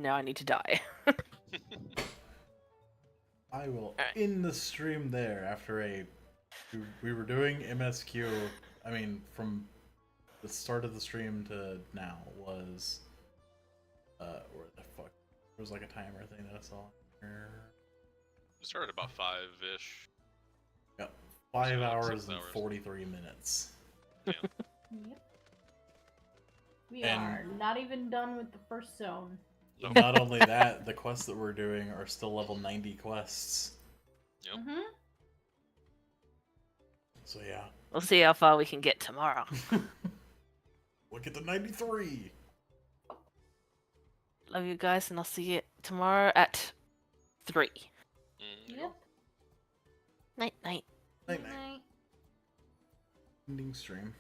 I need to die. I will end the stream there after we were doing MSQ. I mean, from the start of the stream to now was where the fuck? There was like a timer thing that I saw here. We started about 5-ish. Yep. 5 So, like hours 6 and hours. 43 minutes. Yep. We are not even done with the first zone. And not only that, the quests that we're doing are still level 90 quests. Yep. Mm-hmm. So yeah. We'll see how far we can get tomorrow. We'll get to 93! Love you guys, and I'll see you tomorrow at 3. Yep. Night, night. Night, night. Ending stream.